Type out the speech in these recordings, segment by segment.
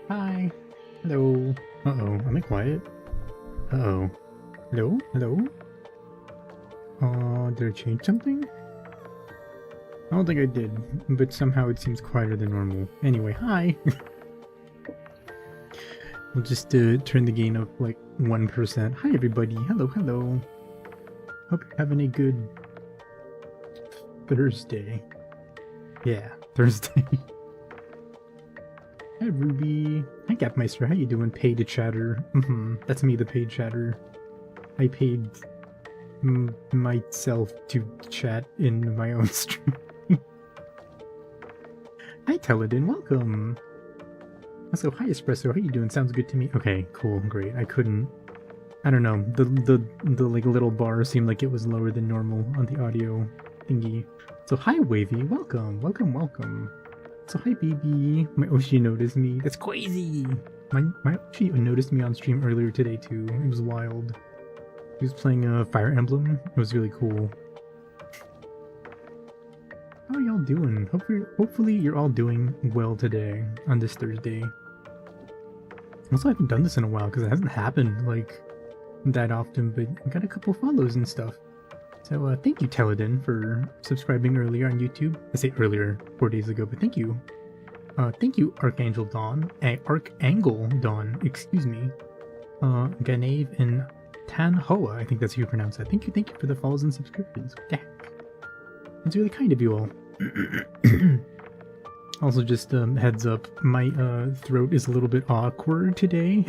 Hi. Hello. Uh-oh, am I quiet? Uh-oh. Hello? Hello? Did I change something? I don't think I did, but somehow it seems quieter than normal. Anyway, hi! We'll just turn the gain up like 1%. Hi everybody, hello, hello. Hope you're having a good Thursday. Yeah, Thursday. Hi Ruby. Hi Gapmeister, how you doing? Pay to chatter. That's me, the paid chatter. I paid myself to chat in my own stream. Hi Teledin, welcome! Also, hi Espresso, how you doing? Sounds good to me. Okay, cool, great. I don't know, the like little bar seemed like it was lower than normal on the audio thingy. So hi Wavy, welcome, welcome, welcome. So hi baby, my Oshi noticed me. That's crazy! My Oshi noticed me on stream earlier today too. It was wild. He was playing Fire Emblem. It was really cool. How are y'all doing? Hopefully you're all doing well today on this Thursday. Also, I haven't done this in a while because it hasn't happened like that often, but I got a couple follows and stuff. So thank you Teledin for subscribing earlier on YouTube. I say earlier, 4 days ago, but thank you. Thank you Archangel Dawn, Archangel Dawn, excuse me. Ganave and Tan Hoa, I think that's how you pronounce that. Thank you for the follows and subscriptions. What the heck? It's really kind of you all. Also, just heads up, my throat is a little bit awkward today.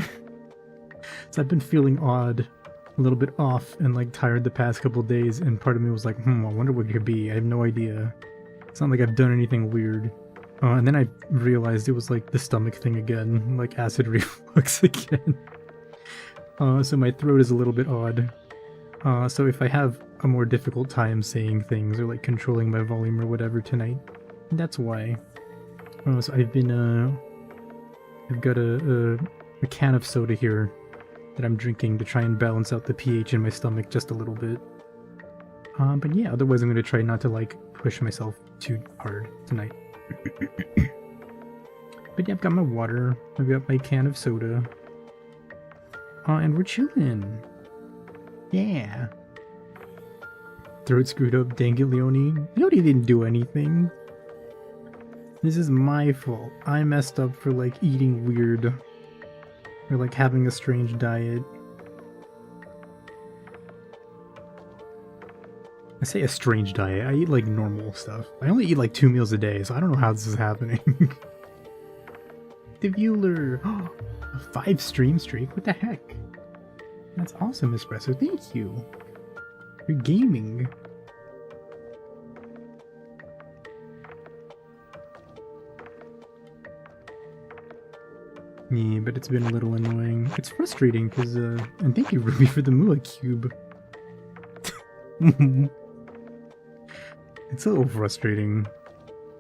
So I've been feeling odd, a little bit off and like tired the past couple days, and part of me was like, I wonder what it could be. I have no idea. It's not like I've done anything weird. And then I realized it was like the stomach thing again, like acid reflux again. So my throat is a little bit odd. So if I have a more difficult time saying things or like controlling my volume or whatever tonight, that's why. So I've got a can of soda here that I'm drinking to try and balance out the pH in my stomach just a little bit. But yeah, otherwise I'm going to try not to like push myself too hard tonight. But yeah, I've got my water, I've got my can of soda. And we're chilling. Yeah. Throat screwed up, dang it, Leonie. Leonie didn't do anything. This is my fault. I messed up for like eating weird. Or like having a strange diet. I say a strange diet, I eat like normal stuff. I only eat like 2 meals a day, so I don't know how this is happening. The viewer! A 5 stream streak? What the heck? That's awesome, Espresso. Thank you. You're gaming. Yeah, but it's been a little annoying. It's frustrating because, and thank you, Ruby, for the Mua cube. It's a little frustrating.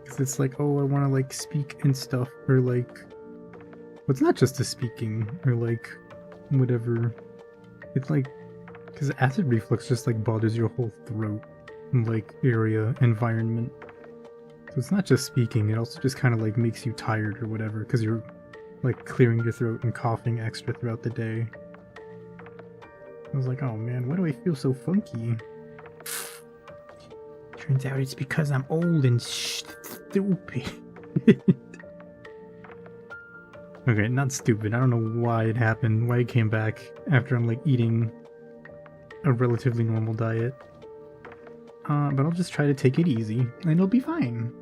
Because it's like, oh, I want to, like, speak and stuff, or, like... Well, it's not just the speaking, or, like, whatever. It's like... Because acid reflux just, like, bothers your whole throat, like, area, environment. So it's not just speaking, it also just kind of, like, makes you tired or whatever, because you're, like, clearing your throat and coughing extra throughout the day. I was like, oh man, why do I feel so funky? Turns out it's because I'm old and stupid. Okay, not stupid. I don't know why it happened, why it came back after I'm like eating a relatively normal diet. But I'll just try to take it easy, and it'll be fine.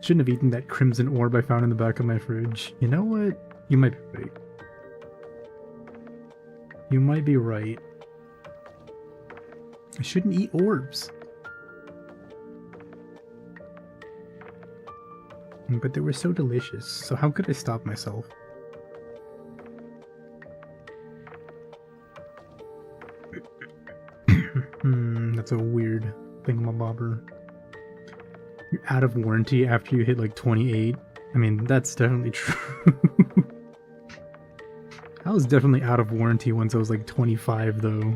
Shouldn't have eaten that crimson orb I found in the back of my fridge. You know what? You might be right. You might be right. I shouldn't eat orbs. But they were so delicious, so how could I stop myself? That's a weird thingamabobber. You're out of warranty after you hit like 28? I mean, that's definitely true. I was definitely out of warranty once I was like 25 though.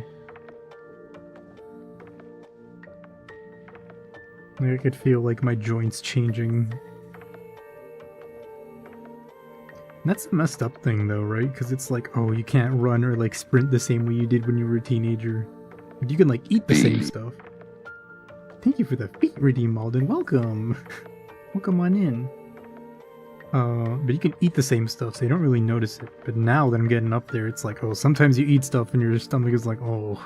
Like, I could feel like my joints changing. That's a messed up thing though, right? Because it's like, oh, you can't run or like sprint the same way you did when you were a teenager. But you can like eat the same stuff. Thank you for the feet redeem, Malden. Welcome. Welcome on in. But you can eat the same stuff, so you don't really notice it. But now that I'm getting up there, it's like, oh, sometimes you eat stuff and your stomach is like, oh,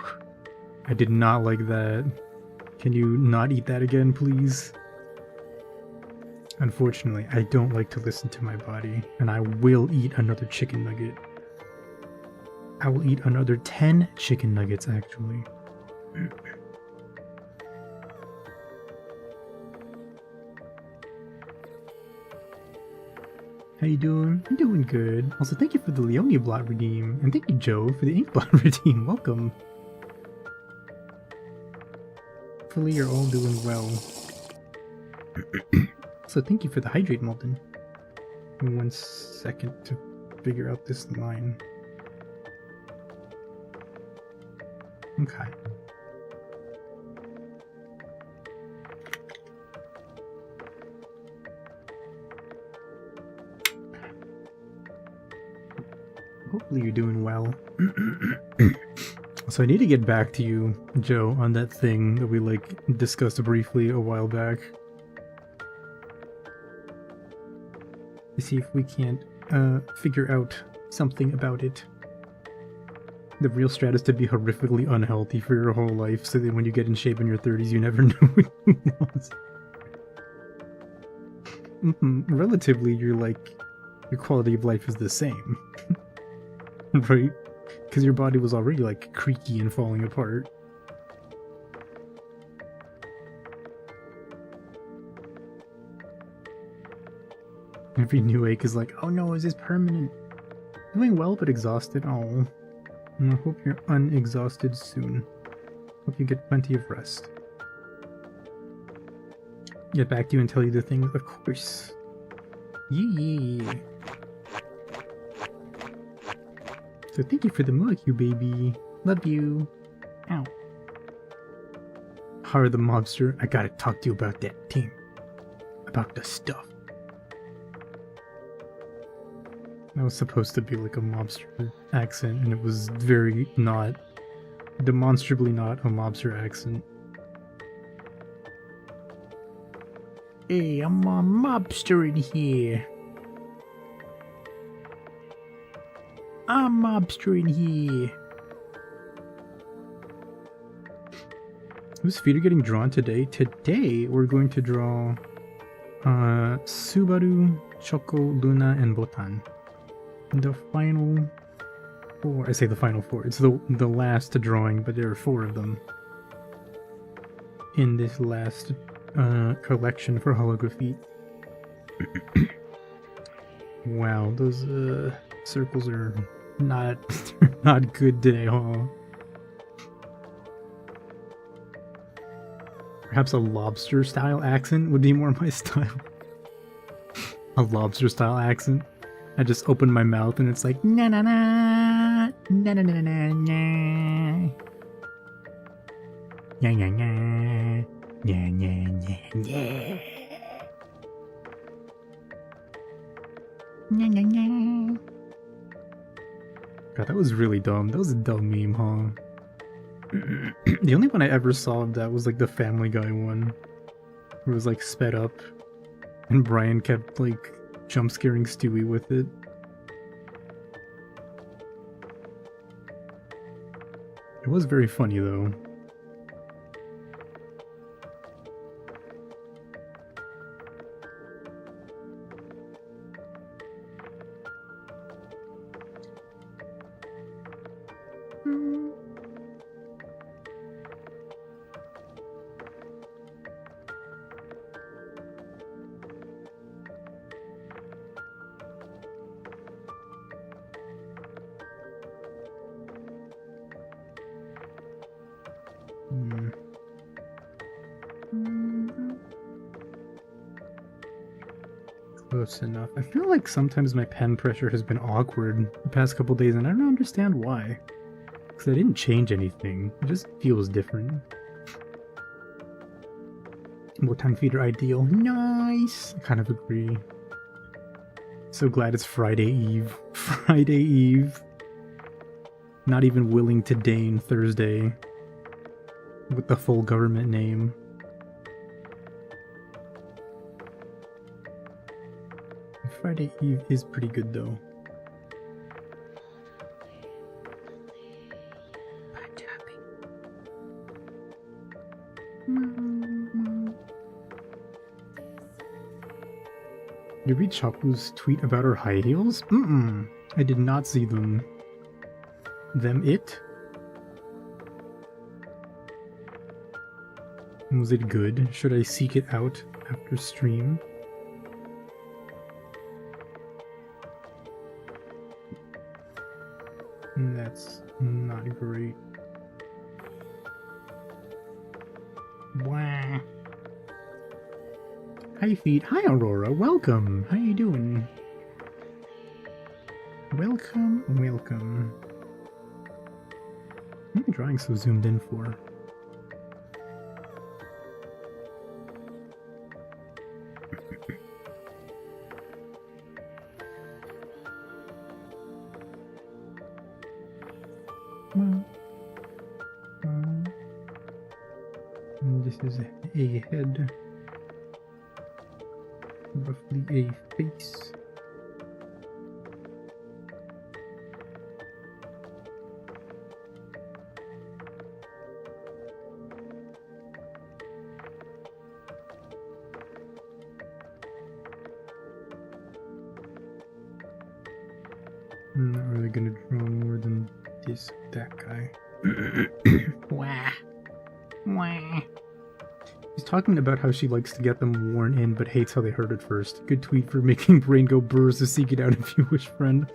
I did not like that. Can you not eat that again, please? Unfortunately, I don't like to listen to my body, and I will eat another chicken nugget. I will eat another 10 chicken nuggets, actually. How you doing? I'm doing good. Also, thank you for the Leonia Blot redeem, and thank you, Joe, for the Inkblot redeem. Welcome. Hopefully you're all doing well. So thank you for the hydrate, Malton. Give me 1 second to figure out this line. Okay. Hopefully you're doing well. So I need to get back to you, Joe, on that thing that we like discussed briefly a while back. To see if we can't figure out something about it. The real strat is to be horrifically unhealthy for your whole life, so that when you get in shape in your 30s, you never know what you lost. Relatively, your quality of life is the same. Right? Because your body was already like creaky and falling apart. Every new ache is like, oh no, is this permanent? Doing well but exhausted. Oh. And I hope you're unexhausted soon. Hope you get plenty of rest. Get back to you and tell you the things, of course. Yeah. So thank you for the mug, you baby. Love you. Ow. Hara the mobster, I gotta talk to you about that team. About the stuff. That was supposed to be like a mobster accent, and it was very not, demonstrably not a mobster accent. Hey, I'm a mobster in here. I'm mobster in here. Whose feet are getting drawn today? Today we're going to draw Subaru, Choco, Luna, and Botan. The final four. I say the final four. It's the last drawing, but there are 4 of them in this last collection for Holografeet. Wow, those circles are not not good today, huh? Perhaps a lobster style accent would be more my style. A lobster style accent. I just open my mouth and it's like na na na na na na na na. Yeah yeah yeah yeah yeah yeah yeah yeah yeah. God, that was really dumb. That was a dumb meme, huh? The only one I ever saw of that was like the Family Guy one. It was like sped up, and Brian kept like jump scaring Stewie with it. It was very funny though. Close enough. I feel like sometimes my pen pressure has been awkward the past couple days, and I don't understand why. Because I didn't change anything. It just feels different. More time feeder ideal. Nice! I kind of agree. So glad it's Friday Eve. Friday Eve. Not even willing to deign Thursday. with the full government name. Friday Eve is pretty good though. You read Choco's tweet about her high heels? I did not see them. It? Was it good? Should I seek it out after stream? That's not great. Wah. Hi Feet. Hi Aurora. Welcome. How you doing? Welcome, welcome. What am I drawing so zoomed in for? This is a head, roughly a face. I'm not really gonna draw more than that guy. Wah. Wah. She's talking about how she likes to get them worn in, but hates how they hurt at first. Good tweet for making brain go burrs to seek it out if you wish, friend.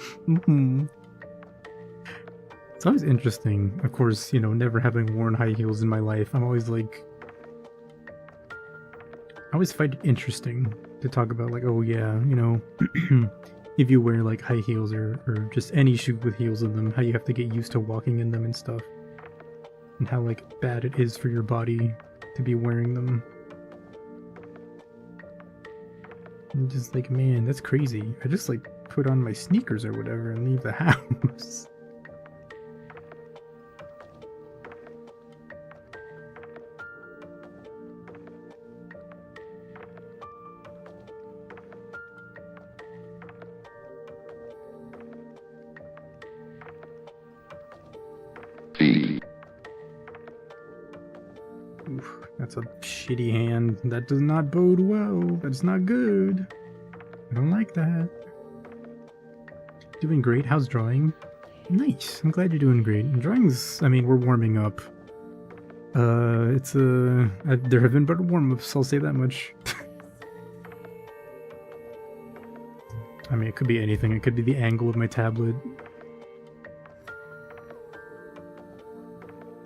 It's always interesting. Of course, you know, never having worn high heels in my life, I'm always like... I always find it interesting to talk about, like, oh yeah, you know, if you wear, like, high heels or just any shoe with heels in them, how you have to get used to walking in them and stuff. And how, like, bad it is for your body to be wearing them. I'm just like, man, that's crazy. I just, like, put on my sneakers or whatever and leave the house. Oof, that's a shitty hand. That does not bode well. That's not good. I don't like that. Doing great. How's drawing? Nice. I'm glad you're doing great. Drawing's, I mean, we're warming up. There have been better warm-ups, I'll say that much. I mean, it could be anything. It could be the angle of my tablet.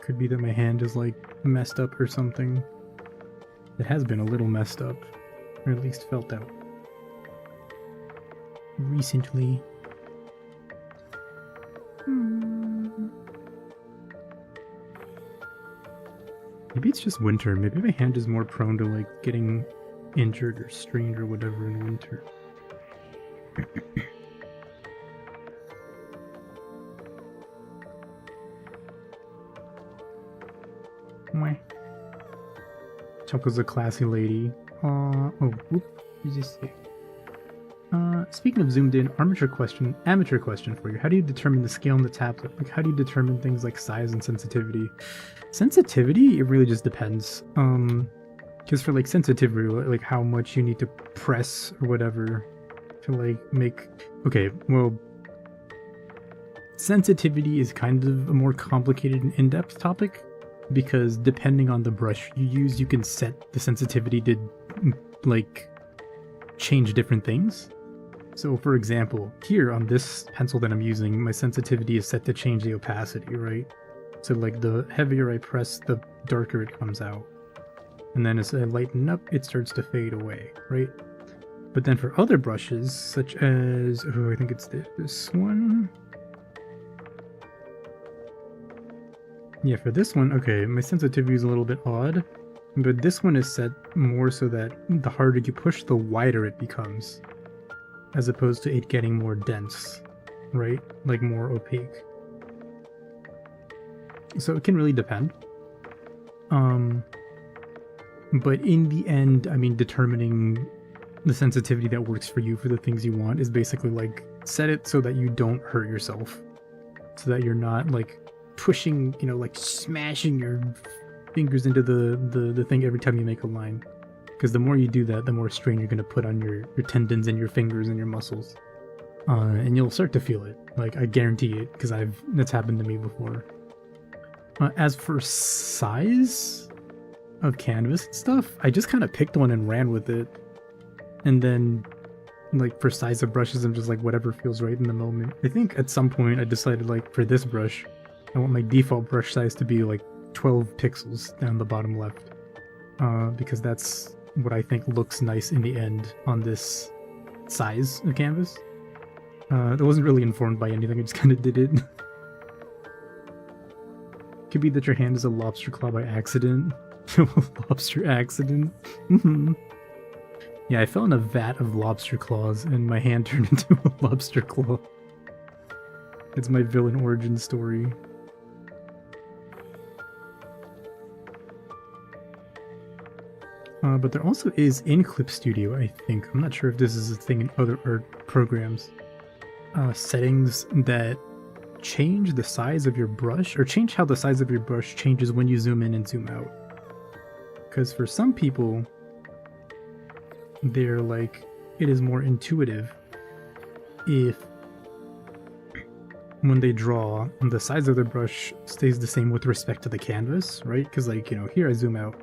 Could be that my hand is, like, messed up or something. It has been a little messed up. Or at least felt out. Recently. Maybe it's just winter. Maybe my hand is more prone to, like, getting injured or strained or whatever in winter. Choco's a classy lady. Oh, whoop. What did you say? Speaking of zoomed in, amateur question for you. How do you determine the scale on the tablet? Like, how do you determine things like size and sensitivity? Sensitivity, it really just depends. Because for, like, sensitivity, like, how much you need to press or whatever to, like, make... Okay, well... Sensitivity is kind of a more complicated and in-depth topic, because depending on the brush you use, you can set the sensitivity to, like, change different things. So, for example, here on this pencil that I'm using, my sensitivity is set to change the opacity, right? So, like, the heavier I press, the darker it comes out. And then as I lighten up, it starts to fade away, right? But then for other brushes, such as... Oh, I think it's this one. Yeah, for this one, okay, my sensitivity is a little bit odd. But this one is set more so that the harder you push, the wider it becomes. As opposed to it getting more dense, right? Like more opaque. So it can really depend. But in the end, I mean, determining the sensitivity that works for you for the things you want is basically like set it so that you don't hurt yourself, so that you're not like pushing, like smashing your fingers into the thing every time you make a line. Because the more you do that, the more strain you're going to put on your tendons and your fingers and your muscles. And you'll start to feel it. Like, I guarantee it, because that's happened to me before. As for size of canvas and stuff, I just kind of picked one and ran with it. And then, like, for size of brushes, I'm just like, whatever feels right in the moment. I think at some point I decided, like, for this brush, I want my default brush size to be, like, 12 pixels down the bottom left. Because that's what I think looks nice in the end on this size of canvas. It wasn't really informed by anything, I just kind of did it. Could be that your hand is a lobster claw by accident. Lobster accident? Yeah, I fell in a vat of lobster claws and my hand turned into a lobster claw. It's my villain origin story. But there also is in Clip Studio, I think. I'm not sure if this is a thing in other art programs. Settings that change the size of your brush, or change how the size of your brush changes when you zoom in and zoom out. Because for some people, they're like, it is more intuitive if when they draw, the size of their brush stays the same with respect to the canvas, right? Because like, here I zoom out.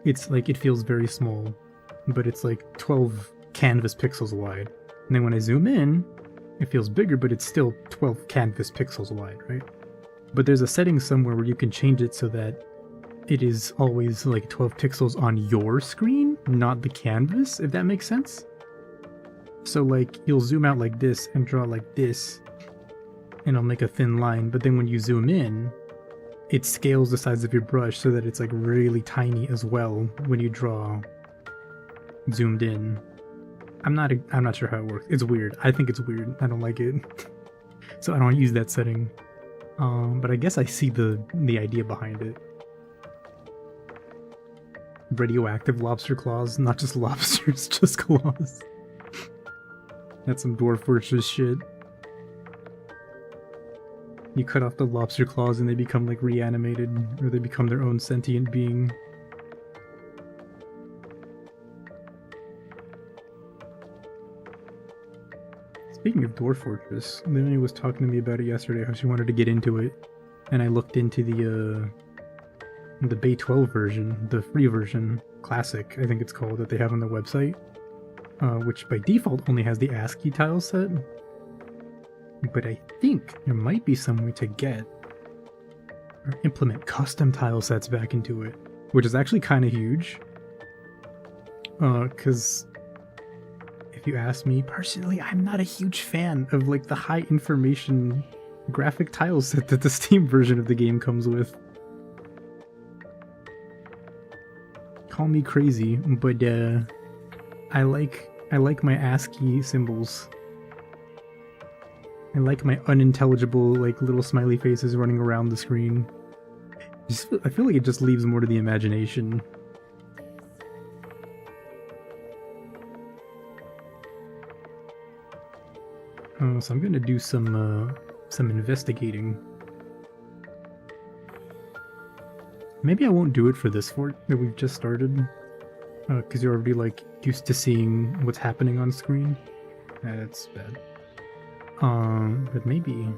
It's like, it feels very small, but it's like 12 canvas pixels wide. And then when I zoom in, it feels bigger, but it's still 12 canvas pixels wide, right? But there's a setting somewhere where you can change it so that it is always like 12 pixels on your screen, not the canvas, if that makes sense. So like, you'll zoom out like this and draw like this, and I'll make a thin line, but then when you zoom in, it scales the size of your brush so that it's like really tiny as well when you draw zoomed in. I'm not sure how it works. It's weird. I think it's weird. I don't like it. So I don't use that setting. But I guess I see the idea behind it. Radioactive lobster claws, not just lobsters, just claws. That's some Dwarf Fortress shit. You cut off the lobster claws and they become like reanimated, or they become their own sentient being. Speaking of Dwarf Fortress, Lily was talking to me about it yesterday, how she wanted to get into it, and I looked into the Bay 12 version, the free version, Classic, I think it's called, that they have on their website, which by default only has the ASCII tile set. But I think there might be some way to get or implement custom tile sets back into it, which is actually kind of huge. Because if you ask me personally, I'm not a huge fan of like the high information graphic tile set that the Steam version of the game comes with. Call me crazy, but I like my ASCII symbols. I like my unintelligible, like, little smiley faces running around the screen. I feel like it just leaves more to the imagination. So I'm gonna do some investigating. Maybe I won't do it for this fort that we've just started, because you're already, like, used to seeing what's happening on screen. That's bad. But maybe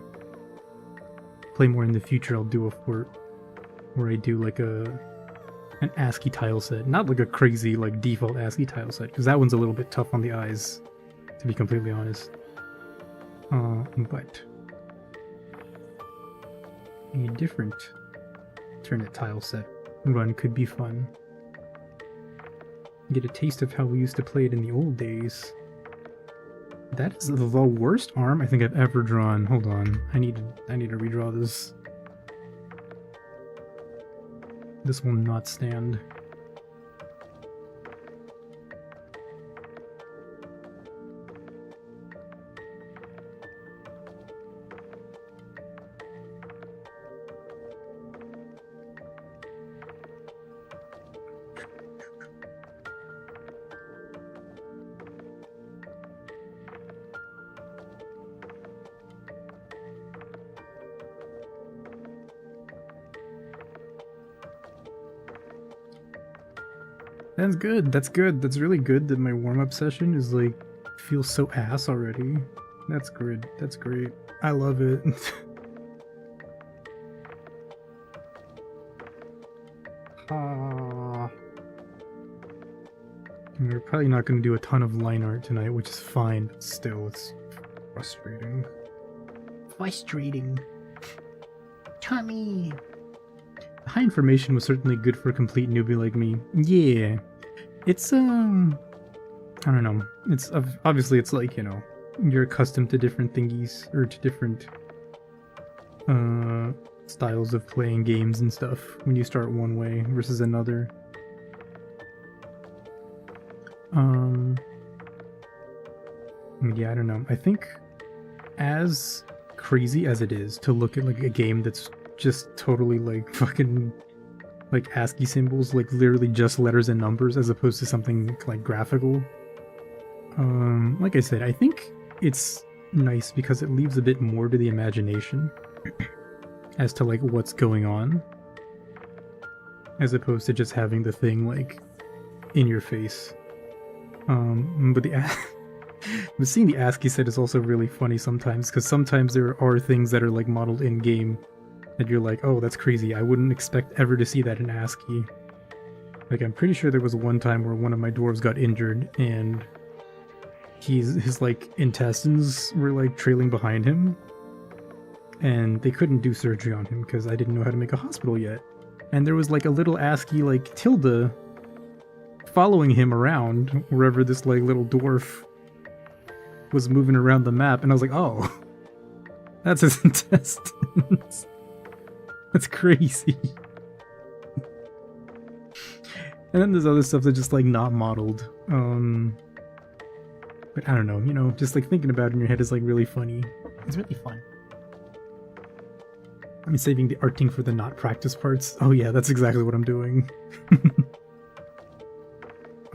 play more in the future. I'll do a fort where I do like an ASCII tile set, not like a crazy like default ASCII tile set, because that one's a little bit tough on the eyes, to be completely honest. But a different alternate tile set run could be fun. Get a taste of how we used to play it in the old days. That is the worst arm I think I've ever drawn. Hold on, I need to redraw this. This will not stand. That's good. That's good. That's really good that my warm-up session is like feels so ass already. That's good. That's great. I love it. We're probably not going to do a ton of line art tonight, which is fine, but still, it's frustrating. Frustrating. Tommy! High information was certainly good for a complete newbie like me. Yeah. It's, I don't know. It's, obviously it's like, you know, you're accustomed to different thingies, or to different, styles of playing games and stuff when you start one way versus another. Yeah, I don't know. I think as crazy as it is to look at like a game that's just totally like fucking like ASCII symbols, like literally just letters and numbers as opposed to something like graphical. Like I said, I think it's nice because it leaves a bit more to the imagination as to like what's going on, as opposed to just having the thing like in your face. But but seeing the ASCII set is also really funny sometimes, because sometimes there are things that are like modeled in game that you're like, oh, that's crazy. I wouldn't expect ever to see that in ASCII. Like, I'm pretty sure there was one time where one of my dwarves got injured and his like intestines were like trailing behind him, and they couldn't do surgery on him because I didn't know how to make a hospital yet. And there was like a little ASCII like tilde following him around wherever this like little dwarf was moving around the map, and I was like, oh, that's his intestines. That's crazy. And then there's other stuff that's just like not modeled. But I don't know, you know, just like thinking about it in your head is like really funny. It's really fun. I'm saving the arting for the not practice parts. Oh yeah, that's exactly what I'm doing.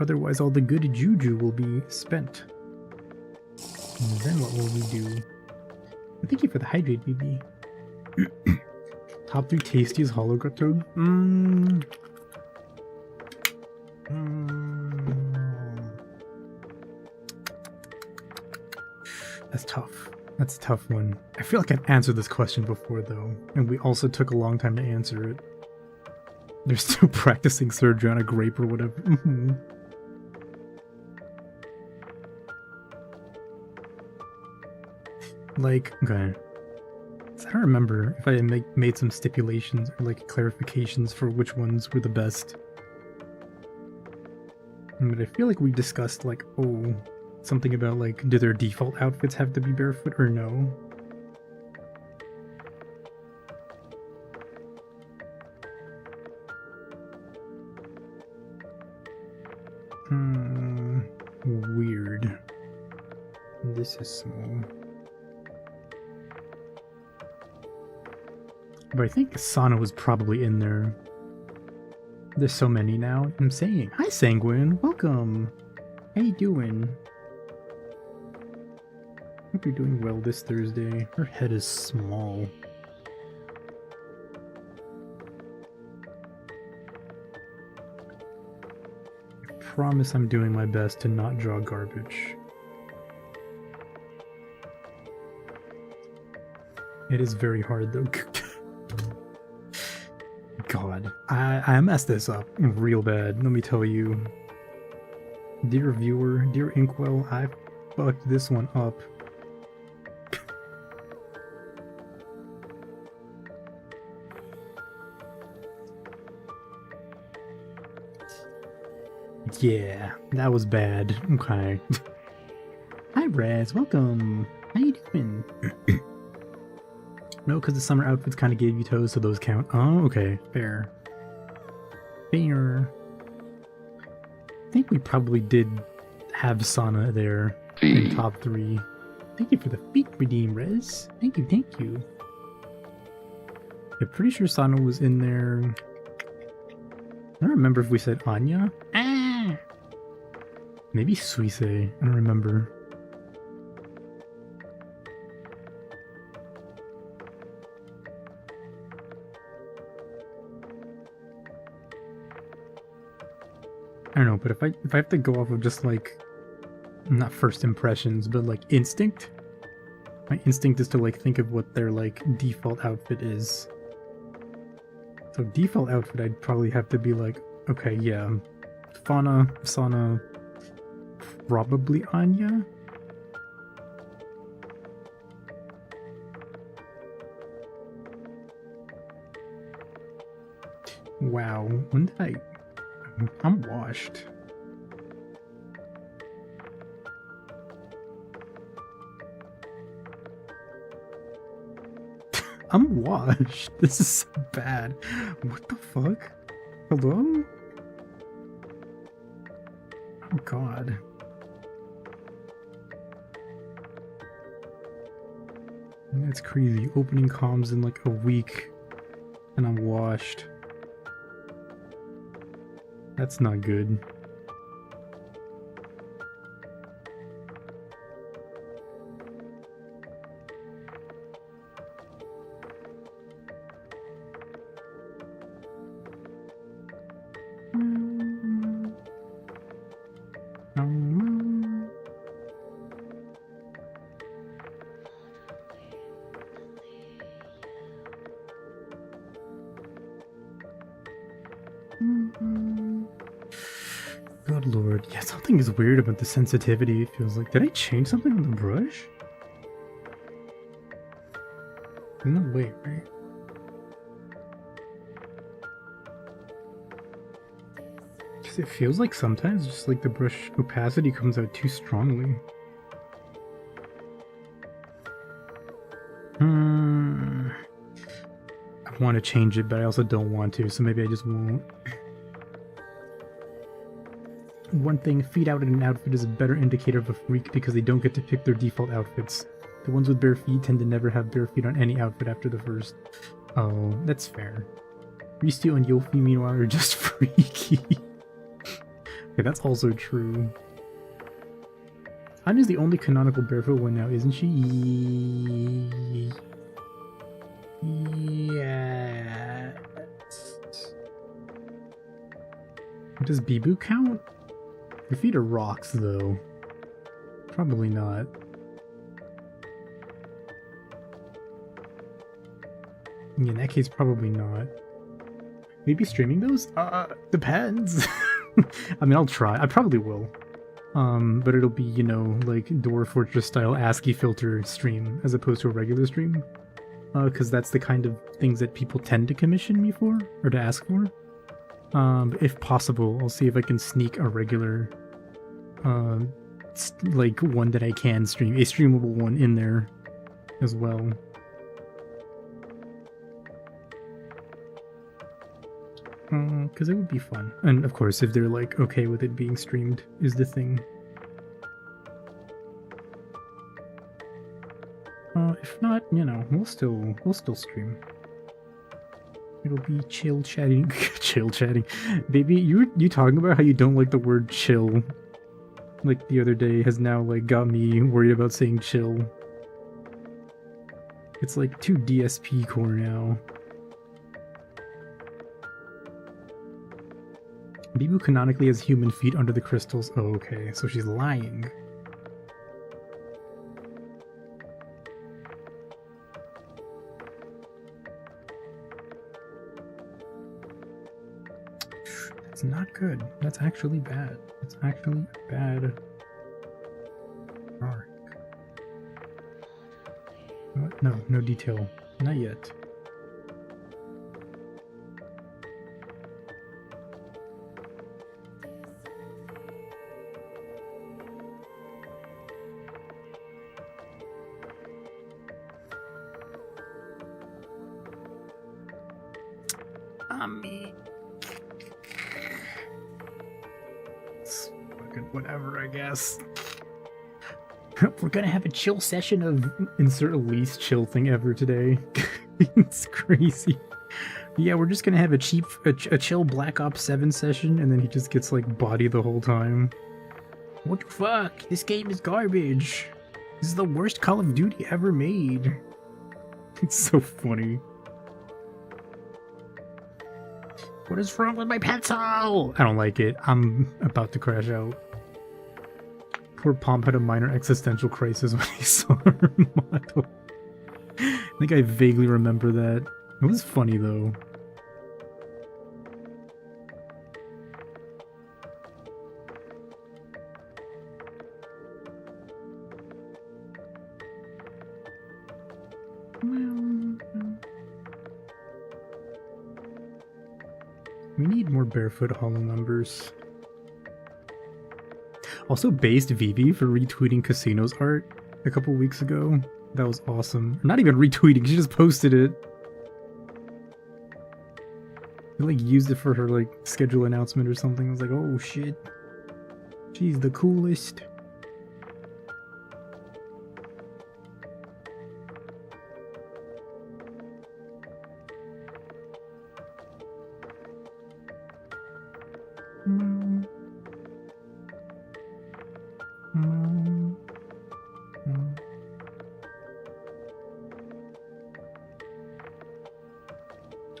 Otherwise all the good juju will be spent. And then what will we do? Thank you for the hydrate, BB. Top 3 tastiest holographed. That's tough. That's a tough one. I feel like I've answered this question before though, and we also took a long time to answer it. They're still practicing surgery on a grape or whatever. Like, okay. So I don't remember if I made some stipulations or like clarifications for which ones were the best. But I feel like we discussed like, oh, something about like, do their default outfits have to be barefoot or no? Weird. This is small. But I think Sana was probably in there. There's so many now. I'm saying, hi Sanguine, welcome. How you doing? Hope you're doing well this Thursday. Her head is small. I promise I'm doing my best to not draw garbage. It is very hard though. God, I messed this up real bad, let me tell you. Dear viewer, dear Inkwell, I fucked this one up. Yeah, that was bad. Okay. Hi Raz, welcome. How you doing? No, because the summer outfits kind of gave you toes, so those count. Oh, okay. Fair. Fair. I think we probably did have Sana there in top 3. Thank you for the feet redeem, Rez. Thank you, thank you. I'm pretty sure Sana was in there. I don't remember if we said Anya. Ah! Maybe Suise. I don't remember. I don't know, but if I have to go off of just like, not first impressions, but like instinct, my instinct is to like think of what their like default outfit is. So default outfit, I'd probably have to be like, okay, yeah, Fauna, Sana, probably Anya. Wow, when did I'm washed. I'm washed. This is so bad. What the fuck? Hello? Oh god. That's crazy. Opening comms in like a week and I'm washed. That's not good. Good lord. Yeah, something is weird about the sensitivity, it feels like. Did I change something on the brush? No way, right? Because it feels like sometimes just like the brush opacity comes out too strongly. I want to change it, but I also don't want to, so maybe I just won't. One thing, feet out in an outfit is a better indicator of a freak because they don't get to pick their default outfits. The ones with bare feet tend to never have bare feet on any outfit after the first. Oh, that's fair. Ristio and Yofi, meanwhile, are just freaky. Okay, that's also true. Anya's the only canonical barefoot one now, isn't she? Yeah. Does Bibu count? Your feet are rocks, though. Probably not. In that case, probably not. Maybe streaming those? Depends. I mean, I'll try. I probably will. But it'll be, you know, like Dwarf Fortress style ASCII filter stream as opposed to a regular stream. Because that's the kind of things that people tend to commission me for, or to ask for. If possible, I'll see if I can sneak a regular, like one that I can stream, a streamable one in there as well. Because it would be fun. And of course, if they're like okay with it being streamed is the thing. If not, you know, we'll still stream. It'll be chill chatting. Chill chatting. Baby, you talking about how you don't like the word chill, like the other day, has now like got me worried about saying chill. It's like too DSP core now. Bibu canonically has human feet under the crystals. Oh, okay, so she's lying. That's not good. That's actually bad. It's actually bad. Dark. What? No, no detail. Not yet. It's fucking whatever, I guess. We're gonna have a chill session of insert least chill thing ever today. It's crazy. Yeah, we're just gonna have a chill Black Ops 7 session, and then he just gets like body the whole time. What the fuck? This game is garbage. This is the worst Call of Duty ever made. It's so funny. What is wrong with my pencil? I don't like it. I'm about to crash out. Poor Pomp had a minor existential crisis when he saw her model. I think I vaguely remember that. It was funny though. We need more barefoot holo numbers. Also based Vivi for retweeting Casino's art a couple weeks ago. That was awesome. Not even retweeting, she just posted it. She like used it for her like schedule announcement or something. I was like, oh shit. She's the coolest.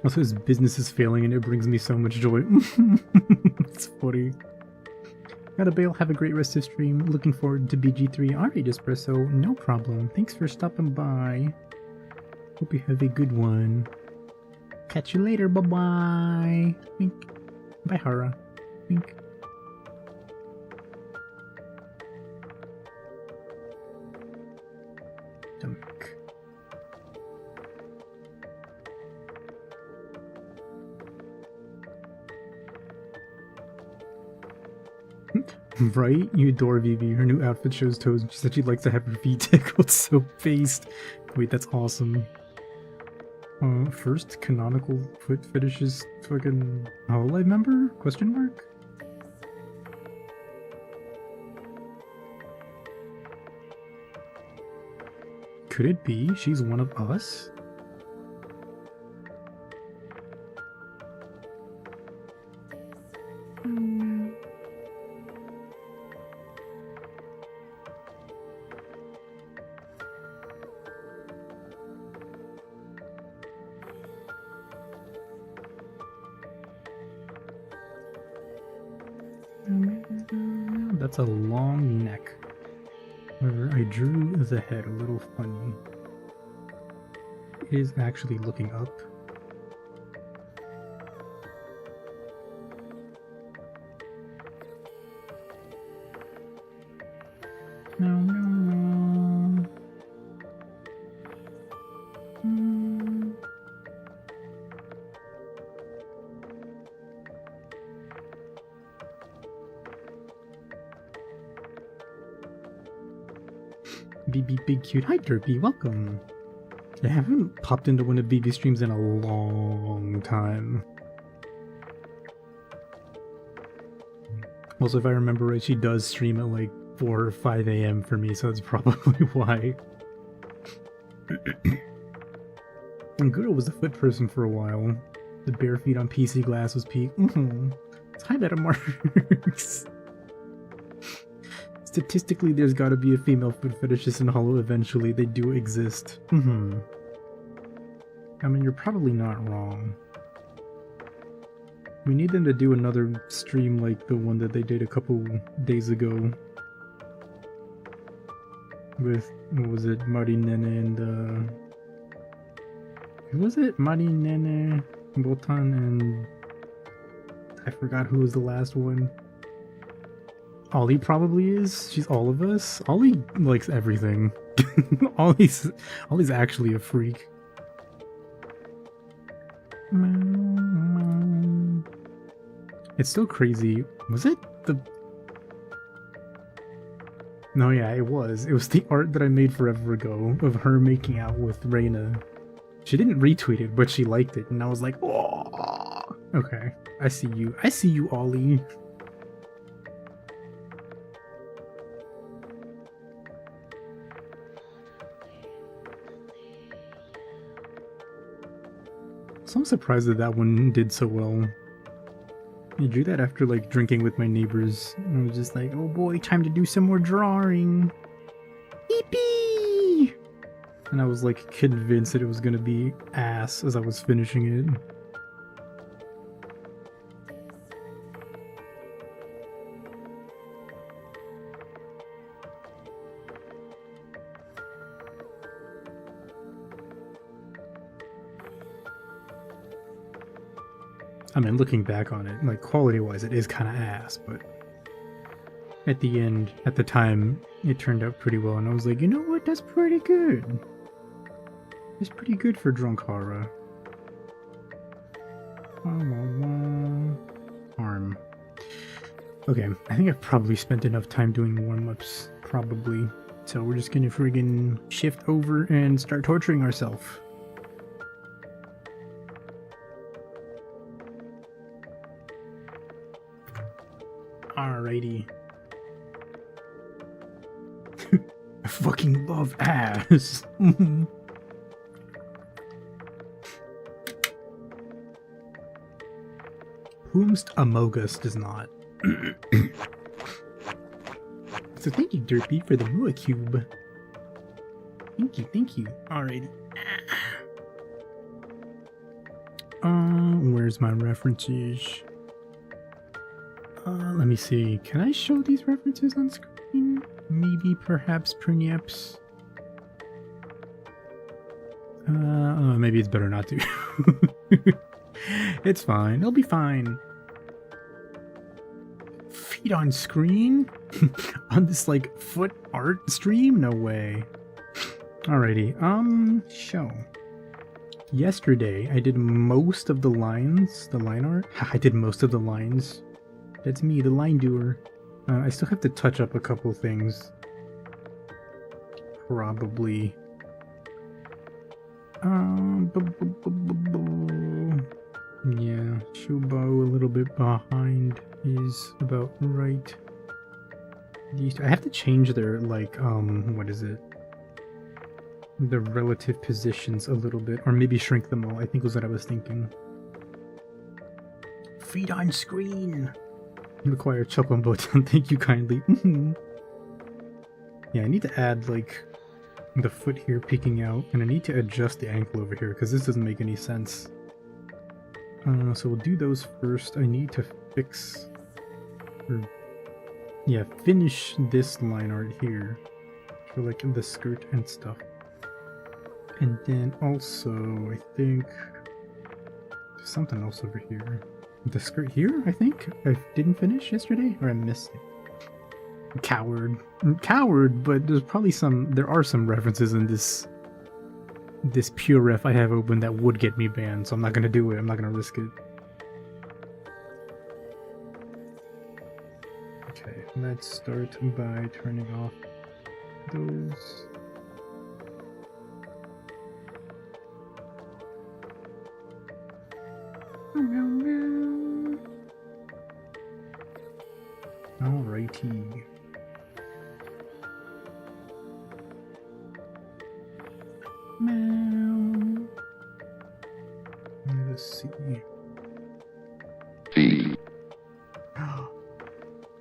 Also, his business is failing and it brings me so much joy. It's funny. Gotta bail, have a great rest of stream. Looking forward to BG3. Alright, Espresso, no problem. Thanks for stopping by. Hope you have a good one. Catch you later, bye-bye. Wink. Bye, Hara. Wink. Dunk. Right? You adore Vivi. Her new outfit shows toes and she said she'd like to have her feet tickled so based. Wait, that's awesome. First canonical foot fetishes fucking Hololive member? Question mark? Could it be she's one of us? That's a long neck. However, I drew the head a little funny. It is actually looking up. No. BB Big Cute. Hi Derpy, welcome. I haven't popped into one of BB streams in a long time. Also, if I remember right, she does stream at like 4 or 5 a.m. for me, so that's probably why. And Guro was the foot person for a while. The bare feet on PC glass was peak. It's high meta marks. Statistically, there's gotta be a female foot fetishist in Holo eventually. They do exist. I mean, you're probably not wrong. We need them to do another stream like the one that they did a couple days ago. With, what was it, Mari Nene and, who was it? Mari Nene, Botan, and I forgot who was the last one. Ollie probably is. She's all of us. Ollie likes everything. Ollie's actually a freak. It's so crazy. Was it the... No, yeah, it was. It was the art that I made forever ago of her making out with Reina. She didn't retweet it, but she liked it, and I was like, oh, okay. I see you. I see you, Ollie. So I'm surprised that that one did so well. I drew that after like drinking with my neighbors. I was just like, oh boy, time to do some more drawing. Yippee! And I was like convinced that it was gonna be ass as I was finishing it. I mean, looking back on it, like quality-wise, it is kind of ass, but at the end, at the time, it turned out pretty well, and I was like, you know what, that's pretty good. It's pretty good for Drunkara. Arm. Okay, I think I've probably spent enough time doing warm-ups, probably. So we're just gonna friggin' shift over and start torturing ourselves. Alrighty. I fucking love ass. Whomst Amogus does not. So thank you, Derpy, for the Mua Cube. Thank you. Alrighty. Where's my references? Let me see. Can I show these references on screen? Maybe, perhaps, perhaps. Maybe it's better not to. It's fine. It'll be fine. Feet on screen? On this, like, foot art stream? No way. Alrighty. Show. Yesterday, I did most of the lines. The line art? I did most of the lines. That's me, the line doer. I still have to touch up a couple things. Probably. Yeah, Shubo a little bit behind is about right. I have to change their, like, what is it? The relative positions a little bit, or maybe shrink them all, I think was what I was thinking. Feet on screen! You require Chocobotan, thank you kindly. Yeah, I need to add, like, the foot here peeking out, and I need to adjust the ankle over here, because this doesn't make any sense. So we'll do those first. I need to fix... finish this line art here, for, like, the skirt and stuff. And then also, I think... there's something else over here. The skirt here, I think? I didn't finish yesterday? Or I missed it? Coward, but there's probably there are some references in this pure ref I have open that would get me banned, so I'm not gonna do it. I'm not gonna risk it. Okay, let's start by turning off those. Alrighty. Let's see. Feet.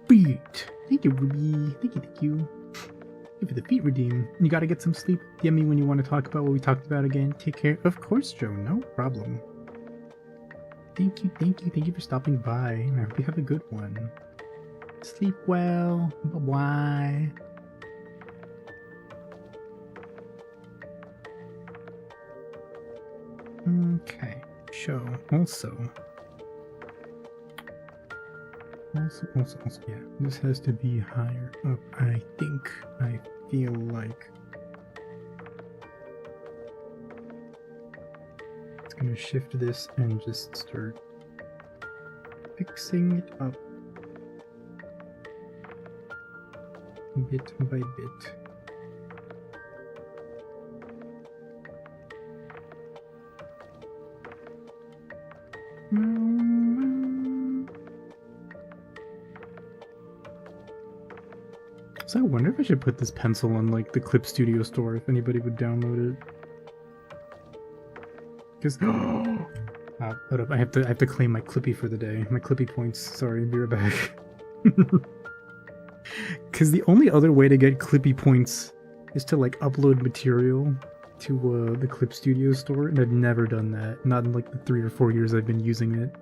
Feet. Thank you, Ruby. Thank you. Thank you for the feet redeem. You gotta get some sleep. DM me when you want to talk about what we talked about again. Take care. Of course, Joe. No problem. Thank you for stopping by. I hope you have a good one. Sleep well. Bye-bye. Okay. Show. Also, yeah. This has to be higher up. I feel like it's gonna shift this and just start fixing it up bit by bit. So I wonder if I should put this pencil on, like, the Clip Studio store, if anybody would download it. Because hold up, I have to claim my Clippy for the day. My Clippy points. Sorry, be right back. Because the only other way to get Clippy points is to, like, upload material to the Clip Studio store, and I've never done that. Not in, like, the 3 or 4 years I've been using it.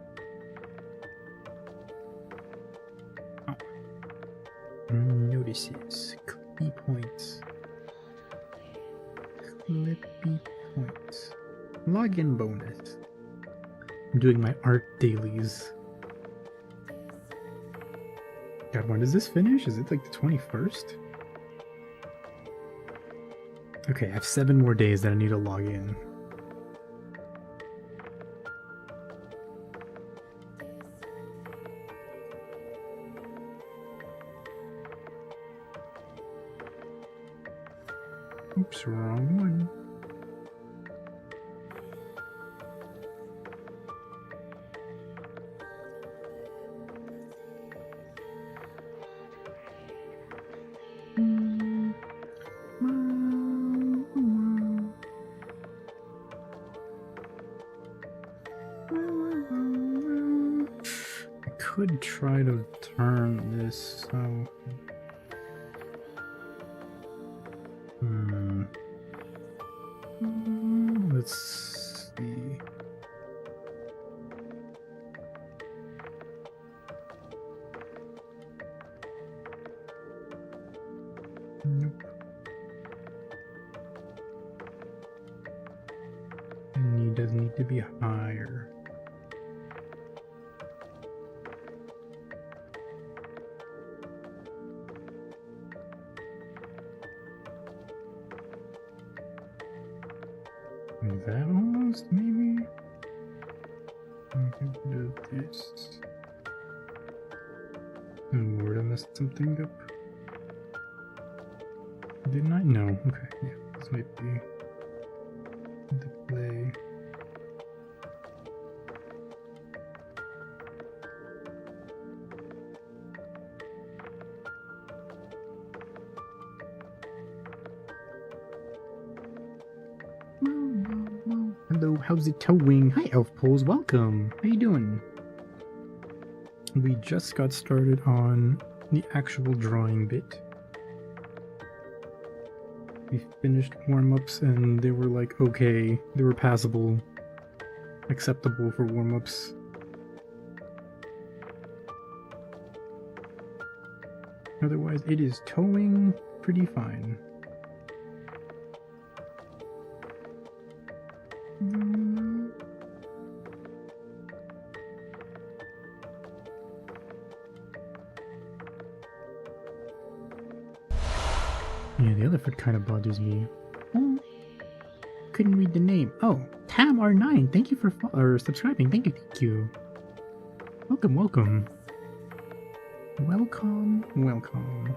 Notices. Clippy points. Clippy points. Login bonus. I'm doing my art dailies. God, when does this finish? Is it like the 21st? Okay, I have 7 more days that I need to log in. Oops, wrong one. I could try to turn this so... Let's see. Nope. And it does need to be higher. Is that almost, maybe? This. Oh Lord, I messed something up. Didn't I? No. Okay, yeah, this might be the play. Hello, how's it towing? Hi, Elf Poles, welcome. How you doing? We just got started on the actual drawing bit. We finished warm-ups and they were like, okay, they were passable, acceptable for warm-ups. Otherwise, it is towing pretty fine. Yeah, the other foot kind of bothers me. Oh, couldn't read the name. Oh, Tam R9, thank you for subscribing. Thank you, thank you. Welcome, welcome. Welcome, welcome.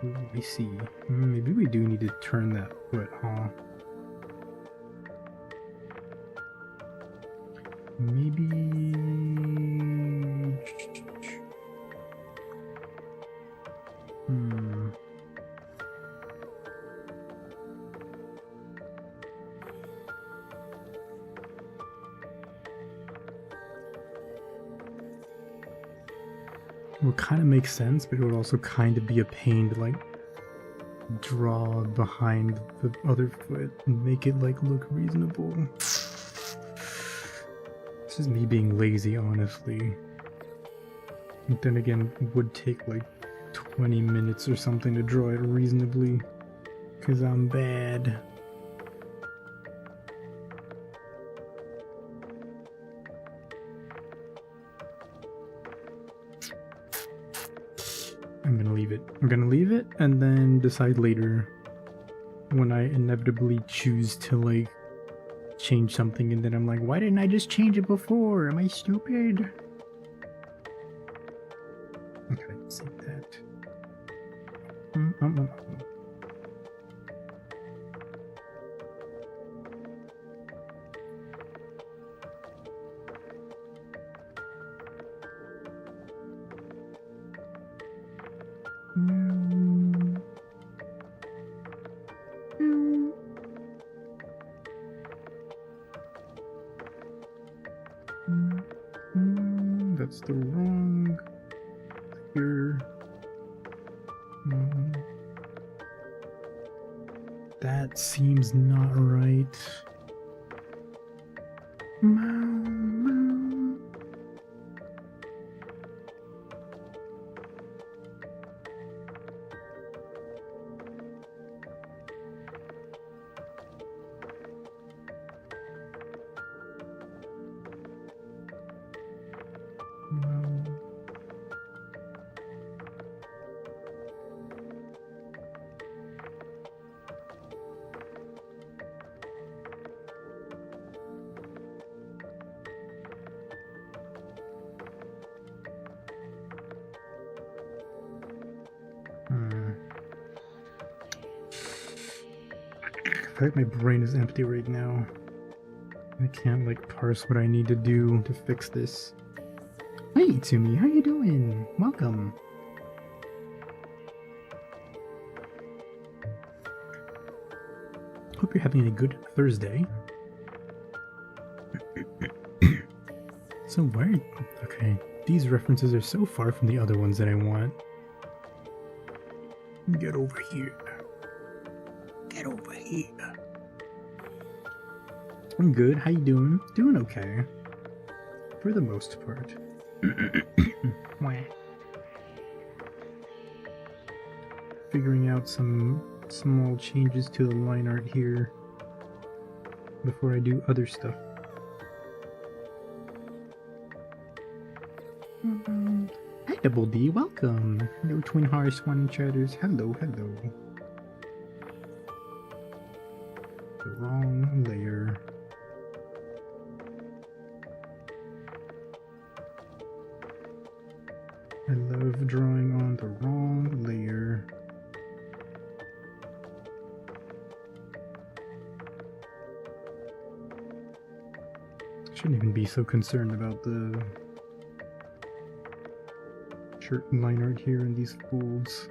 Ooh, I see. Maybe we do need to turn that foot, huh? Maybe... It would kind of make sense, but it would also kind of be a pain to like draw behind the other foot and make it like look reasonable. This is me being lazy, honestly. But then again, it would take like 20 minutes or something to draw it reasonably, because I'm bad. I'm gonna leave it. I'm gonna leave it and then decide later when I inevitably choose to like change something and then I'm like, why didn't I just change it before? Am I stupid? Okay, save that. That's the wrong here. That seems not right. feel like my brain is empty right now. I can't like parse what I need to do to fix this. Hey Tsumi, how you doing? Welcome. Hope you're having a good Thursday. So where? Okay, these references are so far from the other ones that I want. Get over here. Get over here. I'm good. How you doing? Doing okay. For the most part. Figuring out some small changes to the line art here before I do other stuff. Hi Double D, welcome. Hello Twin Heart Swan Chatters. Hello, hello. The wrong layer. I love drawing on the wrong layer. Shouldn't even be so concerned about the shirt line art here in these folds.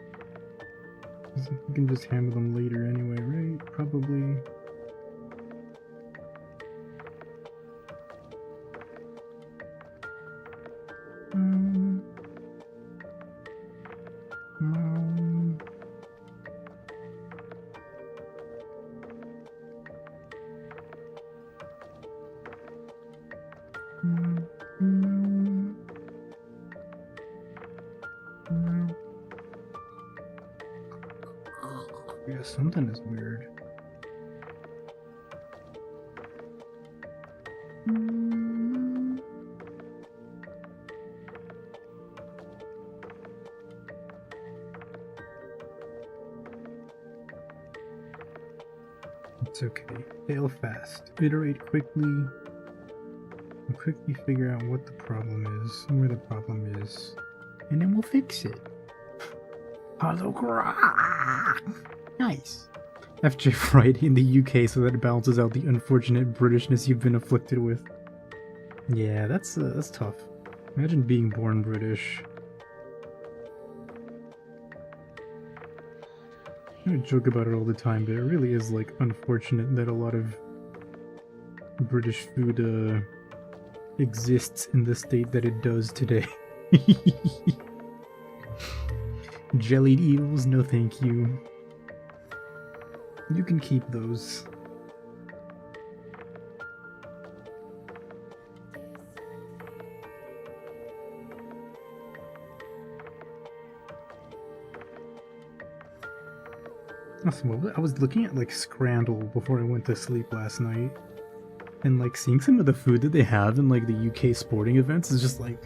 You can just handle them later anyway, right? Probably. Yeah, something is weird. It's okay. Fail fast. Iterate quickly. And quickly figure out what the problem is, where the problem is, and then we'll fix it. Holograph! Nice. FJ Friday in the UK so that it balances out the unfortunate Britishness you've been afflicted with. Yeah, that's tough. Imagine being born British. I joke about it all the time, but it really is like unfortunate that a lot of British food exists in the state that it does today. Jellied eels? No thank you. You can keep those. Well, I was looking at like Scrandle before I went to sleep last night, and like seeing some of the food that they have in like the UK sporting events is just like,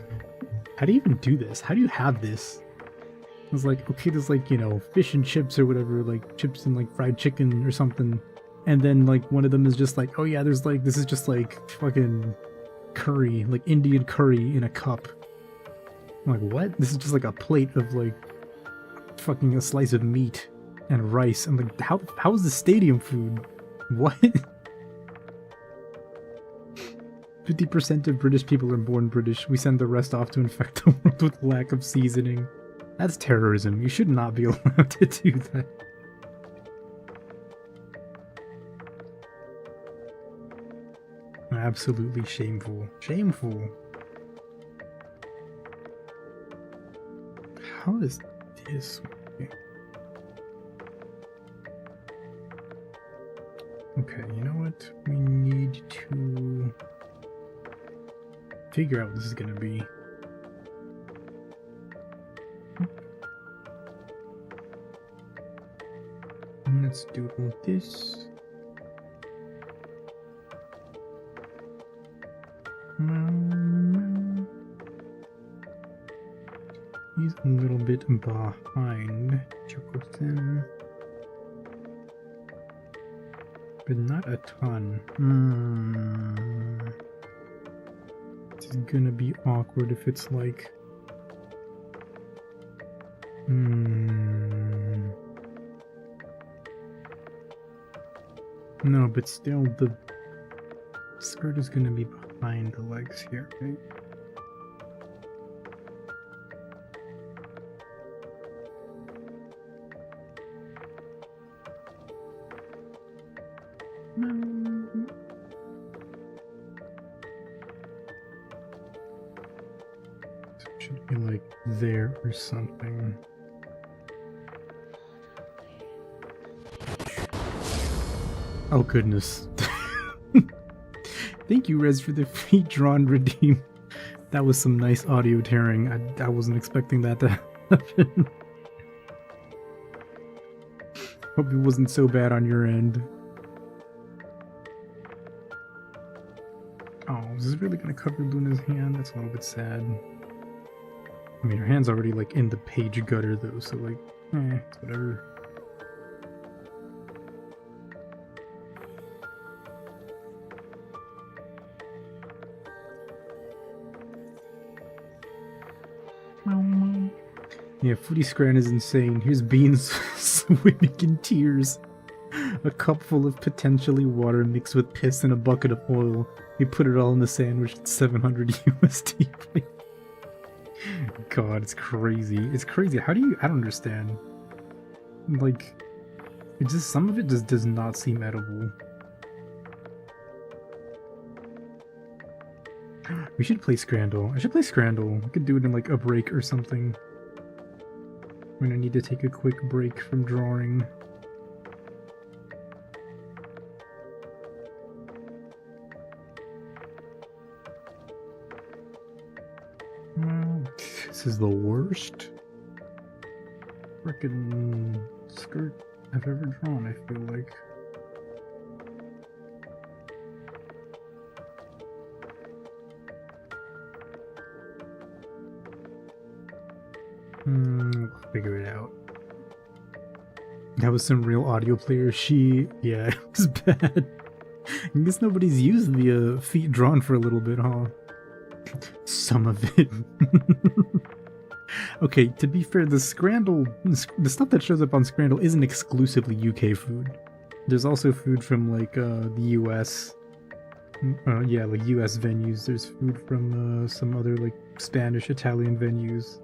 how do you even do this? How do you have this? I was like, okay, there's like, you know, fish and chips or whatever, like chips and like fried chicken or something, and then like one of them is just like, oh yeah, there's like, this is just like fucking curry, like Indian curry in a cup. I'm like, what? This is just like a plate of like fucking a slice of meat and rice. I'm like, how is this stadium food? What? 50% of British people are born British. We send the rest off to infect the world with lack of seasoning. That's terrorism. You should not be allowed to do that. Absolutely shameful. Shameful. How is this working? Okay, you know what? We need to figure out what this is gonna be. Let's doodle this. He's a little bit behind Chocolatан, but not a ton. It's gonna be awkward if it's like No, but still, the skirt is gonna be behind the legs here, right? So it should be like there or something. Oh goodness. Thank you, Rez, for the feet drawn redeem. That was some nice audio tearing. I wasn't expecting that to happen. Hope it wasn't so bad on your end. Oh, is this really gonna cover Luna's hand? That's a little bit sad. I mean, her hand's already like in the page gutter though, so like, it's whatever. Yeah, Footy Scran is insane. Here's Beans swimming in tears. A cup full of potentially water mixed with piss and a bucket of oil. We put it all in the sandwich at 700 USD. God, it's crazy. It's crazy. How do you... I don't understand. Like, it just... Some of it just does not seem edible. We should play Scrandle. I should play Scrandle. We could do it in like a break or something. When I need to take a quick break from drawing. This is the worst frickin' skirt I've ever drawn, I feel like. We'll figure it out. That was some real audio player. Yeah, it was bad. I guess nobody's used the feet drawn for a little bit, huh? Some of it. Okay, to be fair, the stuff that shows up on Scrandle isn't exclusively UK food. There's also food from like the US. Yeah, like US venues. There's food from some other like Spanish, Italian venues.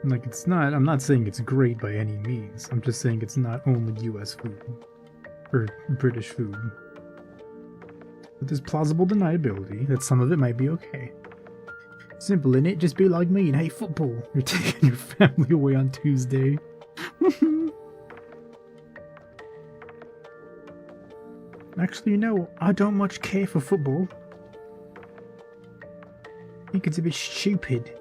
Like, it's not, I'm not saying it's great by any means. I'm just saying it's not only US food. Or British food. But there's plausible deniability that some of it might be okay. Simple, innit? Just be like me and hate football. You're taking your family away on Tuesday. Actually, you know, I don't much care for football. I think it's a bit stupid.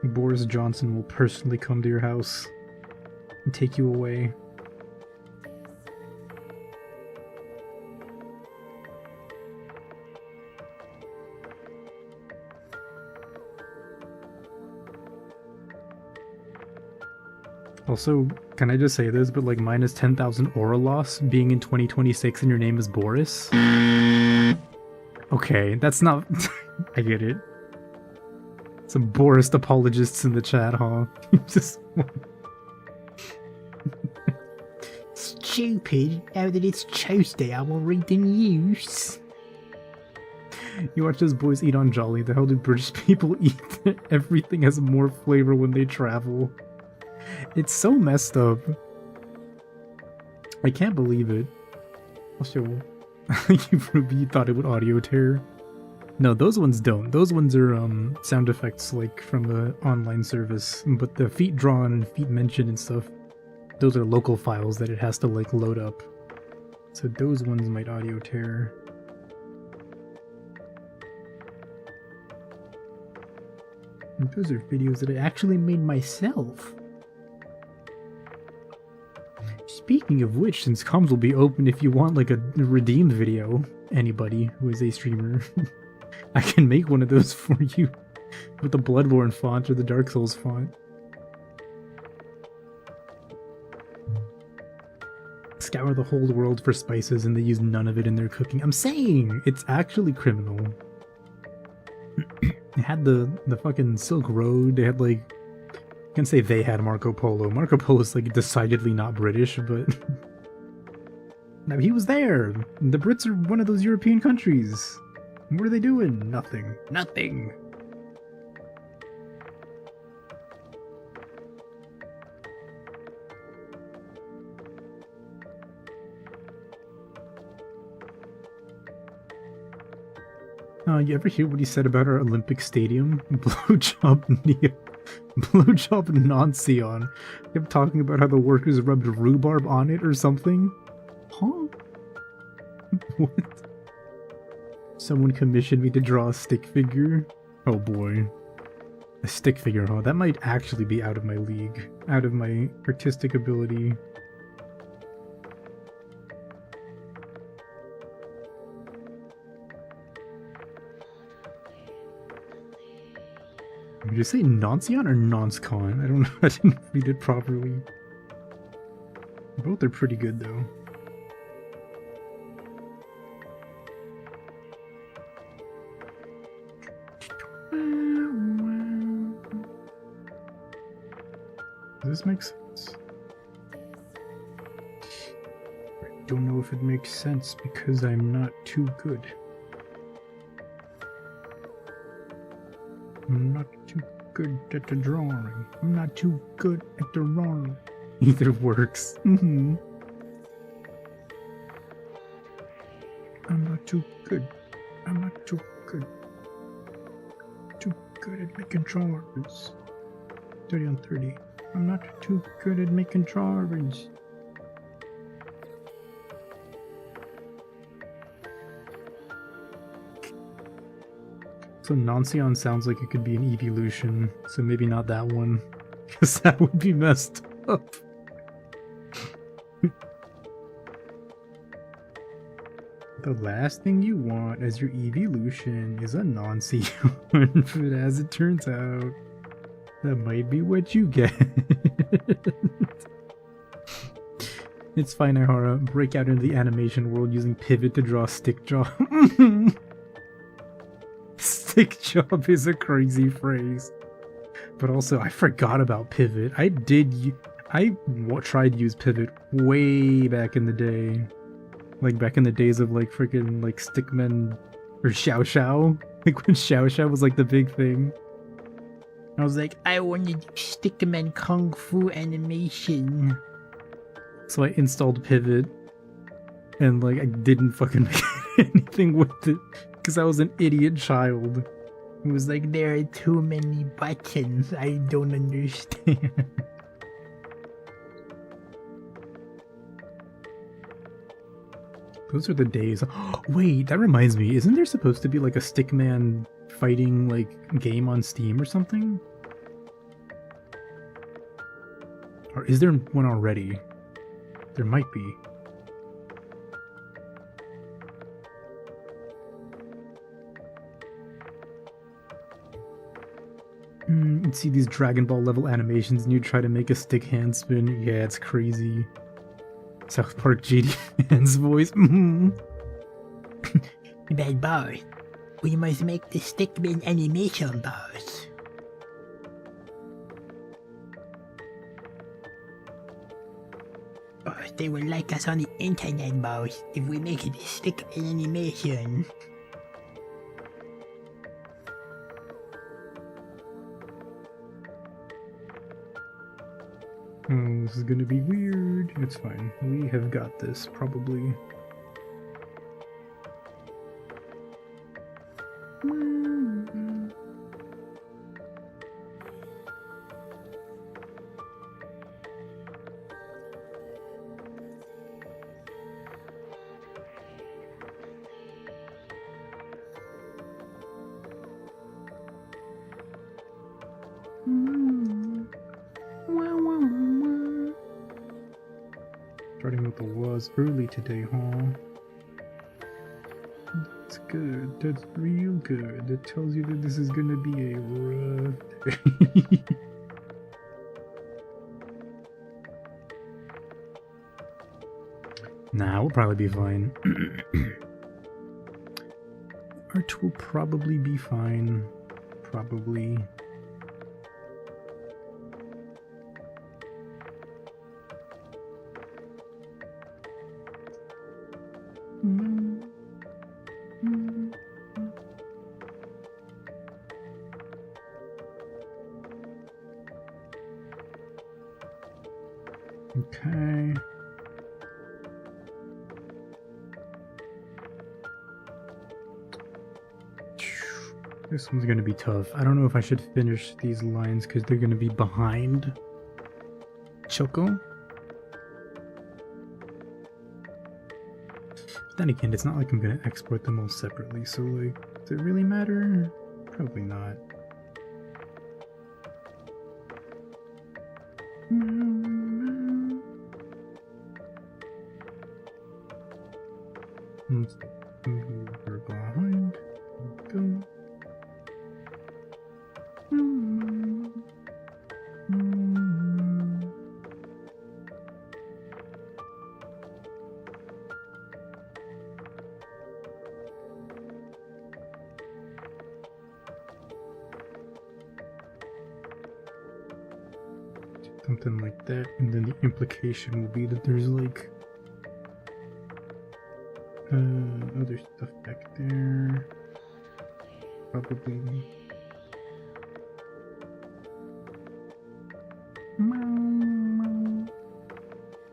Boris Johnson will personally come to your house and take you away. Also, can I just say this, but like minus 10,000 aura loss being in 2026 and your name is Boris? Okay, that's not... I get it. Some Boris apologists in the chat, huh? Just... Stupid, now that it's Tuesday I will read the news. You watch those boys eat on Jolly. The hell do British people eat? Everything has more flavor when they travel. It's so messed up. I can't believe it. Also, you thought it would audio tear. No, those ones don't. Those ones are sound effects like from the online service. But the feet drawn and feet mentioned and stuff, those are local files that it has to like load up. So those ones might audio tear. And those are videos that I actually made myself. Speaking of which, since comms will be open if you want like a redeemed video, anybody who is a streamer, I can make one of those for you with the Bloodborne font or the Dark Souls font. Scour the whole world for spices and they use none of it in their cooking. I'm saying! It's actually criminal. They had the fucking Silk Road, they had like can say they had Marco Polo. Marco Polo's like decidedly not British, but now he was there. The Brits are one of those European countries. What are they doing? Nothing. Nothing. You ever hear what he said about our Olympic Stadium? Blowjob Nonsion. Kept talking about how the workers rubbed rhubarb on it or something. Huh? What? Someone commissioned me to draw a stick figure. Oh boy. A stick figure, huh? That might actually be out of my league. Out of my artistic ability. Did you say Noncion or Nonscon? I don't know. I didn't read it properly. Both are pretty good though. Does this make sense? I don't know if it makes sense because I'm not too good. I'm not too good at the drawing. I'm not too good at the drawing. Either works. I'm not too good. I'm not too good. Too good at making drawings. 30 on 30. I'm not too good at making drawings. So Noncion sounds like it could be an evolution, so maybe not that one, because that would be messed up. The last thing you want as your evolution is a Noncion, but as it turns out, that might be what you get. It's fine, Aihara. Break out into the animation world using Pivot to draw Stick Jaw. Stick job is a crazy phrase. But also, I forgot about Pivot. I tried to use Pivot way back in the day. Like back in the days of like freaking like Stickman or Xiao Xiao. Like when Xiao Xiao was like the big thing. I was like, I want to do Stickman Kung Fu animation. So I installed Pivot. And like I didn't fucking make anything with it. Because I was an idiot child. It was like, there are too many buttons. I don't understand. Those are the days. Wait, that reminds me. Isn't there supposed to be like a Stickman fighting like game on Steam or something? Or is there one already? There might be. You see these Dragon Ball level animations and you try to make a stick hand spin. Yeah, it's crazy. South Park JD Fan's voice. Bad boy, we must make the Stickman animation boss. Oh, they will like us on the internet, boss, if we make it a Stickman animation. Oh, this is gonna be weird. It's fine. We have got this, probably. Starting with the was early today, huh? That's good. That's real good. That tells you that this is gonna be a rough day. Nah, we'll probably be fine. Art will probably be fine. Probably. Okay. This one's gonna be tough. I don't know if I should finish these lines because they're gonna be behind Choco. But then again, it's not like I'm gonna export them all separately, so like, does it really matter? Probably not. Let's go behind. Go. Something like that, and then the implication will be that there's like other stuff back there. Probably.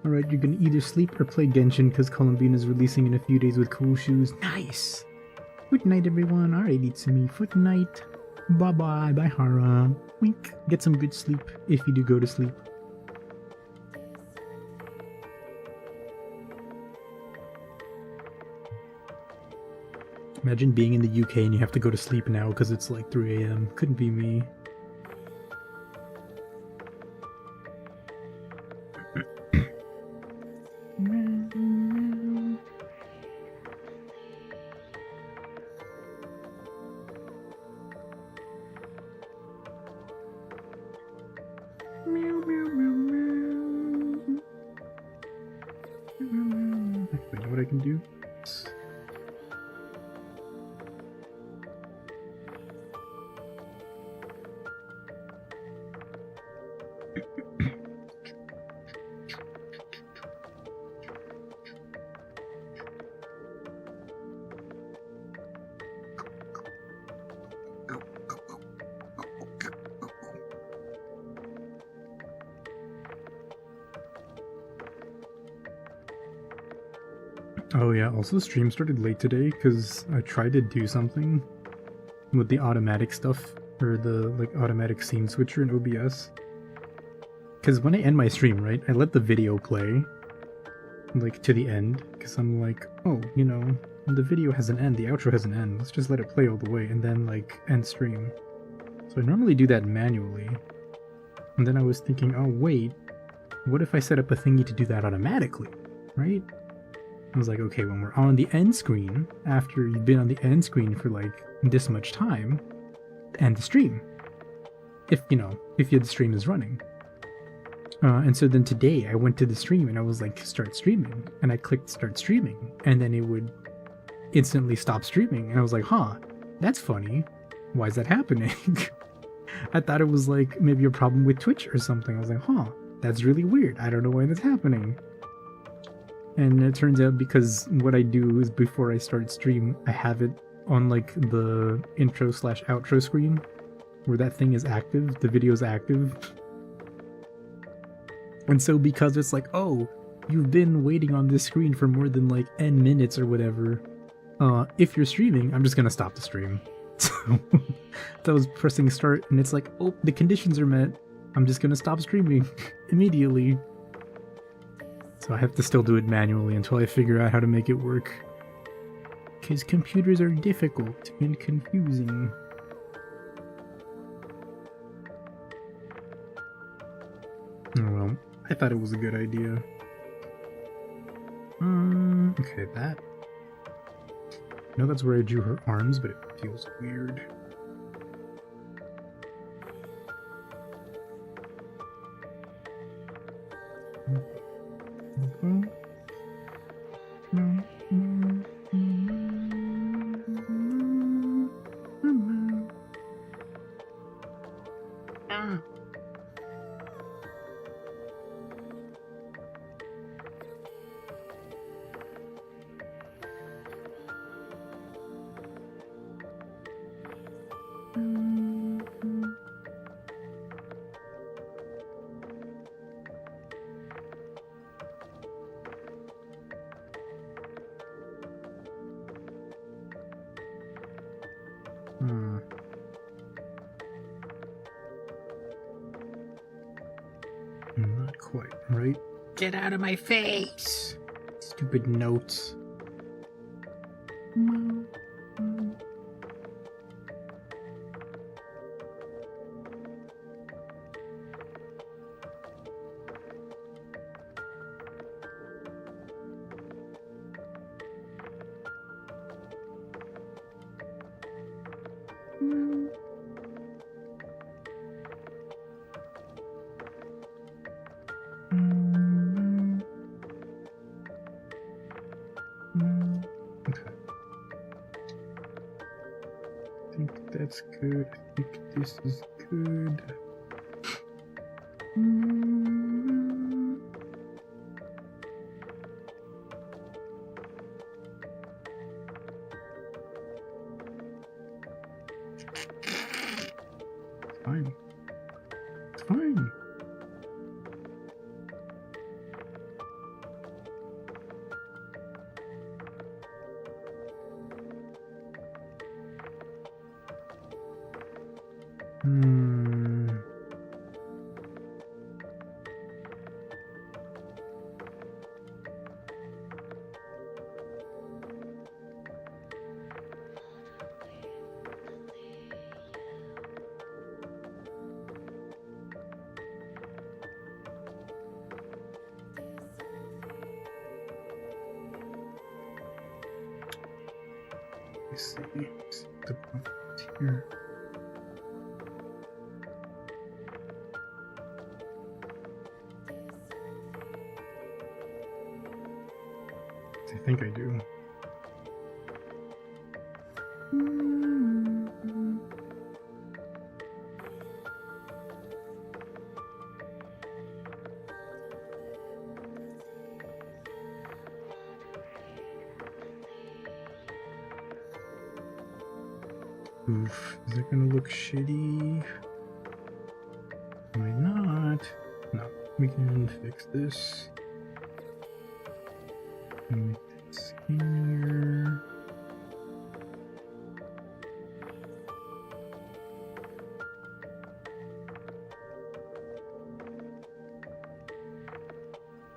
Alright, you're gonna either sleep or play Genshin because Columbine is releasing in a few days with cool shoes. Nice! Good night, everyone. Alright, Itsumi. Good night. Bye-bye. Bye, Hara. Wink. Get some good sleep if you do go to sleep. Imagine being in the UK and you have to go to sleep now because it's like 3 AM. Couldn't be me. Actually, you know what I can do? Oh yeah, also stream started late today because I tried to do something with the automatic stuff, or the like automatic scene switcher in OBS. Because when I end my stream, right, I let the video play like to the end because I'm like, oh, you know, the video has an end, the outro has an end, let's just let it play all the way and then like end stream. So I normally do that manually, and then I was thinking, oh wait, what if I set up a thingy to do that automatically, right? I was like, okay, when we're on the end screen, after you've been on the end screen for like this much time, end the stream. If, you know, if the stream is running. And so then today I went to the stream and I was like, start streaming. And I clicked start streaming. And then it would instantly stop streaming. And I was like, huh, that's funny. Why is that happening? I thought it was like maybe a problem with Twitch or something. I was like, huh, that's really weird. I don't know why that's happening. And it turns out because what I do is before I start stream, I have it on like the intro/outro screen where that thing is active, the video is active. And so because it's like, oh, you've been waiting on this screen for more than like n minutes or whatever, if you're streaming, I'm just gonna stop the stream. So I was pressing start and it's like, oh, the conditions are met, I'm just gonna stop streaming immediately. So I have to still do it manually until I figure out how to make it work. Because computers are difficult and confusing. Oh well, I thought it was a good idea. Okay, that. I know that's where I drew her arms, but it feels weird. quite, right? Get out of my face! Stupid notes. That's good. I think this is good. Fine. It's fine. Let's see the point here. I think I do. Oof, is that gonna look shitty? Might not. No, we can fix this. Make that skinnier.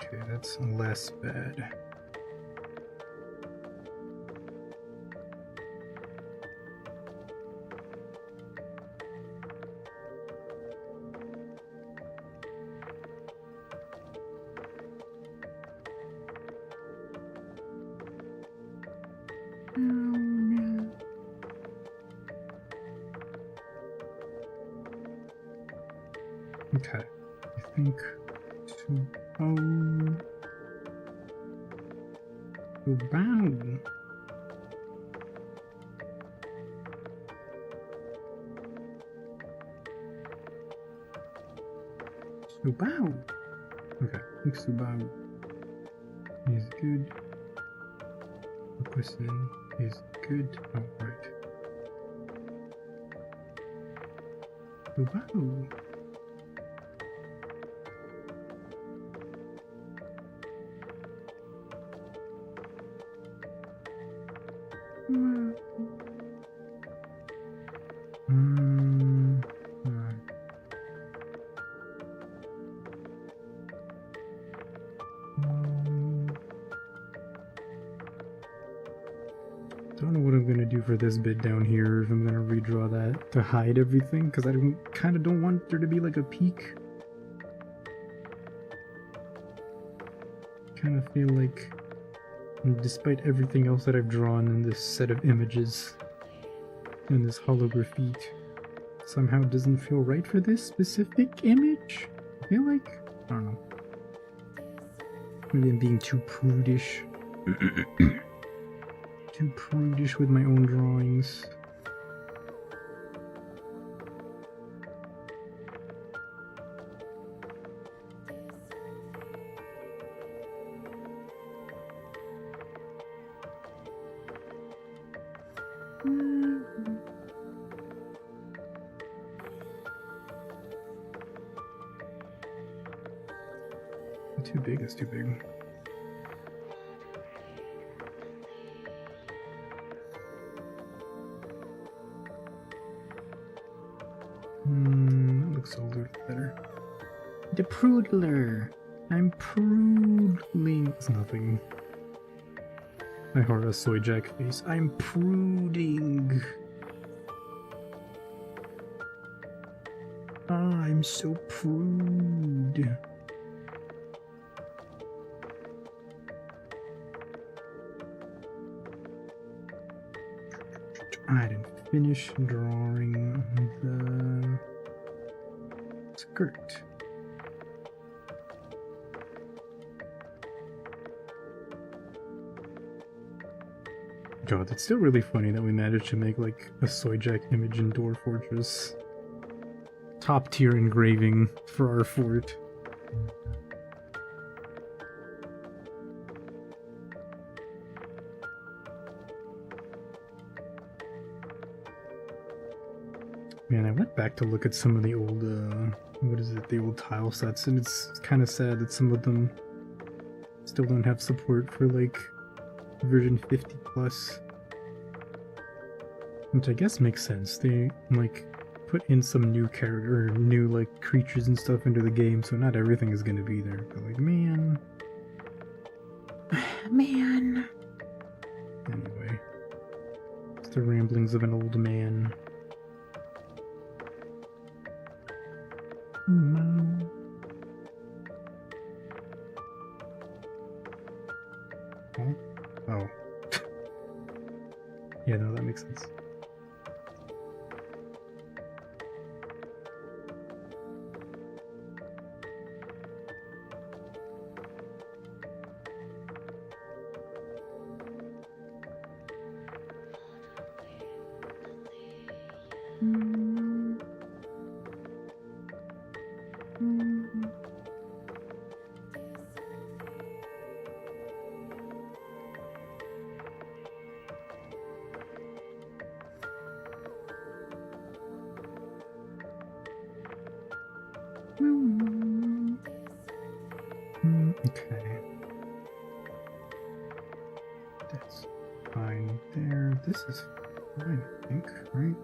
Okay, that's less bad. Okay, I think Subao. Okay, I think Subao is good. Ocasionally is good. Oh, right. Subao. Don't know what I'm gonna do for this bit down here, if I'm gonna redraw that to hide everything, because I kind of don't want there to be like a peak. Kind of feel like, despite everything else that I've drawn in this set of images, in this Holografeet, somehow doesn't feel right for this specific image. I feel like, I don't know. Maybe I'm being too prudish. Too prudish with my own drawings. Too big is too big. That looks a little better. The Proodler. I'm proodling. It's nothing. Aihara soy jack face. I'm prooding. Ah, I'm so prude. I didn't finish drawing the skirt. God, it's still really funny that we managed to make like a soy jack image in Door Fortress. Top tier engraving for our fort. Man, I went back to look at some of the old, what is it, the old tile sets, and it's kind of sad that some of them still don't have support for, like, version 50 plus. Which I guess makes sense. They, like, put in some new character, or new, like, creatures and stuff into the game, so not everything is gonna be there, but, like, man. Man. Anyway. It's the ramblings of an old man. Oh. Yeah, no, that makes sense. Okay. That's fine there. This is fine, I think, right?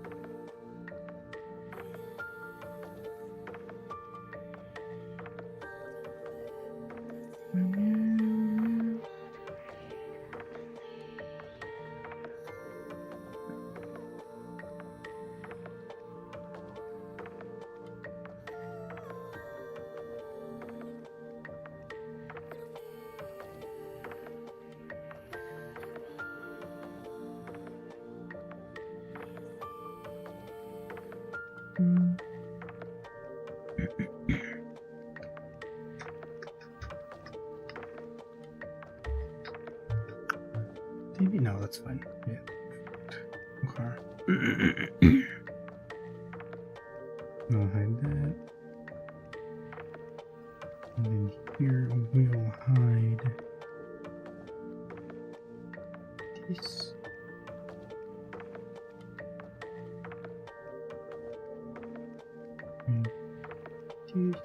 No, that's fine. Yeah. Okay. I'll hide that. And then here we'll hide this. And this.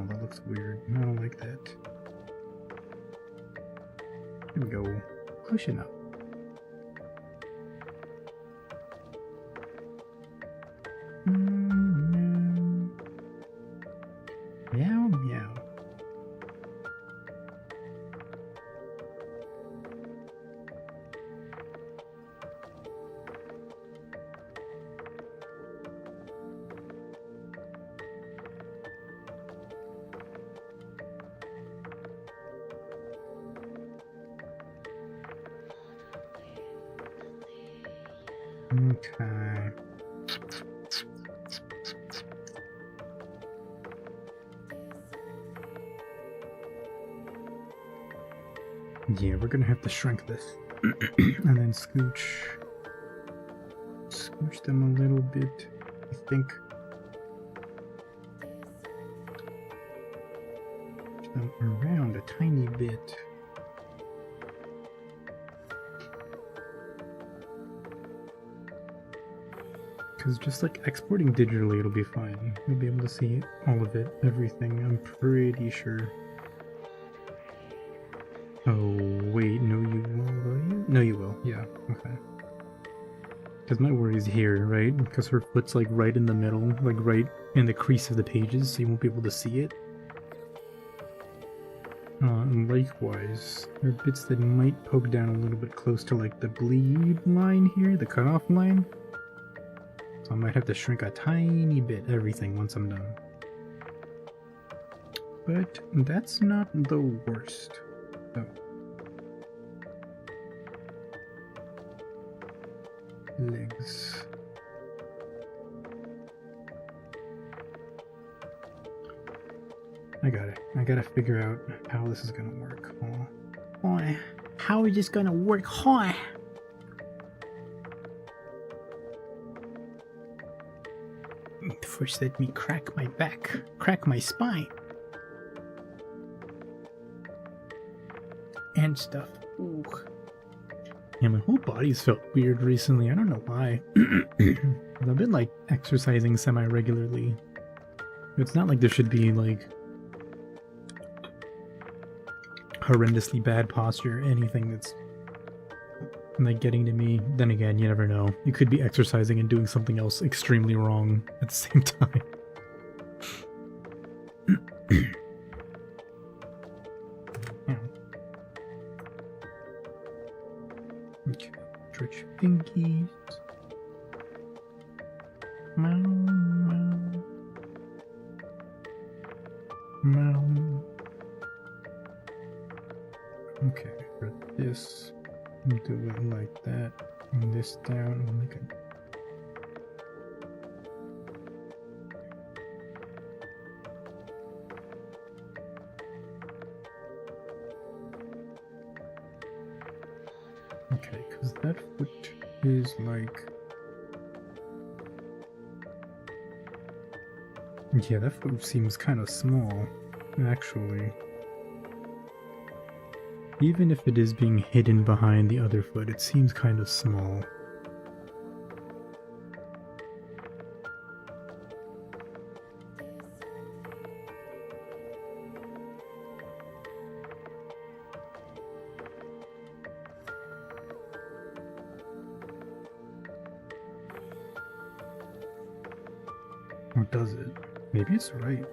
That looks weird. I don't like that. Here we go. Pushing up. Meow, meow. Okay. Yeah, we're gonna have to shrink this. And then scooch them a little bit, I think. them around a tiny bit. Because just like exporting digitally, it'll be fine. You'll be able to see all of it, everything, I'm pretty sure. Oh, wait, no you will you? No you will, yeah, okay. Because my worry is here, right? Because her foot's like right in the middle, like right in the crease of the pages, so you won't be able to see it. And likewise, there are bits that might poke down a little bit close to like the bleed line here, the cutoff line. So I might have to shrink a tiny bit everything once I'm done. But that's not the worst. So. Legs. I got it. I gotta figure out how this is gonna work. Oh, how is this gonna work? Huh? First, let me crack my back, crack my spine, and stuff. Ooh. Yeah, my whole body's felt weird recently. I don't know why. I've been like exercising semi-regularly. It's not like there should be like horrendously bad posture or anything that's like getting to me. Then again, you never know. You could be exercising and doing something else extremely wrong at the same time. Okay, stretch your pinkies. Meow, meow. Meow. Okay, for this, do it like that. And this down, we'll make it. Okay, because that foot is like... Yeah, that foot seems kind of small, actually. Even if it is being hidden behind the other foot, it seems kind of small. Or does it? Maybe it's right.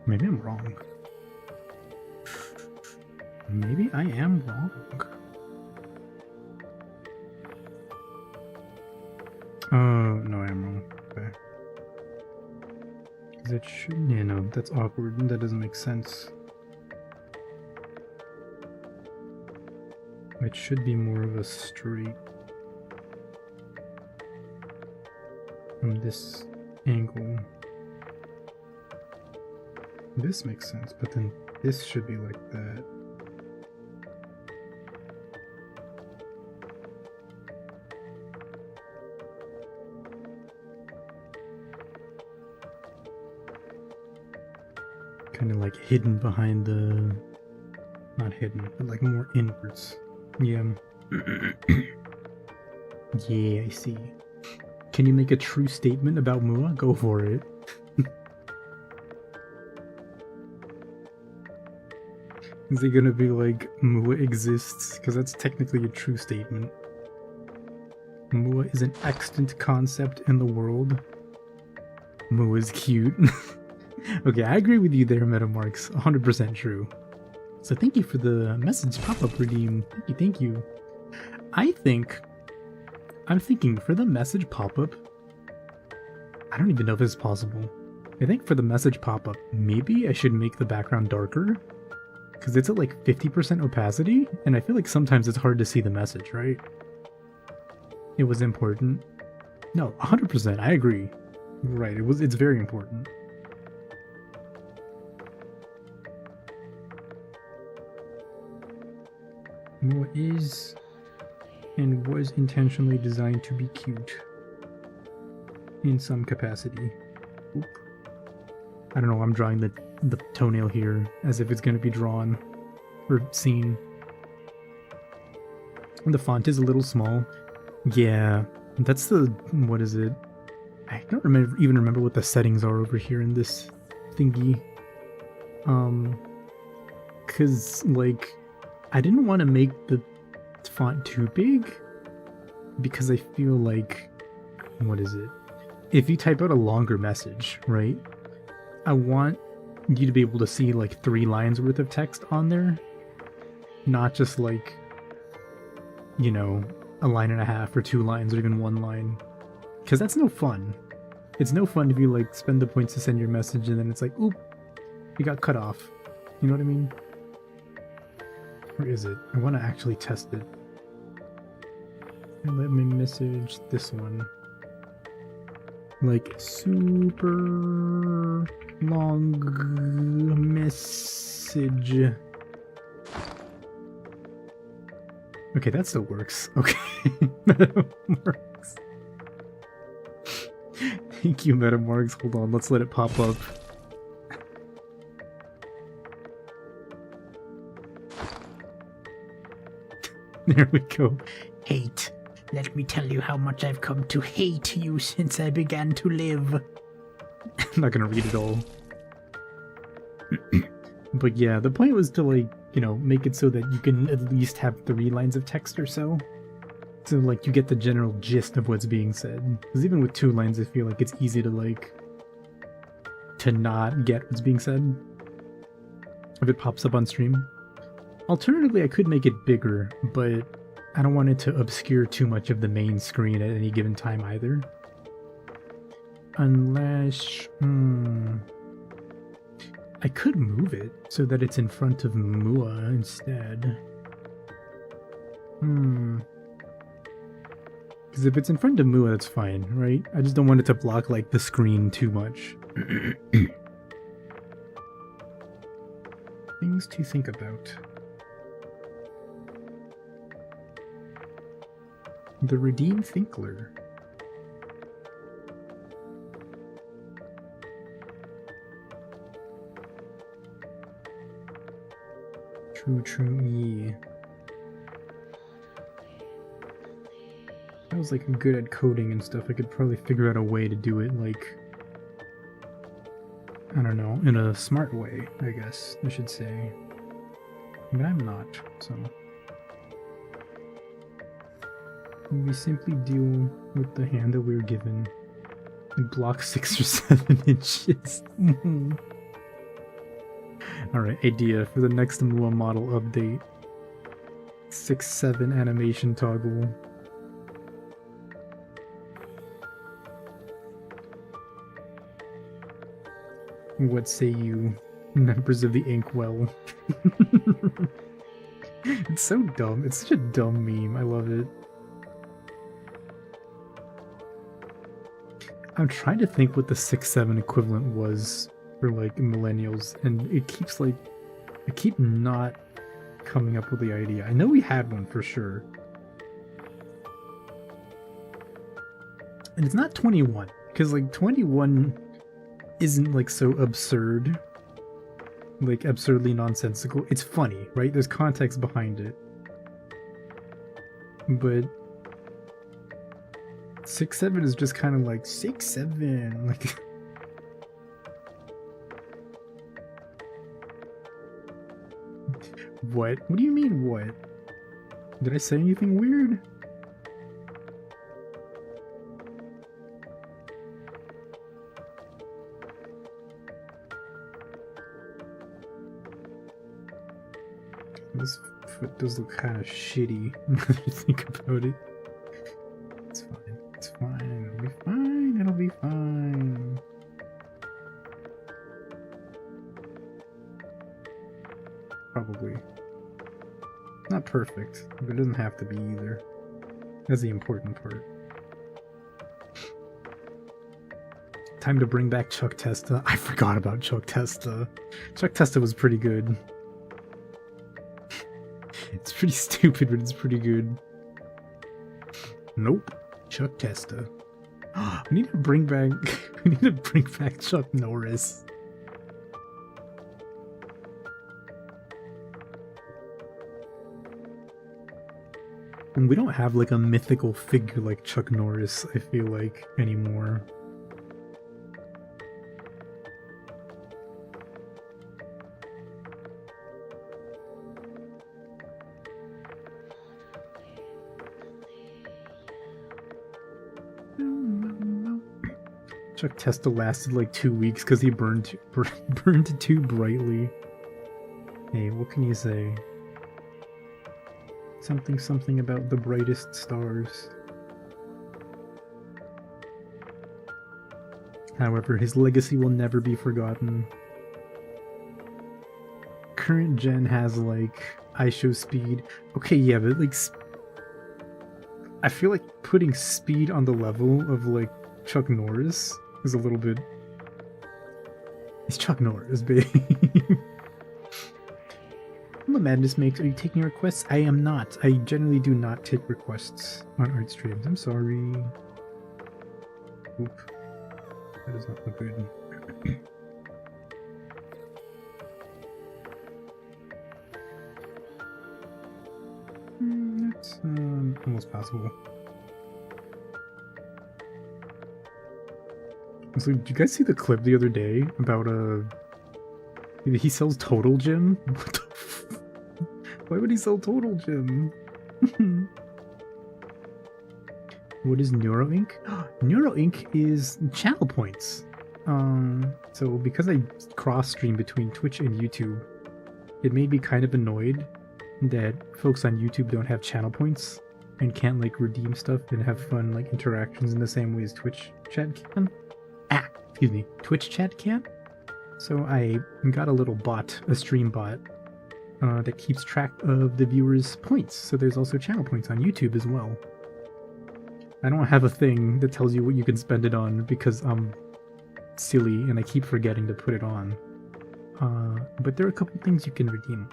Maybe I'm wrong. Maybe I am wrong. Oh, no, I am wrong. Okay. That should... Yeah, no, that's awkward. That doesn't make sense. It should be more of a straight... from this angle. This makes sense, but then this should be like that. Kind of like hidden behind the... Not hidden, but like more inwards. Yeah. Yeah, I see. Can you make a true statement about Mua? Go for it. Is he gonna be like, Mua exists? Because that's technically a true statement. Mua is an extant concept in the world. Mua is cute. Okay, I agree with you there, Metamarks. 100% true. So thank you for the message pop-up redeem. Thank you. I'm thinking for the message pop-up, I don't even know if it's possible. I think for the message pop-up, maybe I should make the background darker. Because it's at like 50% opacity, and I feel like sometimes it's hard to see the message, right? It was important. No, 100%, I agree. Right, it's very important. Mua is and was intentionally designed to be cute in some capacity. Oop. I don't know, I'm drawing the toenail here as if it's going to be drawn or seen. The font is a little small. Yeah, that's the, what is it? I don't even remember what the settings are over here in this thingy. Cause like, I didn't want to make the font too big because I feel like, what is it? If you type out a longer message, right? I want you to be able to see like 3 lines worth of text on there, not just like, you know, a line and a half or 2 lines or even 1 line, because that's no fun. It's no fun if you like spend the points to send your message and then it's like, oop, you got cut off. You know what I mean? Where is it? I want to actually test it. Let me message this one. Like, super long message. Okay, that still works. Okay, that works. Thank you, Metamarks. Hold on, let's let it pop up. There we go. Hate. Let me tell you how much I've come to hate you since I began to live. I'm not gonna read it all. But yeah, the point was to like, you know, make it so that you can at least have 3 lines of text or so. So like you get the general gist of what's being said. Because even with 2 lines, I feel like it's easy to like, to not get what's being said if it pops up on stream. Alternatively, I could make it bigger, but I don't want it to obscure too much of the main screen at any given time either. Unless... I could move it so that it's in front of Mua instead. Because if it's in front of Mua, that's fine, right? I just don't want it to block, like, the screen too much. Things to think about. The Redeem Thinkler. True, yeah. I was like good at coding and stuff. I could probably figure out a way to do it like, I don't know, in a smart way, I guess I should say. But I'm not, so. We simply deal with the hand that we were given and block 6 or 7 inches. Alright, idea for the next Mua model update. 6-7 animation toggle. What say you, members of the Inkwell? It's so dumb. It's such a dumb meme. I love it. I'm trying to think what the 6-7 equivalent was for like millennials, and it keeps like, I keep not coming up with the idea. I know we had one for sure. And it's not 21, because like 21 isn't like so absurd, like absurdly nonsensical. It's funny, right? There's context behind it. But 6-7 is just kind of like 6-7, like. What? What do you mean, what? Did I say anything weird? This foot does look kind of shitty when you think about it. It's fine. It's fine. It'll be fine. It'll be fine. Probably. Not perfect, but it doesn't have to be either. That's the important part. Time to bring back Chuck Testa. I forgot about Chuck Testa. Chuck Testa was pretty good. It's pretty stupid, but it's pretty good. Nope. Chuck Testa. We need to bring back. We need to bring back Chuck Norris. And we don't have like a mythical figure like Chuck Norris, I feel like, anymore. Chuck Testa lasted like 2 weeks because he burned too brightly. Hey, what can you say? Something about the brightest stars. However, his legacy will never be forgotten. Current gen has like show speed. Okay, yeah, but like I feel like putting speed on the level of like Chuck Norris is a little bit. It's Chuck Norris, baby. The Madness makes. Are you taking requests? I am not. I generally do not take requests on art streams. I'm sorry. Oop. That does not look good. That's almost possible. So, did you guys see the clip the other day about he sells Total Gym? What the Why would he sell Total Gym? What is Neuro Ink? Neuro Ink is channel points. So because I cross stream between Twitch and YouTube, it made me kind of annoyed that folks on YouTube don't have channel points and can't like redeem stuff and have fun like interactions in the same way as Twitch chat can. Excuse me, Twitch chat can. So I got a little bot, a stream bot, that keeps track of the viewers' points. So there's also channel points on YouTube as well. I don't have a thing that tells you what you can spend it on because I'm silly and I keep forgetting to put it on. But there are a couple things you can redeem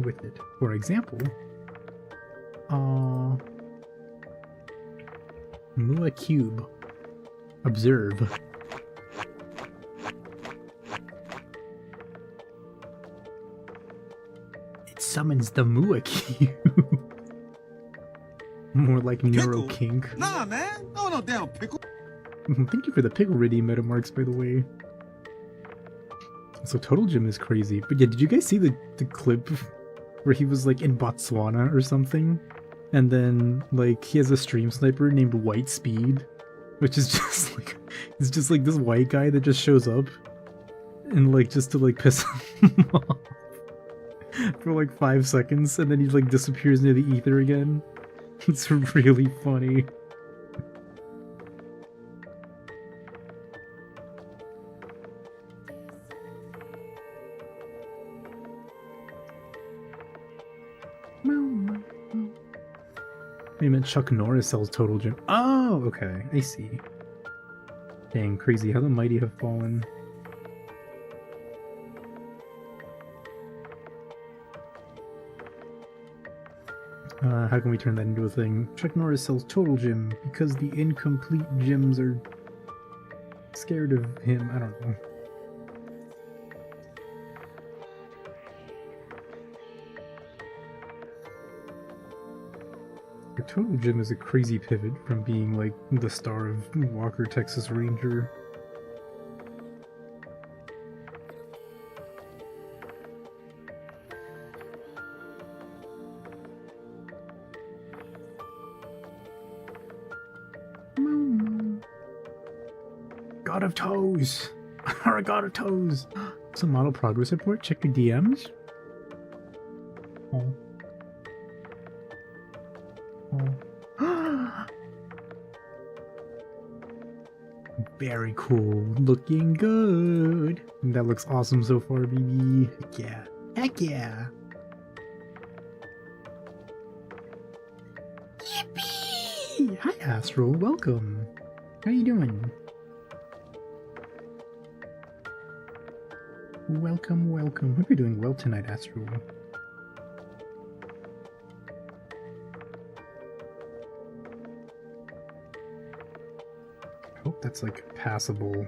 with it. For example, Mua Cube. Observe. It summons the Mua Cube. More like Neuro Kink. Nah, man. No damn pickle. Thank you for the pickle redeem metamarks, by the way. So Total Gym is crazy. But yeah, did you guys see the clip where he was like in Botswana or something? And then like he has a stream sniper named White Speed, which is just like it's just like this white guy that just shows up and like just to like piss him off for like 5 seconds, and then he like disappears into the ether again. It's really funny. I meant Chuck Norris sells Total Gym. Oh, okay. I see. Dang, crazy how the mighty have fallen. How can we turn that into a thing? Chuck Norris sells Total Gym because the incomplete gyms are scared of him. I don't know. The Total Gym is a crazy pivot from being like the star of Walker, Texas Ranger. God of Toes! Or a God of Toes! Some model progress report? Check your DMs? Oh. Oh. Very cool. Looking good. That looks awesome so far, baby. Heck yeah. Heck yeah. Yippee! Hi, Astral. Welcome. How you doing? Welcome, welcome. Hope you're doing well tonight, Astral. that's like passable.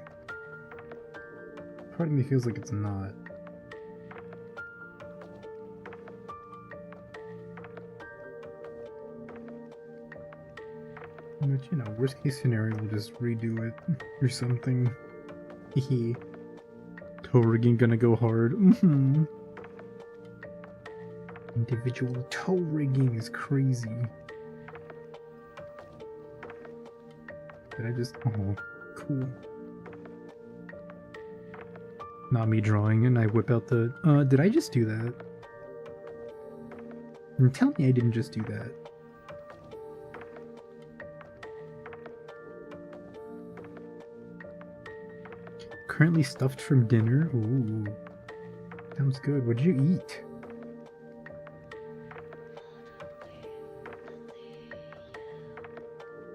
Part of me feels like it's not. But you know, worst case scenario, we'll just redo it or something. Hehe. Toe rigging gonna go hard. Individual toe rigging is crazy. Did I just... Oh, cool. Not me drawing, and I whip out the... did I just do that? Tell me I didn't just do that. Currently stuffed from dinner? Ooh. Sounds good. What'd you eat?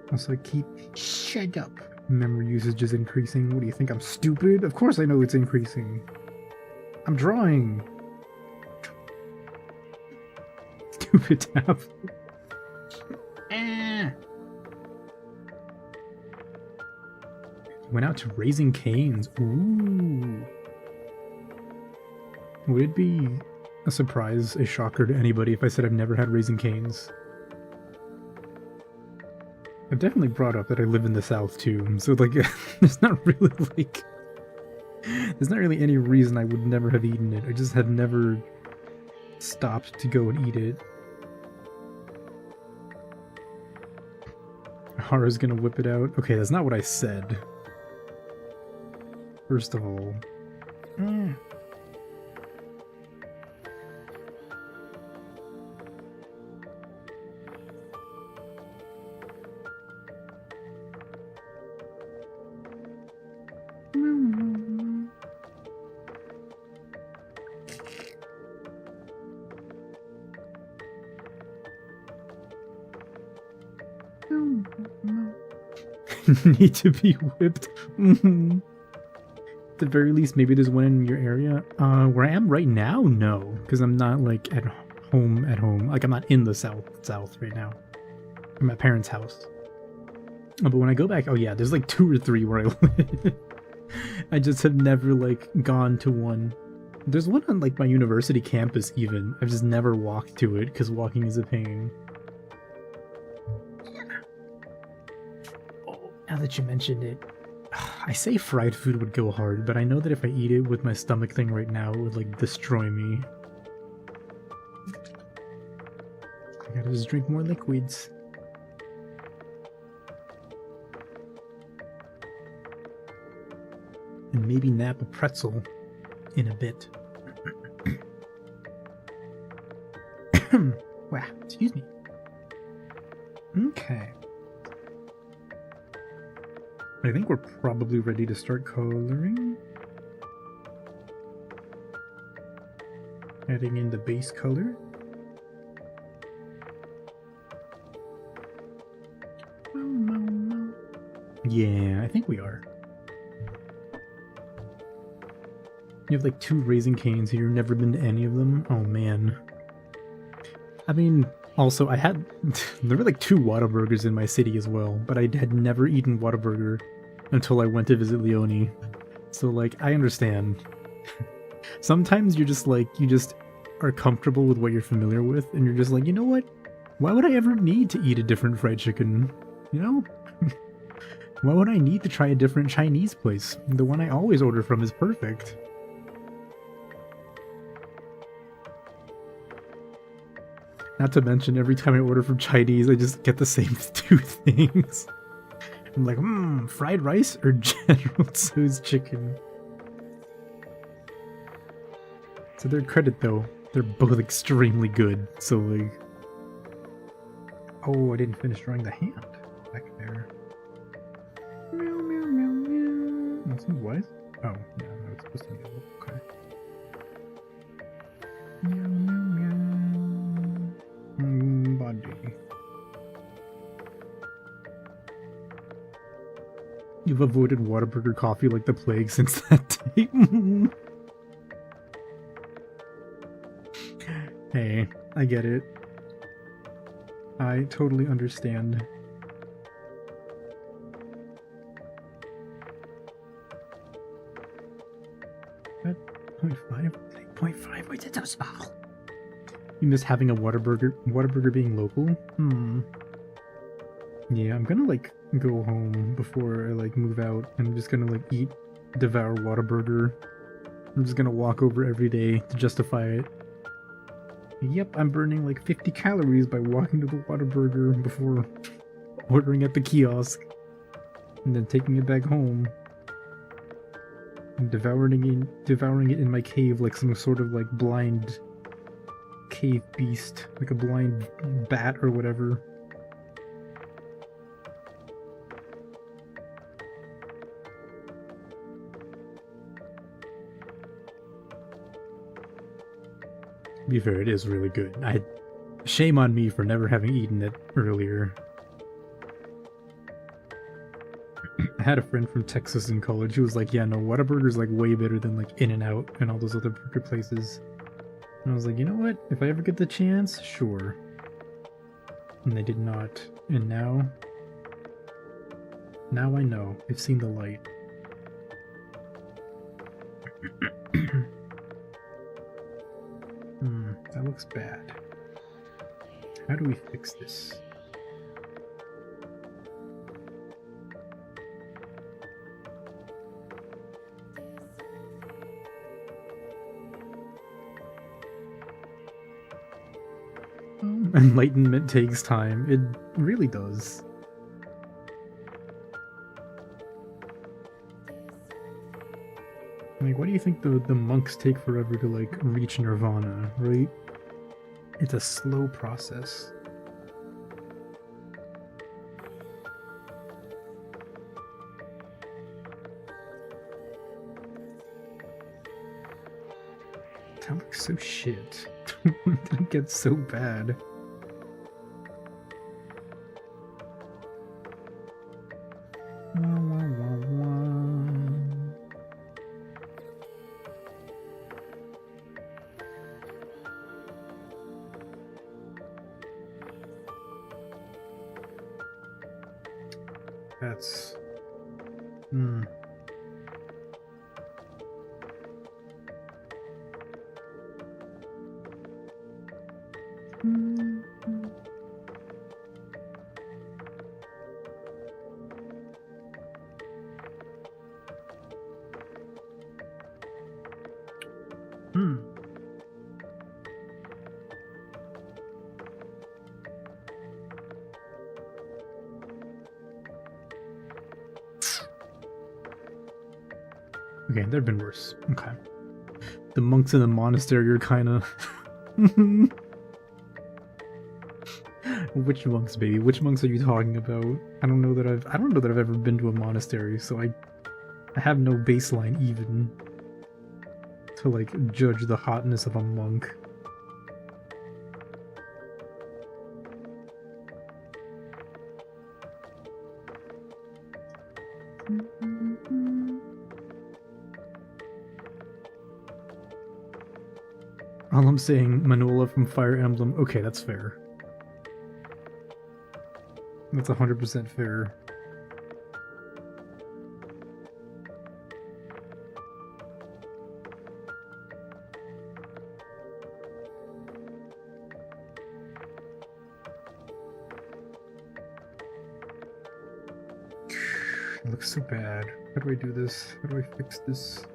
Also, keep... Shut up! Memory usage is increasing. What do you think? I'm stupid? Of course I know it's increasing. I'm drawing! Stupid tab. Went out to Raising Cane's. Ooh. Would it be a surprise, a shocker to anybody if I said I've never had Raising Cane's? I've definitely brought up that I live in the South too, so like, there's not really any reason I would never have eaten it. I just have never stopped to go and eat it. Hara's gonna whip it out. Okay, that's not what I said. First of all. Need to be whipped. At the very least, maybe there's one in your area. Where I am right now, no, because I'm not like at home. Like I'm not in the south right now. I'm at parents' house. But when I go back, oh yeah, there's like 2 or 3 where I live. I just have never like gone to one. There's one on like my university campus even. I've just never walked to it because walking is a pain. Now that you mentioned it, I say fried food would go hard, but I know that if I eat it with my stomach thing right now, it would like destroy me. I gotta just drink more liquids. And maybe nap a pretzel in a bit. Wow, excuse me. Okay. I think we're probably ready to start coloring. Adding in the base color. Yeah, I think we are. You have like 2 Raising Cane's here, never been to any of them? Oh man. I mean, also I had... there were like 2 Whataburgers in my city as well, but I had never eaten Whataburger until I went to visit Leone. So like, I understand. Sometimes you're just like, you just are comfortable with what you're familiar with, and you're just like, you know what? Why would I ever need to eat a different fried chicken? You know? Why would I need to try a different Chinese place? The one I always order from is perfect. Not to mention, every time I order from Chinese, I just get the same 2 things. I'm like, fried rice or General Tso's chicken? To their credit though, they're both extremely good, so like... Oh, I didn't finish drawing the hand back there. Meow, meow, meow, meow. That seems wise. Oh, yeah, no, it's supposed to be yellow. Okay. Meow, meow, meow. Body. You've avoided Whataburger coffee like the plague since that day. Hey, I get it. I totally understand. 8.5? 8.5? Wait, that's so small. You miss having a Whataburger being local? Yeah, I'm gonna like go home before I like move out. I'm just gonna like devour Whataburger. I'm just gonna walk over every day to justify it. Yep, I'm burning like 50 calories by walking to the Whataburger before ordering at the kiosk. And then taking it back home. And devouring it in my cave like some sort of like blind cave beast. Like a blind bat or whatever. To be fair, it is really good. Shame on me for never having eaten it earlier. I had a friend from Texas in college who was like, yeah, no, Whataburger's like way better than like In-N-Out and all those other burger places. And I was like, you know what? If I ever get the chance, sure. And they did not. And now I know. I've seen the light. That looks bad. How do we fix this? Enlightenment takes time. It really does. Like, why do you think the monks take forever to, like, reach nirvana, right? It's a slow process. That looks so shit. It gets so bad. That's... Okay, there've been worse. Okay. The monks in the monastery are kinda... Which monks, baby? Which monks are you talking about? I don't know that I've ever been to a monastery, so I have no baseline even to like judge the hotness of a monk. All I'm saying, Manola from Fire Emblem. Okay, that's fair. That's 100% fair. It looks so bad. How do I do this? How do I fix this?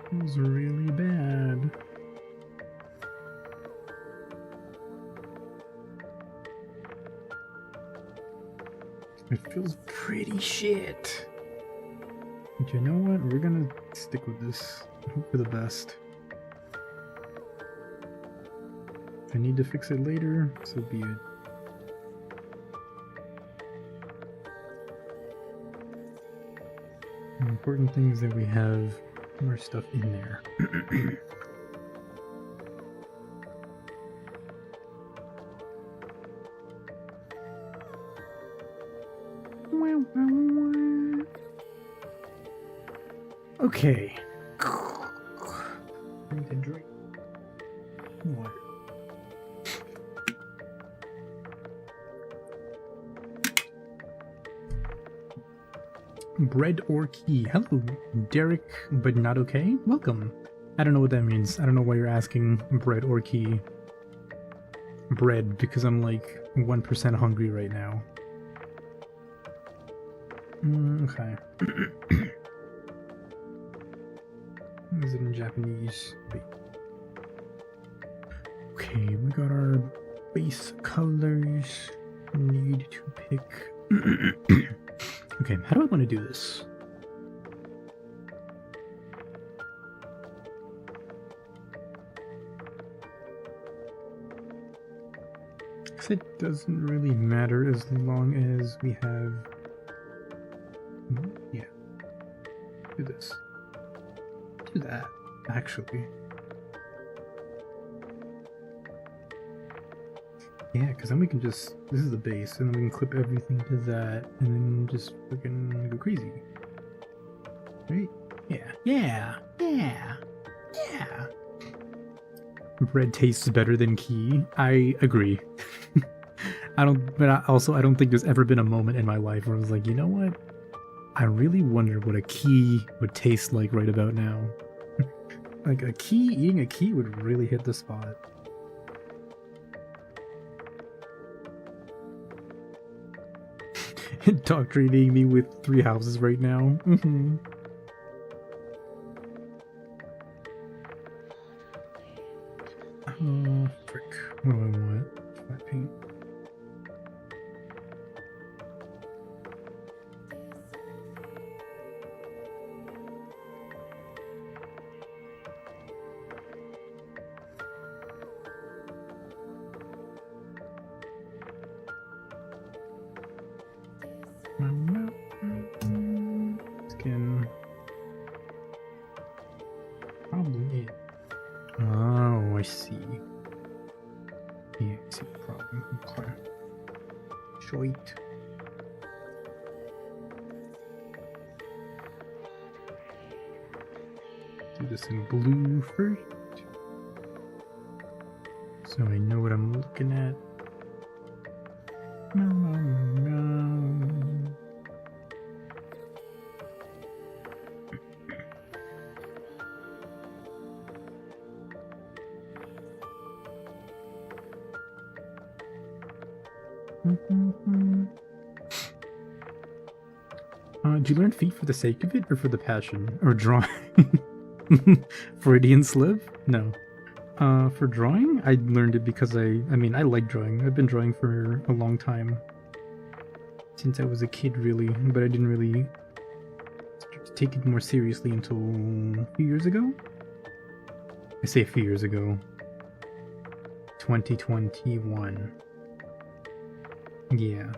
Smells really bad. It feels pretty shit. But you know what? We're gonna stick with this. Hope for the best. If I need to fix it later, so be it. The important thing is that we have more stuff in there. Okay. Need a drink. Water. Bread or key. Hello, Derek, but not okay? Welcome. I don't know what that means. I don't know why you're asking bread or key. Bread, because I'm like 1% hungry right now. Okay. Is it in Japanese? Wait. Okay, we got our base colors. Need to pick. Okay, how do I want to do this? Because it doesn't really matter as long as we have. Yeah. Do this. Do that, actually. Yeah, because then we can just, this is the base, and then we can clip everything to that, and then just freaking go crazy. Right? Yeah. Yeah. Yeah. Yeah. Bread tastes better than key. I agree. I don't think there's ever been a moment in my life where I was like, you know what? I really wonder what a key would taste like right about now. Like eating a key would really hit the spot. Indoctrinating me with 3 houses right now. Oh, frick. What do I want? Flat paint. Skin. Probably it. Oh, I see. Yeah, I see the problem. Okay. Shite. Do this in blue first. So I know what I'm looking at. Do you learn feet for the sake of it or for the passion? Or drawing? Freudian slip? No. For drawing, I learned it because I like drawing. I've been drawing for a long time. Since I was a kid, really. But I didn't really start to take it more seriously until a few years ago. I say a few years ago. 2021. Yeah.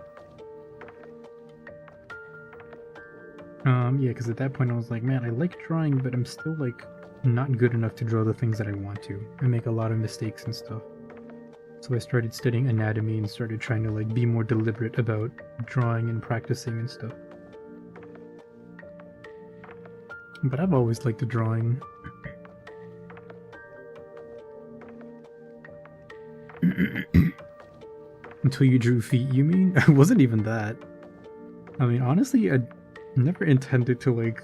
Yeah, because at that point I was like, man, I like drawing, but I'm still, like, not good enough to draw the things that I want to. I make a lot of mistakes and stuff. So I started studying anatomy and started trying to, like, be more deliberate about drawing and practicing and stuff. But I've always liked the drawing. Until you drew feet, you mean? It wasn't even that. I mean, honestly, I never intended to, like,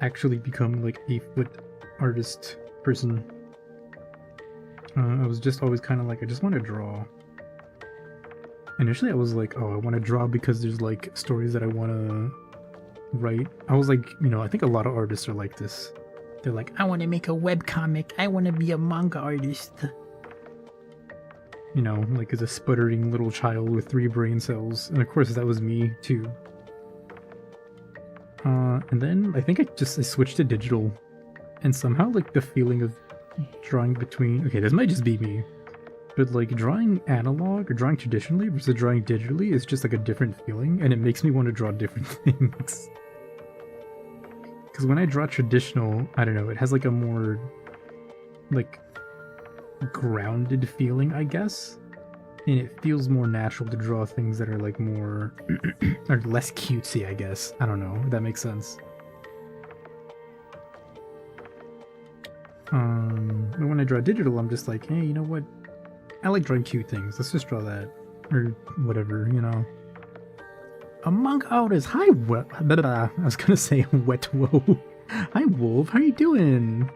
actually become, like, a foot artist person. I was just always kind of like, I just want to draw. Initially, I was like, oh, I want to draw because there's, like, stories that I want to write. I was like, you know, I think a lot of artists are like this. They're like, I want to make a webcomic. I want to be a manga artist. You know, like as a sputtering little child with 3 brain cells. And of course, that was me, too. And then I think I switched to digital. And somehow, like, the feeling of drawing between... Okay, this might just be me. But, like, drawing analog or drawing traditionally versus drawing digitally is just, like, a different feeling. And it makes me want to draw different things. Because when I draw traditional, I don't know, it has, like, a more, like, grounded feeling, I guess. And it feels more natural to draw things that are, like, more... or less cutesy, I guess. I don't know if that makes sense. But when I draw digital, I'm just like, hey, you know what? I like drawing cute things. Let's just draw that. Or whatever, you know. Among others, hi, I was gonna say wet woe. Hi, Wolf. How you doing?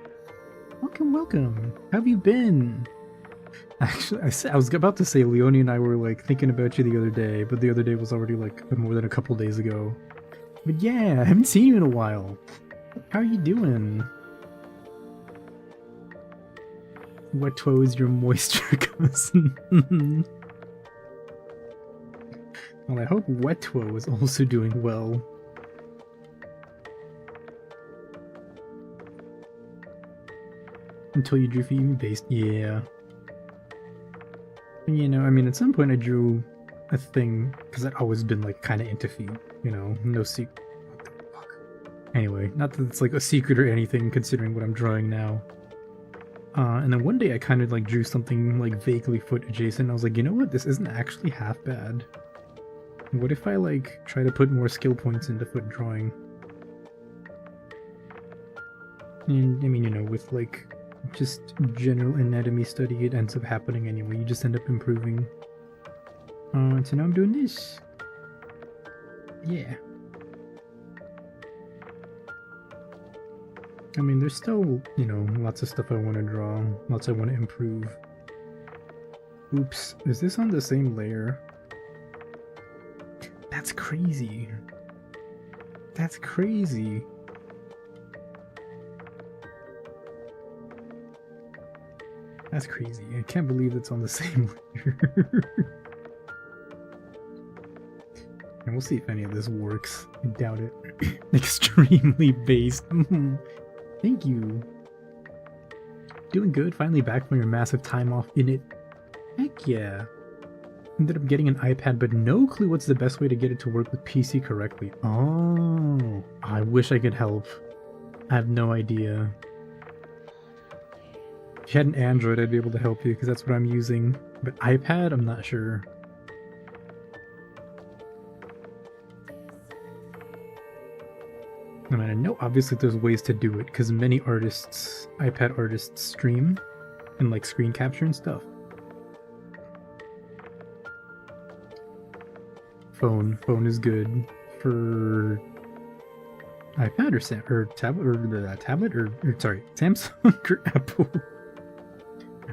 Welcome, welcome. How have you been? Actually, I was about to say Leonie and I were like thinking about you the other day, but the other day was already like more than a couple days ago. But yeah, I haven't seen you in a while. How are you doing? Wet woe is your moisture cousin. Well, I hope Wet woe is also doing well. Until you drew for Yumi based, yeah. And, you know, I mean, at some point I drew a thing, because I'd always been, like, kind of into feet, you know, no secret. What the fuck? Anyway, not that it's, like, a secret or anything, considering what I'm drawing now. And then one day I kind of, like, drew something, like, vaguely foot adjacent, and I was like, you know what, this isn't actually half bad. What if I, like, try to put more skill points into foot drawing? And, I mean, you know, with, like, just general anatomy study, it ends up happening anyway. You just end up improving. So now I'm doing this. Yeah. I mean, there's still, you know, lots of stuff I want to draw, lots I want to improve. Oops, is this on the same layer? That's crazy. That's crazy. That's crazy. I can't believe it's on the same layer. And we'll see if any of this works. I doubt it. Extremely based. Thank you. Doing good. Finally back from your massive time off in it. Heck yeah. Ended up getting an iPad, but no clue what's the best way to get it to work with PC correctly. Oh, I wish I could help. I have no idea. If you had an Android, I'd be able to help you, because that's what I'm using. But iPad, I'm not sure. I mean, I know obviously there's ways to do it, because many artists, iPad artists, stream and like screen capture and stuff. Phone is good for iPad or tablet or sorry, Samsung or Apple.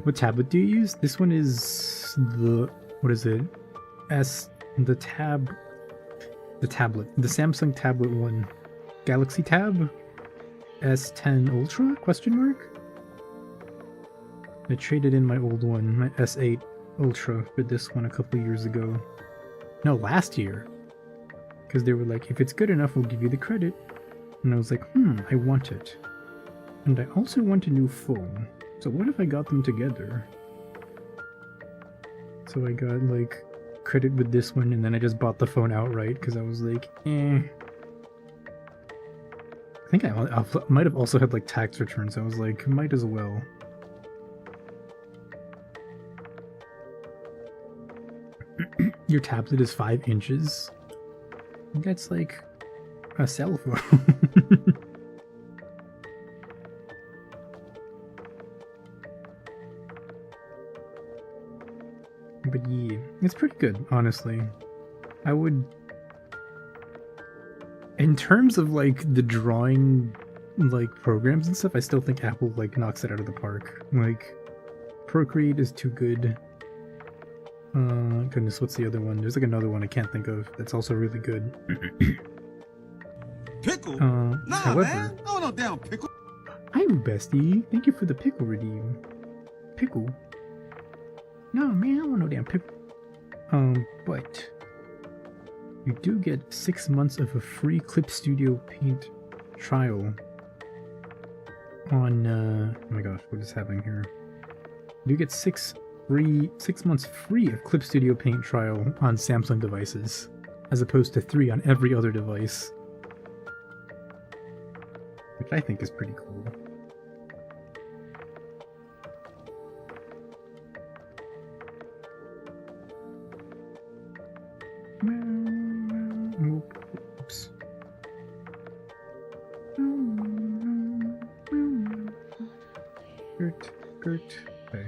What tablet do you use? This one is the, what is it? The tablet, the Samsung tablet one. Galaxy Tab S10 Ultra? Question mark? I traded in my old one, my S8 Ultra, for this one a couple years ago. No, last year. Because they were like, if it's good enough, we'll give you the credit. And I was like, I want it. And I also want a new phone. So what if I got them together? So I got, like, credit with this one, and then I just bought the phone outright, because I was like, eh. I think I might have also had, like, tax returns. I was like, might as well. Your tablet is 5 inches? That's like a cell phone. But yeah, it's pretty good, honestly. I would... In terms of, like, the drawing, like, programs and stuff, I still think Apple, like, knocks it out of the park. Like, Procreate is too good. Goodness, what's the other one? There's like another one I can't think of that's also really good. Pickle? Nah, however, man. I don't know damn pickle. Hi, bestie. Thank you for the pickle redeem. Pickle? No, man, I don't want no damn pickle. But you do get 6 months of a free Clip Studio Paint trial on, oh my gosh, what is happening here? You get 6 months free of Clip Studio Paint trial on Samsung devices, as opposed to 3 on every other device. Which I think is pretty cool. Oops. skirt, skirt. Okay.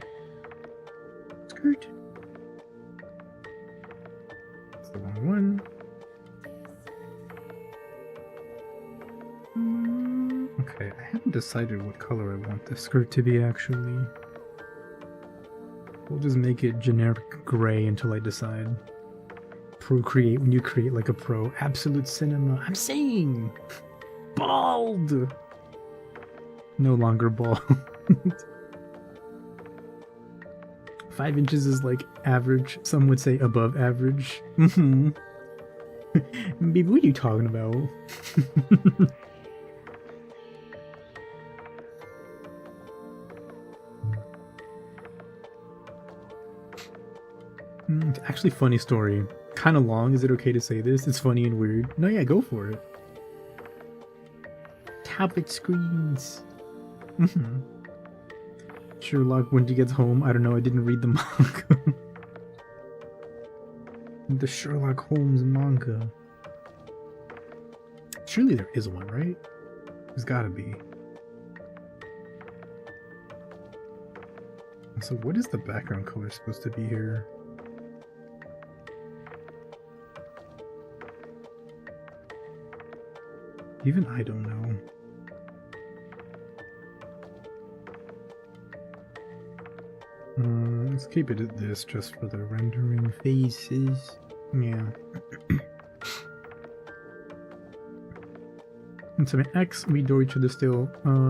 Skirt. That's the wrong one. Okay, I haven't decided what color I want the skirt to be actually. We'll just make it generic gray until I decide. Procreate when you create like a pro. Absolute cinema. I'm saying! Bald! No longer bald. 5 inches is like average. Some would say above average. Mm-hmm. Baby, what are you talking about? Actually, funny story. Kind of long. Is it okay to say this? It's funny and weird. No, yeah, go for it. Tablet screens. Mm-hmm. Sherlock, when he gets home, I don't know, I didn't read the manga. The Sherlock Holmes manga. Surely there is one, right? There's gotta be. So what is the background color supposed to be here? Even I don't know. Let's keep it at this just for the rendering faces. Yeah. And so my ex, we adore each other still,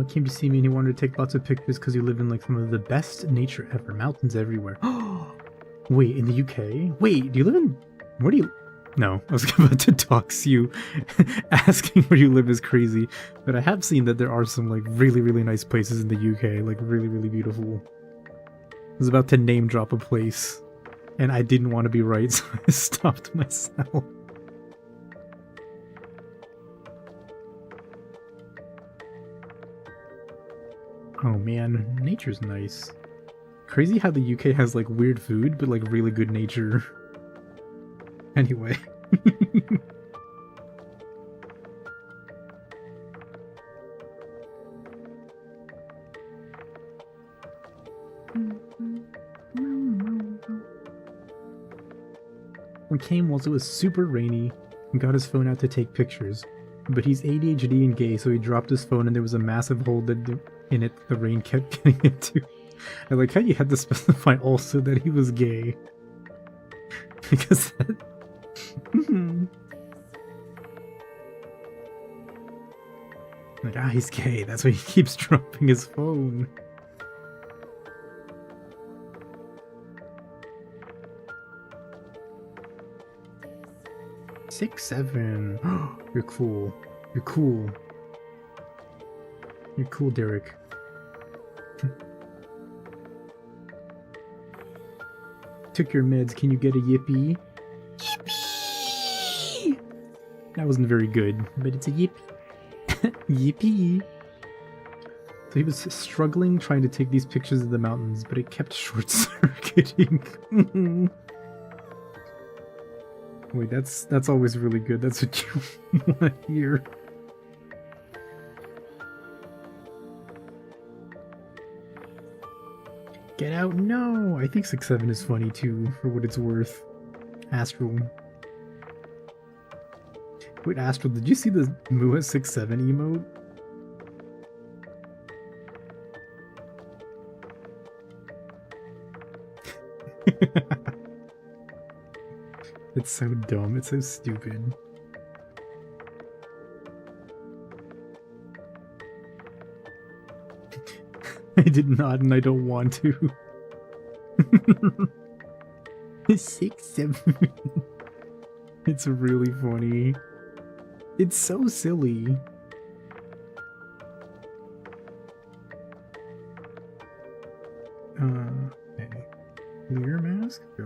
came to see me and he wanted to take lots of pictures because you live in like some of the best nature ever. Mountains everywhere. Wait, in the UK? Wait, do you live in... Where do you... No, I was about to dox you. Asking where you live is crazy. But I have seen that there are some like really, really nice places in the UK. Like really, really beautiful. I was about to name drop a place. And I didn't want to be right, so I stopped myself. Oh man, nature's nice. Crazy how the UK has like weird food, but like really good nature. Anyway. When came was it was super rainy and got his phone out to take pictures. But he's ADHD and gay, so he dropped his phone and there was a massive hole in it the rain kept getting into. I like how you had to specify also that he was gay. Because that... Like, he's gay, that's why he keeps dropping his phone. Six, 7. You're cool. You're cool. You're cool, Derek. Took your meds, can you get a yippee? Yippee! That wasn't very good, but it's a yippee. Yippee! So he was struggling trying to take these pictures of the mountains, but it kept short-circuiting. Wait, that's always really good. That's what you want to hear. Get out? No! I think 6-7 is funny too, for what it's worth. Astral. Wait, Astral, did you see the Mua 6-7 emote? It's so dumb, it's so stupid. I did not and I don't want to. 6-7. It's really funny. It's so silly. Okay. Clear mask? Go.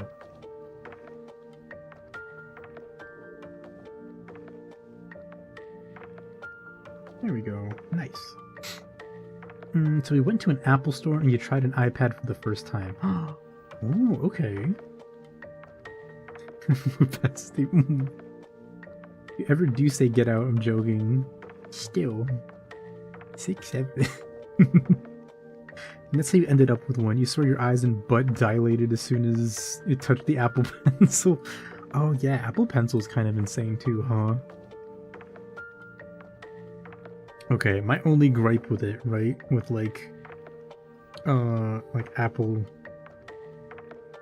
There we go. Nice. So we went to an Apple store and you tried an iPad for the first time. Oh, okay. That's the... If you ever do say get out, I'm joking. Still. 6-7. And that's how you ended up with one. You saw your eyes and butt dilated as soon as it touched the Apple Pencil. Oh yeah, Apple Pencil's kind of insane too, huh? Okay, my only gripe with it, right, with like Apple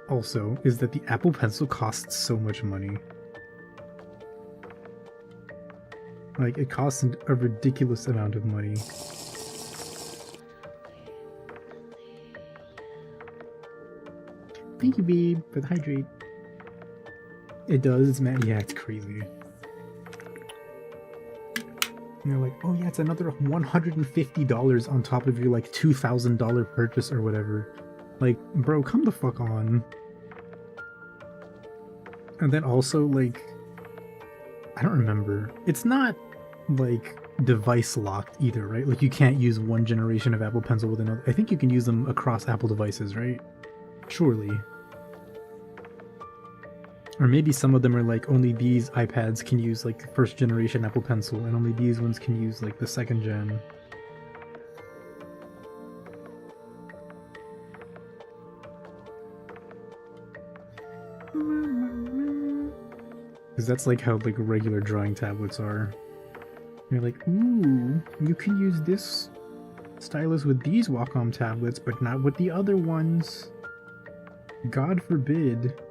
also, is that the Apple Pencil costs so much money. Like, it costs a ridiculous amount of money. Thank you, babe, for the hydrate. It does, man. Yeah, it's crazy. And they're like, oh yeah, it's another $150 on top of your like $2,000 purchase or whatever. Like, bro, come the fuck on. And then also, like, I don't remember. It's not like device locked either, right? Like, you can't use one generation of Apple Pencil with another. I think you can use them across Apple devices, right? Surely. Or maybe some of them are like, only these iPads can use like the first generation Apple Pencil, and only these ones can use like the second gen. Because that's like how like regular drawing tablets are. You're like, ooh, you can use this stylus with these Wacom tablets, but not with the other ones. God forbid.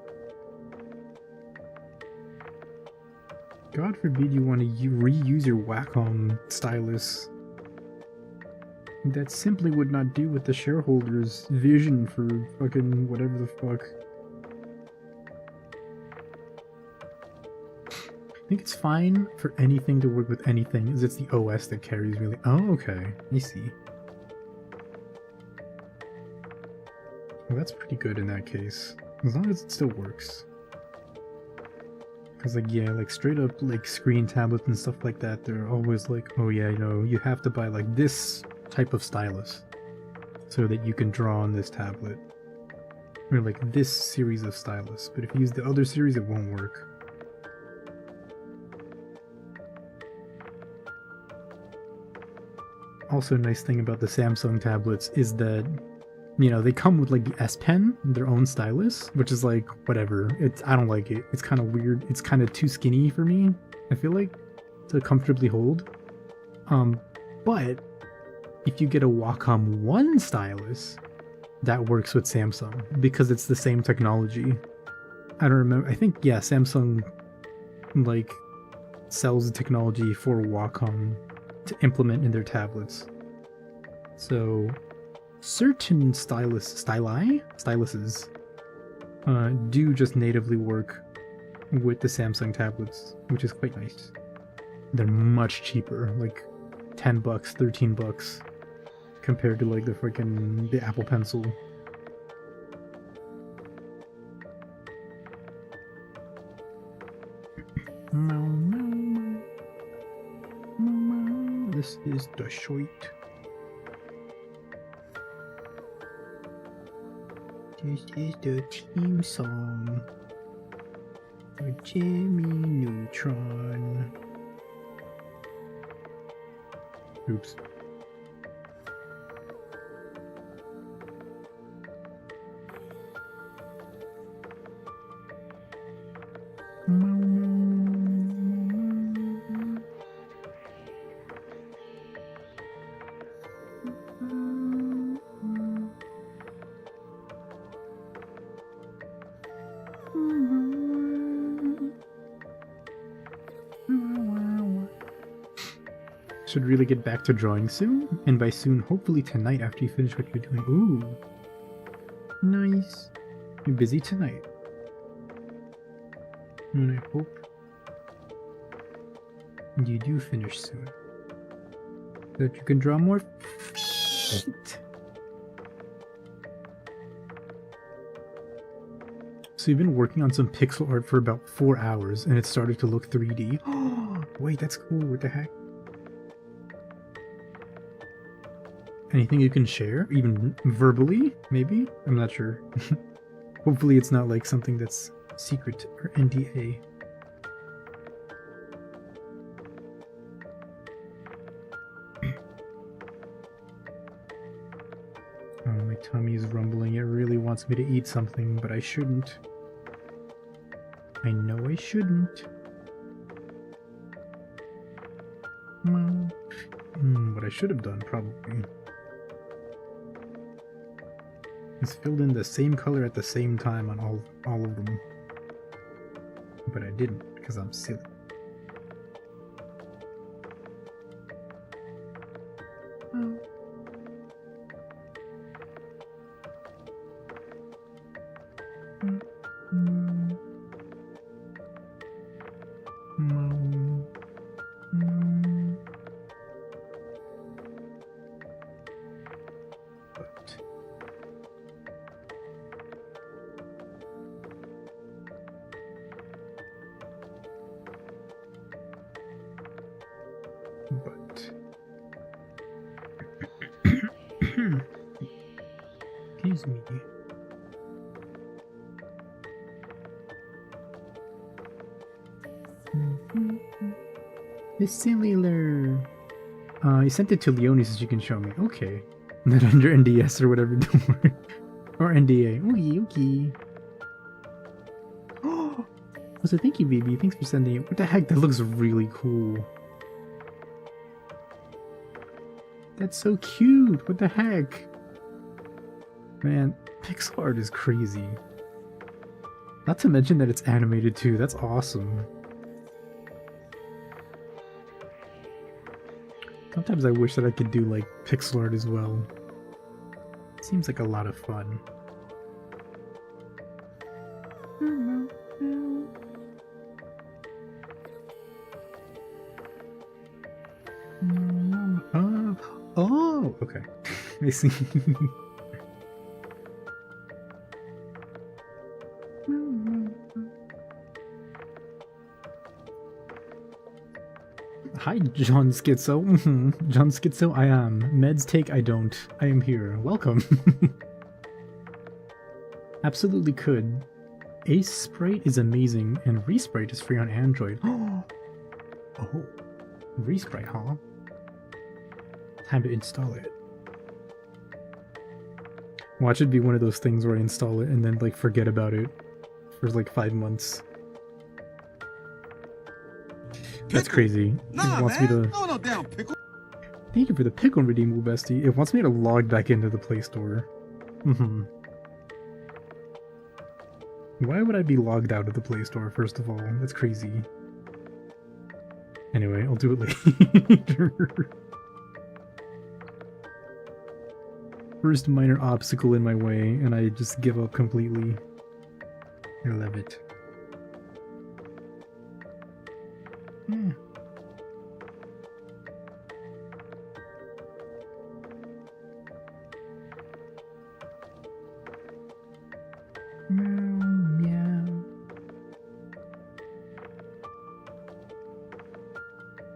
God forbid you want to reuse your Wacom stylus. That simply would not do with the shareholders' vision for fucking whatever the fuck. I think it's fine for anything to work with anything, as it's the OS that carries really. Oh, okay. I see. Well, that's pretty good in that case. As long as it still works. Because, like, yeah, like, straight up, like, screen tablets and stuff like that, they're always like, oh yeah, you know, you have to buy, like, this type of stylus so that you can draw on this tablet. Or, like, this series of stylus. But if you use the other series, it won't work. Also, a nice thing about the Samsung tablets is that, you know, they come with like the S Pen, their own stylus, which is like whatever. I don't like it. It's kind of weird. It's kind of too skinny for me, I feel like, to comfortably hold. But if you get a Wacom One stylus, that works with Samsung because it's the same technology. I don't remember. I think, yeah, Samsung like sells the technology for Wacom to implement in their tablets. So certain styluses do just natively work with the Samsung tablets, which is quite nice. They're much cheaper, like $10, $13 compared to like the Apple Pencil. This is the short. This is the theme song for Jimmy Neutron. Oops. Should really get back to drawing soon, and by soon, hopefully tonight after you finish what you're doing. Ooh, nice. You're busy tonight, and I hope you do finish soon, so that you can draw more feet. So you've been working on some pixel art for about 4 hours, and it started to look 3D. Oh, wait, that's cool. What the heck? Anything you can share, even verbally, maybe? I'm not sure. Hopefully it's not like something that's secret or NDA. Oh, my tummy is rumbling. It really wants me to eat something, but I shouldn't. I know I shouldn't. What I should have done, probably, is filled in the same color at the same time on all of them. But I didn't, because I'm silly. Excuse me. This cellular. You sent it to Leonie so you can show me. Okay. Not under NDS or whatever, don't worry. Or NDA. Okay. Oh! So thank you, baby. Thanks for sending it. What the heck? That looks really cool. That's so cute. What the heck? Man, pixel art is crazy. Not to mention that it's animated too. That's awesome. Sometimes I wish that I could do like pixel art as well. Seems like a lot of fun. Oh, okay. I see. Hi, John Schizo. John Schizo, I am. Meds take, I don't. I am here. Welcome. Absolutely could. Ace Sprite is amazing, and Resprite is free on Android. Oh, Resprite, huh? Time to install it. Watch it be one of those things where I install it and then like forget about it for like 5 months. That's crazy. Nah, it wants man. me to. No damn pickle. Thank you for the pickle redeemable, bestie. It wants me to log back into the Play Store. Why would I be logged out of the Play Store, first of all? That's crazy. Anyway, I'll do it later. First minor obstacle in my way, and I just give up completely. I love it. Yeah. Meow.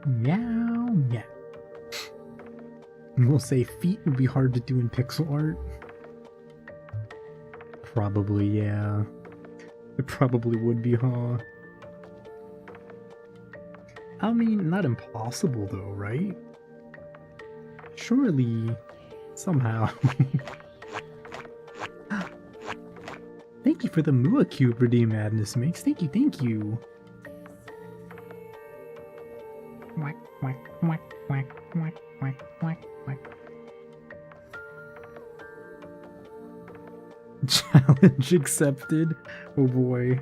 Meow, meow. We'll say feet would be hard to do in pixel art. Probably, yeah. It probably would be, huh? I mean, not impossible though, right? Surely, somehow. Thank you for the Mua Cube Redeem Madness Mix. Thank you, thank you. Whack, whack, whack, whack, whack, whack, whack, whack. Challenge accepted. Oh boy.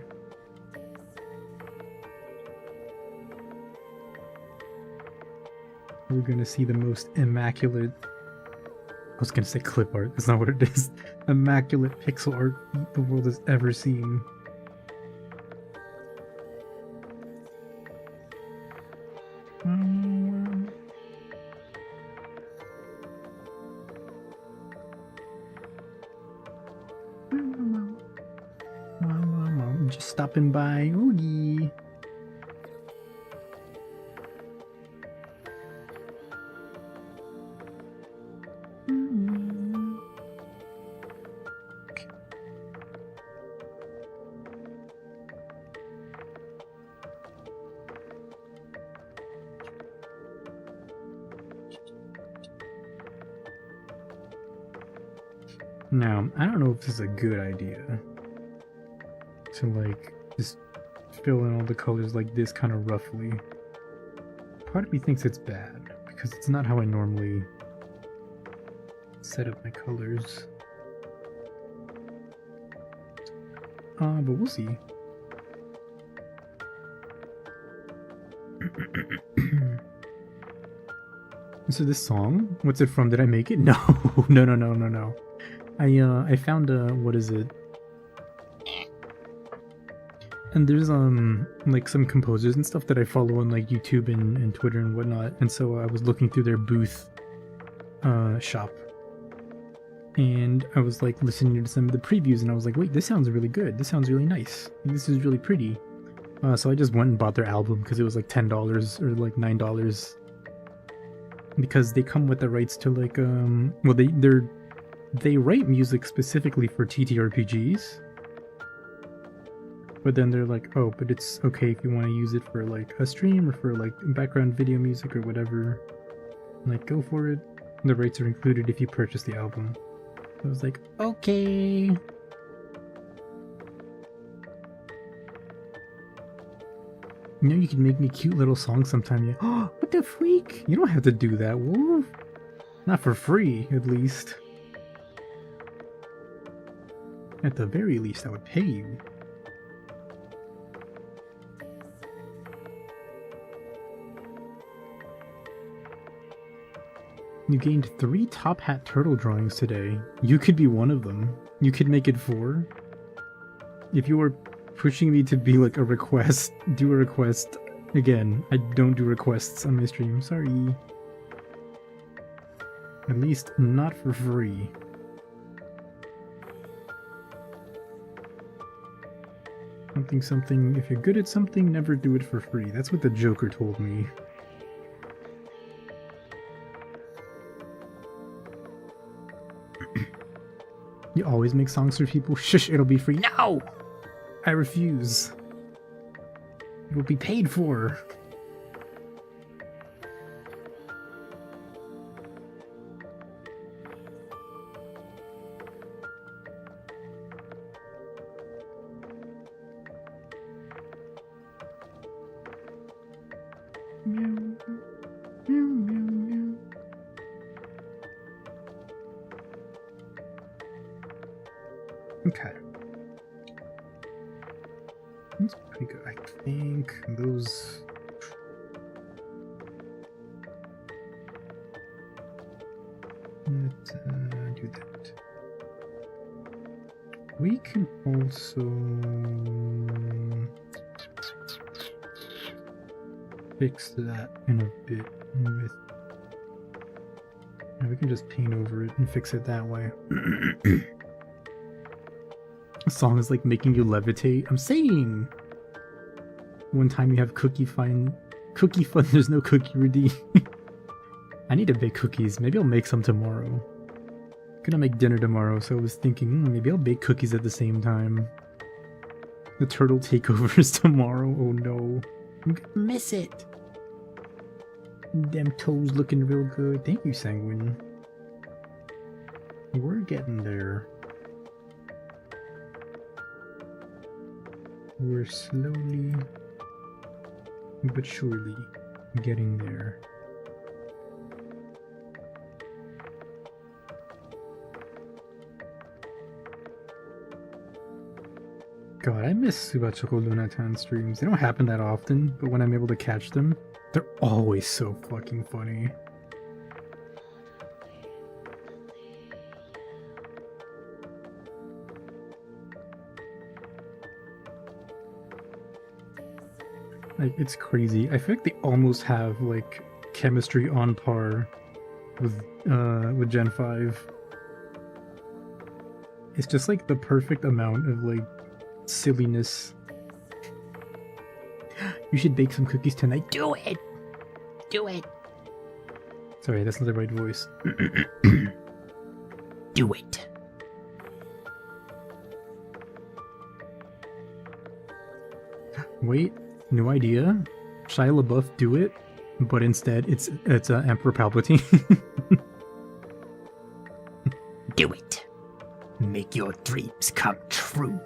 We're gonna see the most immaculate. I was gonna say clip art. That's not what it is. Immaculate pixel art the world has ever seen. Just stopping by. Oogie. Now, I don't know if this is a good idea to like just fill in all the colors like this kind of roughly. Part of me thinks it's bad because it's not how I normally set up my colors. But we'll see. So this song, what's it from? Did I make it? No, no. I found what is it? And there's like some composers and stuff that I follow on like YouTube and Twitter and whatnot, and so I was looking through their booth shop, and I was like listening to some of the previews, and I was like, wait, this sounds really good. This sounds really nice. This is really pretty. So I just went and bought their album because it was like $10 or like $9, because they come with the rights to like well they write music specifically for TTRPGs. But then they're like, oh, but it's okay if you want to use it for like a stream or for like background video music or whatever. Like, go for it. The rights are included if you purchase the album. I was like, okay. You know, you can make me cute little songs sometime. Yeah. Oh, what the freak? You don't have to do that, Wolf. Not for free, at least. At the very least, I would pay you. You gained 3 Top Hat Turtle drawings today. You could be one of them. You could make it 4. If you were pushing me to be like a request, do a request. Again, I don't do requests on my stream, sorry. At least not for free. Something, if you're good at something, never do it for free. That's what the Joker told me. You always make songs for people? Shush, it'll be free. No! I refuse. It will be paid for. Okay. That's pretty good. I think those... Let's do that. We can also... fix that in a bit with... Yeah, we can just paint over it and fix it that way. A song is like making you levitate. I'm saying! One time you have cookie fun, there's no cookie redeem. I need to bake cookies. Maybe I'll make some tomorrow. I'm gonna make dinner tomorrow, so I was thinking, maybe I'll bake cookies at the same time. The turtle takeover is tomorrow. Oh no. I'm gonna miss it. Them toes looking real good. Thank you, Sanguine. We're getting there. We're slowly but surely getting there. God, I miss SubaChocoLunaTan streams. They don't happen that often, but when I'm able to catch them, they're always so fucking funny. Like, it's crazy. I feel like they almost have like chemistry on par with Gen 5. It's just like the perfect amount of like silliness. You should bake some cookies tonight. Do it! Do it! Sorry, that's not the right voice. Do it! Wait, new idea. Shia LaBeouf do it, but instead it's Emperor Palpatine. Do it! Make your dreams come true.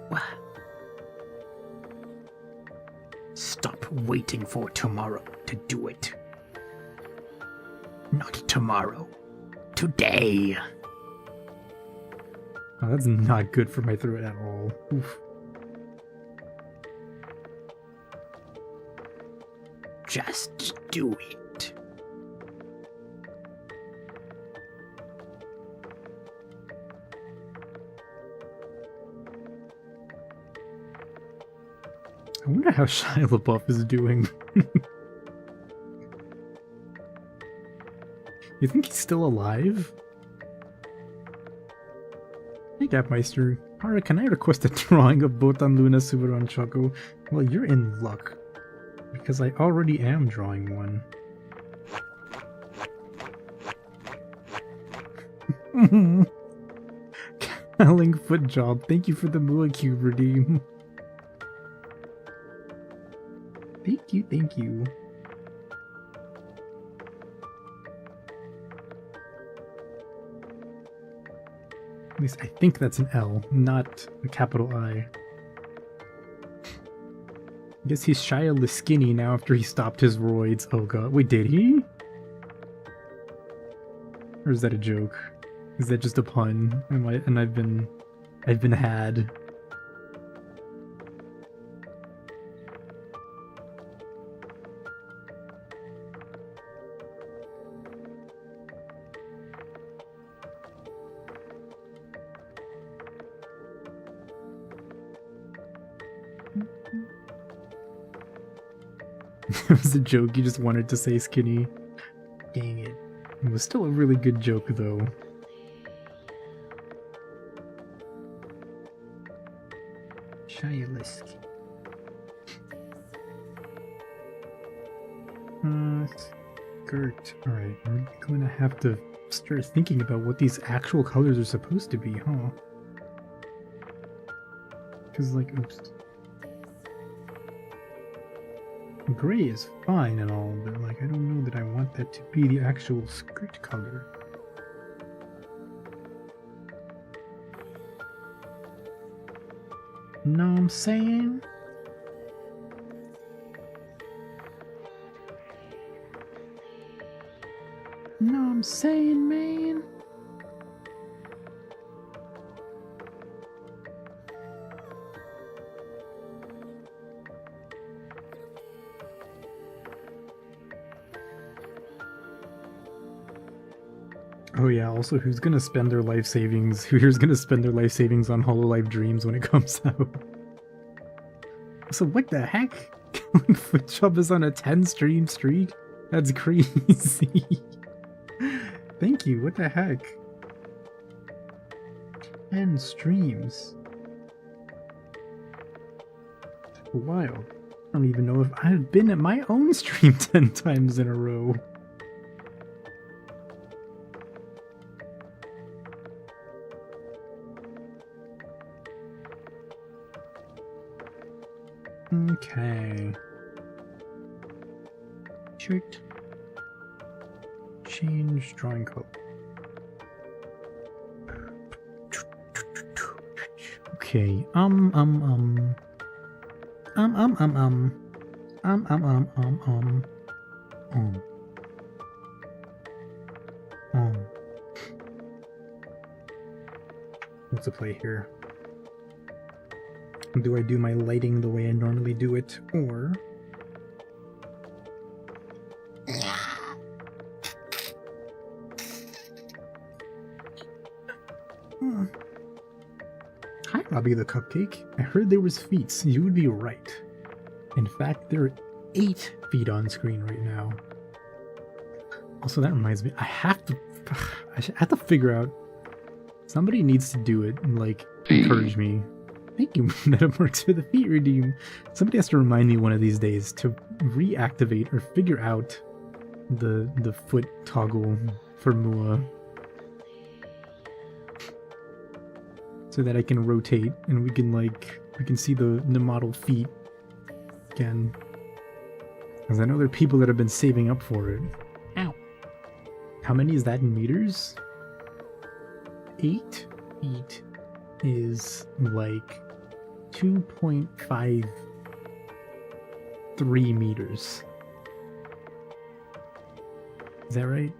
Stop waiting for tomorrow to do it. Not tomorrow. Today. Oh, that's not good for my throat at all. Oof. Just do it. I wonder how Shia LaBeouf is doing. You think he's still alive? Hey Gapmeister. Hara, can I request a drawing of both on Luna, Subaru, and Choco? Well, you're in luck. Because I already am drawing one. Calling foot job. Thank you for the Mua Cube redeem. Thank you, thank you. At least I think that's an L, not a capital I. I guess he's Shia LaSkinny now after he stopped his roids. Oh god. Wait, did he? Or is that a joke? Is that just a pun? And I've been had. It was a joke, you just wanted to say skinny. Dang it. It was still a really good joke, though. Shia LaSkinny. Skirt. Alright, I'm gonna have to start thinking about what these actual colors are supposed to be, huh? Because, like, oops. Gray is fine and all, but like I don't know that I want that to be the actual skirt color. Know what I'm saying? Know what I'm saying, man? Oh yeah, also who's gonna spend their life savings? Who's gonna spend their life savings on Hololive Dreams when it comes out? So what the heck? Footjob is on a 10 stream streak? That's crazy. Thank you, what the heck? 10 streams. Wild. I don't even know if I've been at my own stream 10 times in a row. Okay. Shirt. Change drawing color. Okay. What's the play here? Do I do my lighting the way I normally do it, or... Hi, Robbie the Cupcake. I heard there was feet. You would be right. In fact, there are 8 feet on screen right now. Also, that reminds me, I have to figure out... Somebody needs to do it and, like, encourage me. Thank you, Metamarks, for the feet redeem. Somebody has to remind me one of these days to reactivate or figure out the foot toggle for Mua. So that I can rotate and we can see the model feet again. Because I know there are people that have been saving up for it. Ow. How many is that in meters? 8 feet. is like 2.53 meters. Is that right?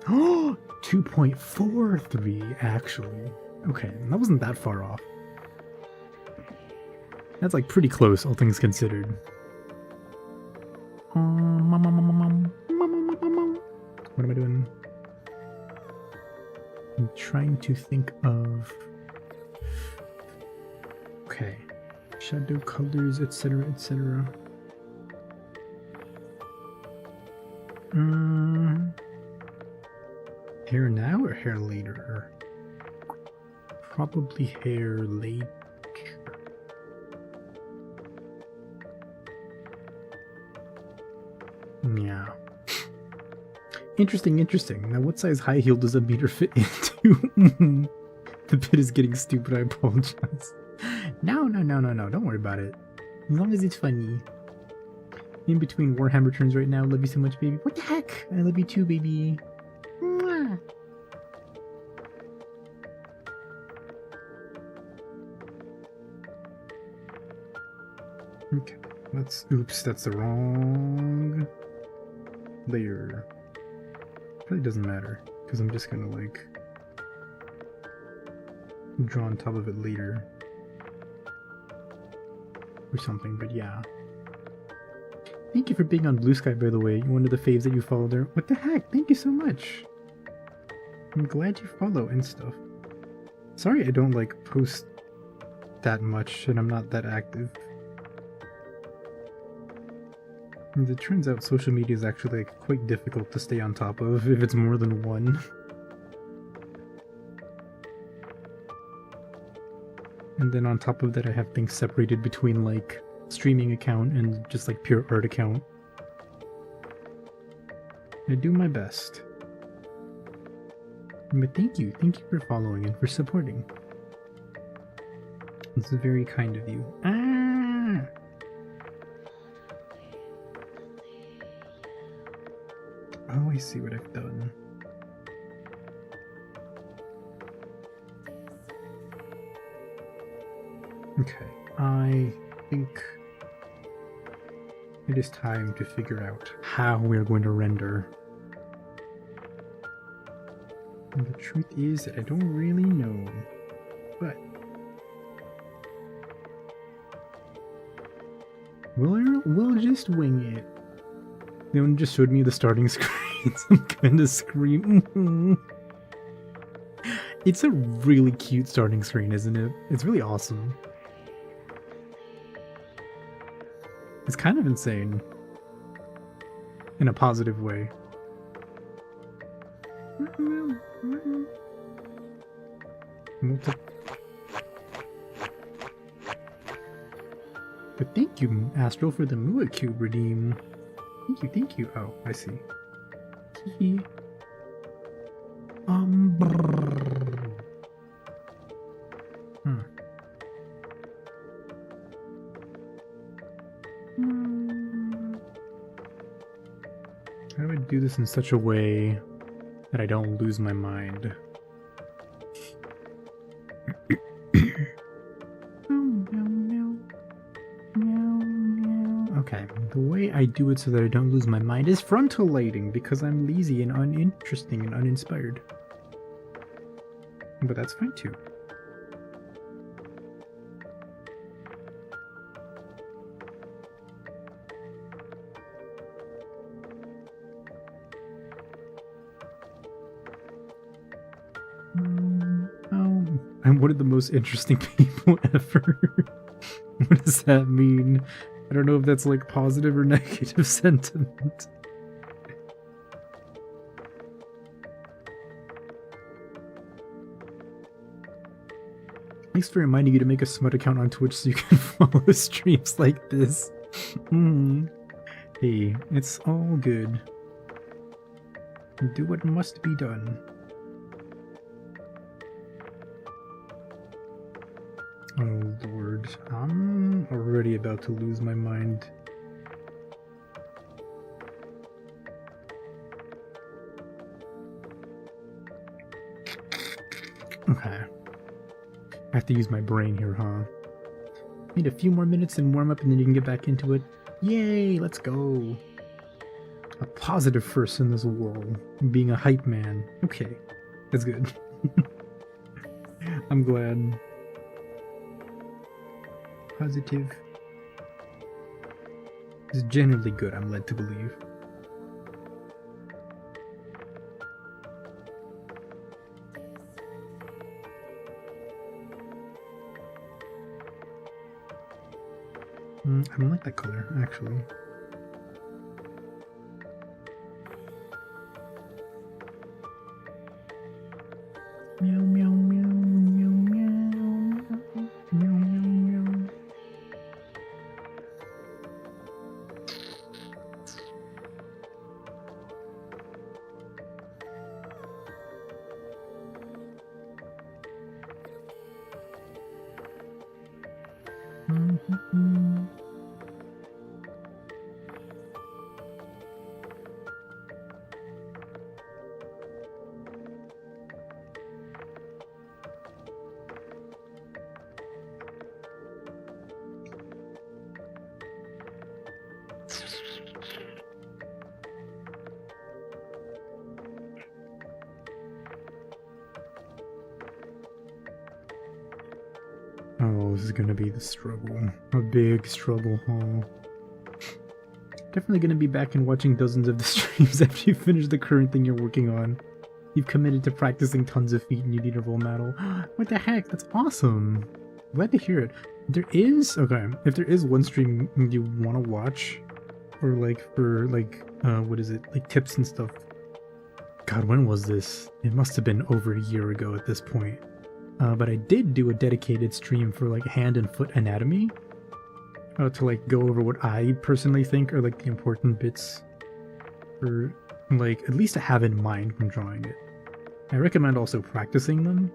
Oh, 2.43 actually. Okay, that wasn't that far off. That's like pretty close, all things considered. What am I doing? I'm trying to think of... Okay. Shadow colors, etc., etc. Hair now or hair later? Probably hair later. Yeah. Interesting. Now, what size high heel does a meter fit into? The bit is getting stupid, I apologize. No, don't worry about it. As long as it's funny. In between Warhammer turns right now. Love you so much, baby. What the heck? I love you too, baby. Mwah. Okay, oops, that's the wrong layer. Probably doesn't matter, because I'm just gonna like draw on top of it later. Or something, but yeah. Thank you for being on Blue Sky, by the way. One of the faves that you follow there. What the heck? Thank you so much. I'm glad you follow and stuff. Sorry I don't like post that much and I'm not that active. And it turns out social media is actually like quite difficult to stay on top of if it's more than one. And then on top of that I have things separated between like streaming account and just like pure art account. I do my best. But thank you for following and for supporting. This is very kind of you. Ah! Oh, I see what I've done. Okay, I think it is time to figure out how we're going to render. And the truth is that I don't really know, but we'll just wing it. They just showed me the starting screen, so I'm gonna scream. It's a really cute starting screen, isn't it? It's really awesome. It's kind of insane. In a positive way. But thank you, Astral, for the Mua Cube redeem. Thank you. Oh, I see. How do I do this in such a way that I don't lose my mind? Okay, the way I do it so that I don't lose my mind is frontal lighting, because I'm lazy and uninteresting and uninspired. But that's fine too. I'm one of the most interesting people ever. What does that mean? I don't know if that's like positive or negative sentiment. Thanks for reminding you to make a smut account on Twitch so you can follow streams like this. Hey, it's all good. Do what must be done. Oh lord, I'm already about to lose my mind. Okay. I have to use my brain here, huh? Need a few more minutes and warm up and then you can get back into it. Yay, let's go. A positive first in this world. Being a hype man. Okay, that's good. I'm glad. Positive is generally good, I'm led to believe. I don't like that color, actually. Meow, meow, meow, meow, meow, meow, meow, meow. Oh, this is gonna be the struggle. A big struggle, huh? Definitely gonna be back and watching dozens of the streams after you finish the current thing you're working on. You've committed to practicing tons of feet and you need a role model. What the heck? That's awesome. Glad to hear it. There is, okay, if there is one stream you want to watch, or like for like, what is it? Like tips and stuff. God, when was this? It must have been over a year ago at this point. But I did do a dedicated stream for like hand and foot anatomy to like go over what I personally think are like the important bits for like at least to have in mind when drawing it. I recommend also practicing them.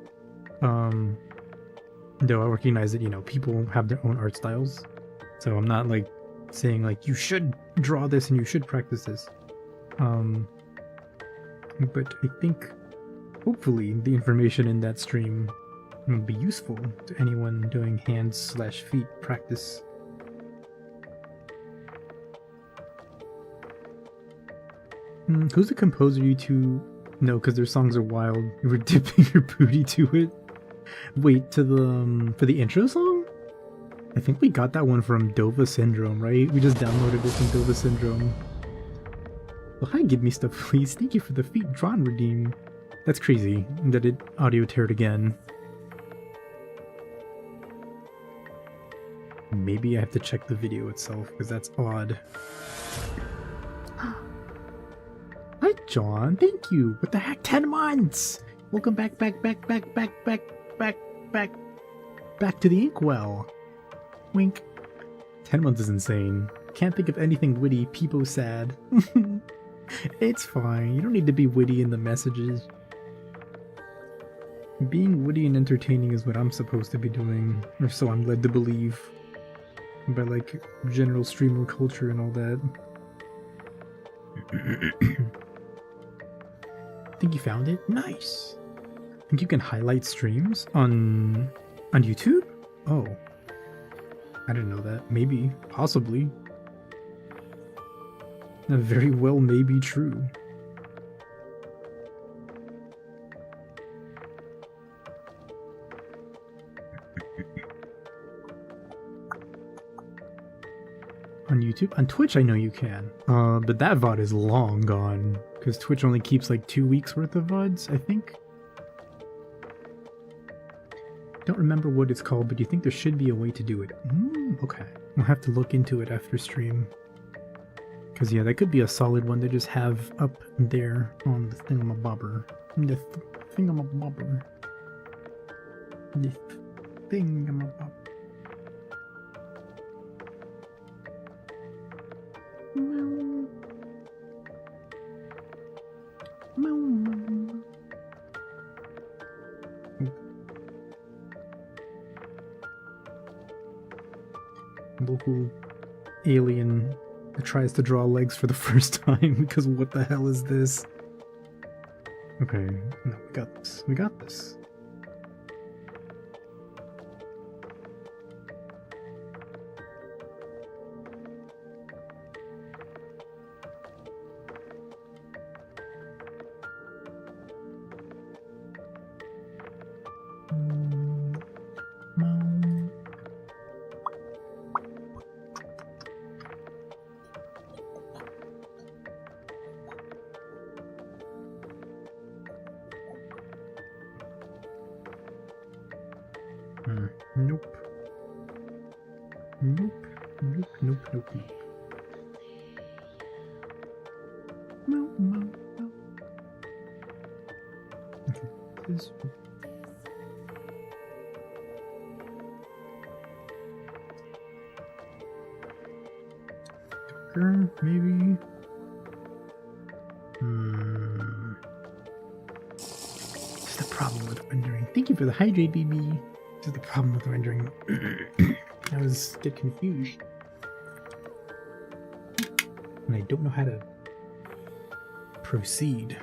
Though I recognize that, you know, people have their own art styles. So I'm not like saying like you should draw this and you should practice this. But I think hopefully the information in that stream will be useful to anyone doing hands/feet practice. Who's the composer you two know? Because their songs are wild. You were dipping your booty to it. Wait, to the for the intro song? I think we got that one from Dova Syndrome, right? We just downloaded it from Dova Syndrome. Well, hi, give me stuff, please. Thank you for the feet drawn redeem. That's crazy that it audio teared again. Maybe I have to check the video itself, because that's odd. Hi, John. Thank you. What the heck? 10 months! Welcome back to the Inkwell. Wink. 10 months is insane. Can't think of anything witty. Peepo sad. It's fine. You don't need to be witty in the messages. Being witty and entertaining is what I'm supposed to be doing, or so I'm led to believe. By like general streamer culture and all that. Think you found it? Nice. Think you can highlight streams on YouTube? Oh, I didn't know that. Maybe, possibly. That very well may be true. On YouTube? On Twitch I know you can. But that VOD is long gone. Because Twitch only keeps like 2 weeks worth of VODs, I think. Don't remember what it's called, but you think there should be a way to do it. Okay. I'll have to look into it after stream. Because yeah, that could be a solid one to just have up there on the thingamabobber. The thingamabobber. The thingamabobber. Local alien that tries to draw legs for the first time because what the hell is this? Okay, no, we got this. We got this. Nope. Nope. Nope. Nope. Nope. Nope. No. No. No. Okay. This. Darker, maybe. This is the problem with rendering. Thank you for the hydrate, baby. This is the problem with rendering. I was get confused. And I don't know how to proceed.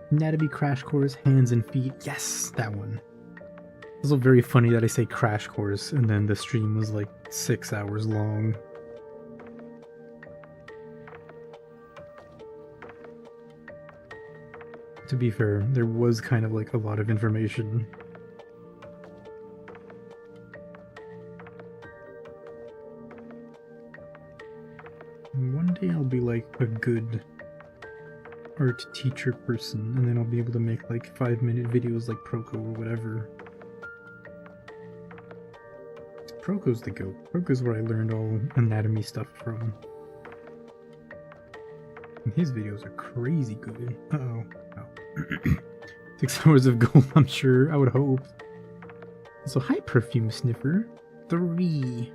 Anatomy crash course, hands and feet. Yes, that one. It's also very funny that I say crash course and then the stream was like 6 hours long. To be fair, there was kind of like a lot of information. One day I'll be like a good art teacher person, and then I'll be able to make like 5-minute videos like Proco or whatever. Proco's the goat. Proco's where I learned all anatomy stuff from. And his videos are crazy good. Uh-oh. Oh. 6 hours of gold, I'm sure. I would hope. So, hi, Perfume Sniffer. 3.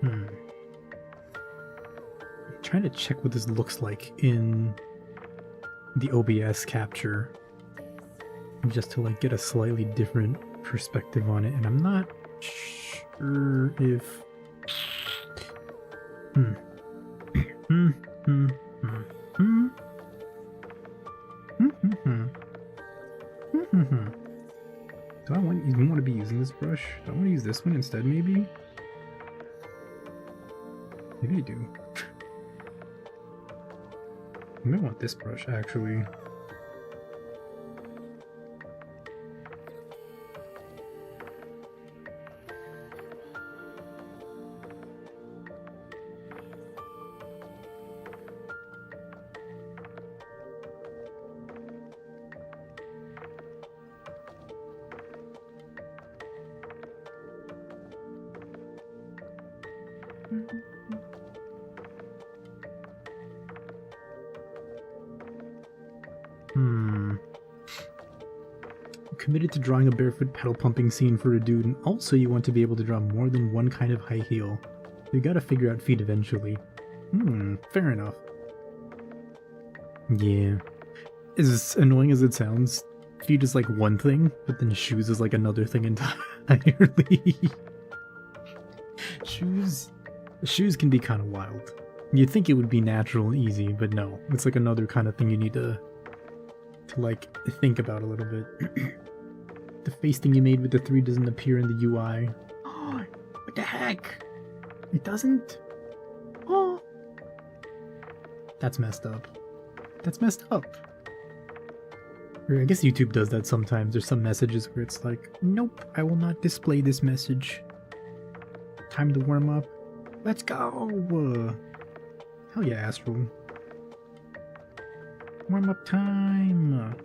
I'm trying to check what this looks like in the OBS capture, just to like get a slightly different perspective on it, and I'm not sure if do I want to be using this brush? Do I want to use this one instead, maybe? Maybe I do. I might want this brush, actually. Committed to drawing a barefoot pedal pumping scene for a dude, and also you want to be able to draw more than one kind of high heel. You gotta figure out feet eventually. Fair enough. Yeah. As annoying as it sounds, feet is like one thing, but then shoes is like another thing entirely. Shoes can be kind of wild. You'd think it would be natural and easy, but no. It's like another kind of thing you need to like think about a little bit. The face thing you made with the 3 doesn't appear in the UI. Oh, what the heck? It doesn't? Oh. That's messed up. That's messed up. Or I guess YouTube does that sometimes. There's some messages where it's like, nope, I will not display this message. Time to warm up. Let's go! Hell yeah, Astral. Warm up time!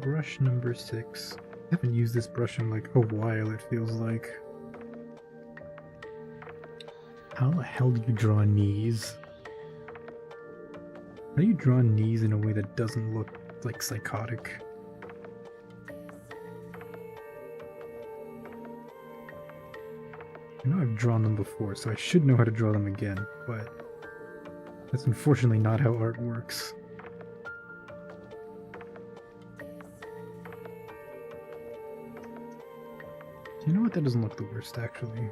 Brush number 6. I haven't used this brush in like a while, it feels like. How the hell do you draw knees? How do you draw knees in a way that doesn't look like psychotic? I know I've drawn them before, so I should know how to draw them again, but that's unfortunately not how art works. You know what? That doesn't look the worst, actually.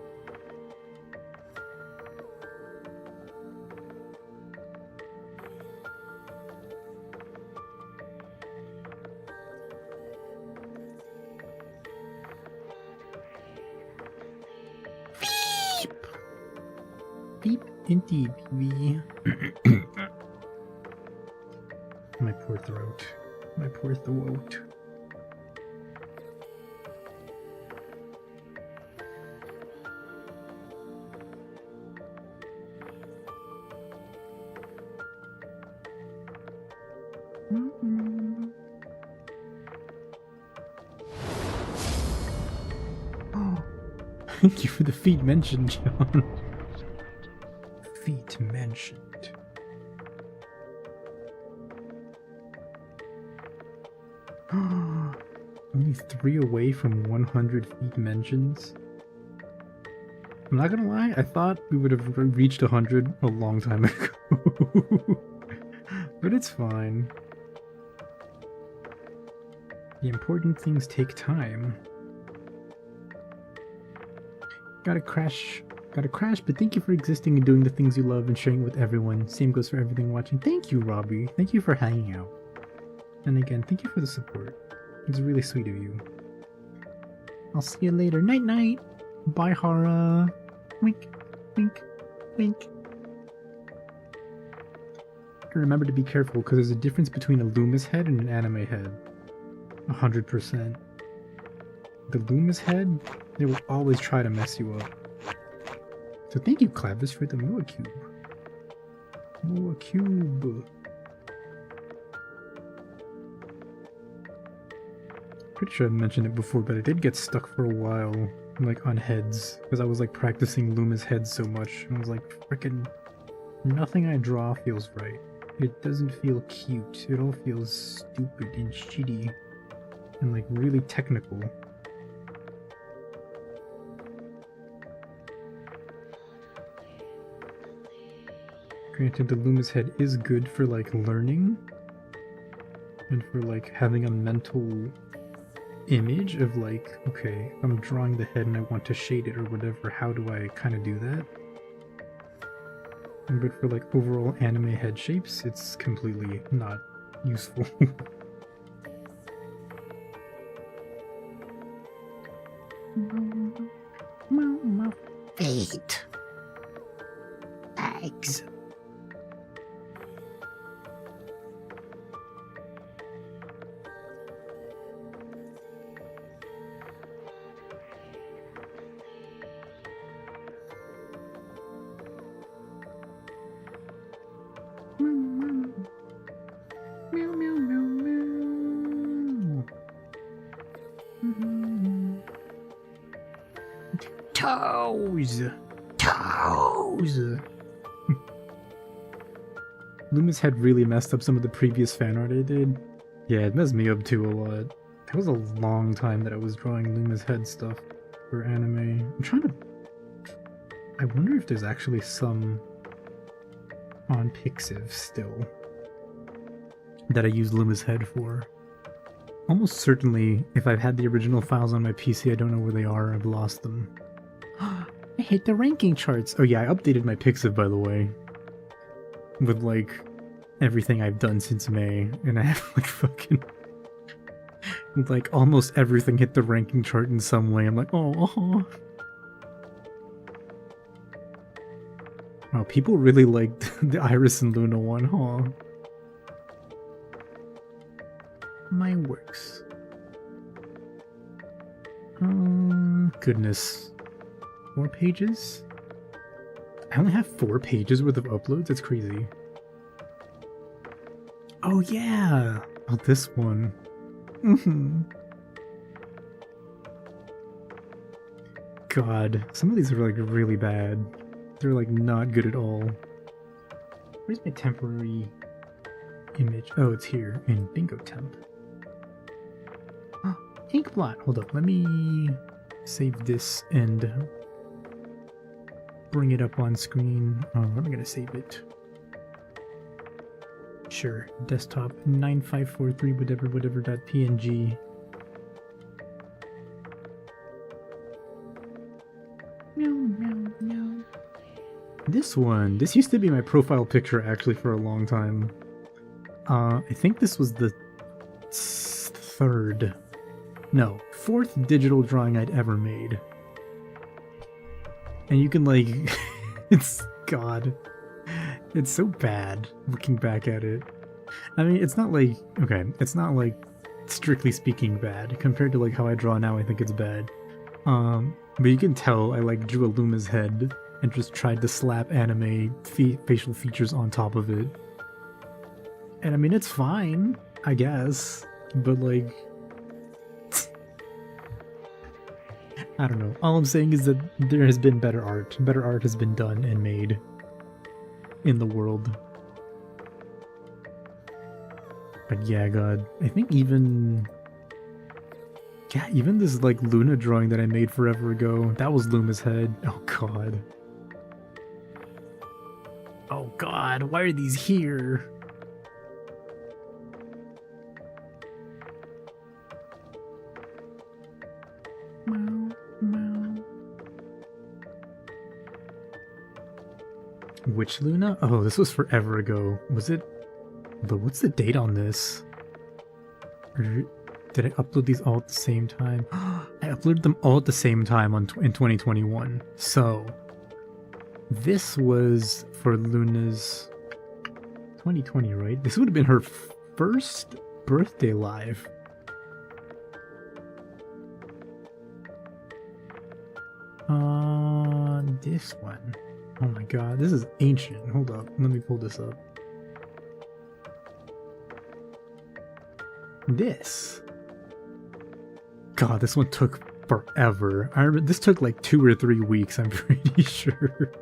Beep! Beep indeed, baby. My poor throat. My poor throat. Thank you for the feet mentioned, John. Feet mentioned. Only 3 away from 100 feet mentions. I'm not gonna lie, I thought we would have reached 100 a long time ago. But it's fine. The important things take time. Gotta crash, but thank you for existing and doing the things you love and sharing it with everyone. Same goes for everything watching. Thank you, Robbie. Thank you for hanging out. And again, thank you for the support. It's really sweet of you. I'll see you later. Night night. Bye, Hara. Wink, wink, wink. Remember to be careful because there's a difference between a Loomis head and an anime head. 100%. The Loomis head, they will always try to mess you up. So thank you, Clavis, for the Mua Cube. Mua Cube. Pretty sure I mentioned it before, but I did get stuck for a while, like on heads, because I was like practicing Loomis heads so much. And I was like, frickin' nothing I draw feels right. It doesn't feel cute. It all feels stupid and shitty and like really technical. Granted, the Loomis head is good for like learning and for like having a mental image of like, okay, if I'm drawing the head and I want to shade it or whatever, how do I kind of do that? But for like overall anime head shapes, it's completely not useful. My feet. Eggs. Toes! Toes! Loomis had really messed up some of the previous fan art I did. Yeah, it messed me up too a lot. That was a long time that I was drawing Loomis head stuff for anime. I'm trying to... I wonder if there's actually some on Pixiv still that I use Loomis head for. Almost certainly, if I've had the original files on my PC, I don't know where they are, I've lost them. I hate the ranking charts! Oh yeah, I updated my Pixiv, by the way. With, like, everything I've done since May, and I have, like, fucking Like, almost everything hit the ranking chart in some way. I'm like, oh. Wow, people really liked the Iris and Luna one, huh? My works. Goodness. 4 pages? I only have 4 pages worth of uploads? That's crazy. Oh yeah! Oh, this one. God, some of these are like really bad. They're like not good at all. Where's my temporary image? Oh, it's here in Bingo Temp. Oh, Inkblot. Hold up, let me save this and bring it up on screen. Where am I gonna save it? Sure, desktop 9543 whatever.png. Meow. This used to be my profile picture actually for a long time. I think this was the fourth digital drawing I'd ever made. And you can like, it's so bad looking back at it. I mean, it's not like, it's not like strictly speaking bad compared to like how I draw now. I think it's bad. But you can tell I like drew a Luma's head and just tried to slap anime facial features on top of it. And I mean, it's fine, I guess, but like, I don't know. All I'm saying is that there has been better art. Better art has been done and made in the world. But yeah, God, I think even this like Luna drawing that I made forever ago, that was Luma's head. Oh God. Oh God, why are these here? Which Luna? Oh, this was forever ago. Was it? But what's the date on this? Or did I upload these all at the same time? I uploaded them all at the same time in 2021. So this was for Luna's 2020, right? This would have been her first birthday live. This one. Oh my God, this is ancient. Hold up, let me pull this up. This. God, this one took forever. I remember this took like 2 or 3 weeks, I'm pretty sure.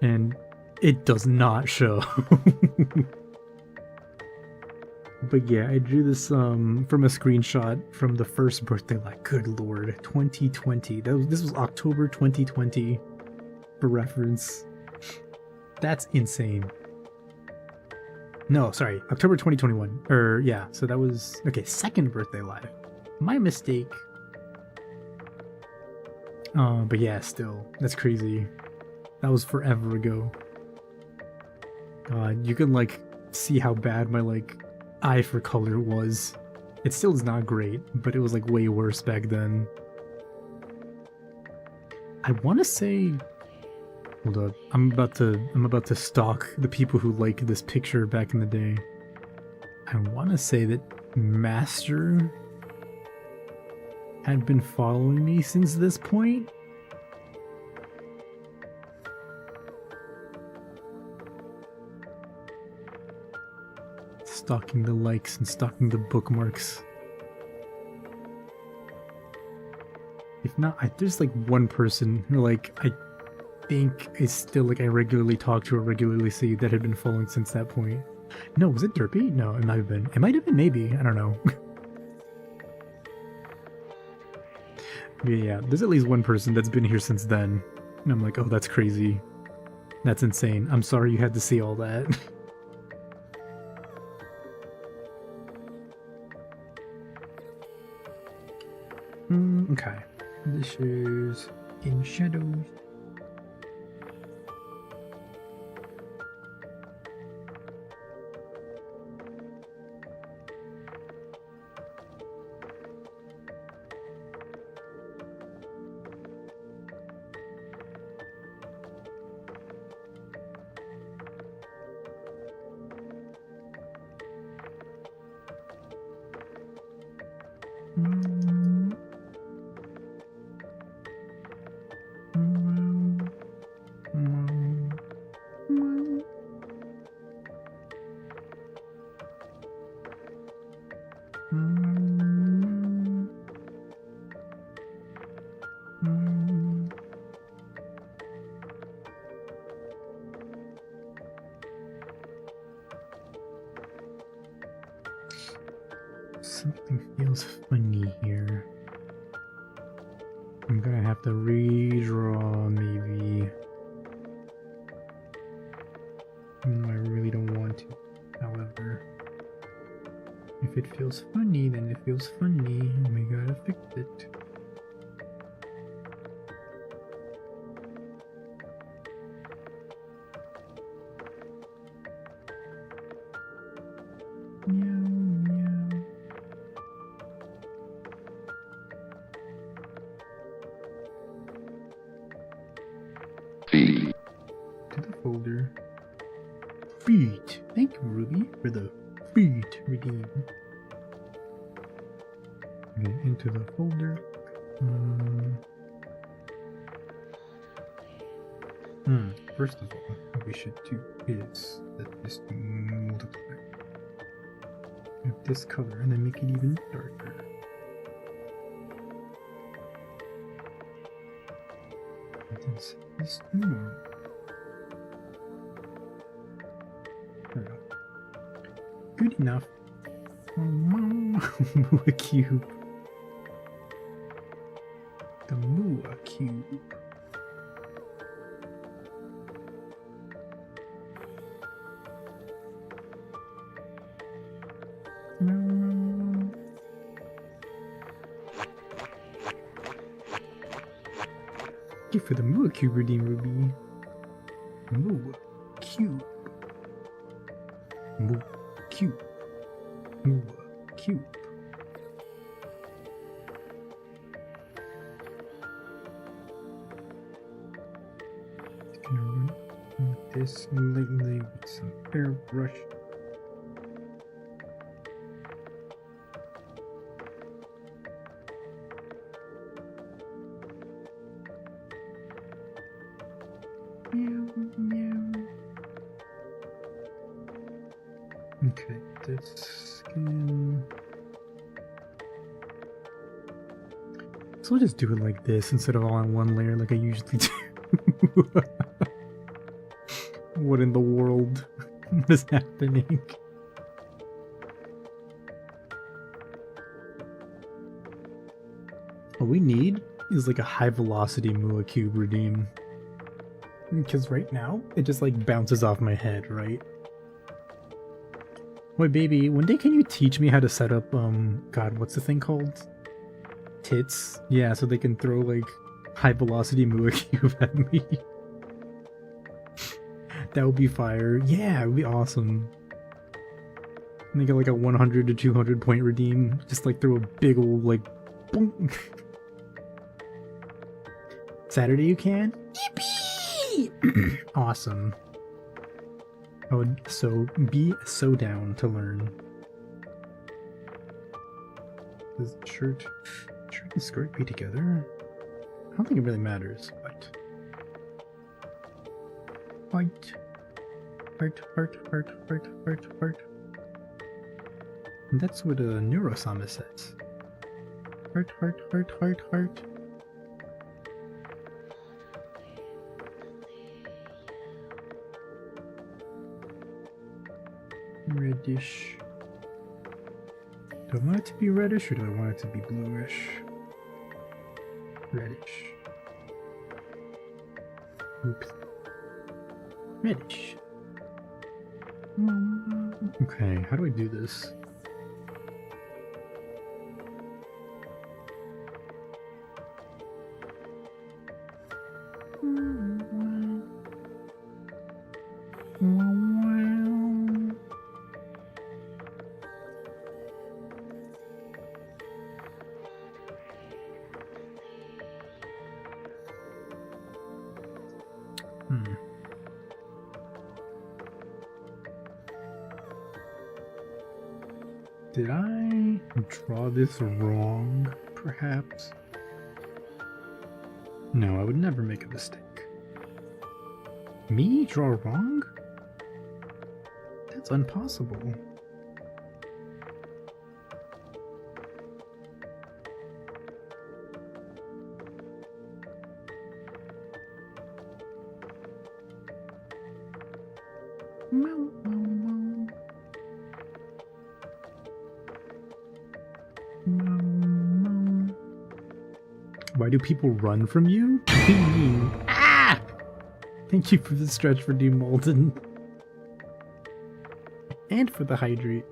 And it does not show. But yeah, I drew this from a screenshot from the first birthday, like, good lord, 2020. This was October 2020, for reference. That's insane. No, sorry, October 2021. Yeah, so that was, okay, second birthday live. My mistake. But yeah, still, that's crazy. That was forever ago. You can, like, see how bad my, like, eye for color was. It still is not great, but it was, like, way worse back then. I want to say... Hold up. I'm about to stalk the people who like this picture back in the day. I want to say that Master had been following me since this point. Stalking the likes and stalking the bookmarks. If not, there's like one person who like I think is still like I regularly talk to or regularly see that had been following since that point. No, was it Derpy? No, it might have been. It might have been, maybe. I don't know. Yeah, there's at least one person that's been here since then. And I'm like, oh, that's crazy. That's insane. I'm sorry you had to see all that. Okay. This is In Shadows. Mm. Mm. Something feels funny here. I'm gonna have to redraw, maybe. Even though I really don't want to. However, if it feels funny, then it feels funny, and we gotta fix it. Meow, meow. Feet. To the folder. Feet. Thank you, Ruby, for the feet redeem. Okay, into the folder. First of all, what we should do is let this multiply. Have this color and then make it even darker. And then set this to normal. There we go. Good enough. Mua cube. The Mua cube. Thank you for the Mua cube redeem, Ruby. Mua cube. Mua cube. Mua cube. Gonna run this lightly with some airbrush. Meow, meow. Okay, this skin. So I'll just do it like this instead of all on one layer like I usually do. What in the world is happening? What we need is like a high velocity Mua cube redeem. Because right now, it just like bounces off my head, right? Wait, baby, one day can you teach me how to set up, God, what's the thing called? Tits? Yeah, so they can throw like high velocity Mua cube at me. That would be fire. Yeah, it would be awesome. And they get like a 100 to 200 point redeem. Just like throw a big old like boom. Saturday you can? Yippee! Awesome. I would be so down to learn. Does shirt and skirt be together? I don't think it really matters, but white. Heart. And that's what Neurosama says. Heart. Reddish. Do I want it to be reddish or do I want it to be bluish? Reddish. Oops. Reddish. Okay, how do I do this? Did I draw this wrong, perhaps? No, I would never make a mistake. Me draw wrong? That's impossible. Meow, meow, meow. Meow, meow. Why do people run from you? What do you mean? Ah! Thank you for the stretch for Malden. And for the hydrate.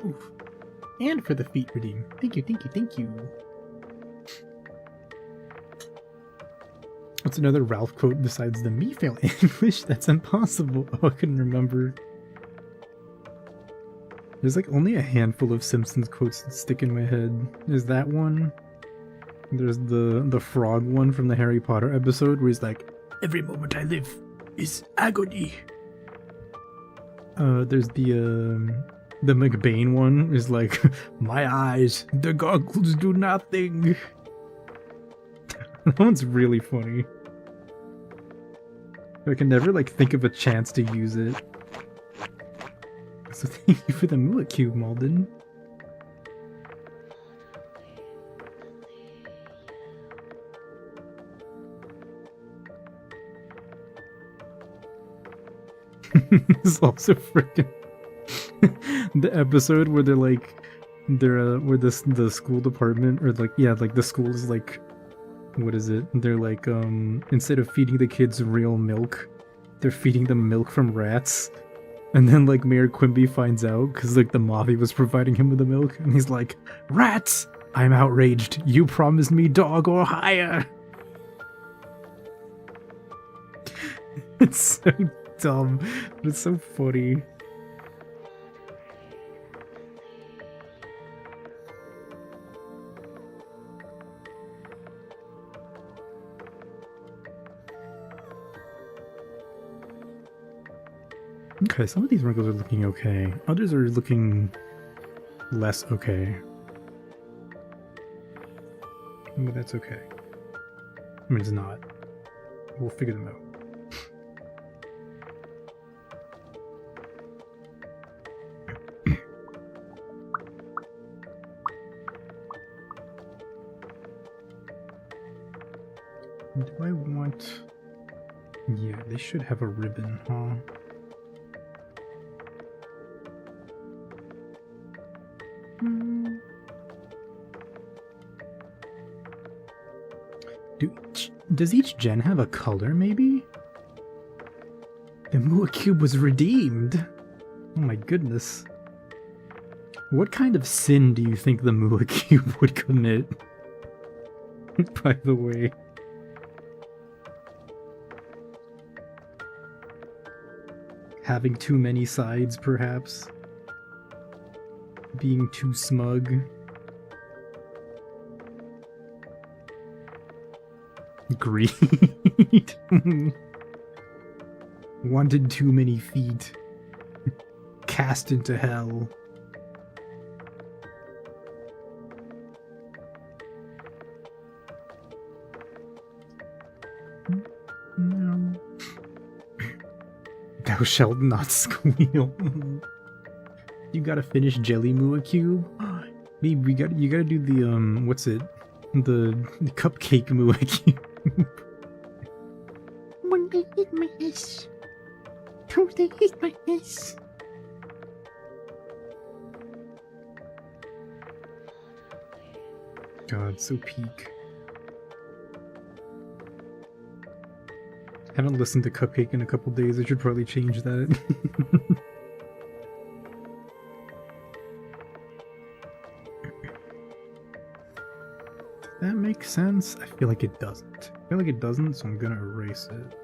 Oof. And for the feet redeem. Thank you, thank you, thank you. What's another Ralph quote besides the me fail English? That's impossible. Oh, I couldn't remember. There's like only a handful of Simpsons quotes that stick in my head. There's that one. There's the frog one from the Harry Potter episode where he's like, "Every moment I live is agony." There's the McBain one is like, "My eyes, the goggles do nothing." That one's really funny. I can never like think of a chance to use it. So thank you for the Moolah Cube, Malden. This is also freaking the episode where they're like, where the school department, or like, yeah, like the school is like, what is it? They're like, instead of feeding the kids real milk, they're feeding them milk from rats. And then like Mayor Quimby finds out because like the mafia was providing him with the milk, and he's like, "Rats! I'm outraged. You promised me dog or higher." It's so dumb, but it's so funny. Okay, some of these wrinkles are looking okay. Others are looking less okay. But that's okay. I mean, it's not. We'll figure them out. Do I want... Yeah, they should have a ribbon, huh? Does each gen have a color, maybe? The Mua Cube was redeemed! Oh my goodness. What kind of sin do you think the Mua Cube would commit? By the way. Having too many sides, perhaps? Being too smug? Greed. Wanted too many feet. Cast into hell. No. Thou shalt not squeal. You gotta finish Jelly Mua Cube? Maybe you gotta do the what's it? The cupcake Mua Cube. When they hit my ass. Don't they hit my ass? God, so peak. Haven't listened to Cupcake in a couple days. I should probably change that. Does that make sense? I feel like it doesn't. I feel like it doesn't, so I'm gonna erase it.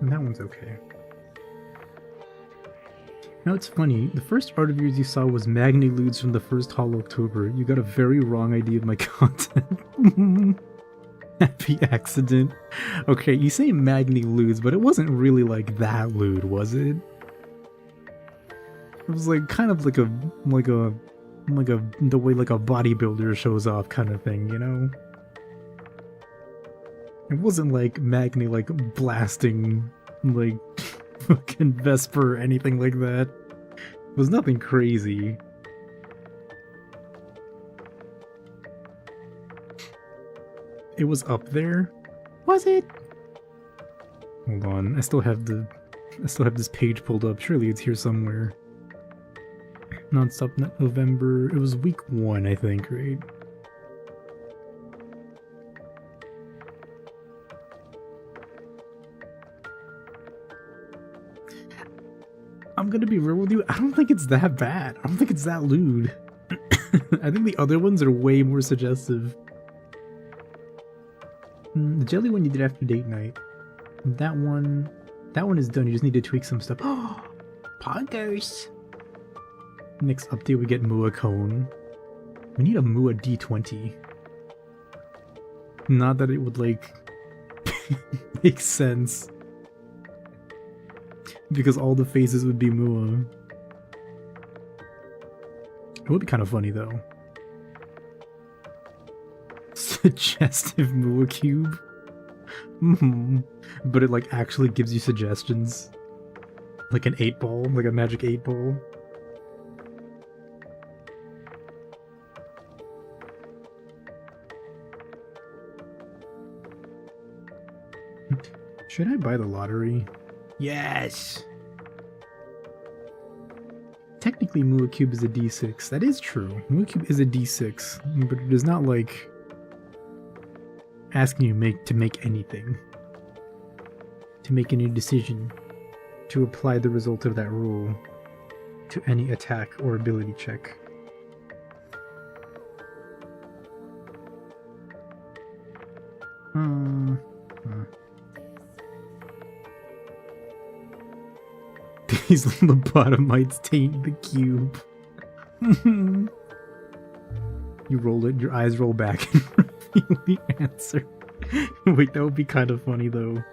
And that one's okay. Now it's funny, the first art of yours you saw was Magniludes from the first Hollow October. You got a very wrong idea of my content. Happy accident. Okay, you say Magni lewd, but it wasn't really like that lewd, was it? It was like kind of like a the way like a bodybuilder shows off kind of thing, you know? It wasn't like Magni like blasting like fucking Vesper or anything like that. It was nothing crazy. It was up there? Was it? Hold on, I still have this page pulled up. Surely it's here somewhere. Non-stop November. It was week 1, I think, right? I'm gonna be real with you. I don't think it's that bad. I don't think it's that lewd. I think the other ones are way more suggestive. The jelly one you did after date night. That one is done. You just need to tweak some stuff. Oh, Poggers. Next update, we get Mua Cone. We need a Mua D20. Not that it would, like, make sense. Because all the faces would be Mua. It would be kind of funny, though. Suggestive Mua Cube. But it, like, actually gives you suggestions. Like an 8-ball, like a magic 8-ball. Should I buy the lottery? Yes! Technically, Mua Cube is a D6. That is true. Mua Cube is a D6, but it is not like asking you to make anything. To make any decision. To apply the result of that rule to any attack or ability check. These lobotomites taint the cube. You roll it, your eyes roll back and reveal the answer. Wait, that would be kind of funny though.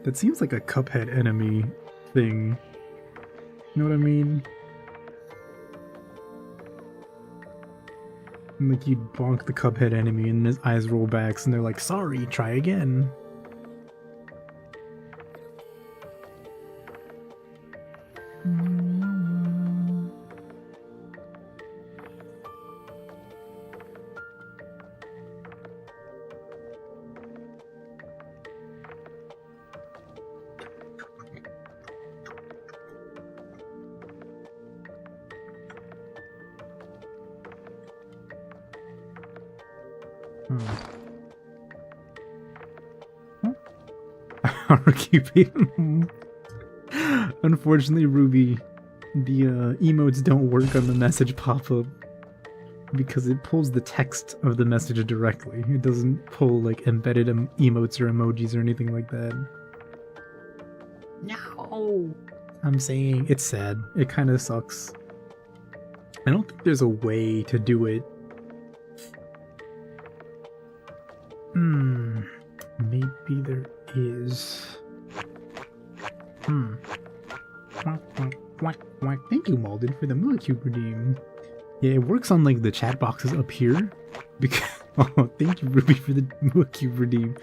That seems like a Cuphead enemy thing. You know what I mean? Like you bonk the Cuphead enemy and his eyes roll back and they're like, sorry, try again. Unfortunately, Ruby, the emotes don't work on the message pop-up because it pulls the text of the message directly. It doesn't pull like embedded emotes or emojis or anything like that. No! I'm saying it's sad. It kind of sucks. I don't think there's a way to do it. Maybe there is. Thank you, Malden, for the Mua Cube redeem. Yeah, it works on like the chat boxes up here. Because oh, thank you, Ruby, for the Mua Cube redeem.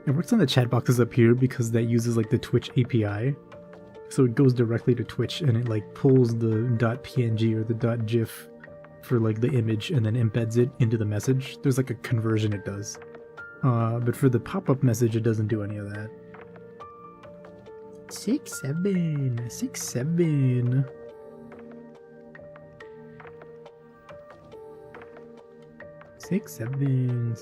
It works on the chat boxes up here because that uses like the Twitch API. So it goes directly to Twitch and it like pulls the .png or the .gif for like the image and then embeds it into the message. There's like a conversion it does. But for the pop-up message, it doesn't do any of that. 6-7. 6-7. Six, seven.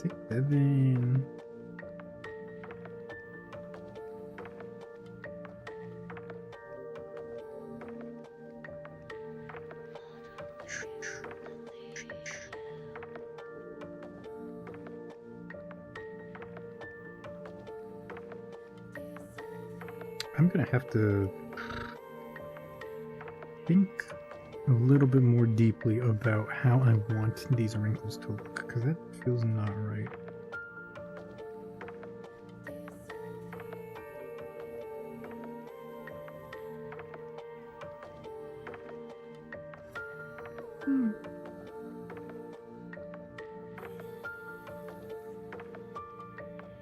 I'm gonna have to think a little bit more deeply about how I want these wrinkles to look, because that feels not right.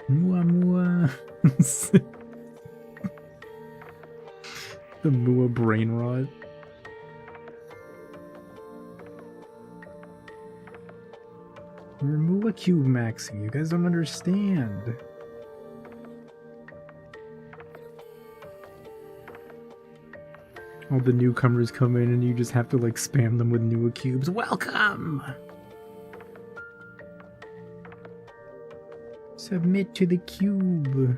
Mua mua. The Mua brain rot. We're Mua cube maxing. You guys don't understand. All the newcomers come in and you just have to like spam them with Nua cubes. Welcome! Submit to the cube.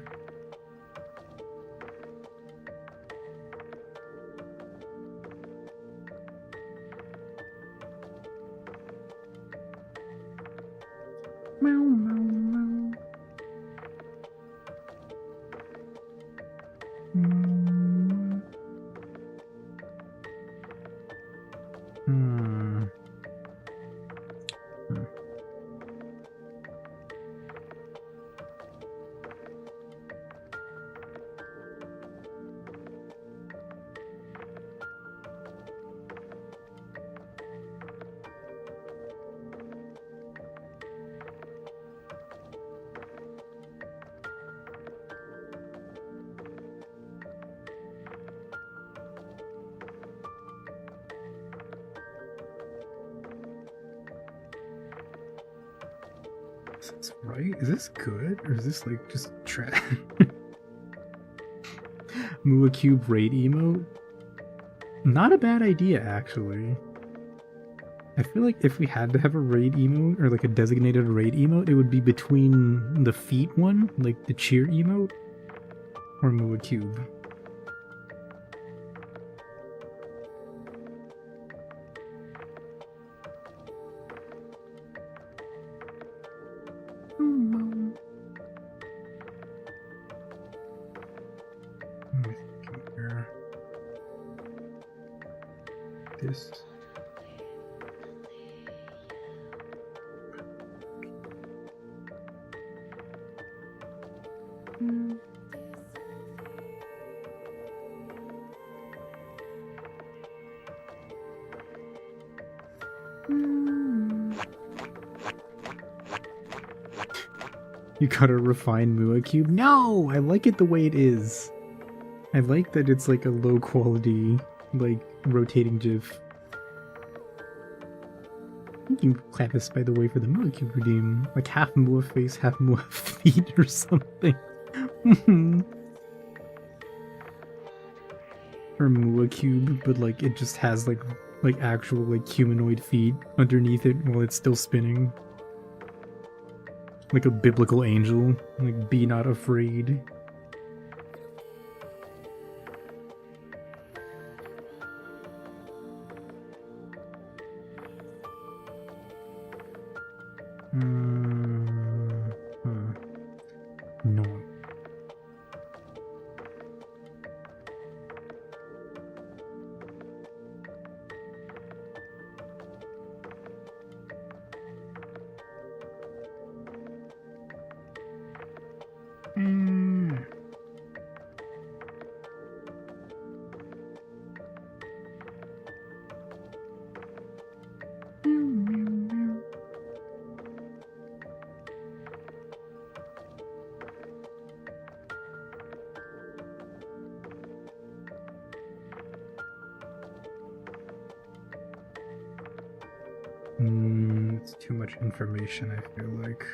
Meow, meow, meow. Is this right? Is this good? Or is this like just trash? Mua Cube raid emote? Not a bad idea, actually. I feel like if we had to have a raid emote, or like a designated raid emote, it would be between the feet one, like the cheer emote, or Mua Cube. This. You gotta refine Mua Cube? No! I like it the way it is. I like that it's like a low quality, like, rotating GIF. You can clap this, by the way, for the Mua Cube redeem. Like half Mua face, half Mua feet or something. Or Mua Cube, but like it just has like actual like humanoid feet underneath it while it's still spinning. Like a biblical angel. Like, be not afraid. No. It's too much information, I feel like.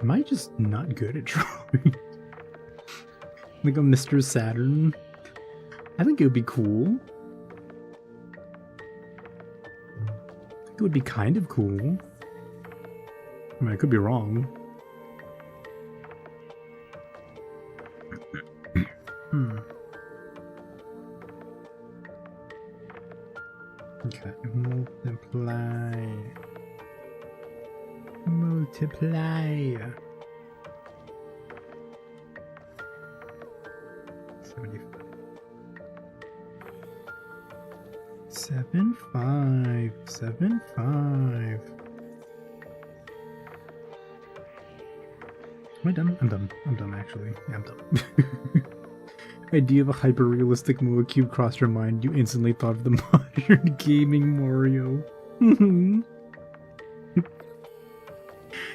Am I just not good at drawing? Like a Mr. Saturn. I think it would be cool. I think it would be kind of cool. I mean, I could be wrong. Okay, multiply. Multiply. 75. 75. 75. Am I done? I'm done. I'm done, actually. Yeah, I'm done. Idea of a hyper-realistic Moa Cube crossed your mind. You instantly thought of the modern gaming Mario.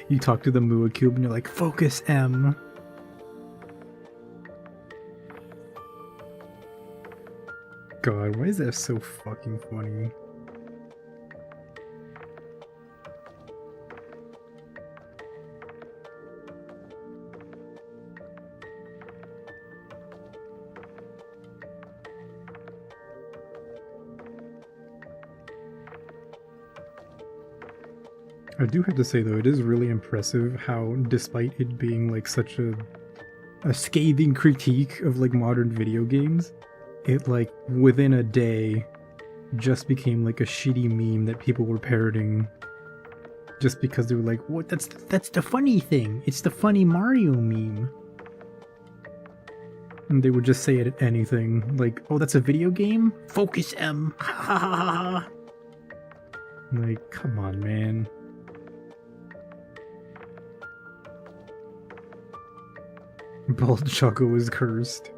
You talk to the Moa Cube and you're like, focus M. God, why is that so fucking funny? I do have to say though, it is really impressive how, despite it being like such a scathing critique of like modern video games, it like within a day just became like a shitty meme that people were parroting just because they were like, what, that's the funny thing, it's the funny Mario meme. And they would just say it at anything, like, oh, that's a video game? Focus M. Ha ha ha ha. Like, come on, man. Bald Choco is cursed.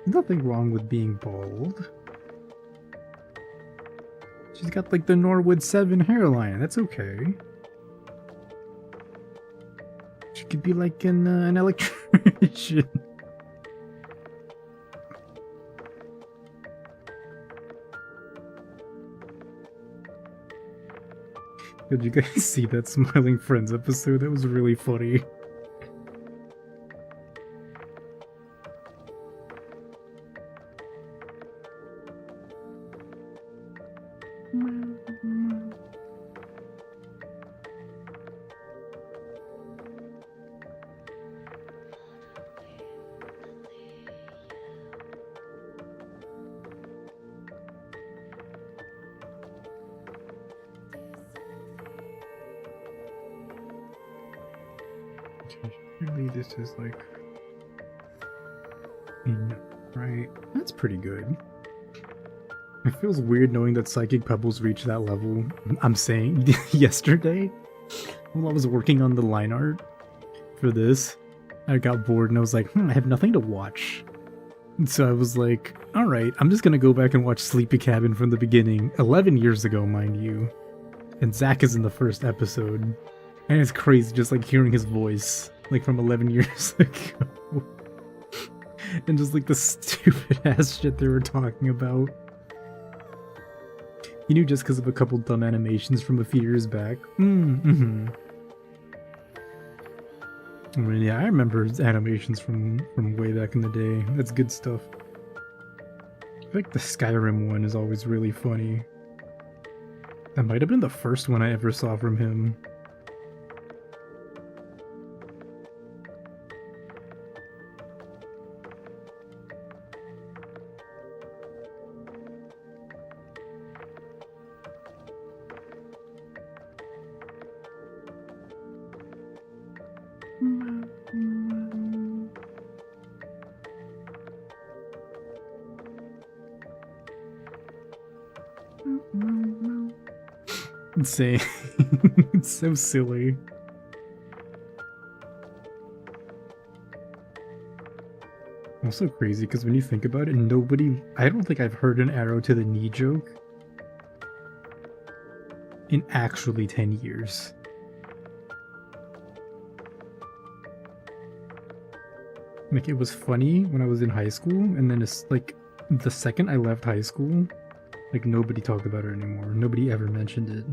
Nothing wrong with being bald. She's got like the Norwood 7 hairline. That's okay. She could be like an electrician. Did you guys see that Smiling Friends episode? That was really funny. Really, this is like right. That's pretty good. It feels weird knowing that Psychic Pebbles reached that level. I'm saying yesterday, while I was working on the line art for this, I got bored and I was like, I have nothing to watch. And so I was like, alright, I'm just gonna go back and watch Sleepy Cabin from the beginning, 11 years ago, mind you. And Zach is in the first episode. And it's crazy just like hearing his voice, like from 11 years ago. And just like the stupid ass shit they were talking about. You knew just because of a couple dumb animations from a few years back. I mean, yeah, I remember animations from way back in the day. That's good stuff. I feel like the Skyrim one is always really funny. That might have been the first one I ever saw from him. Insane. It's so silly. Also crazy because when you think about it, I don't think I've heard an arrow to the knee joke in actually 10 years. Like, it was funny when I was in high school, and then it's like the second I left high school, like nobody talked about it anymore. Nobody ever mentioned it.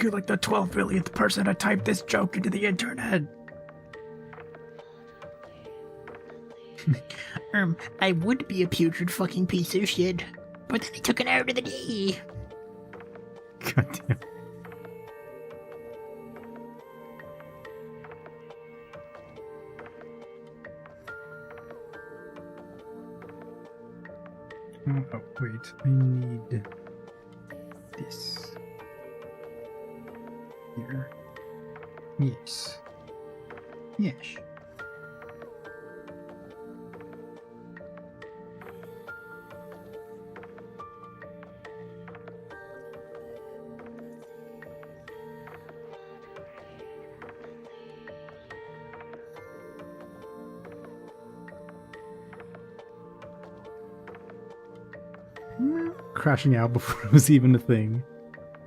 You're like the 12 billionth person to type this joke into the internet. I would be a putrid fucking piece of shit, but then I took an hour of the day. Goddamn. Oh, wait. I need this. Here. Yes. Yes. Crashing out before it was even a thing.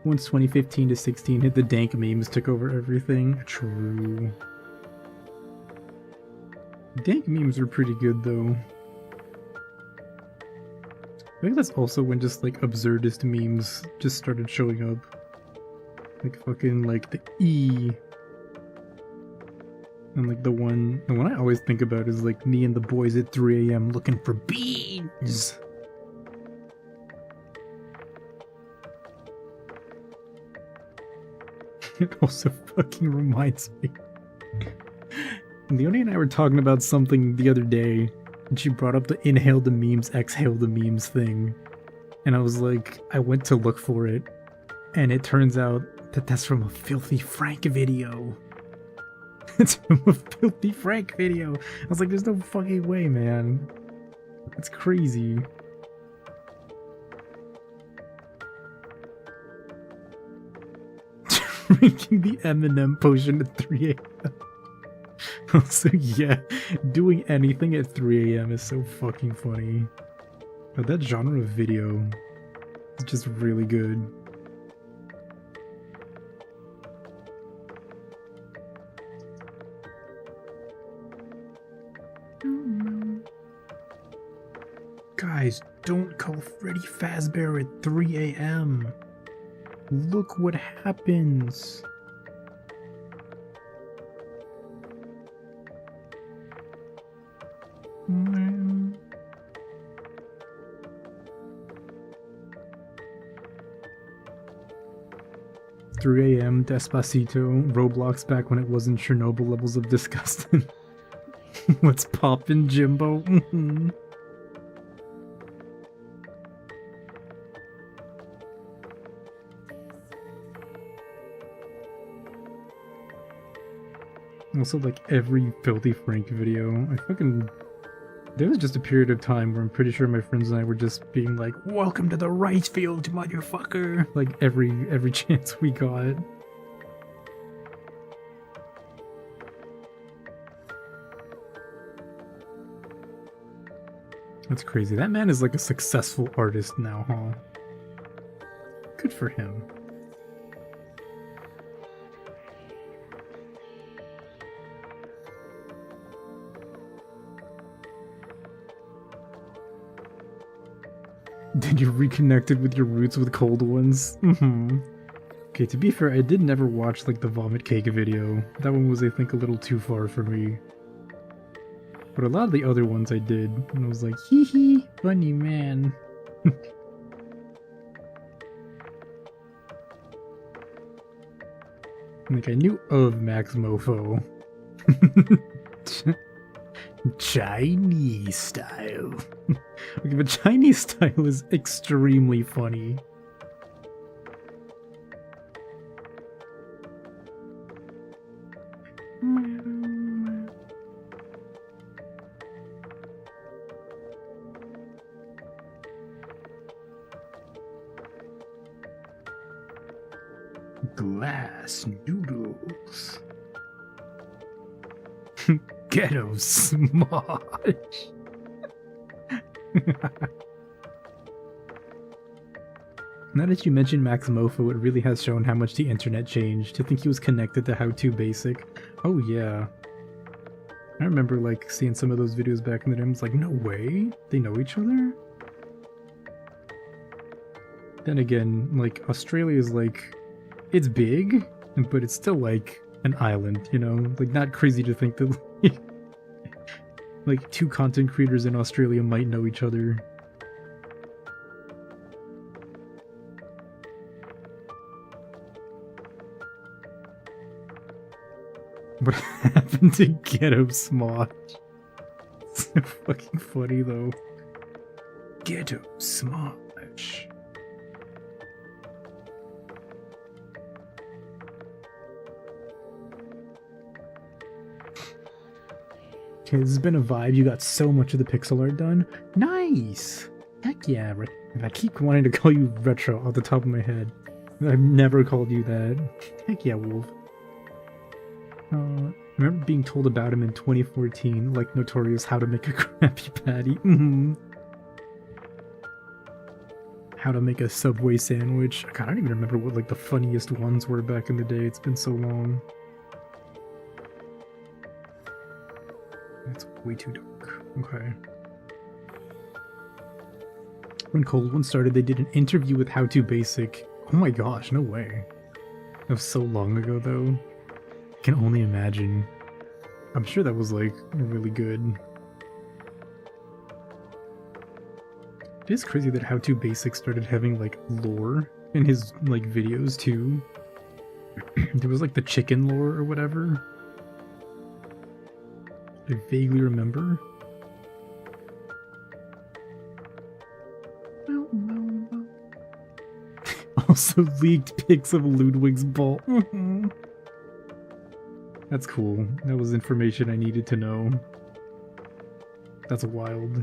Once 2015 to 16 hit, the dank memes took over everything. True. Dank memes were pretty good though. I think that's also when just like absurdist memes just started showing up. Like fucking like the E. And like the one I always think about is like me and the boys at 3 AM looking for beans. It also fucking reminds me. Leonie and I were talking about something the other day, and she brought up the inhale the memes, exhale the memes thing. And I was like, I went to look for it, and it turns out that that's from a Filthy Frank video. It's from a Filthy Frank video. I was like, there's no fucking way, man. That's crazy. Drinking the M&M potion at 3 AM. Also, yeah, doing anything at 3 AM is so fucking funny. But that genre of video is just really good. Guys, don't call Freddy Fazbear at 3 AM. Look what happens. Mm. 3 AM, Despacito, Roblox back when it wasn't Chernobyl levels of disgusting. What's poppin', Jimbo? Also, like every Filthy Frank video, there was just a period of time where I'm pretty sure my friends and I were just being like, "Welcome to the rice field, motherfucker!" Like every chance we got. That's crazy. That man is like a successful artist now, huh? Good for him. Then you reconnected with your roots with cold ones? Okay, to be fair, I did never watch like the vomit cake video. That one was, I think, a little too far for me. But a lot of the other ones I did, and I was like, hee hee, funny man. Like, I knew of Max Mofo. Chinese style. Okay, but Chinese style is extremely funny. Glass noodles. Ghetto smosh. Now that you mentioned Max Mofo, it really has shown how much the internet changed. To think he was connected to How To Basic. Oh yeah. I remember like seeing some of those videos back in the day. I was like, no way, they know each other. Then again, like Australia is like, it's big, but it's still like an island, you know? Like not crazy to think that like two content creators in Australia might know each other. What happened to Ghetto Smosh? So fucking funny though. Ghetto Smosh. Okay, this has been a vibe. You got so much of the pixel art done. Nice! Heck yeah. I keep wanting to call you Retro off the top of my head. I've never called you that. Heck yeah, Wolf. I remember being told about him in 2014, like Notorious How to Make a Krabby Patty. How to make a Subway sandwich. God, I don't even remember what like the funniest ones were back in the day. It's been so long. That's way too dark. Okay. When Cold One started, they did an interview with How To Basic. Oh my gosh, no way. That was so long ago though. I can only imagine. I'm sure that was like really good. It is crazy that How To Basic started having like lore in his like videos too. There was like the chicken lore or whatever. I vaguely remember. Also leaked pics of Ludwig's ball. That's cool. That was information I needed to know. That's wild.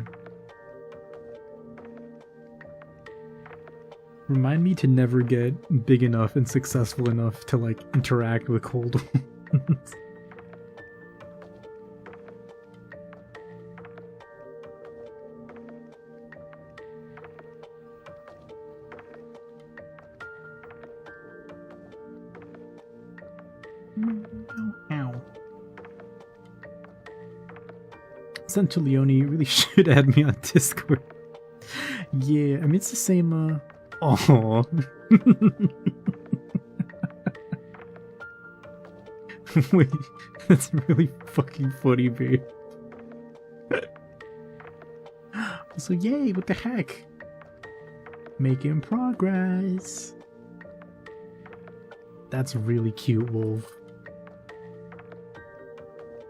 Remind me to never get big enough and successful enough to like interact with Cold Ones. Santa Leone, you really should add me on Discord. Yeah, I mean it's the same oh. Wait, that's really fucking funny, babe. So yay, what the heck? Making progress. That's really cute, Wolf.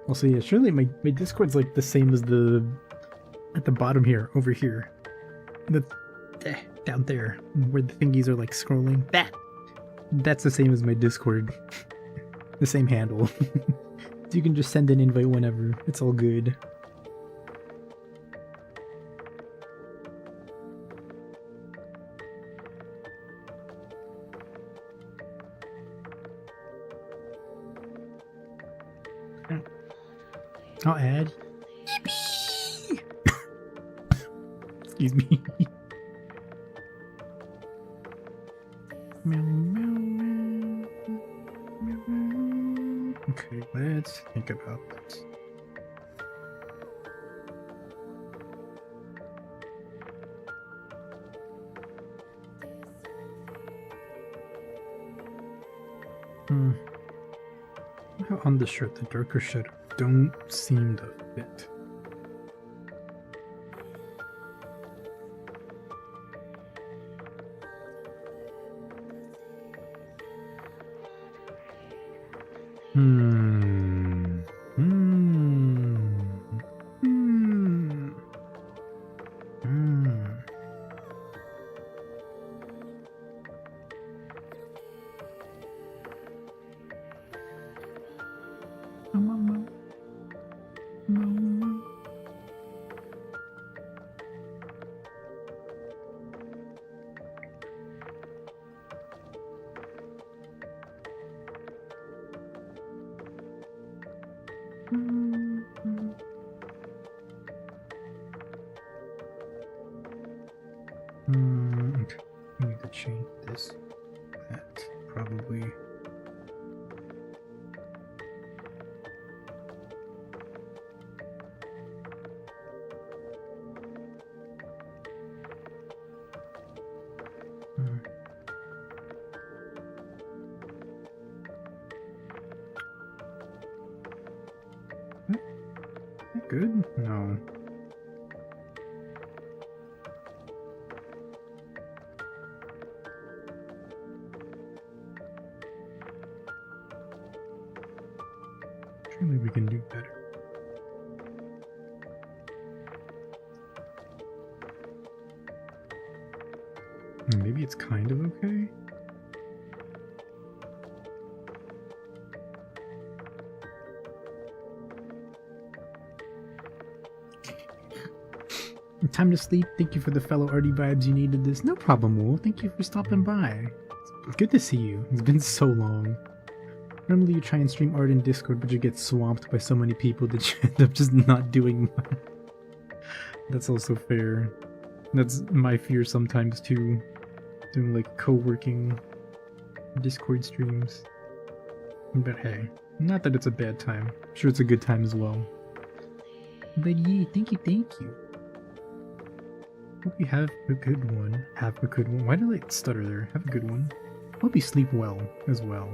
Also, yeah, surely my Discord's like the same as the at the bottom here, over here. Down there, where the thingies are like scrolling. That's the same as my Discord. The same handle. So you can just send an invite whenever. It's all good. I'll add. Excuse me. Okay, let's think about this. How on the shirt the darker shadows don't seem to fit. Okay. I need to change this. That probably. good? No. Surely we can do better. Maybe it's kind of okay? Time to sleep. Thank you for the fellow arty vibes. You needed this. No problem, Wool. Thank you for stopping by. It's good to see you. It's been so long. Normally you try and stream art in Discord, but you get swamped by so many people that you end up just not doing much. That's also fair. That's my fear sometimes too. Doing like co-working Discord streams. But hey, not that it's a bad time. I'm sure it's a good time as well. But yeah, thank you. Hope you have a good one. Have a good one. Why did I stutter there? Have a good one. Hope you sleep well as well.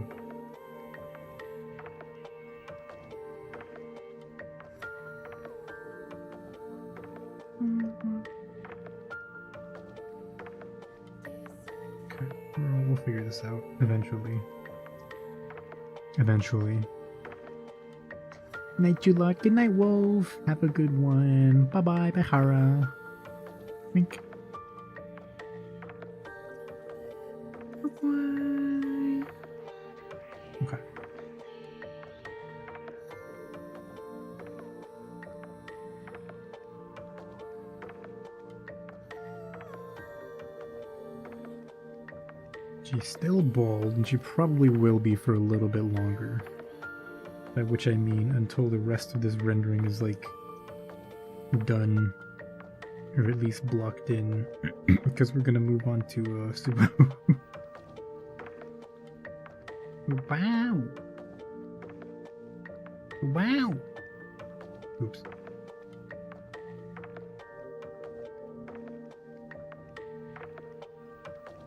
Okay, well, we'll figure this out eventually. Night, you luck. Good night, Wolf. Have a good one. Bye bye, Aihara. Wink. Bye. Okay. She's still bald, and she probably will be for a little bit longer. By which I mean until the rest of this rendering is like done, or at least blocked in, because we're gonna move on to Subaru. Wow! Wow! Oops.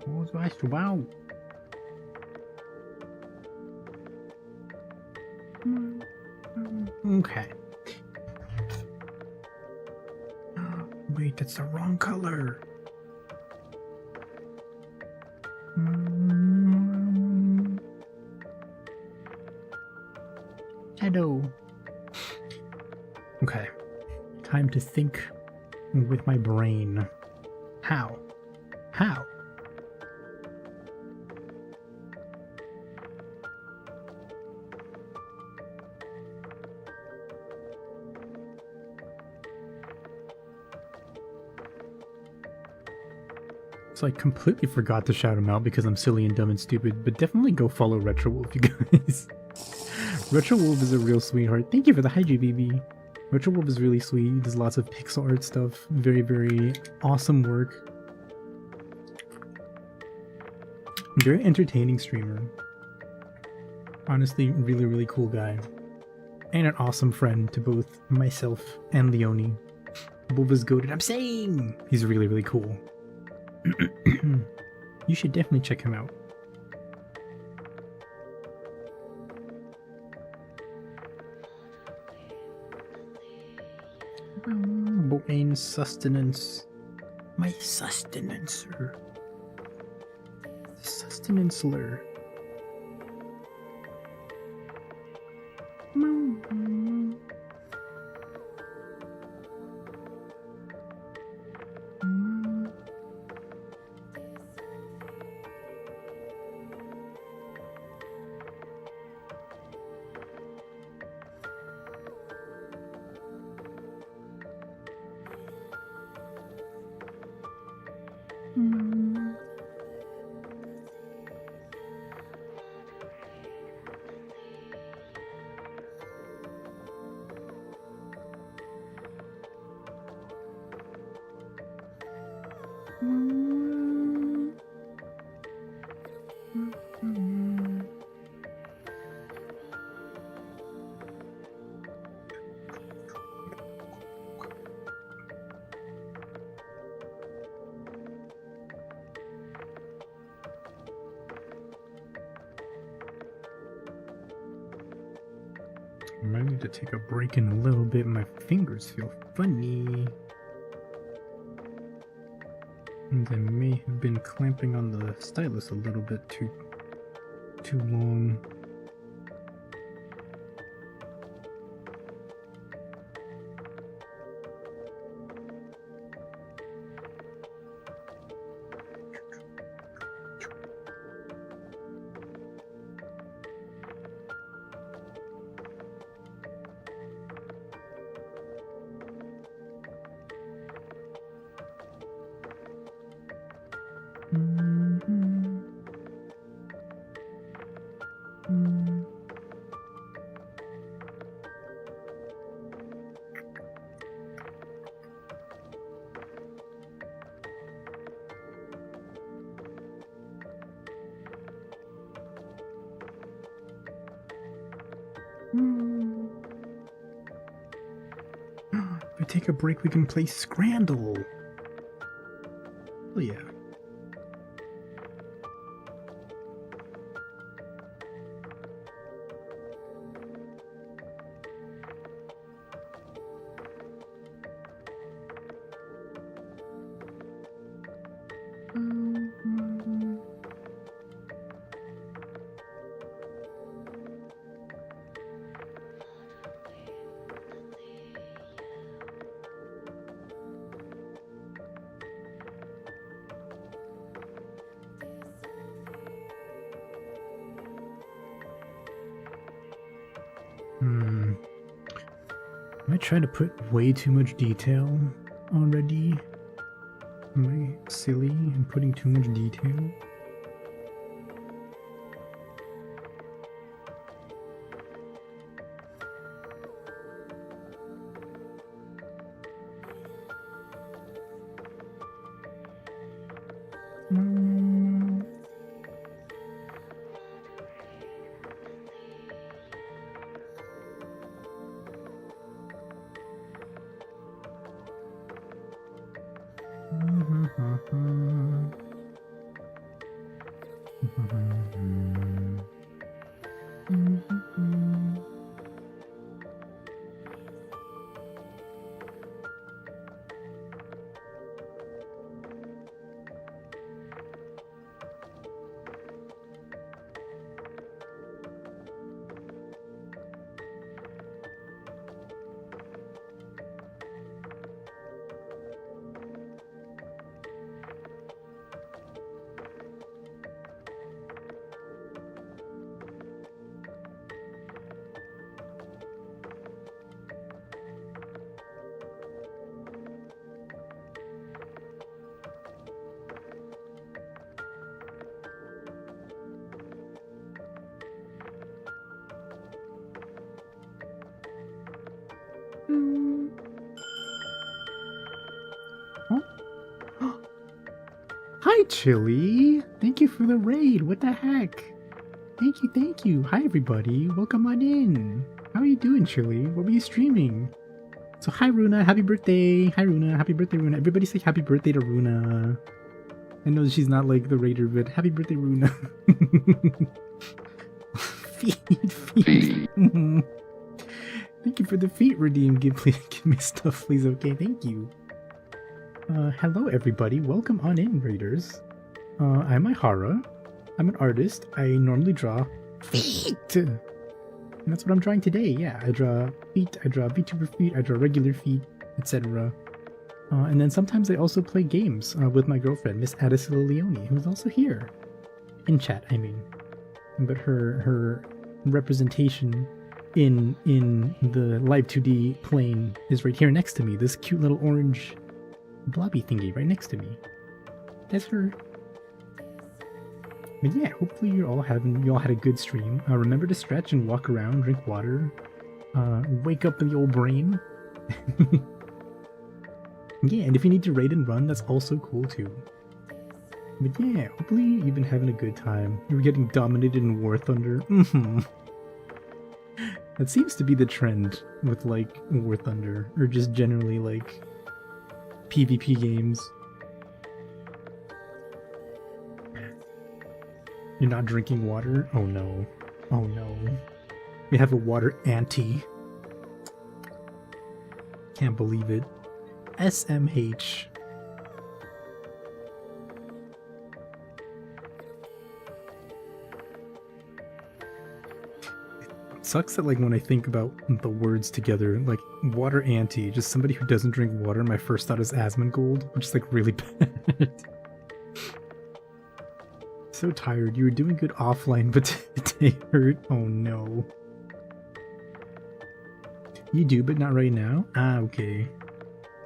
What was that? Wow! Okay. Wait, that's the wrong color. Shadow. Okay. Time to think with my brain. How? How? So I completely forgot to shout him out because I'm silly and dumb and stupid, but definitely go follow RetroWolf, you guys. RetroWolf is a real sweetheart. Thank you for the hi, JBB. RetroWolf is really sweet. He does lots of pixel art stuff. Very, very awesome work. Very entertaining streamer. Honestly, really, really cool guy. And an awesome friend to both myself and Leonie. Wolf is goated. I'm saying! He's really, really cool. You should definitely check him out. Brain sustenance. My sustenancer. Sustenancer. I might need to take a break in a little bit. My fingers feel funny. And I may have been clamping on the stylus a little bit too long. If we take a break, we can play Scrandle. Oh yeah. Am I trying to put way too much detail already? Am I silly and putting too much detail? Hi, Chili! Thank you for the raid. What the heck? Thank you, thank you. Hi, everybody. Welcome on in. How are you doing, Chili? What were you streaming? So, hi, Runa. Happy birthday. Hi, Runa. Happy birthday, Runa. Everybody say happy birthday to Runa. I know she's not like the raider, but happy birthday, Runa. Feet. Thank you for the feet redeem. Give me stuff, please. Okay, thank you. Hello everybody, welcome on in, raiders. I'm Aihara. I'm an artist. I normally draw feet. And that's what I'm drawing today, yeah. I draw feet, I draw VTuber feet, I draw regular feet, etc. And then sometimes I also play games with my girlfriend, Miss Addisila Leone, who's also here. In chat, I mean. But her representation in the live 2D plane is right here next to me. This cute little orange blobby thingy right next to me. That's her. But yeah, hopefully you all had a good stream. Remember to stretch and walk around, drink water, wake up the old brain. Yeah, and if you need to raid and run, that's also cool too. But yeah, hopefully you've been having a good time. You were getting dominated in War Thunder. That seems to be the trend with like War Thunder, or just generally like PvP games. You're not drinking water? Oh no. Oh no. We have a water anti. Can't believe it. SMH. It sucks that like when I think about the words together, like water anti, just somebody who doesn't drink water, my first thought is Asmongold, which is like really bad. So tired. You were doing good offline, but today hurt. Oh no. You do, but not right now? Ah, okay.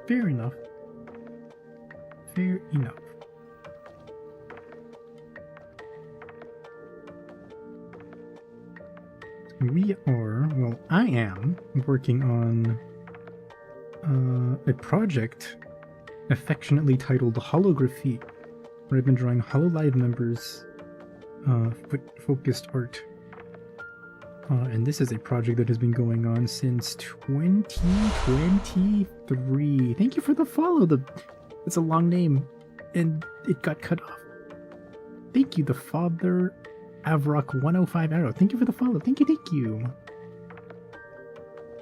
Fair enough. Fair enough. We are, well, I am working on a project affectionately titled Holografeet, where I've been drawing HoloLive members focused art. And this is a project that has been going on since 2023. Thank you for the follow. It's a long name, and it got cut off. Thank you, the Father Avrock 105 Arrow. Thank you for the follow. Thank you, thank you.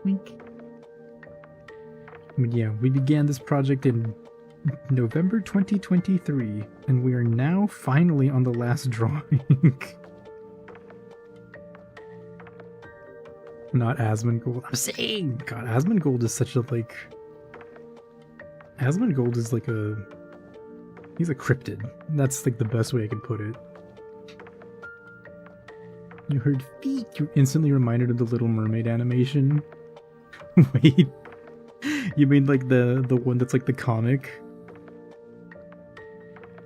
Wink. But yeah, we began this project in November 2023, and we are now finally on the last drawing. Not Asmongold. I'm saying, God, Asmongold is such a like. Asmongold is like a. He's a cryptid. That's like the best way I could put it. You heard feet. You're instantly reminded of the Little Mermaid animation. Wait, you mean like the one that's like the comic?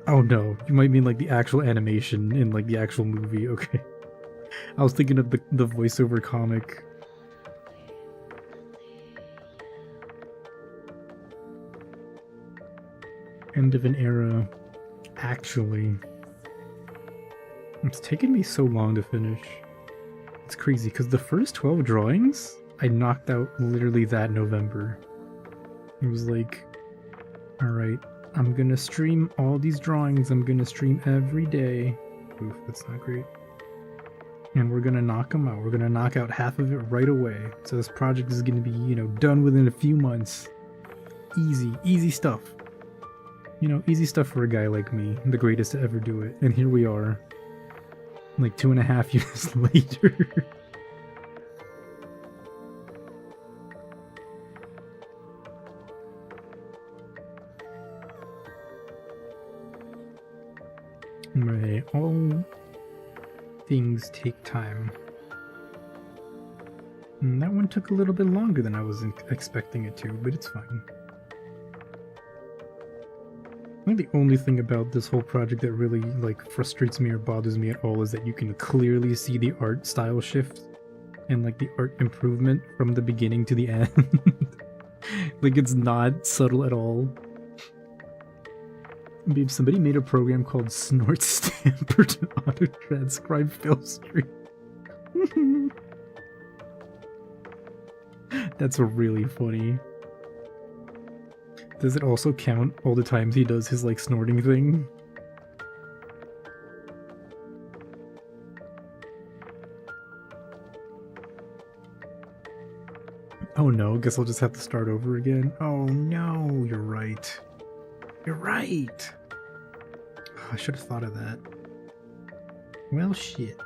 Oh no, you might mean like the actual animation in like the actual movie. Okay, I was thinking of the voiceover comic. End of an era. Actually, it's taken me so long to finish. It's crazy because the first 12 drawings I knocked out literally that November. It was like, alright, I'm gonna stream all these drawings. I'm gonna stream every day. Oof, that's not great. And we're gonna knock them out. We're gonna knock out half of it right away. So this project is gonna be, you know, done within a few months. Easy stuff. You know, easy stuff for a guy like me, the greatest to ever do it. And here we are, like 2.5 years later. Right, all things take time. And that one took a little bit longer than I was expecting it to, but it's fine. I think the only thing about this whole project that really like frustrates me or bothers me at all is that you can clearly see the art style shift and like the art improvement from the beginning to the end. Like it's not subtle at all. Maybe somebody made a program called Snort Stamper to auto-transcribe fail stream. That's really funny. Does it also count all the times he does his like snorting thing? Oh no, guess I'll just have to start over again. Oh no, you're right. You're right. Oh, I should have thought of that. Well, shit.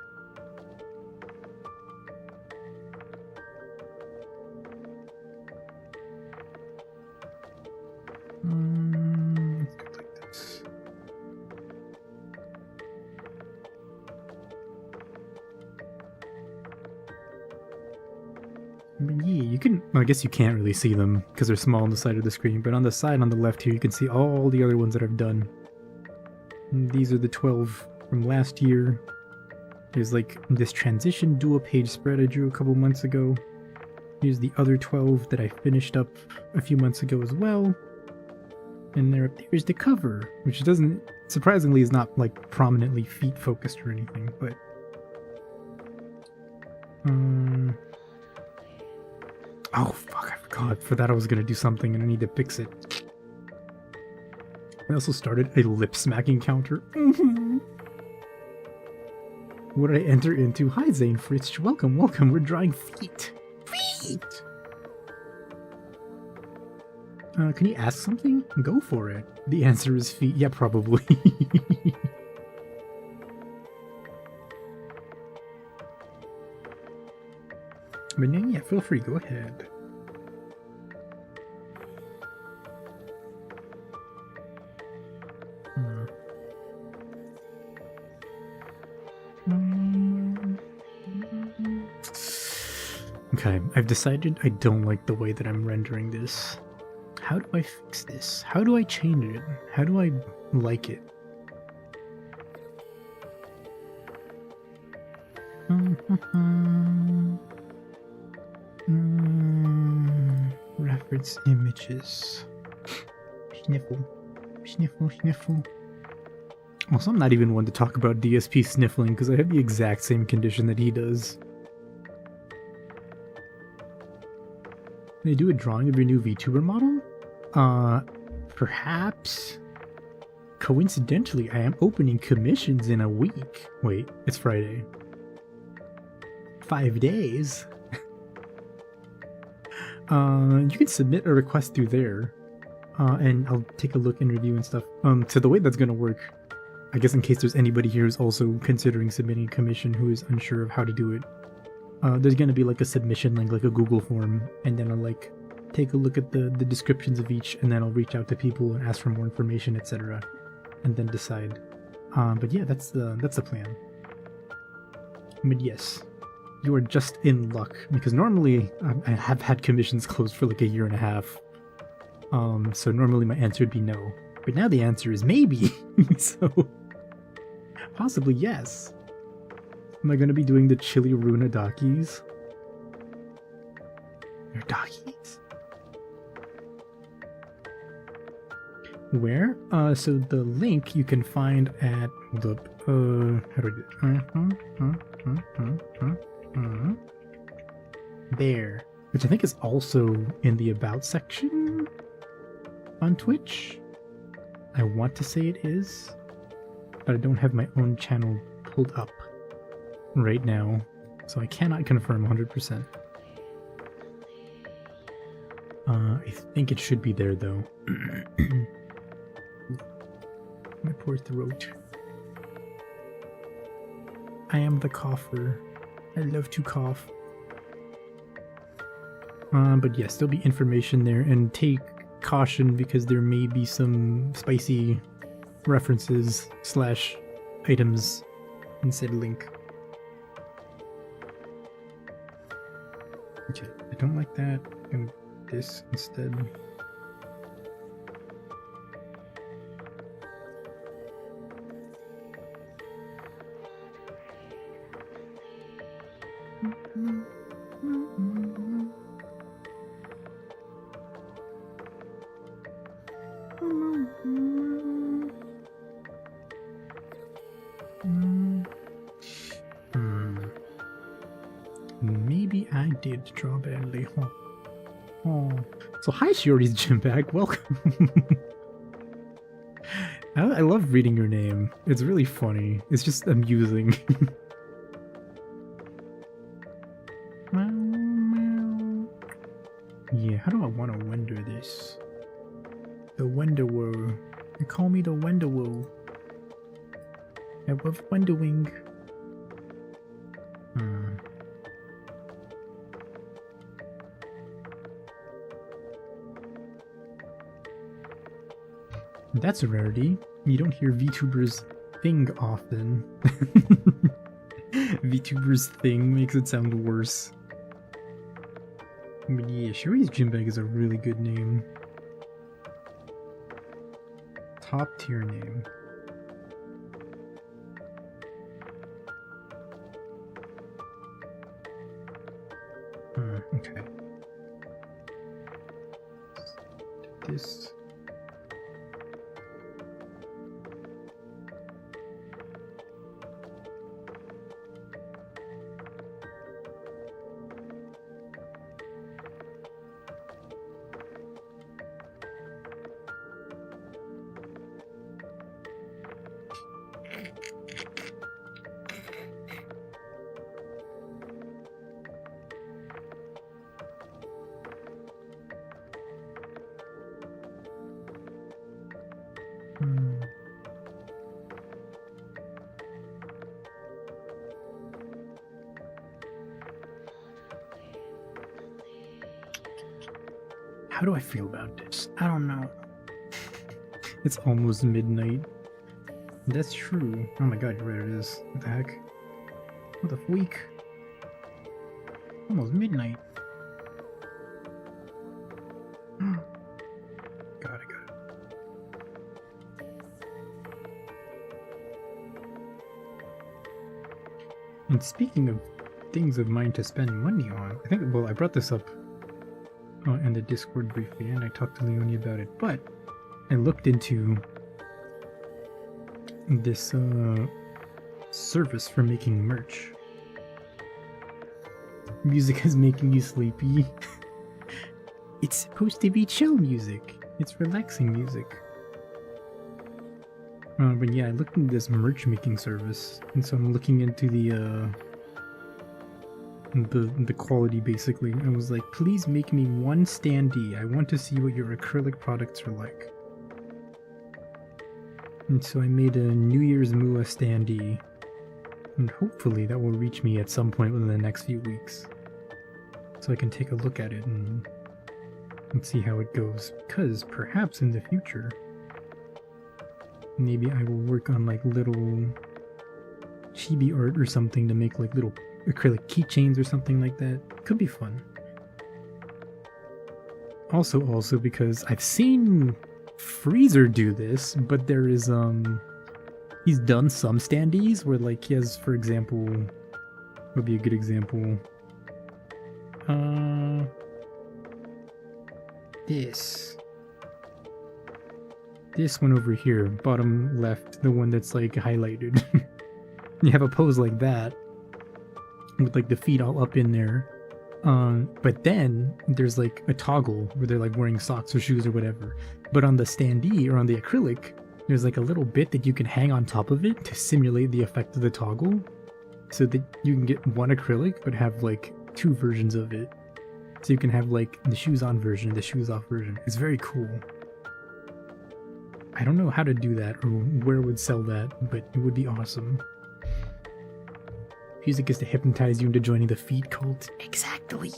Let's go like this. But yeah, you can. Well, I guess you can't really see them because they're small on the side of the screen. But on the side, on the left here, you can see all the other ones that I've done. And these are the 12 from last year. There's like this transition dual-page spread I drew a couple months ago. Here's the other 12 that I finished up a few months ago as well. And there's the cover, which doesn't, surprisingly, is not like prominently feet focused or anything, but oh fuck, I forgot. For that I was gonna do something and I need to fix it. I also started a lip smacking counter. What did I enter into? Hi, Zane Fritz. Welcome, welcome. We're drawing feet. Feet! Can you ask something? Go for it. The answer is feet. Yeah, probably. But yeah, feel free. Go ahead. Okay, I've decided I don't like the way that I'm rendering this. How do I fix this? How do I change it? How do I like it? Reference images. Sniffle. Sniffle, sniffle. Also, I'm not even one to talk about DSP sniffling because I have the exact same condition that he does. Can you do a drawing of your new VTuber model? Perhaps. Coincidentally, I am opening commissions in a week. Wait, it's Friday. 5 days. You can submit a request through there. And I'll take a look and review and stuff. So the way that's gonna work, I guess in case there's anybody here who's also considering submitting a commission who is unsure of how to do it, there's gonna be like a submission link, like a Google form, and then I'll like take a look at the descriptions of each, and then I'll reach out to people and ask for more information, etc., and then decide. But yeah, that's the plan. But yes, you are just in luck because normally I have had commissions closed for like a year and a half. So normally my answer would be no, but now the answer is maybe. So possibly yes. Am I going to be doing the Chili Runa Dakis? They're Dakis? Where? So the link you can find at, hold up, how do I do it? There. Which I think is also in the About section on Twitch. I want to say it is, but I don't have my own channel pulled up right now, so I cannot confirm 100%. I think it should be there though. My poor throat. I am the cougher. I love to cough. But yes, there'll be information there, and take caution because there may be some spicy references / items in said link. Okay, I don't like that. And this instead. Maybe I did draw badly, huh? Oh. So hi Shiori's gym bag, welcome! I love reading your name. It's really funny. It's just amusing. Yeah, how do I want to render this? The Wendower. They call me the Wendower. I love wendowing. That's a rarity. You don't hear VTubers thing often. VTubers thing makes it sound worse. But yeah, Shuri's gym bag is a really good name. Top tier name. Okay. This. Hmm. How do I feel about this? I don't know. It's almost midnight. That's true. Oh my god, you're right, it is. What the heck? What the week? Almost midnight. God, I got it. And speaking of things of mine to spend money on, I think, well, I brought this up in the Discord briefly, and I talked to Leonie about it, but I looked into this service for making merch. Music is making you sleepy. It's supposed to be chill music. It's relaxing music. But yeah, I looked into this merch making service, and so I'm looking into the quality basically. I was like, please make me one standee. I want to see what your acrylic products are like. And so I made a New Year's Mua standee, and hopefully that will reach me at some point within the next few weeks, so I can take a look at it and see how it goes. Because perhaps in the future, maybe I will work on like little chibi art or something to make like little acrylic keychains or something like that. Could be fun. Also because I've seen Freezer do this, but there is he's done some standees where like he has, for example, what would be a good example? This one over here, bottom left, the one that's like highlighted. You have a pose like that with like the feet all up in there. But then there's like a toggle where they're like wearing socks or shoes or whatever. But on the standee or on the acrylic, there's like a little bit that you can hang on top of it to simulate the effect of the toggle, so that you can get one acrylic but have like two versions of it. So you can have like the shoes on version, the shoes off version. It's very cool. I don't know how to do that or where would sell that, but it would be awesome. Music is to hypnotize you into joining the feet cult. Exactly.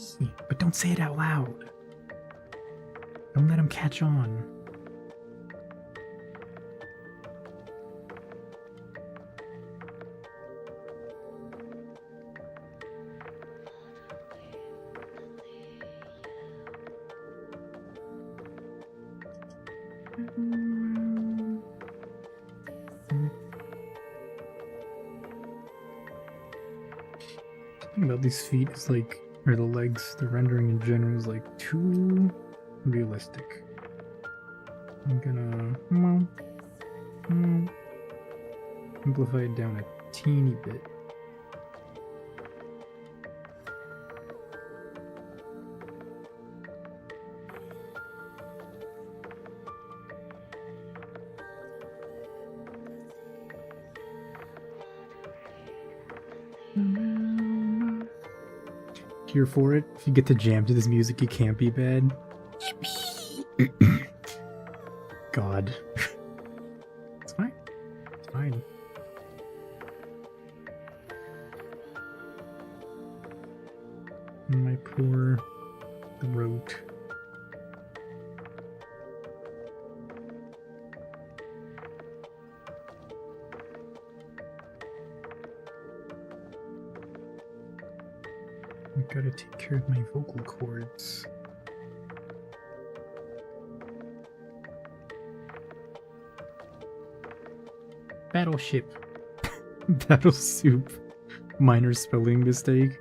But don't say it out loud. Don't let them catch on. Something about these feet is like, or the legs, the rendering in general is like too realistic. I'm gonna amplify it down a teeny bit. Here for it. If you get to jam to this music, you can't be bad. God. It's fine. It's fine. My poor throat. I gotta take care of my vocal cords. Battleship. Battle soup. Minor spelling mistake.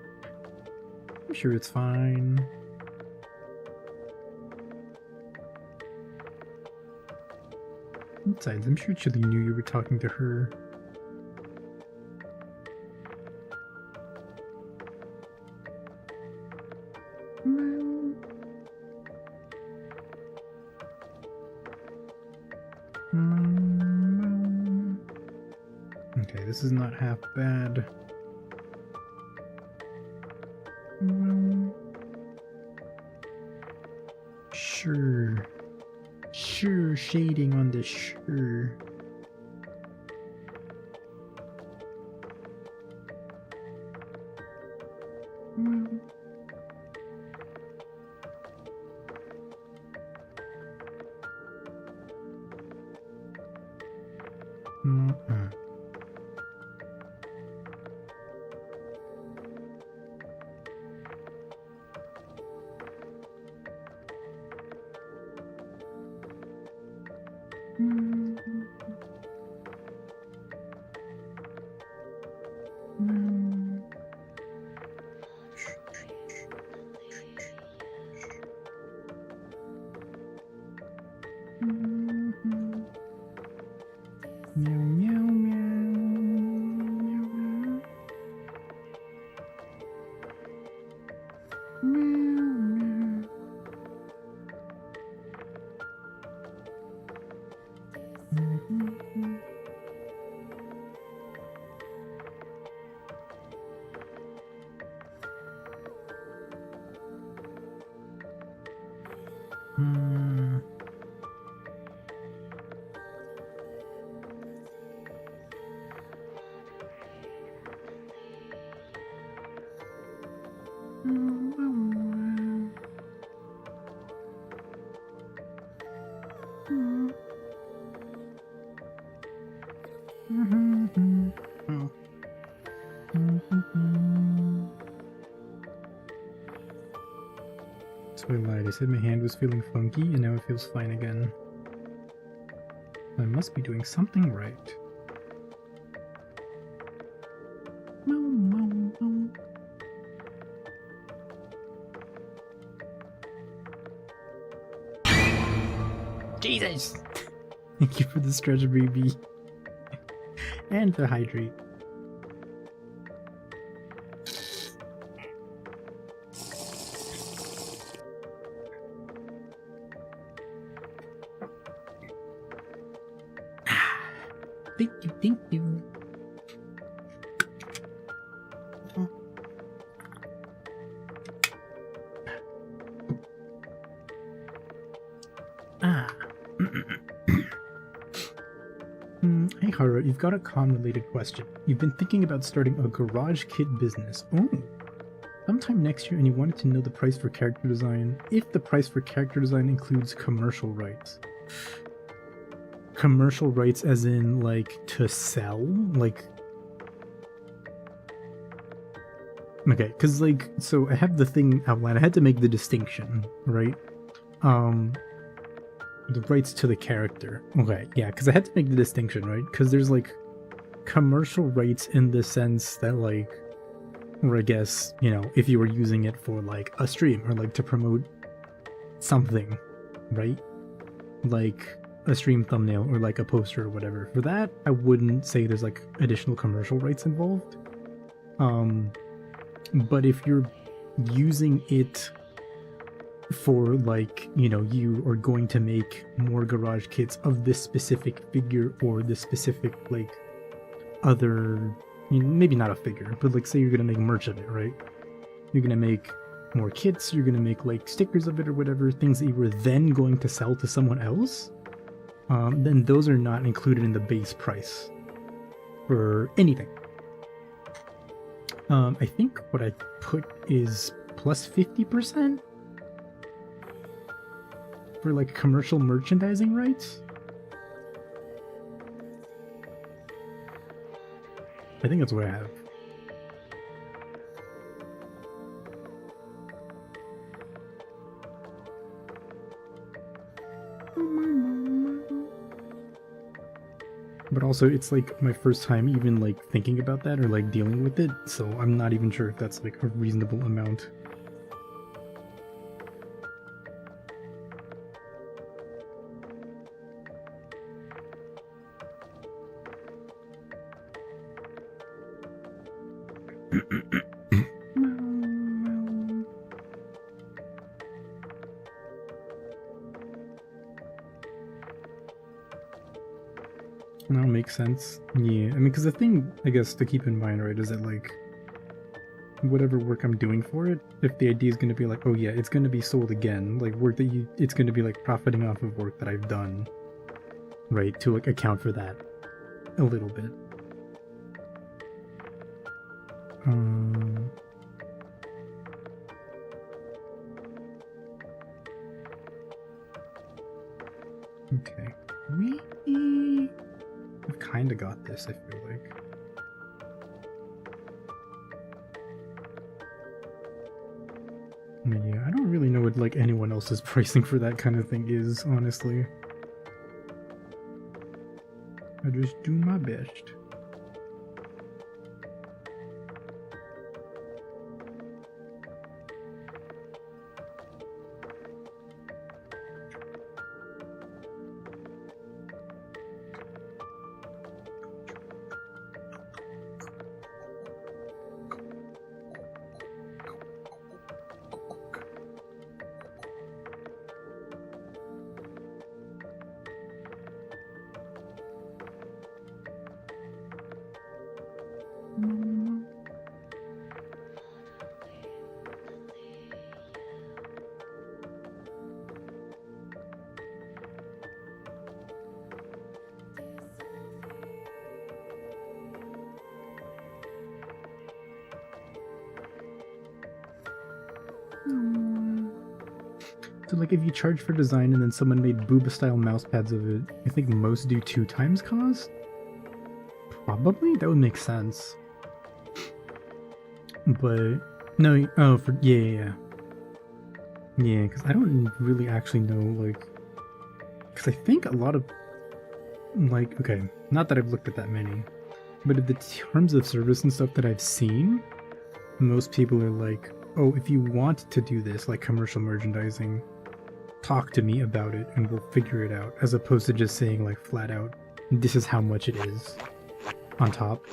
I'm sure it's fine. Besides, I'm sure Chili knew you were talking to her. Okay, this is not half bad. Sure. sure shading on the sure. Meow, meow, meow. Meow, meow. So I lied. I said my hand was feeling funky, and now it feels fine again. I must be doing something right. Jesus! Thank you for the stretch, baby. And the hydrate. Thank you, thank you. Aihara, you've got a con-related question. You've been thinking about starting a garage kit business. Oh, sometime next year, and you wanted to know the price for character design. If the price for character design includes commercial rights. Commercial rights as in, like, to sell? Like... Okay, because, like, so I have the thing outlined. I had to make the distinction, right? The rights to the character. Okay, yeah, because I had to make the distinction, right? Because there's, like, commercial rights in the sense that, like, or I guess, you know, if you were using it for, like, a stream or, like, to promote something, right? Like a stream thumbnail or, like, a poster or whatever. For that, I wouldn't say there's, like, additional commercial rights involved. But if you're using it for, like, you know, you are going to make more garage kits of this specific figure or this specific, like, other, you know, maybe not a figure, but, like, say you're gonna make merch of it, right? You're gonna make more kits, you're gonna make, like, stickers of it or whatever, things that you were then going to sell to someone else, then those are not included in the base price for anything. I think what I put is plus 50% for, like, commercial merchandising rights. I think that's what I have. But also, it's, like, my first time even, like, thinking about that or, like, dealing with it, so I'm not even sure if that's, like, a reasonable amount. That'll make sense. Yeah, I mean, because the thing, I guess, to keep in mind, right, is that, like, whatever work I'm doing for it, if the idea is going to be like, oh yeah, it's going to be sold again, like work that it's going to be like profiting off of work that I've done, right, to like account for that a little bit. Okay, we've kind of got this, I feel like. Yeah, I don't really know what like anyone else's pricing for that kind of thing is, honestly. I just do my best. So like if you charge for design and then someone made booba style mouse pads of it, I think most do 2 times cost? Probably? That would make sense. But no, oh, for yeah, because I don't really actually know, like, because I think a lot of, like, okay, not that I've looked at that many, but in the terms of service and stuff that I've seen, most people are like, oh, if you want to do this, like commercial merchandising, talk to me about it and we'll figure it out, as opposed to just saying like flat out, this is how much it is on top.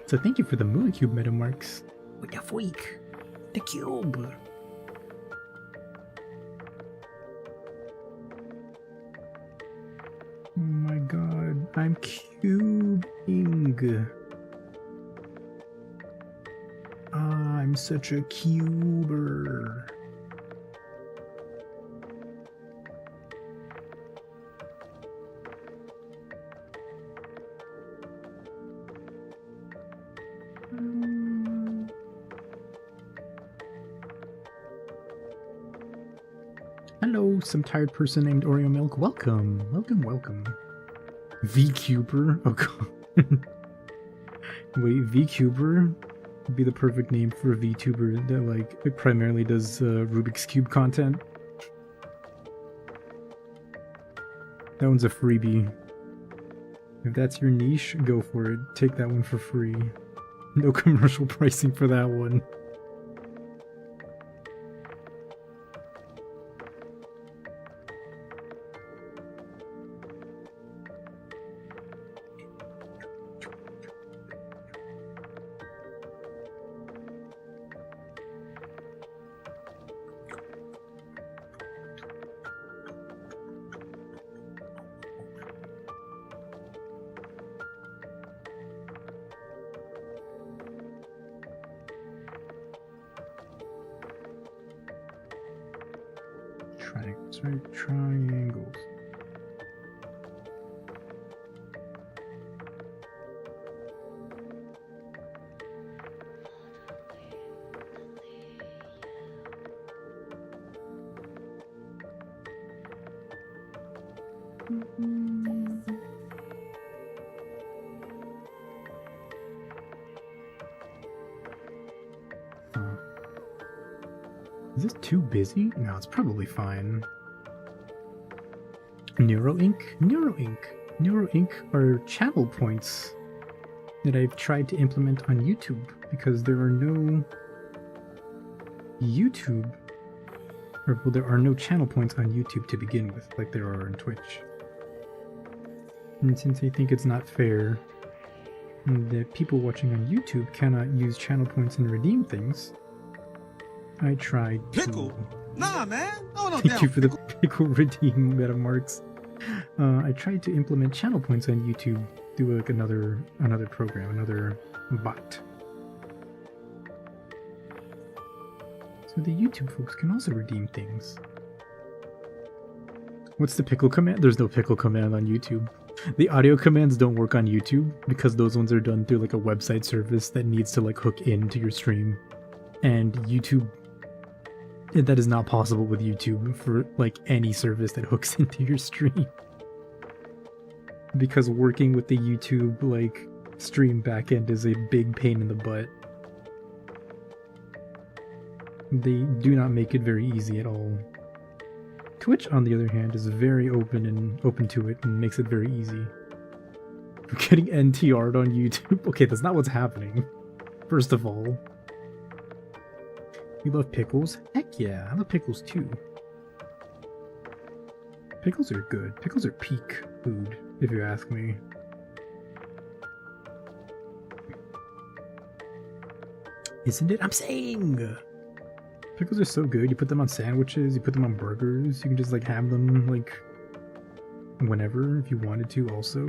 So thank you for the Moolah Cube metamarks. What the freak? The cube. Oh my god, I'm cubing. I'm such a cuber. Hello, some tired person named Oreo Milk. Welcome, welcome, welcome. VCuber? Oh god. Wait, VCuber would be the perfect name for a VTuber that like it primarily does Rubik's Cube content. That one's a freebie. If that's your niche, go for it. Take that one for free. No commercial pricing for that one. Triangles, right? Triangles. Is this too busy? No, it's probably fine. NeuroInc? NeuroInc are channel points that I've tried to implement on YouTube because there are no YouTube, or well, there are no channel points on YouTube to begin with, like there are on Twitch. And since I think it's not fair that people watching on YouTube cannot use channel points and redeem things, I tried to... Pickle? Nah, man. No, Thank you for the pickle redeem metamarks. I tried to implement channel points on YouTube through like another program, another bot. So the YouTube folks can also redeem things. What's the pickle command? There's no pickle command on YouTube. The audio commands don't work on YouTube because those ones are done through like a website service that needs to like hook into your stream. And YouTube, that is not possible with YouTube for like any service that hooks into your stream. Because working with the YouTube like stream backend is a big pain in the butt. They do not make it very easy at all. Twitch, on the other hand, is very open to it and makes it very easy. We're getting NTR'd on YouTube. Okay, that's not what's happening. First of all. You love pickles? Heck yeah, I love pickles too. Pickles are good. Pickles are peak food, if you ask me. Isn't it? I'm saying! Pickles are so good. You put them on sandwiches, you put them on burgers, you can just like have them like whenever if you wanted to also.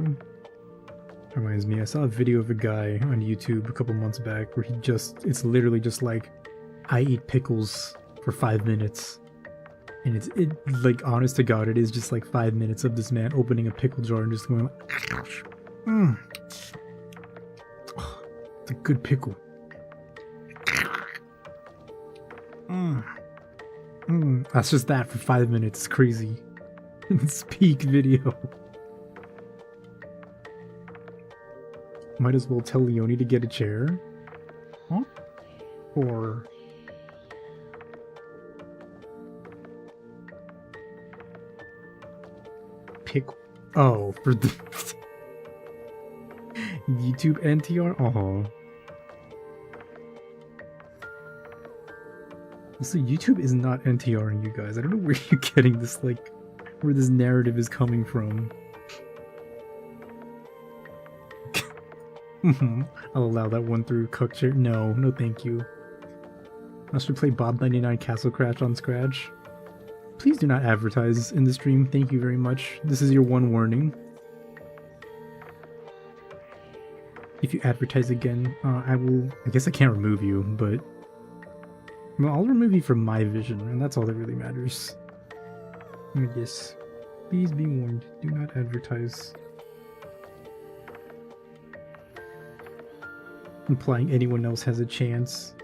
Reminds me, I saw a video of a guy on YouTube a couple months back where it's literally just like, I eat pickles for 5 minutes. And it's like, honest to God, it is just like 5 minutes of this man opening a pickle jar and just going like, it's a good pickle. That's just that for 5 minutes. It's crazy. It's peak video. Might as well tell Leonie to get a chair. Huh? Or... pickle. Oh, for the... YouTube NTR? Oh. So YouTube is not NTRing you guys. I don't know where you're getting this, like, where this narrative is coming from. I'll allow that one through cook chair. No, no thank you. I should play Bob 99 Castle Crash on Scratch. Please do not advertise in the stream. Thank you very much. This is your one warning. If you advertise again, I guess I can't remove you, but... well, I'll remove you from my vision, and that's all that really matters. Yes. Please be warned. Do not advertise. Implying anyone else has a chance.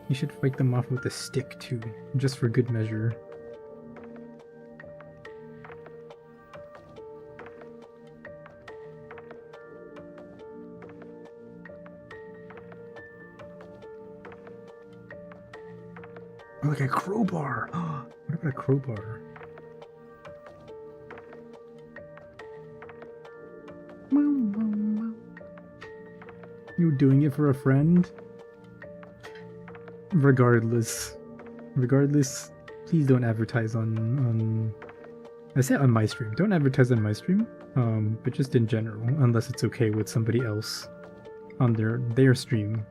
You should fight them off with a stick, too. Just for good measure. Oh, like a crowbar! What about a crowbar? You were doing it for a friend? Regardless, please don't advertise on I say on my stream. Don't advertise on my stream, but just in general, unless it's okay with somebody else on their stream.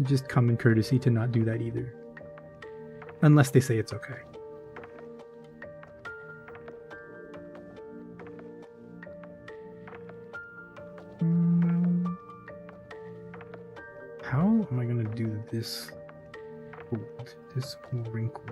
Just common courtesy to not do that either. Unless they say it's okay. How am I gonna do this? This wrinkle.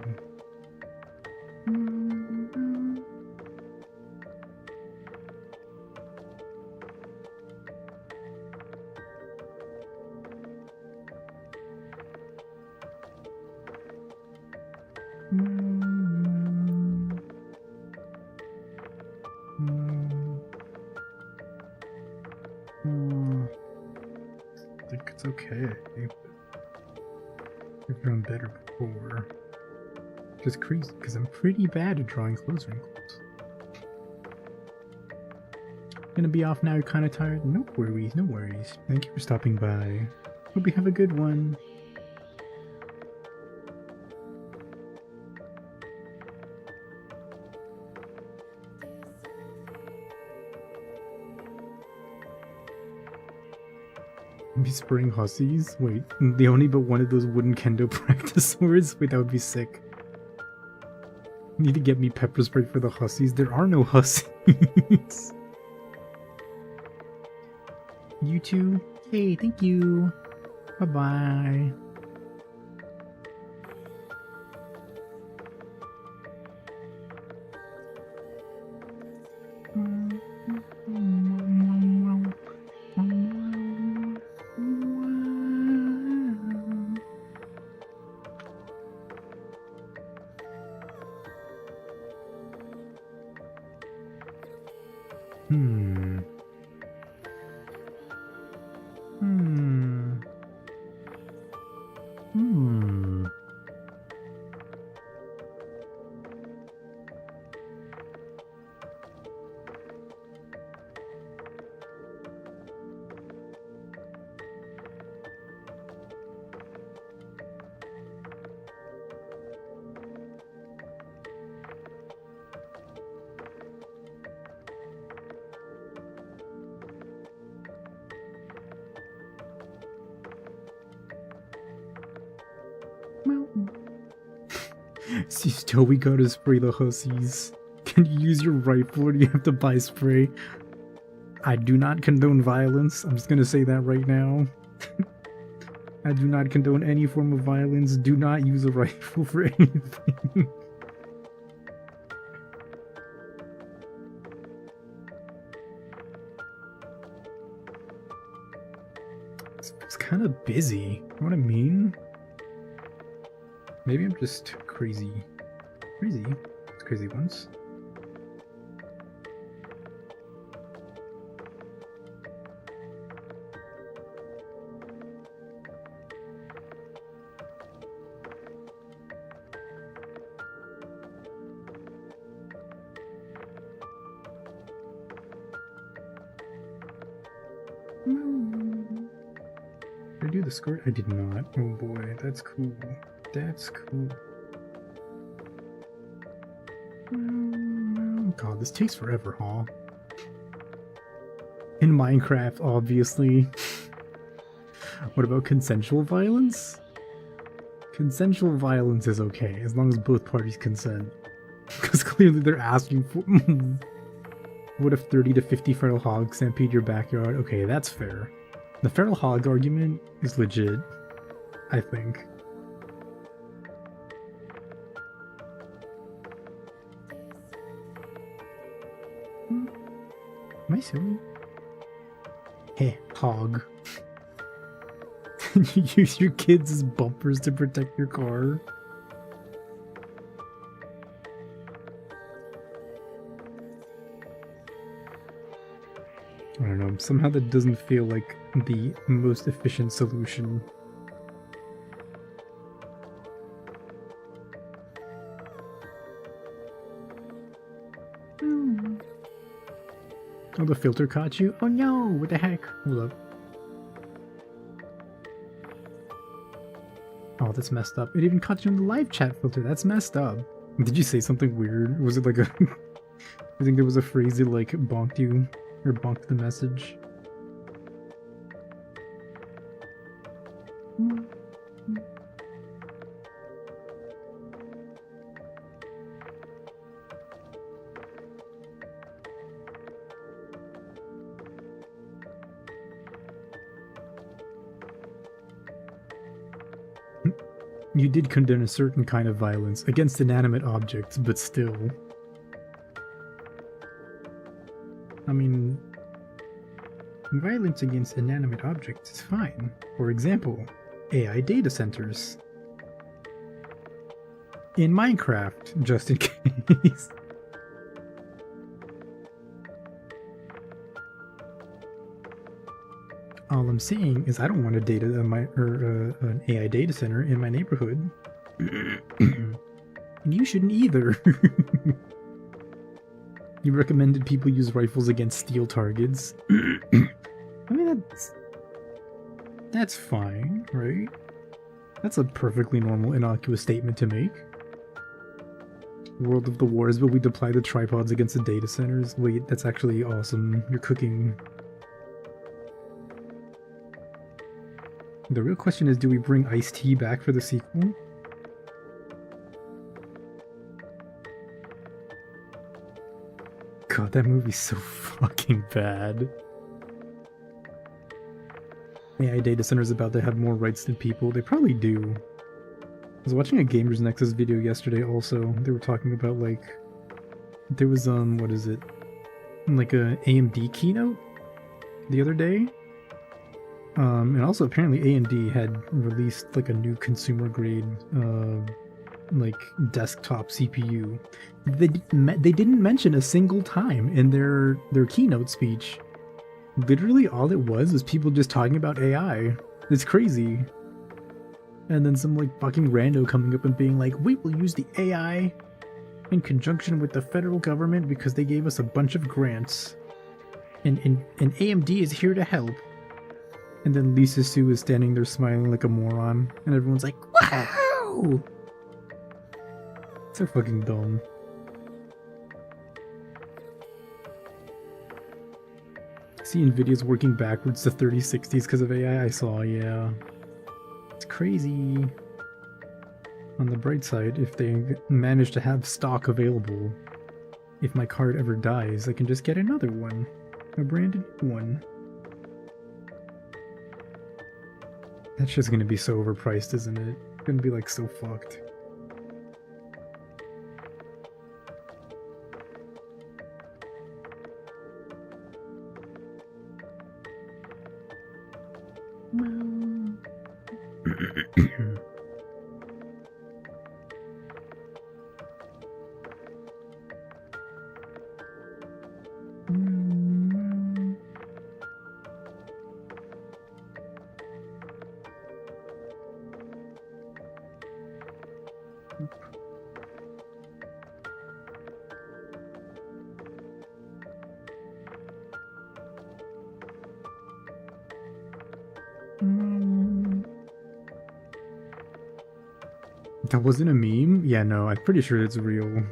I think it's okay. I've done better before. Just crazy, because I'm pretty bad at drawing clothes wrinkles. Gonna be off now, you're kinda tired? No worries, no worries. Thank you for stopping by. Hope you have a good one. Be spraying hussies? Wait, they only but one of those wooden kendo practice swords? Wait, that would be sick. Need to get me pepper spray for the hussies. There are no hussies. You too? Hey, thank you. Bye-bye. Hmm. Hmm. Hmm. See, still we go to spray the hussies. Can you use your rifle or do you have to buy spray? I do not condone violence. I'm just gonna say that right now. I do not condone any form of violence. Do not use a rifle for anything. It's kind of busy. You know what I mean? Maybe I'm just crazy. Crazy? It's crazy once. Did I do the skirt? I did not. Oh boy, that's cool. That's cool. God, this takes forever, huh? In Minecraft, obviously. What about consensual violence? Consensual violence is okay, as long as both parties consent. Because clearly they're asking for... What if 30 to 50 feral hogs stampede your backyard? Okay, that's fair. The feral hog argument is legit, I think. Am I silly? Heh, hog. You use your kids as bumpers to protect your car. I don't know, somehow that doesn't feel like the most efficient solution. Oh, the filter caught you? Oh no, what the heck? Hold up. Oh, that's messed up. It even caught you in the live chat filter. That's messed up. Did you say something weird? Was it like a... I think there was a phrase that like bonked you, or bonked the message. You did condemn a certain kind of violence against inanimate objects, but still. I mean, violence against inanimate objects is fine. For example, AI data centers. In Minecraft, just in case. All I'm saying is I don't want an AI data center in my neighborhood. And you shouldn't either. You recommended people use rifles against steel targets. I mean, that's fine, right? That's a perfectly normal, innocuous statement to make. World of the Wars, but we deploy the tripods against the data centers. Wait, that's actually awesome. You're cooking. The real question is, do we bring Ice-T back for the sequel? God, that movie's so fucking bad. AI data centers about to have more rights than people. They probably do. I was watching a Gamers Nexus video yesterday also. They were talking about, like... There was, what is it? Like a AMD keynote the other day? And also apparently AMD had released like a new consumer grade like desktop CPU. They didn't mention a single time in their keynote speech. Literally all it was people just talking about AI. It's crazy. And then some like fucking rando coming up and being like, we will use the AI in conjunction with the federal government because they gave us a bunch of grants. And AMD is here to help. And then Lisa Sue is standing there smiling like a moron. And everyone's like, wow! So fucking dumb. See Nvidia's working backwards to 3060s because of AI, I saw, yeah. It's crazy. On the bright side, if they manage to have stock available, if my card ever dies, I can just get another one. A branded one. That's just gonna be so overpriced, isn't it? It's gonna be like so fucked. That wasn't a meme? Yeah, no, I'm pretty sure it's real.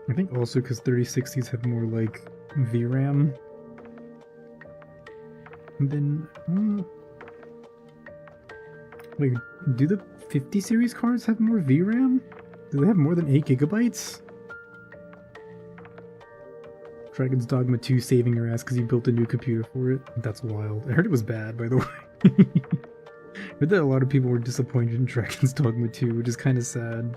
I think also because 3060s have more, like, VRAM. And then... Wait, do the 50 series cards have more VRAM? Do they have more than 8 gigabytes? Dragon's Dogma 2 saving your ass because you built a new computer for it? That's wild. I heard it was bad, by the way. I heard that a lot of people were disappointed in Dragon's Dogma 2, which is kind of sad.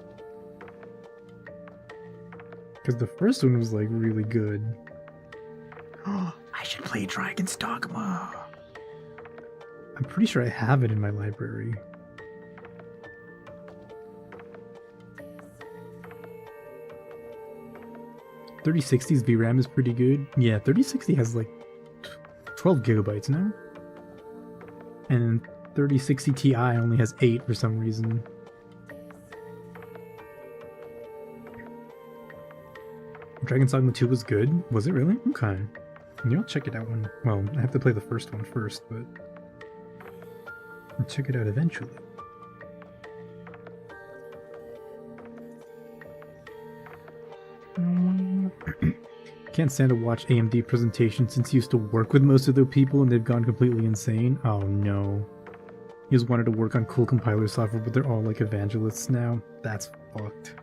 Because the first one was, like, really good. Oh, I should play Dragon's Dogma. I'm pretty sure I have it in my library. .3060's VRAM is pretty good. Yeah, 3060 has like 12 gigabytes now. And 3060 Ti only has 8 for some reason. Dragon's Dogma 2 was good? Was it really? Okay. Maybe I'll check it out when... Well, I have to play the first one first, but... I'll check it out eventually. Can't stand to watch AMD presentations since he used to work with most of the people and they've gone completely insane. Oh no. He just wanted to work on cool compiler software, but they're all like evangelists now. That's fucked.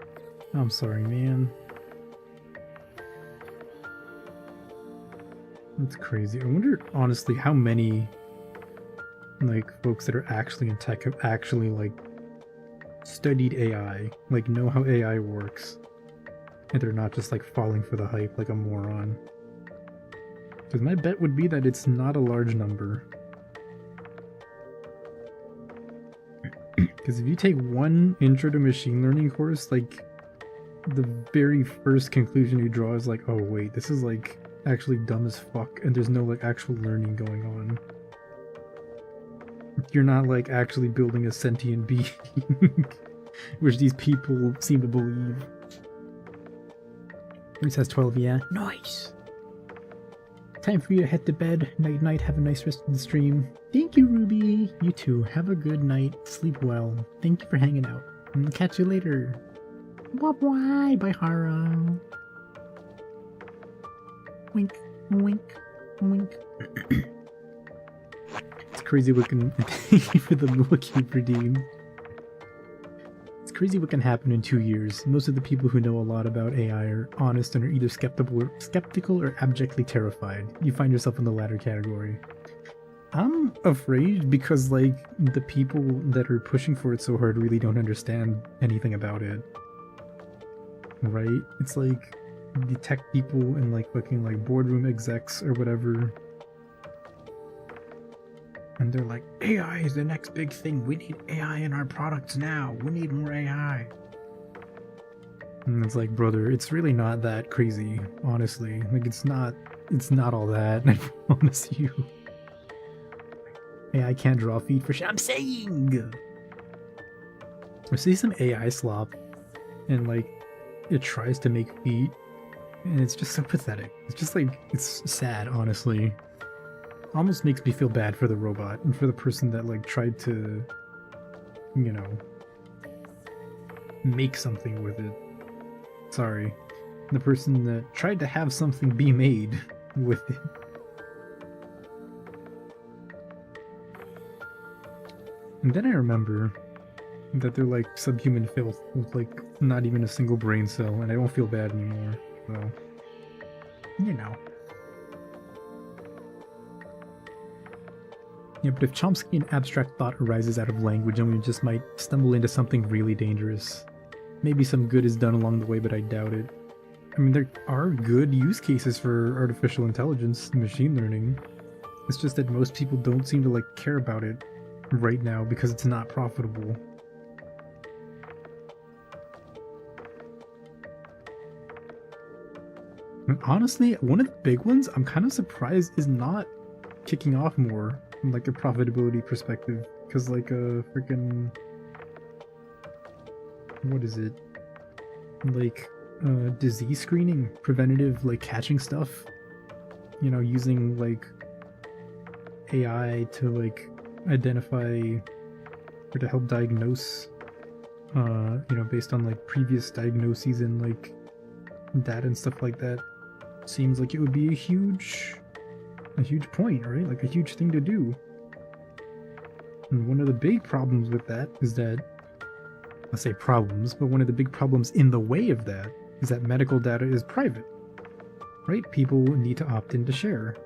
I'm sorry, man. That's crazy. I wonder, honestly, how many like folks that are actually in tech have actually like studied AI, like know how AI works, and they're not just like falling for the hype like a moron. Because my bet would be that it's not a large number. Because if you take one intro to machine learning course, like the very first conclusion you draw is like, oh wait, this is like actually dumb as fuck, and there's no like actual learning going on. You're not like actually building a sentient being, which these people seem to believe. Reese has 12, yeah. Nice. Time for you to head to bed. Night night, have a nice rest of the stream. Thank you, Ruby. You too. Have a good night. Sleep well. Thank you for hanging out. And catch you later. Bye bye, Aihara. Wink, wink, wink. It's crazy what can... Thank you for the Mookie redeem. It's crazy what can happen in 2 years. Most of the people who know a lot about AI are honest and are either skeptical or abjectly terrified. You find yourself in the latter category. I'm afraid because, like, the people that are pushing for it so hard really don't understand anything about it. Right? It's like the tech people and like fucking like boardroom execs or whatever. And they're like, AI is the next big thing. We need AI in our products now. We need more AI. And it's like, brother, it's really not that crazy, honestly. Like, it's not all that, I promise you. AI can't draw feet for shit. I'm saying! I see some AI slop, and like, it tries to make feet, and it's just so pathetic. It's just like, it's sad, honestly. Almost makes me feel bad for the robot and for the person that like tried to, you know, make something with it. Sorry. The person that tried to have something be made with it. And then I remember that they're like subhuman filth with like not even a single brain cell, and I don't feel bad anymore. So, you know. Yeah, but if Chomsky abstract thought arises out of language, then we just might stumble into something really dangerous. Maybe some good is done along the way, but I doubt it. I mean, there are good use cases for artificial intelligence and machine learning. It's just that most people don't seem to like care about it right now because it's not profitable. And honestly, one of the big ones I'm kind of surprised is not kicking off more from like a profitability perspective, because like a freaking, what is it, like disease screening, preventative like catching stuff, you know, using like AI to like identify or to help diagnose, you know, based on like previous diagnoses and like data and stuff like that. Seems like it would be a huge point, right? Like a huge thing to do. And one of the big problems with that is that, I say problems, but one of the big problems in the way of that is that medical data is private, right? People need to opt in to share.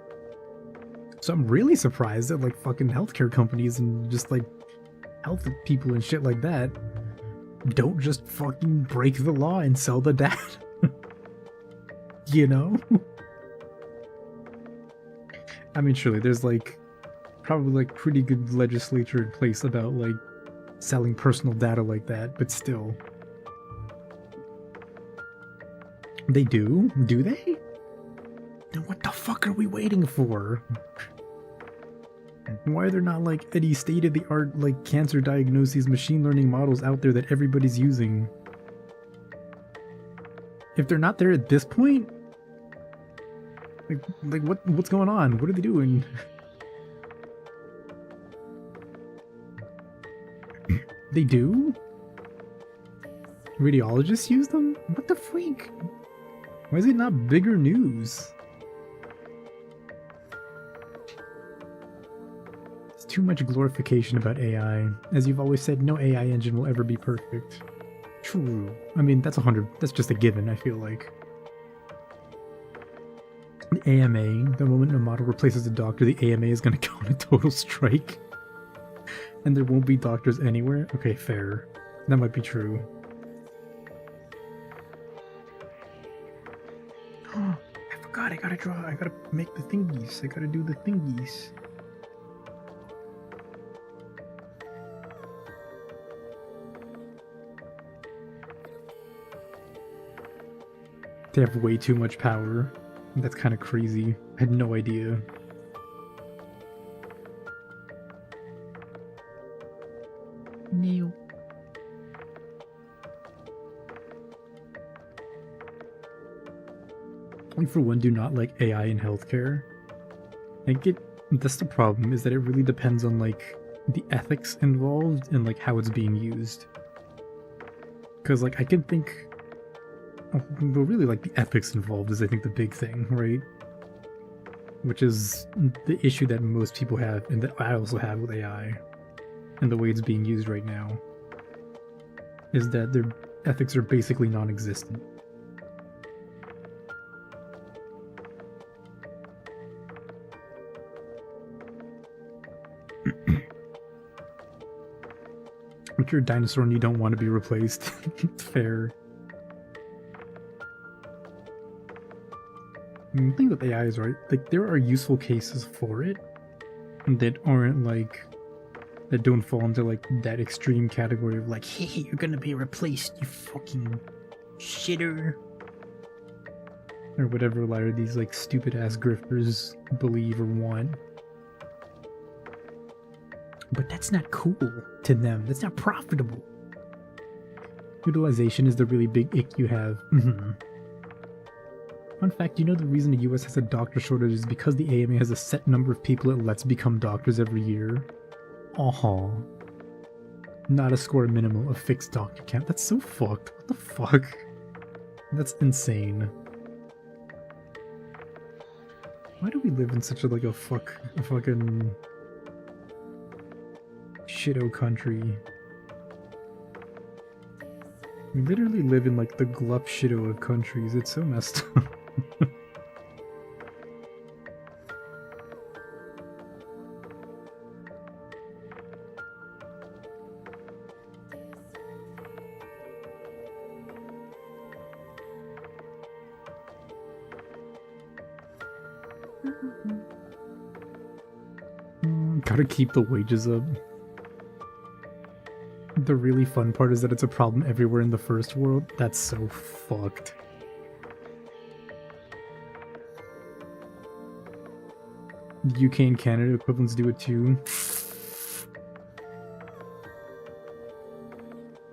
So I'm really surprised that like fucking healthcare companies and just like health people and shit like that don't just fucking break the law and sell the data. You know? I mean, surely there's like probably like pretty good legislature in place about like selling personal data like that, but still. They do? Do they? Then what the fuck are we waiting for? Why are there not like any state-of-the-art like cancer diagnoses machine learning models out there that everybody's using? If they're not there at this point, like what's going on? What are they doing? They do? Radiologists use them? What the freak? Why is it not bigger news? It's too much glorification about AI. As you've always said, no AI engine will ever be perfect. True. I mean, that's just a given, I feel like. The AMA, the moment a model replaces a doctor, the AMA is gonna go on a total strike. And there won't be doctors anywhere? Okay, fair. That might be true. Oh, I forgot, I gotta make the thingies. I gotta do the thingies. They have way too much power. That's kind of crazy. I had no idea. No. I, for one, do not like AI in healthcare. That's the problem, is that it really depends on like the ethics involved and like how it's being used. Because like I can think, but really like the ethics involved is I think the big thing, right? Which is the issue that most people have and that I also have with AI and the way it's being used right now, is that their ethics are basically non-existent. If you're a dinosaur and you don't want to be replaced, it's fair. The thing with AI is, right, like there are useful cases for it, that aren't like, that don't fall into like that extreme category of like, Hey, you're gonna be replaced, you fucking shitter. or whatever a lot of these like stupid ass grifters believe or want. But that's not cool to them. That's not profitable. Utilization is the really big ick you have. Fun fact, you know the reason the US has a doctor shortage is because the AMA has a set number of people it lets become doctors every year. Not a score minimum, a fixed doctor count. That's so fucked. What the fuck? That's insane. Why do we live in such a like a fucking shitto country? We literally live in like the glup shitto of countries. It's so messed up. Gotta keep the wages up. The really fun part is that it's a problem everywhere in the first world. That's so fucked. The UK and Canada equivalents do it too.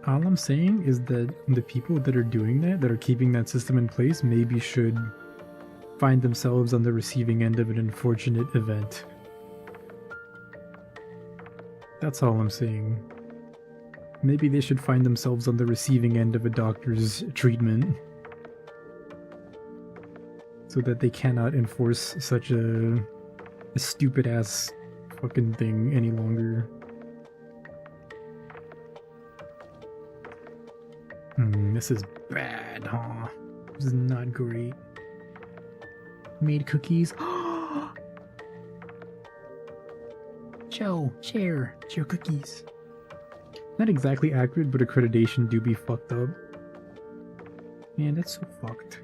All I'm saying is that the people that are doing that, that are keeping that system in place, maybe should find themselves on the receiving end of an unfortunate event. That's all I'm saying. Maybe they should find themselves on the receiving end of a doctor's treatment, so that they cannot enforce such a stupid ass fucking thing any longer. This is bad, huh? This is not great. Made cookies. Joe, share cookies. Not exactly accurate, but accreditation do be fucked up. Man, that's so fucked.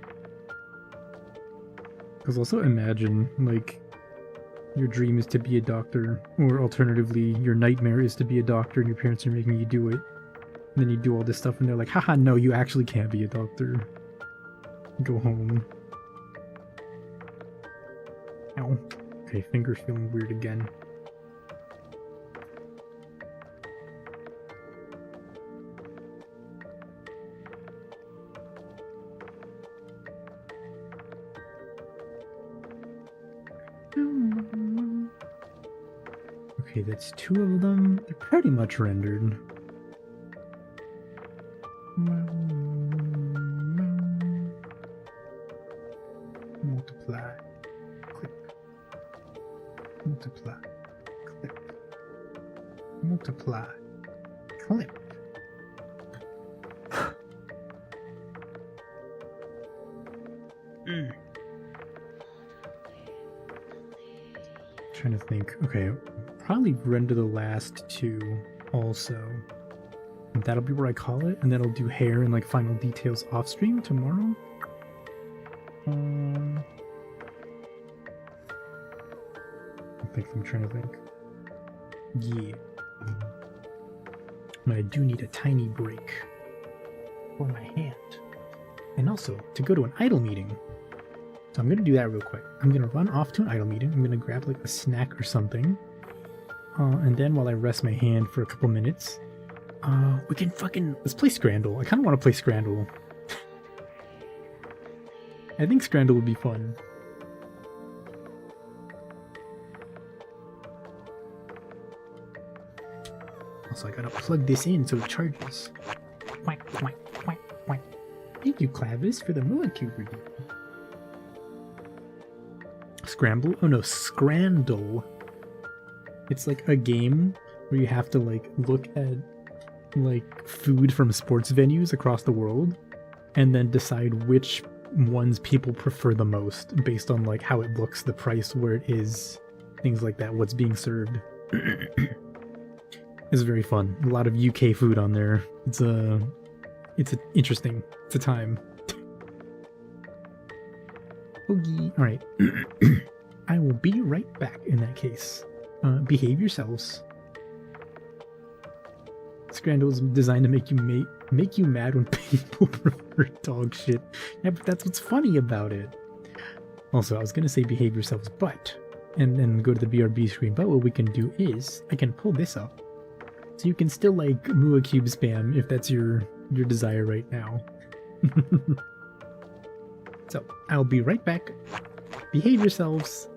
Because also imagine, like, your dream is to be a doctor, or alternatively, your nightmare is to be a doctor and your parents are making you do it. And then you do all this stuff and they're like, haha, no, you actually can't be a doctor. Go home. Ow. Okay, finger's feeling weird again. Okay, that's two of them. They're pretty much rendered. Multiply. Click. Multiply. Click. Multiply. Click. Trying to think. Okay, probably render the last two also. And that'll be where I call it, and then I'll do hair and like final details off stream tomorrow. I'm trying to think. Yeah. But I do need a tiny break for my hand. And also to go to an idle meeting. So I'm gonna do that real quick. I'm gonna run off to an idle meeting. I'm gonna grab like a snack or something. And then while I rest my hand for a couple minutes, we can let's play Scrandle. I kinda wanna play Scrandle. I think Scrandle would be fun. Also, I gotta plug this in so it charges. Quack, quack, quack, quack. Thank you, Clavis, for the molecule review. Scramble? Oh no, Scrandle. It's like a game where you have to like look at like food from sports venues across the world and then decide which ones people prefer the most based on like how it looks, the price, where it is, things like that, what's being served. It's very fun. A lot of UK food on there. It's interesting. It's a time. Okay, alright. I will be right back in that case. behave yourselves. Scrandal is designed to make you mad when people prefer dog shit. Yeah, but that's what's funny about it. Also, I was gonna say behave yourselves, but and then go to the BRB screen. But what we can do is I can pull this up, so you can still like Mua Cube spam if that's your desire right now. So I'll be right back. Behave yourselves.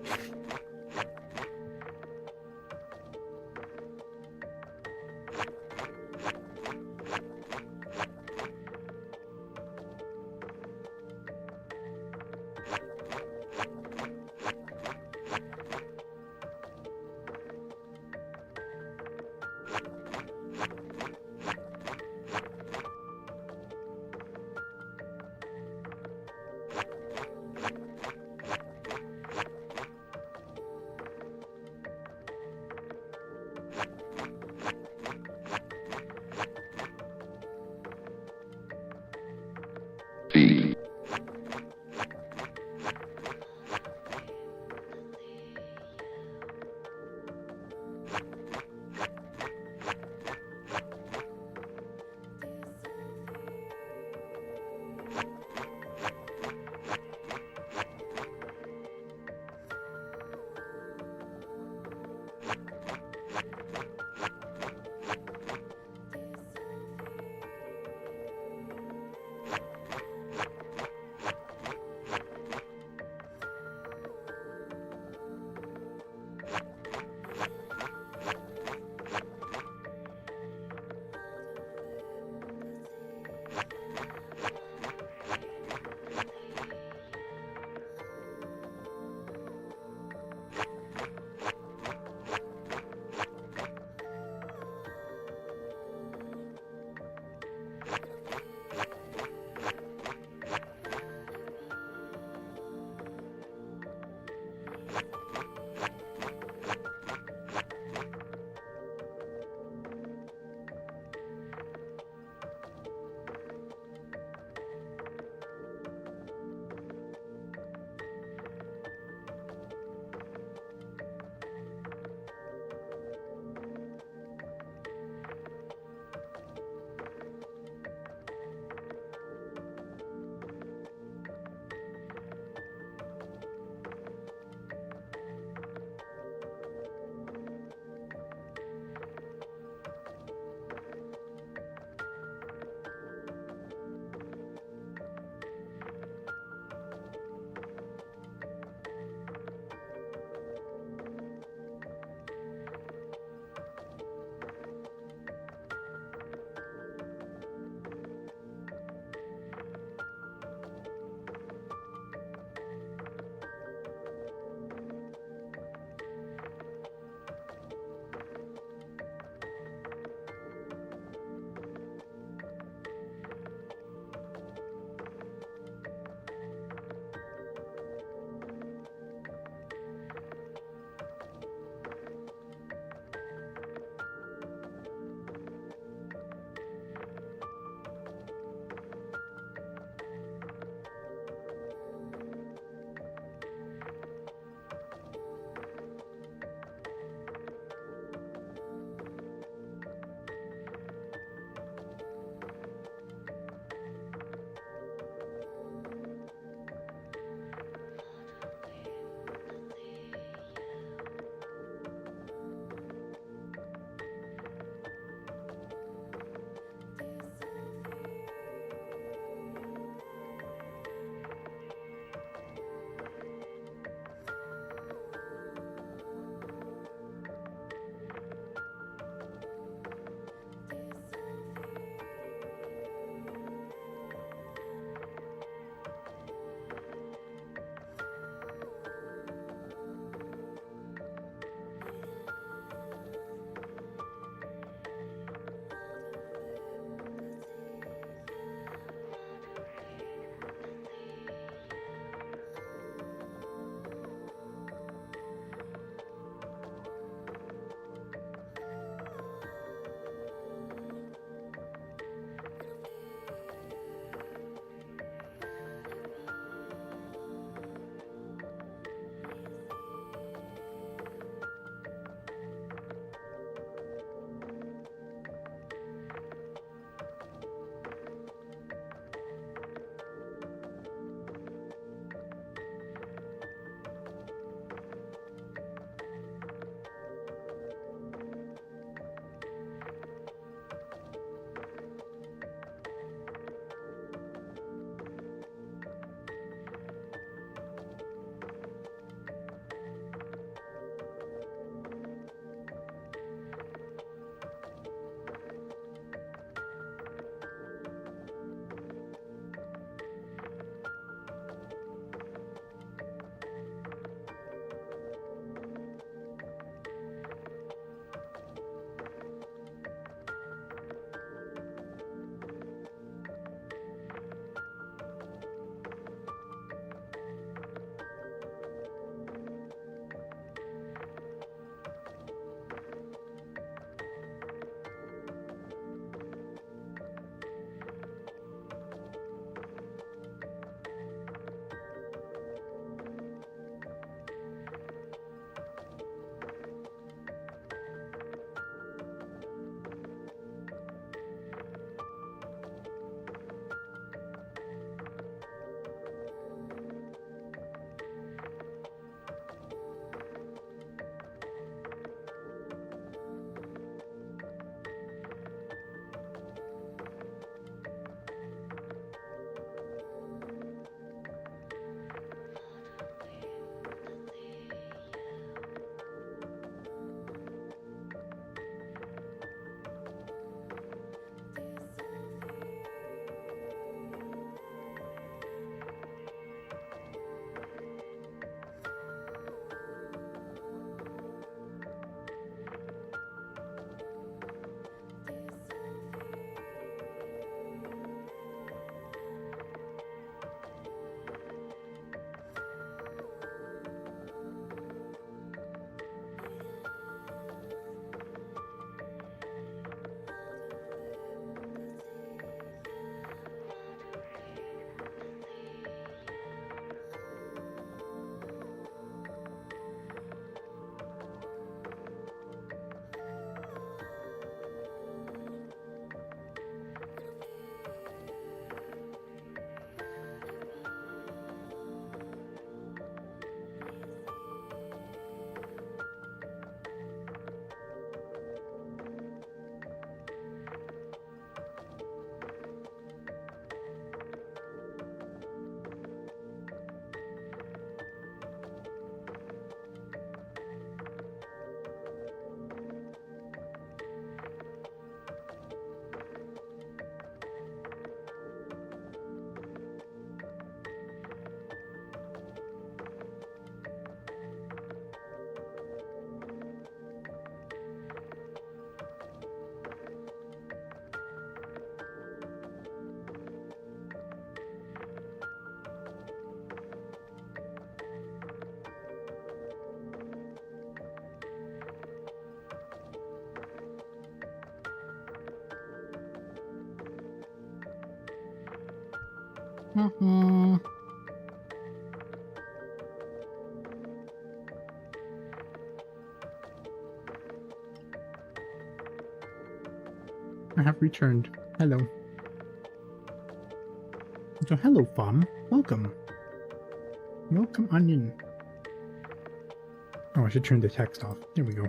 I have returned. Hello. So hello, Fom. Welcome. Welcome on in. Oh, I should turn the text off. There we go.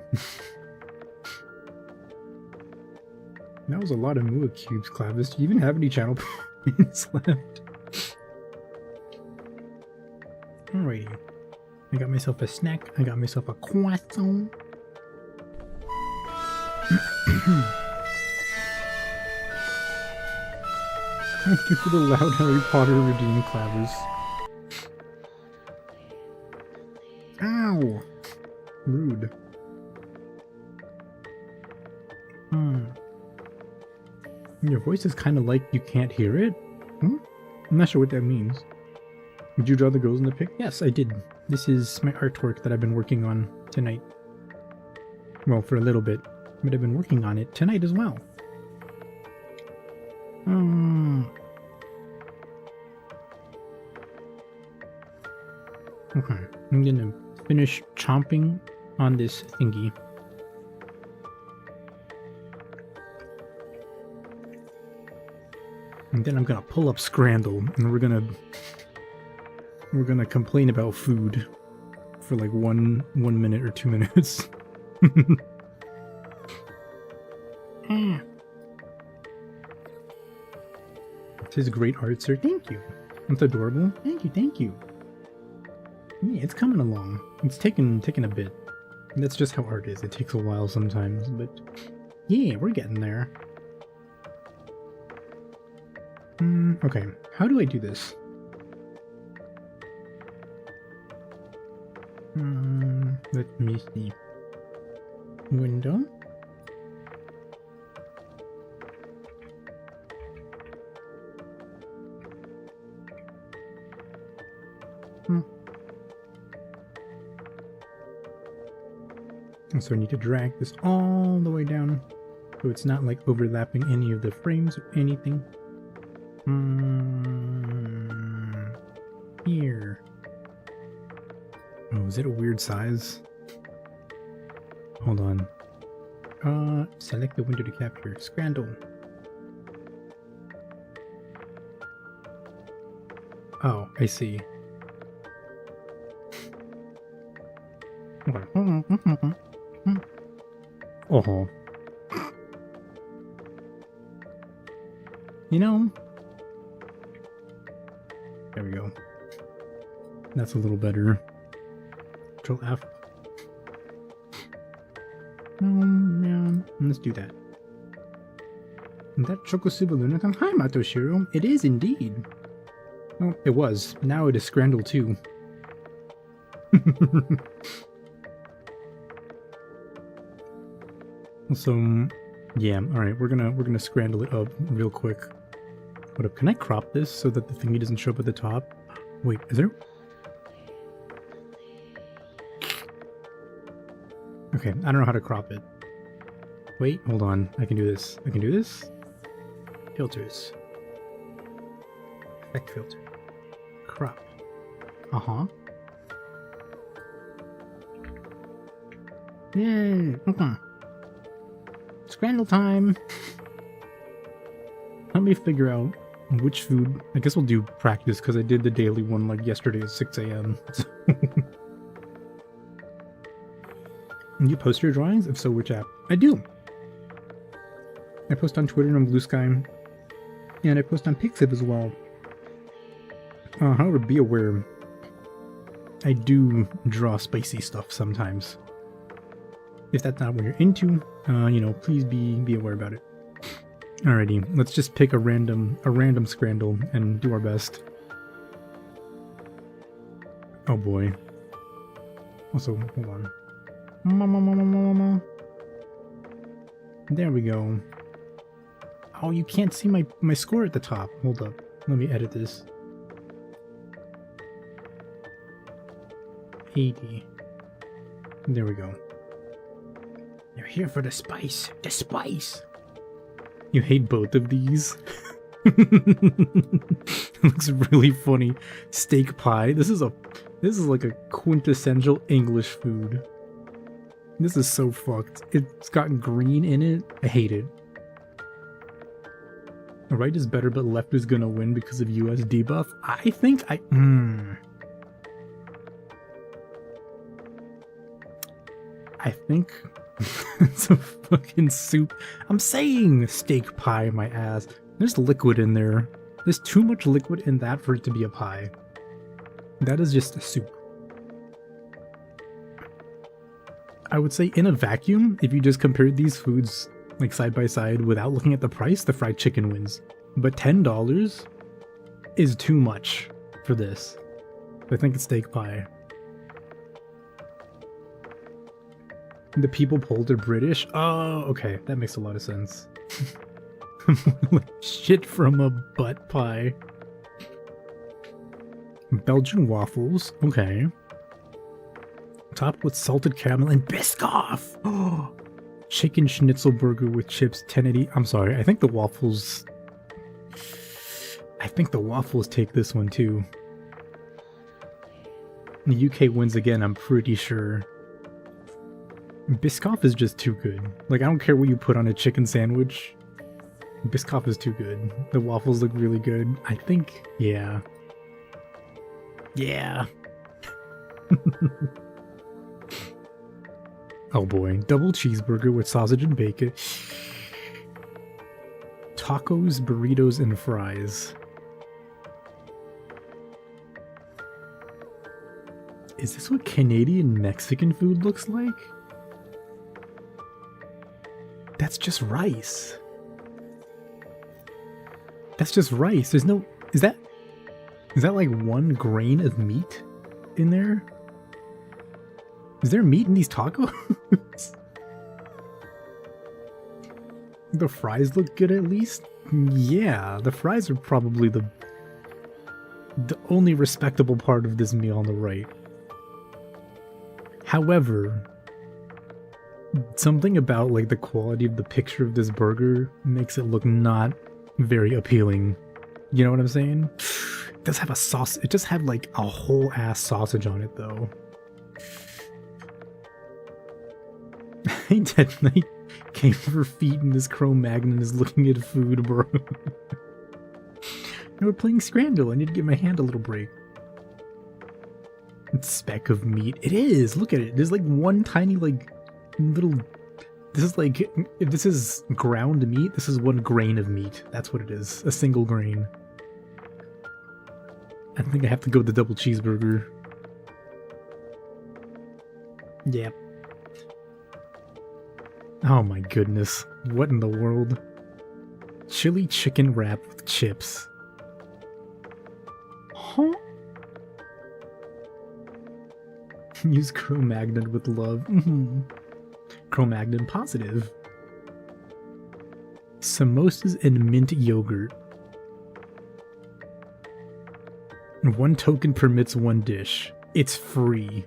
That was a lot of Mua cubes, Clavis. Do you even have any channel points left? Alrighty. I got myself a snack. I got myself a croissant. Thank you for the loud Harry Potter redeem, Clavis. Ow! Rude. Your voice is kind of like you can't hear it? I'm not sure what that means. Did you draw the girls in the pic? Yes, I did. This is my artwork that I've been working on tonight. Well, for a little bit. But I've been working on it tonight as well. Okay, I'm gonna finish chomping on this thingy. And then I'm gonna pull up Scrandle, and we're gonna complain about food for like one minute or 2 minutes. This is great art, sir. Thank you. It's adorable. Thank you, thank you. Yeah, it's coming along. It's taking a bit. That's just how art is. It takes a while sometimes, but yeah, we're getting there. Okay, how do I do this? Let me see. Window. So I need to drag this all the way down so it's not like overlapping any of the frames or anything. Here. Oh, is it a weird size? Hold on. Select the window to capture. Scrandle. Oh, I see. Oh. You know, there we go. That's a little better. Control F. Yeah, let's do that. Is that SubaChocoLunaTan? Hi, Matoshiro. It is indeed. Well, it was. Now it is Scrandle too. So, yeah, alright, we're gonna scrandle it up real quick. What up? Can I crop this so that the thingy doesn't show up at the top? Wait, is there? Okay, I don't know how to crop it. Wait, hold on. I can do this. I can do this. Filters. Effect filter. Crop. Yay! Okay. Scrandle time! Let me figure out which food. I guess we'll do practice because I did the daily one like yesterday at 6 a.m. You post your drawings? If so, which app? I do! I post on Twitter and on Blue Sky. And I post on Pixiv as well. However, be aware, I do draw spicy stuff sometimes. If that's not what you're into, you know, please be aware about it. Alrighty, let's just pick a random Scrandle and do our best. Oh boy. Also, hold on. There we go. Oh, you can't see my score at the top. Hold up. Let me edit this. 80. There we go. You're here for the spice. The spice! You hate both of these? It looks really funny. Steak pie. This is like a quintessential English food. This is so fucked. It's got green in it. I hate it. Right is better, but left is gonna win because of US debuff. I think it's a fucking soup. I'm saying steak pie, my ass. There's liquid in there. There's too much liquid in that for it to be a pie. That is just a soup. I would say in a vacuum, if you just compared these foods like side by side without looking at the price, the fried chicken wins. But $10 is too much for this. I think it's steak pie. The people polled are British. Oh, okay. That makes a lot of sense. Like shit from a butt pie. Belgian waffles. Okay. Topped with salted caramel and Biscoff. Oh, chicken schnitzel burger with chips. 1080. I'm sorry. I think the waffles take this one too. The UK wins again. I'm pretty sure. Biscoff is just too good. Like, I don't care what you put on a chicken sandwich. Biscoff is too good. The waffles look really good. I think, yeah. Yeah. Oh boy. Double cheeseburger with sausage and bacon. Tacos, burritos, and fries. Is this what Canadian Mexican food looks like? That's just rice. That's just rice. There's no... Is that like one grain of meat in there? Is there meat in these tacos? The fries look good at least? Yeah, the fries are probably the only respectable part of this meal on the right. However, something about like the quality of the picture of this burger makes it look not very appealing. You know what I'm saying? It does have a sauce. It does have like a whole ass sausage on it though. I definitely came for feet and this Cro-Magnon is looking at food, bro. We're playing Scrandle. I need to give my hand a little break. It's speck of meat. It is. Look at it. There's like one tiny like little... This is like... If this is ground meat, this is one grain of meat. That's what it is. A single grain. I think I have to go with the double cheeseburger. Yep. Oh my goodness. What in the world? Chili chicken wrap with chips. Huh? Use Cro-Magnon with love. Cro-Magnon positive. Samosas and mint yogurt. One token permits one dish. It's free.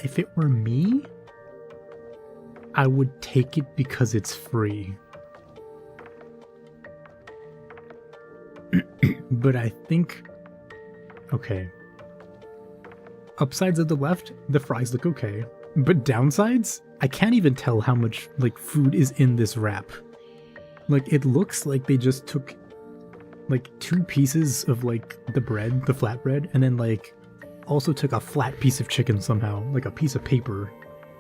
If it were me, I would take it because it's free. But I think... Okay. Upsides of the left, the fries look okay. But downsides, I can't even tell how much, like, food is in this wrap. Like, it looks like they just took, like, 2 pieces of, like, the bread, the flatbread, and then, like, also took a flat piece of chicken somehow, like a piece of paper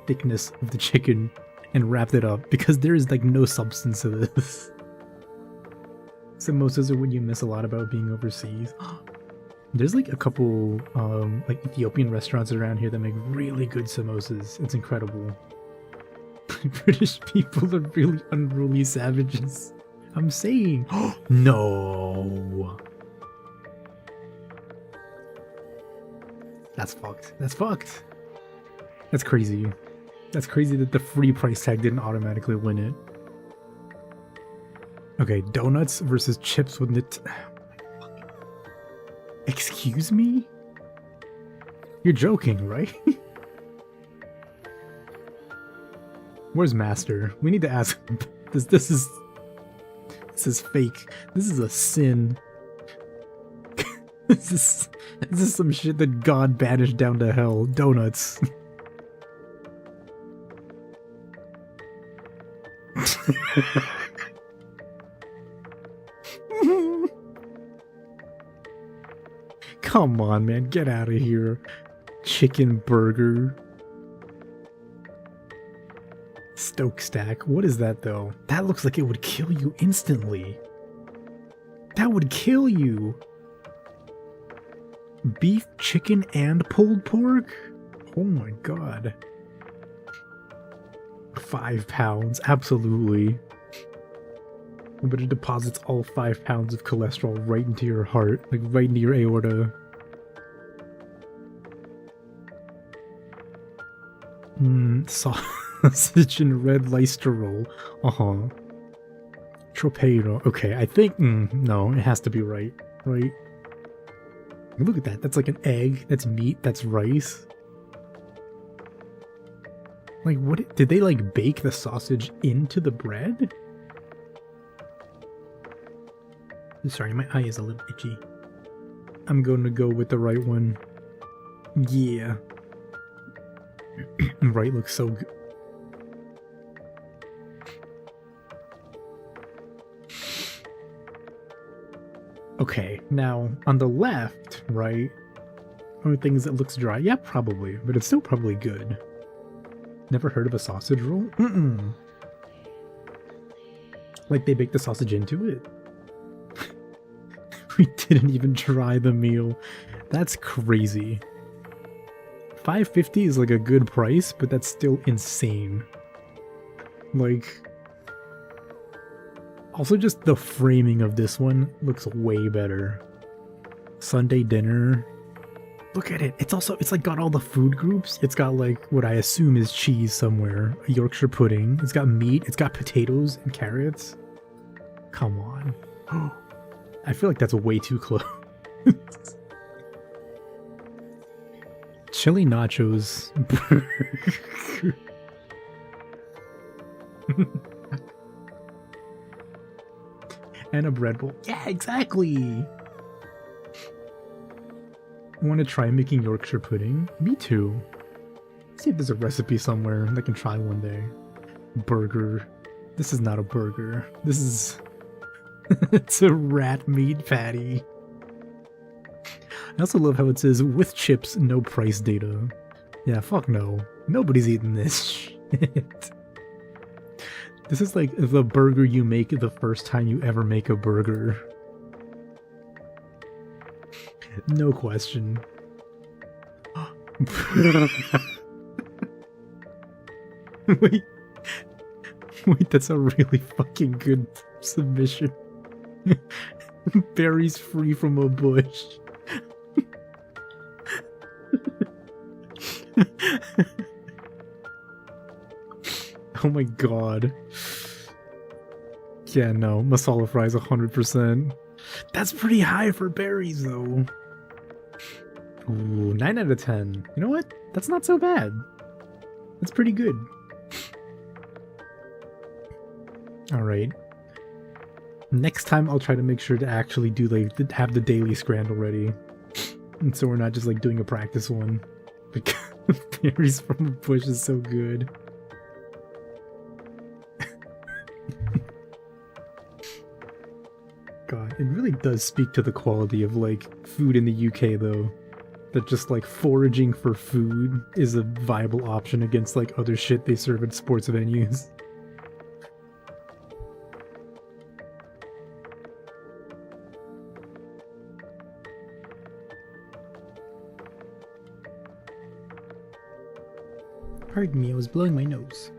thickness of the chicken, and wrapped it up, because there is, like, no substance to this. Samosas are what you miss a lot about being overseas. There's like a couple like Ethiopian restaurants around here that make really good samosas. It's incredible. British people are really unruly savages. I'm saying. No. That's fucked. That's fucked. That's crazy. That's crazy that the free price tag didn't automatically win it. Okay, donuts versus chips with it. Excuse me? You're joking, right? Where's Master? We need to ask him. This is fake. This is a sin. This is some shit that God banished down to hell. Donuts. Come on, man, get out of here. Chicken burger. Stoke stack. What is that though? That looks like it would kill you instantly. That would kill you. Beef, chicken, and pulled pork? Oh my god. 5 pounds, absolutely. But it deposits all 5 pounds of cholesterol right into your heart, like right into your aorta. Sausage and red Leicester roll. Tropeiro. Okay, I think, no, it has to be right, right? Look at that, that's like an egg, that's meat, that's rice. Like, what, did they like bake the sausage into the bread? Sorry, my eye is a little itchy. I'm going to go with the right one. Yeah. Right looks so good. Okay, now on the left, right, are things that looks dry. Yeah, probably, but it's still probably good. Never heard of a sausage roll? Like they baked the sausage into it? We didn't even try the meal. That's crazy. $5.50 is like a good price, but that's still insane. Like, also just the framing of this one looks way better. Sunday dinner. Look at it. It's also, it's like got all the food groups. It's got like what I assume is cheese somewhere. A Yorkshire pudding. It's got meat. It's got potatoes and carrots. Come on. I feel like that's way too close. Chili nachos. And a bread bowl. Yeah, exactly. Want to try making Yorkshire pudding? Me too. Let's see if there's a recipe somewhere that I can try one day. Burger. This is not a burger. This is... it's a rat meat patty. I also love how it says, with chips, no price data. Yeah, fuck no. Nobody's eating this shit. This is like the burger you make the first time you ever make a burger. No question. Wait. Wait, that's a really fucking good submission. Berries free from a bush. Oh my god. Yeah, no, masala fries 100%. That's pretty high for berries, though. Ooh, 9 out of 10. You know what? That's not so bad. That's pretty good. Alright. Next time I'll try to make sure to actually do, like, have the daily scramble ready. And so we're not just, like, doing a practice one. Because berries from the bush is so good. God, it really does speak to the quality of, like, food in the UK, though. That just, like, foraging for food is a viable option against, like, other shit they serve at sports venues. Pardon me, I was blowing my nose.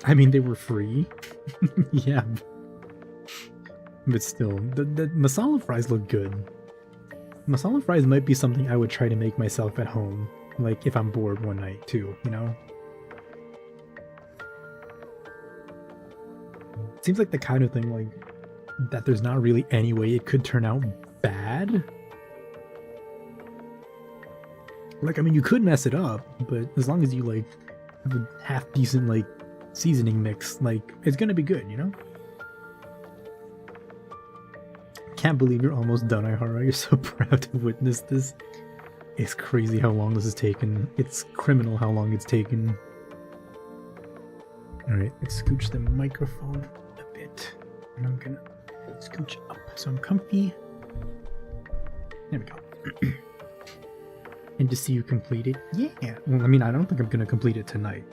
I mean, they were free. Yeah. But still, the masala fries look good. Masala fries might be something I would try to make myself at home. Like, if I'm bored one night, too, you know? Seems like the kind of thing, like, that there's not really any way it could turn out bad. Like, I mean, you could mess it up, but as long as you, like, have a half decent like seasoning mix, like it's gonna be good, you know? Can't believe you're almost done, Aihara. You're so proud to witness this. It's crazy how long this has taken. It's criminal how long it's taken. Alright, let's scooch the microphone a bit. And I'm gonna scooch up so I'm comfy. There we go. And to see you complete it, yeah. Well, I mean, I don't think I'm gonna complete it tonight.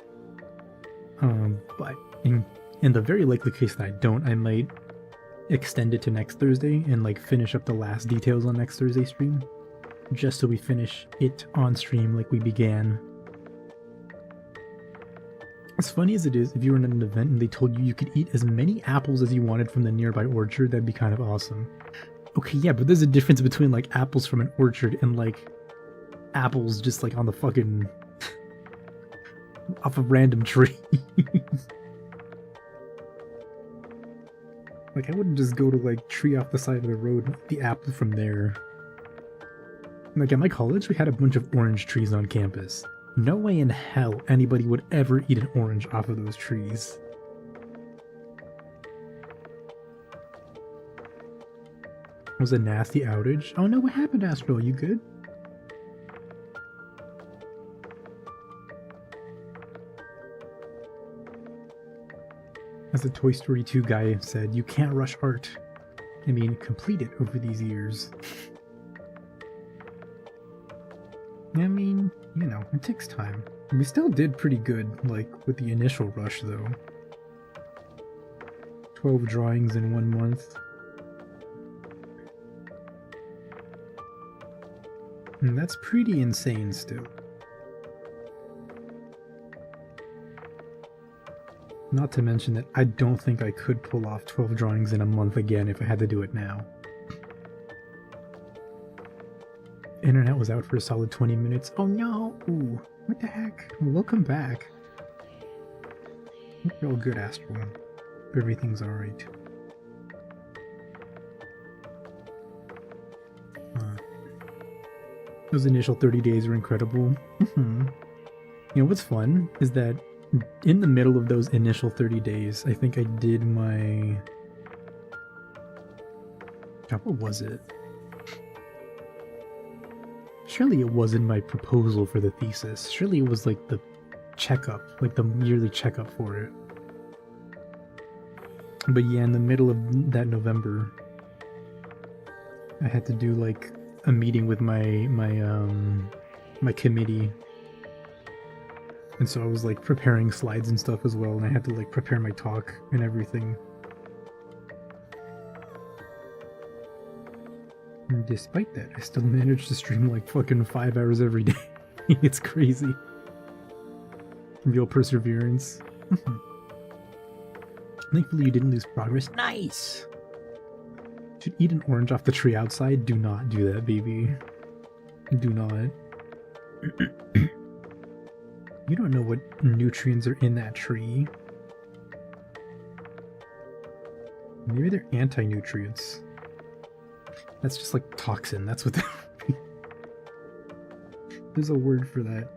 But in the very likely case that I don't, I might extend it to next Thursday and like finish up the last details on next Thursday stream, just so we finish it on stream like we began. As funny as it is, if you were in an event and they told you you could eat as many apples as you wanted from the nearby orchard, that'd be kind of awesome. Okay, yeah, but there's a difference between like apples from an orchard and like apples just like on the fucking off a random tree. Like, I wouldn't just go to, like, tree off the side of the road and eat the apple from there. Like, at my college, we had a bunch of orange trees on campus. No way in hell anybody would ever eat an orange off of those trees. It was a nasty outage. Oh no, what happened, Astro? You good? As the Toy Story 2 guy said, you can't rush art. I mean, complete it over these years. I mean, you know, it takes time. We still did pretty good, like, with the initial rush, though. 12 drawings in 1 month. And that's pretty insane still. Not to mention that I don't think I could pull off 12 drawings in a month again if I had to do it now. Internet was out for a solid 20 minutes. Oh no! Ooh, what the heck? Welcome back. Hope you're all good, Astro. Hope everything's alright. Those initial 30 days were incredible. You know what's fun is that in the middle of those initial 30 days, I think I did my... God, what was it? Surely it wasn't my proposal for the thesis. Surely it was like the checkup, like the yearly checkup for it. But yeah, in the middle of that November, I had to do like a meeting with my committee. And so I was like preparing slides and stuff as well, and I had to like prepare my talk and everything. And despite that, I still managed to stream like fucking 5 hours every day. It's crazy. Real perseverance. Thankfully you didn't lose progress. Nice! Should eat an orange off the tree outside? Do not do that, baby. Do not. You don't know what nutrients are in that tree. Maybe they're anti-nutrients. That's just like toxin. That's what there's a word for that.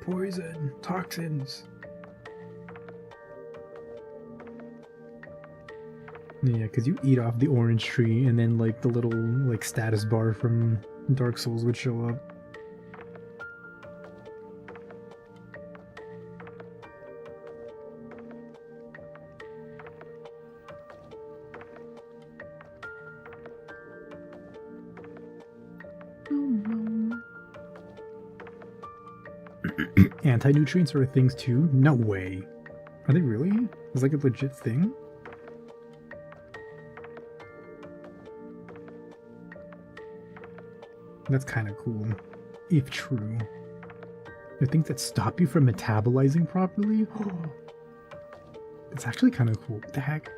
Poison. Toxins. Yeah, because you eat off the orange tree and then like the little like status bar from Dark Souls would show up. Anti-nutrients are things too? No way. Are they really? Is like a legit thing? That's kind of cool, if true. The things that stop you from metabolizing properly? It's actually kind of cool. What the heck?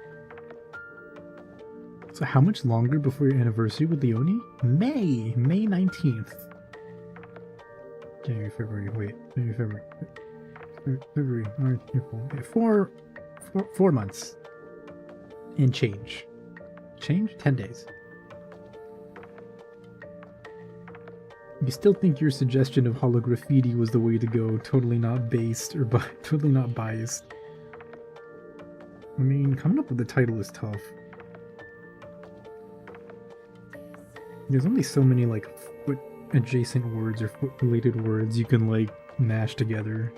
So how much longer before your anniversary with Leonie? May 19th. January, February, wait. January, February, March, April. Okay, 4 months. And change. Change? 10 days. You still think your suggestion of Holografeet was the way to go, totally not based, or totally not biased. I mean, coming up with the title is tough. There's only so many, like, foot-adjacent words or foot-related words you can, like, mash together.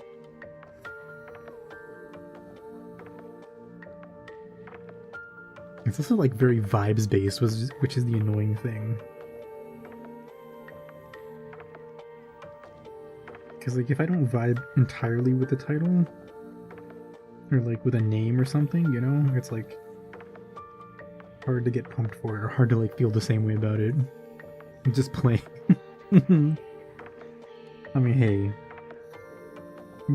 It's also, like, very vibes-based, which is the annoying thing. Because, like, if I don't vibe entirely with the title, or, like, with a name or something, you know? It's, like, hard to get pumped for it, or hard to, like, feel the same way about it. I'm just playing. I mean, hey.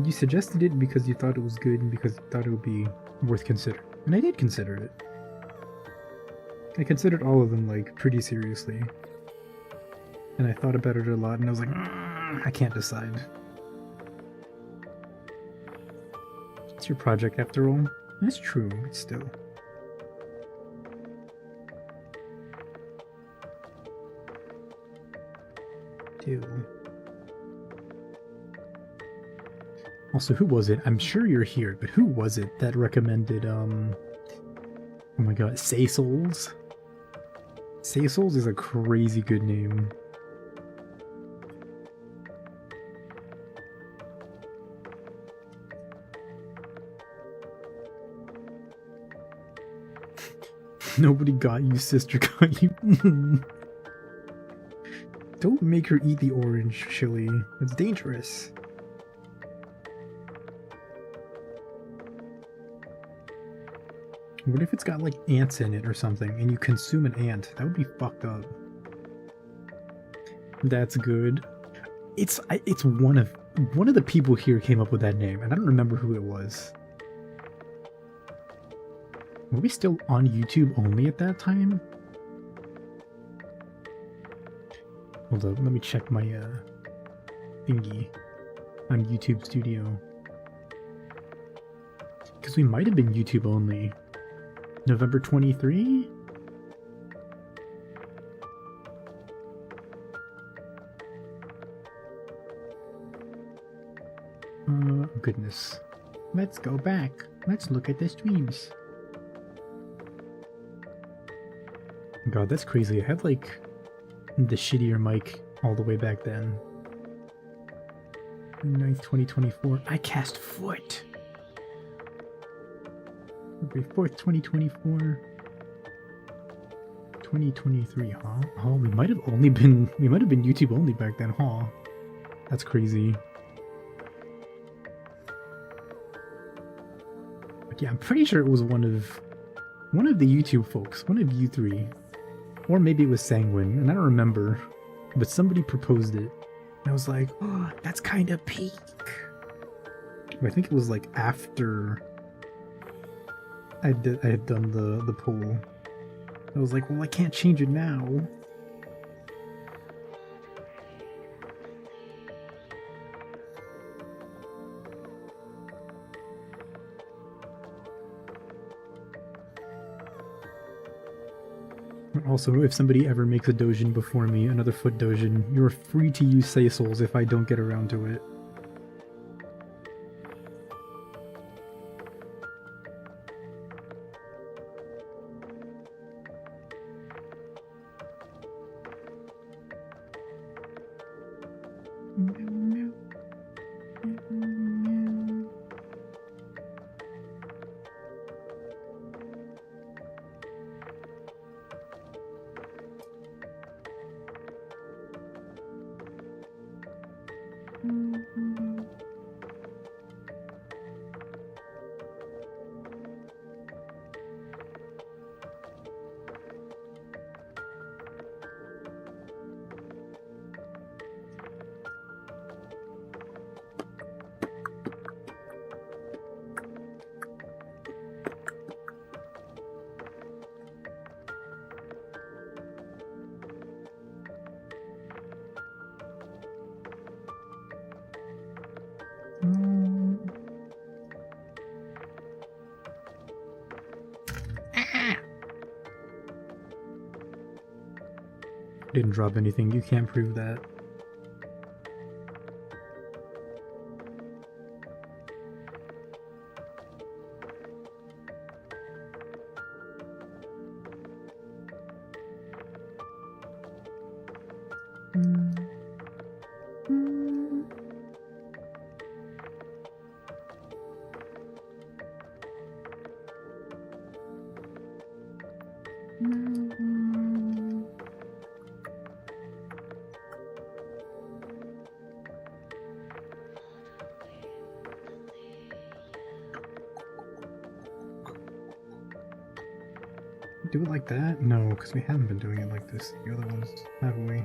You suggested it because you thought it was good and because you thought it would be worth considering. And I did consider it. I considered all of them, like, pretty seriously. And I thought about it a lot, and I was like, I can't decide. It's your project, after all. That's true, but still. Also, who was it? I'm sure you're here, but who was it that recommended, oh my god, Say Souls? Say Souls is a crazy good name. Nobody got you, sister got you. Don't make her eat the orange chili. It's dangerous. What if it's got like ants in it or something and you consume an ant? That would be fucked up. That's good. It's one of the people here came up with that name, and I don't remember who it was. Were we still on YouTube only at that time? Hold up, let me check my thingy on YouTube Studio. Because we might have been YouTube only. November 23? Goodness. Let's go back. Let's look at the streams. God, that's crazy. I had like the shittier mic all the way back then. 9th, 2024. I cast foot. February 4th, 2024. 2023, huh? Oh, we might have been YouTube only back then, huh? That's crazy. But yeah, I'm pretty sure it was one of the YouTube folks, one of you three. Or maybe it was Sanguine, and I don't remember. But somebody proposed it. And I was like, oh, that's kind of peak. I think it was like after I had done the poll. I was like, well, I can't change it now. Also, if somebody ever makes a dojin before me, another foot dojin, you're free to use Say Souls if I don't get around to it. Didn't drop anything, you can't prove that. do it like that? No, because we haven't been doing it like this. The other ones, have we?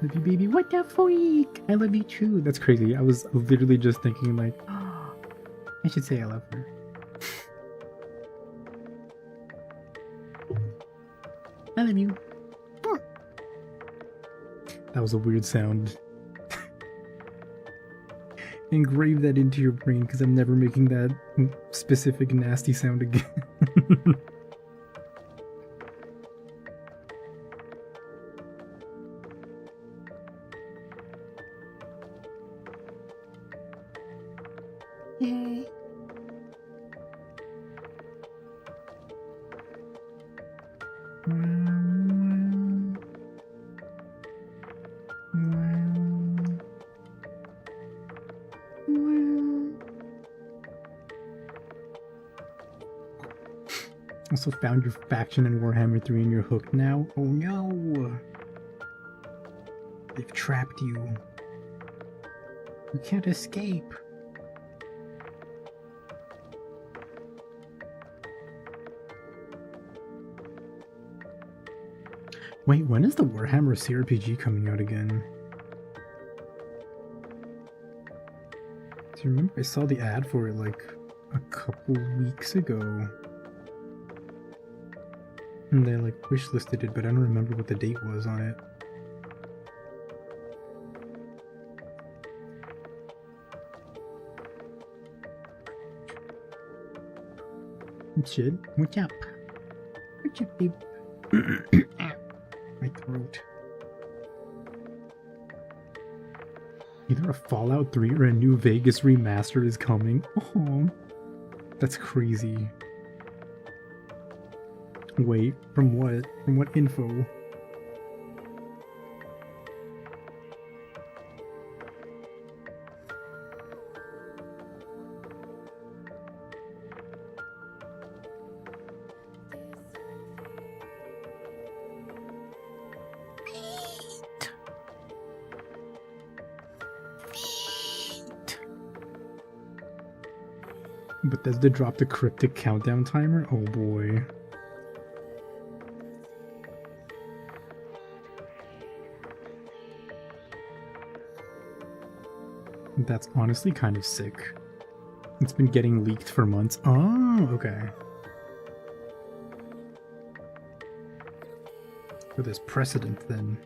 Love you, baby. What the freak? I love you too. That's crazy. I was literally just thinking, like, I should say I love her. I love you. That was a weird sound. Engrave that into your brain, because I'm never making that specific nasty sound again. Yay. Also found your faction in Warhammer 3 and you're hooked now? Oh no! They've trapped you. You can't escape. Wait, when is the Warhammer CRPG coming out again? Do you remember I saw the ad for it like a couple weeks ago? And they like wishlisted it, but I don't remember what the date was on it. Shit, what's up? What's up, babe? My throat. Either a Fallout 3 or a New Vegas remaster is coming. Oh, that's crazy. Wait, from what? From what info? But does they drop the cryptic countdown timer? Oh boy. That's honestly kind of sick. It's been getting leaked for months. Oh, okay. So there's precedent then.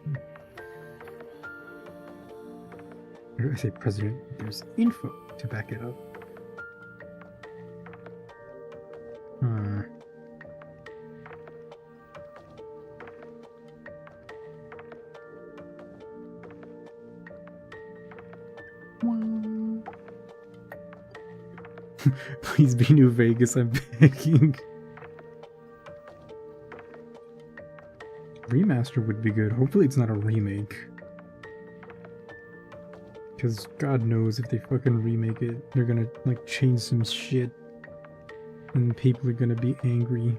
Or I say precedent, there's info to back it up. Please be New Vegas, I'm begging. Remaster would be good. Hopefully it's not a remake. Because God knows if they fucking remake it, they're gonna like change some shit. And people are gonna be angry.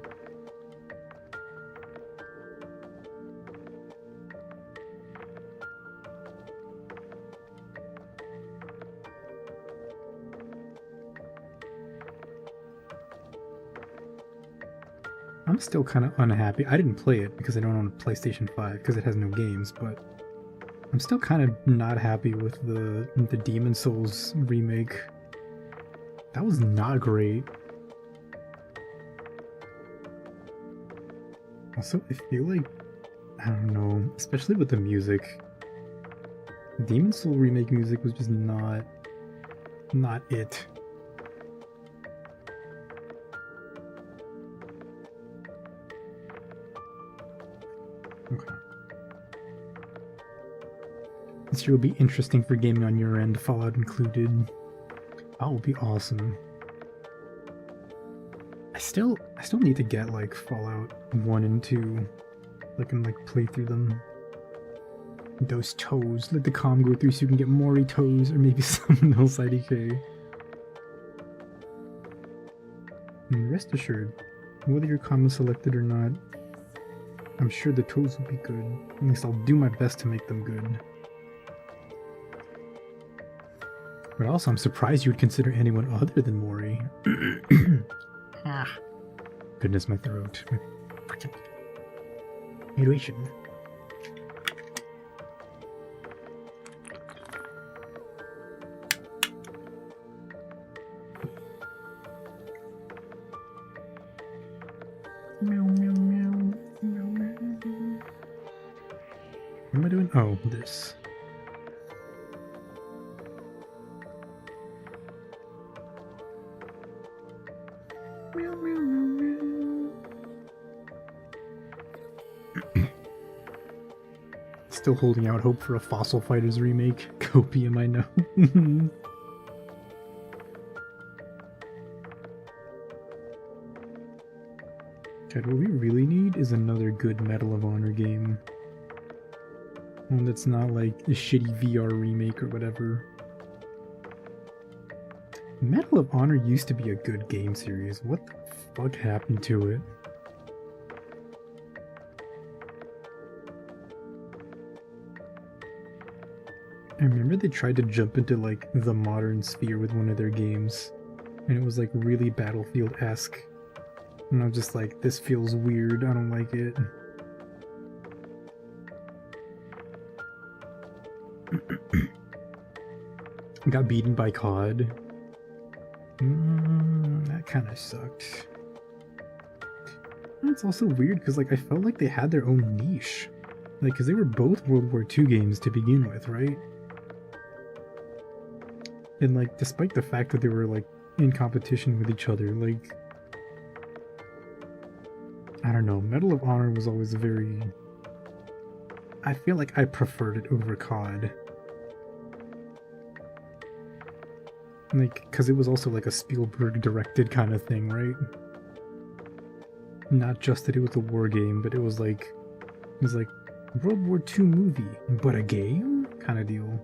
I'm still kind of unhappy. I didn't play it because I don't own a PlayStation 5 because it has no games, but I'm still kind of not happy with the Demon Souls remake. That was not great. Also, I feel like, I don't know, especially with the music. The Demon Soul remake music was just not it. This year will be interesting for gaming on your end, Fallout included. That will be awesome. I still need to get like Fallout 1 and 2. So I can like play through them. Those toes. Let the comm go through so you can get Mori toes or maybe someone else IDK. And rest assured, whether your comm is selected or not, I'm sure the toes will be good. At least I'll do my best to make them good. But also, I'm surprised you would consider anyone other than Mori. Ah. Goodness, my throat. My freaking iteration. Meow, meow, meow, meow, meow. What am I doing? Oh, this. Meow, meow, meow, meow. Still holding out hope for a Fossil Fighters remake. Copium, I know. What we really need is another good Medal of Honor game. One that's not like a shitty VR remake or whatever. Medal of Honor used to be a good game series. What the fuck happened to it? I remember they tried to jump into like the modern sphere with one of their games, and it was like really Battlefield-esque. And I'm just like, this feels weird, I don't like it. Got beaten by COD. That kind of sucked. And it's also weird because like I felt like they had their own niche. Like, because they were both World War II games to begin with, right? And like, despite the fact that they were like in competition with each other, like, I don't know, Medal of Honor was always a very... I feel like I preferred it over COD. Like, because it was also like a Spielberg-directed kind of thing, right? Not just that it was a war game, but it was like World War II movie, but a game kind of deal.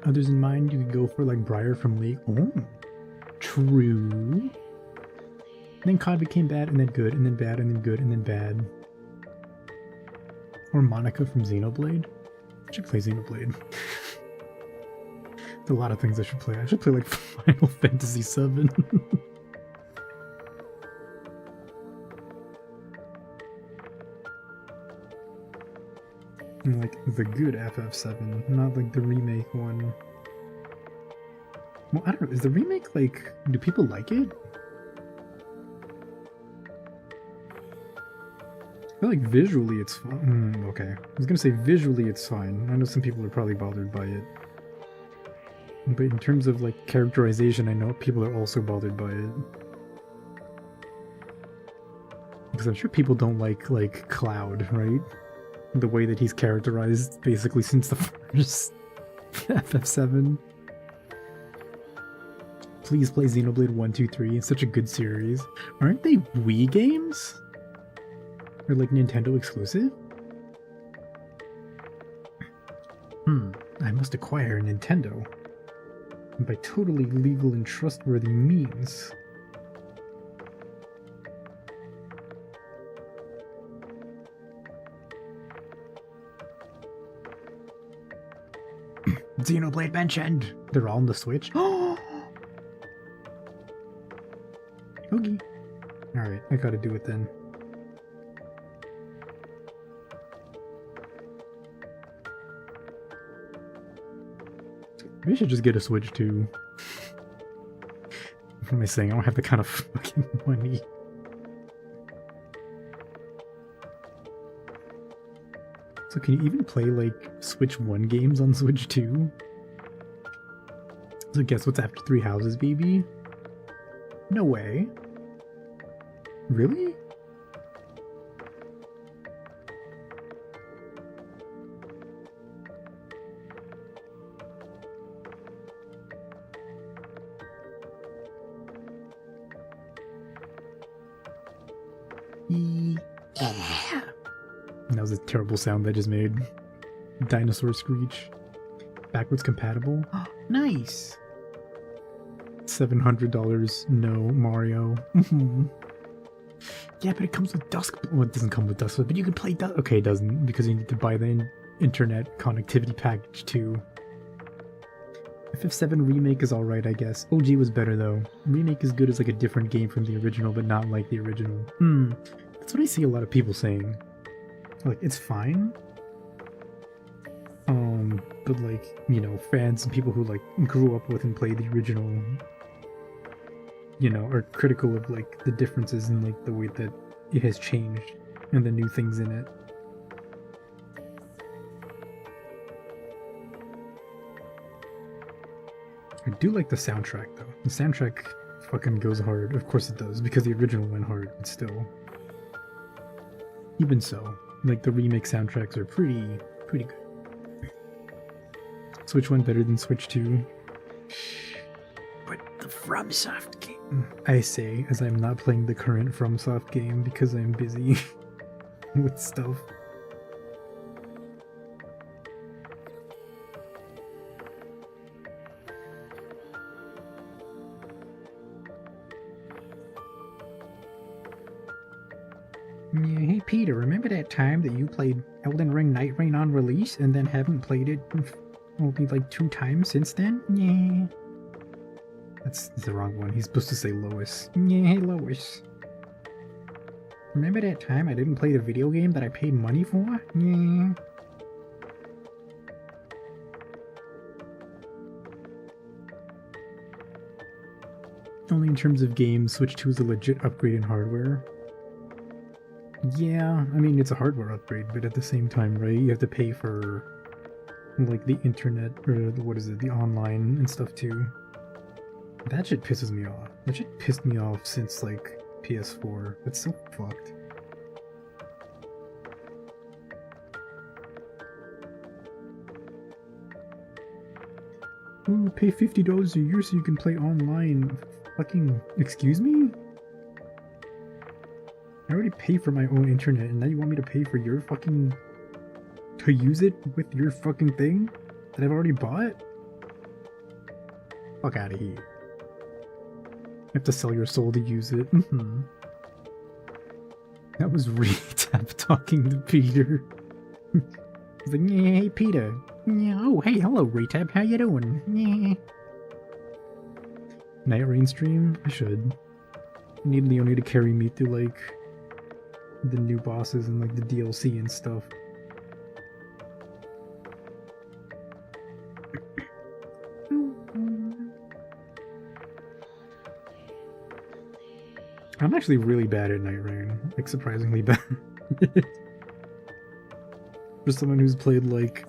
Others in mind, you could go for like Briar from Lake. Oh, true. Then COD became bad, and then good, and then bad, and then good, and then bad. Or Monica from Xenoblade. I should play Xenoblade. There's a lot of things I should play. I should play like Final Fantasy VII. Like the good FF7, not like the remake one. Well, I don't know, is the remake like, do people like it? I feel like visually it's fine. Okay, I was gonna say visually it's fine. I know some people are probably bothered by it. But in terms of like characterization, I know people are also bothered by it. Because I'm sure people don't like Cloud, right? The way that he's characterized basically since the first FF7. Please play Xenoblade 1, 2, 3. It's such a good series. Aren't they Wii games? Or like Nintendo exclusive? I must acquire a Nintendo. By totally legal and trustworthy means. Xenoblade mentioned! They're all on the Switch? Oh! Okay. Alright, I gotta do it then. Maybe I should just get a Switch too. What am I saying? I don't have the kind of fucking money. So can you even play like Switch 1 games on Switch 2? So guess what's after Three Houses, baby? No way. Really? Yeah. That was a terrible sound that I just made. Dinosaur screech. Backwards compatible. Nice. $700. No, Mario. Yeah, but it comes with Dusk. Well, it doesn't come with Dusk, but you can play Dusk. Okay, it doesn't, because you need to buy the internet connectivity package too. FF7 Remake is alright, I guess. OG was better though. Remake is good as like a different game from the original, but not like the original. That's what I see a lot of people saying. Like, it's fine. But like, you know, fans and people who like grew up with and played the original, you know, are critical of like the differences in like the way that it has changed and the new things in it. I do like the soundtrack though. The soundtrack fucking goes hard. Of course it does, because the original went hard, but still. Even so, like the remake soundtracks are pretty good. Switch 1 better than Switch 2. But the FromSoft game. I say, as I'm not playing the current FromSoft game because I'm busy with stuff. Yeah, hey Peter, remember that time that you played Elden Ring Night Rain on release and then haven't played it only like 2 times since then? Yeah. That's the wrong one. He's supposed to say Lois. Yeah, hey Lois. Remember that time I didn't play the video game that I paid money for? Yeah. Only in terms of games, Switch 2 is a legit upgrade in hardware. Yeah, I mean, it's a hardware upgrade, but at the same time, right, you have to pay for, like, the internet, or what is it, the online and stuff too. That shit pisses me off. That shit pissed me off since, like, PS4. It's so fucked. Ooh, pay $50 a year so you can play online. Fucking, excuse me? I already pay for my own internet, and now you want me to pay for your fucking... to use it with your fucking thing that I've already bought? Fuck out of here. You have to sell your soul to use it. That was Retap talking to Peter. He's like, yeah, hey Peter. Yeah, oh, hey, hello Retap, how you doing? Yeah. Night Rain stream? I should. I need Leonie to carry me through, like, the new bosses and, like, the DLC and stuff. I'm actually really bad at Night Rain. Like, surprisingly bad. For someone who's played, like,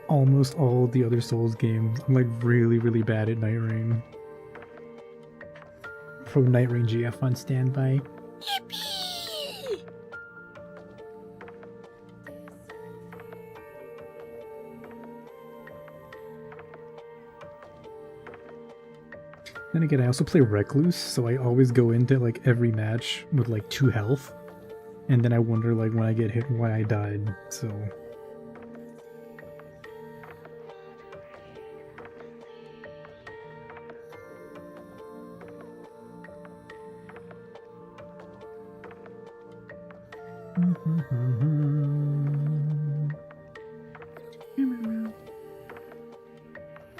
almost all the other Souls games, I'm, like, really, really bad at Night Rain. Pro Night Rain GF on standby. Yippee! Then again, I also play Recluse, so I always go into like every match with like 2 health, and then I wonder like when I get hit why I died, so...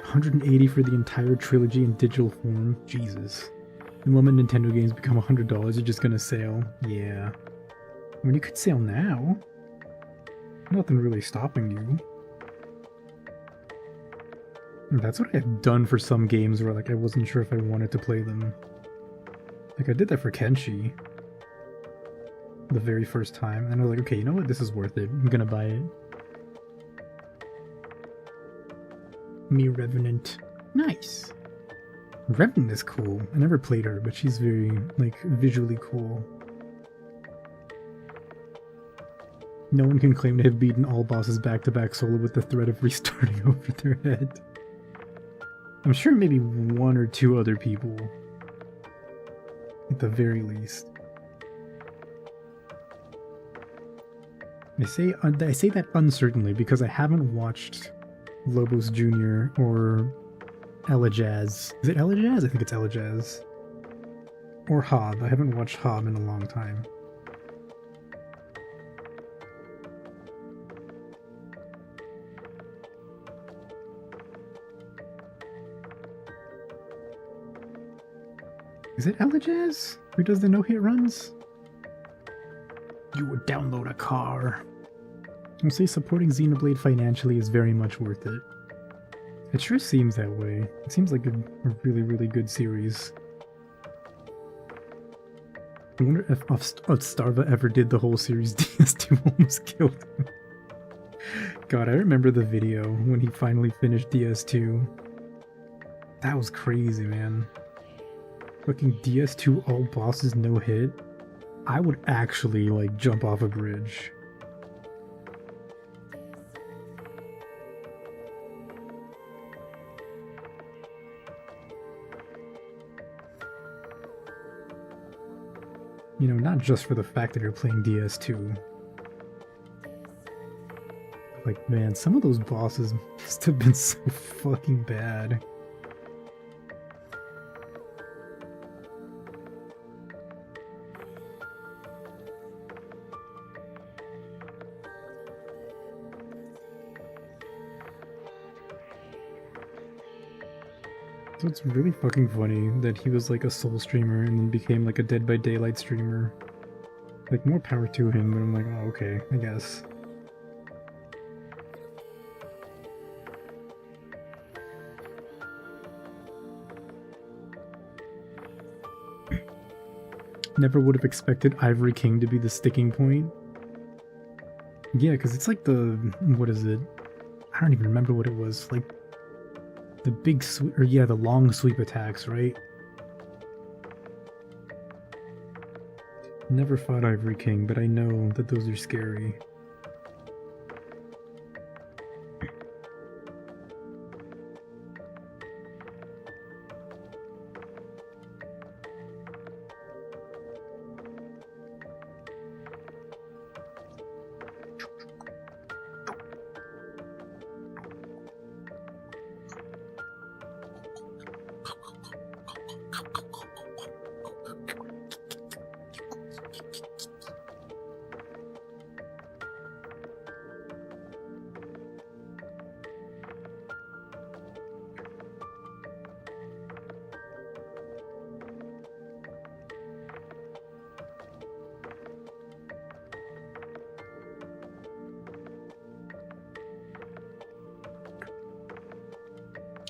$180 for the entire trilogy in digital form. Jesus. The moment Nintendo games become $100, you're just gonna sail. Yeah. I mean, you could sail now. Nothing really stopping you. That's what I've done for some games where like I wasn't sure if I wanted to play them. Like I did that for Kenshi. The very first time, and I was like, okay, you know what? This is worth it. I'm gonna buy it. Me Revenant. Nice. Revan is cool. I never played her, but she's very, like, visually cool. No one can claim to have beaten all bosses back-to-back solo with the threat of restarting over their head. I'm sure maybe one or two other people. At the very least. I say that uncertainly because I haven't watched Lobos Jr. or Ella Jazz. Is it Ella Jazz? I think it's Ella Jazz. Or Hob. I haven't watched Hob in a long time. Is it Ella Jazz who does the no-hit runs? You would download a car. I'll say supporting Xenoblade financially is very much worth it. It sure seems that way. It seems like a really, really good series. I wonder if Starva ever did the whole series. DS2 almost killed him. God, I remember the video when he finally finished DS2. That was crazy, man. Fucking DS2 all bosses no hit. I would actually, like, jump off a bridge. You know, not just for the fact that you're playing DS2. Like, man, some of those bosses must have been so fucking bad. So it's really fucking funny that he was like a soul streamer and then became like a Dead by Daylight streamer. Like, more power to him, but I'm like, oh, okay, I guess. Never would have expected Ivory King to be the sticking point. Yeah, because it's like the... what is it? I don't even remember what it was. Like, the big sweep... or yeah, the long sweep attacks, right? Never fought Ivory King, but I know that those are scary.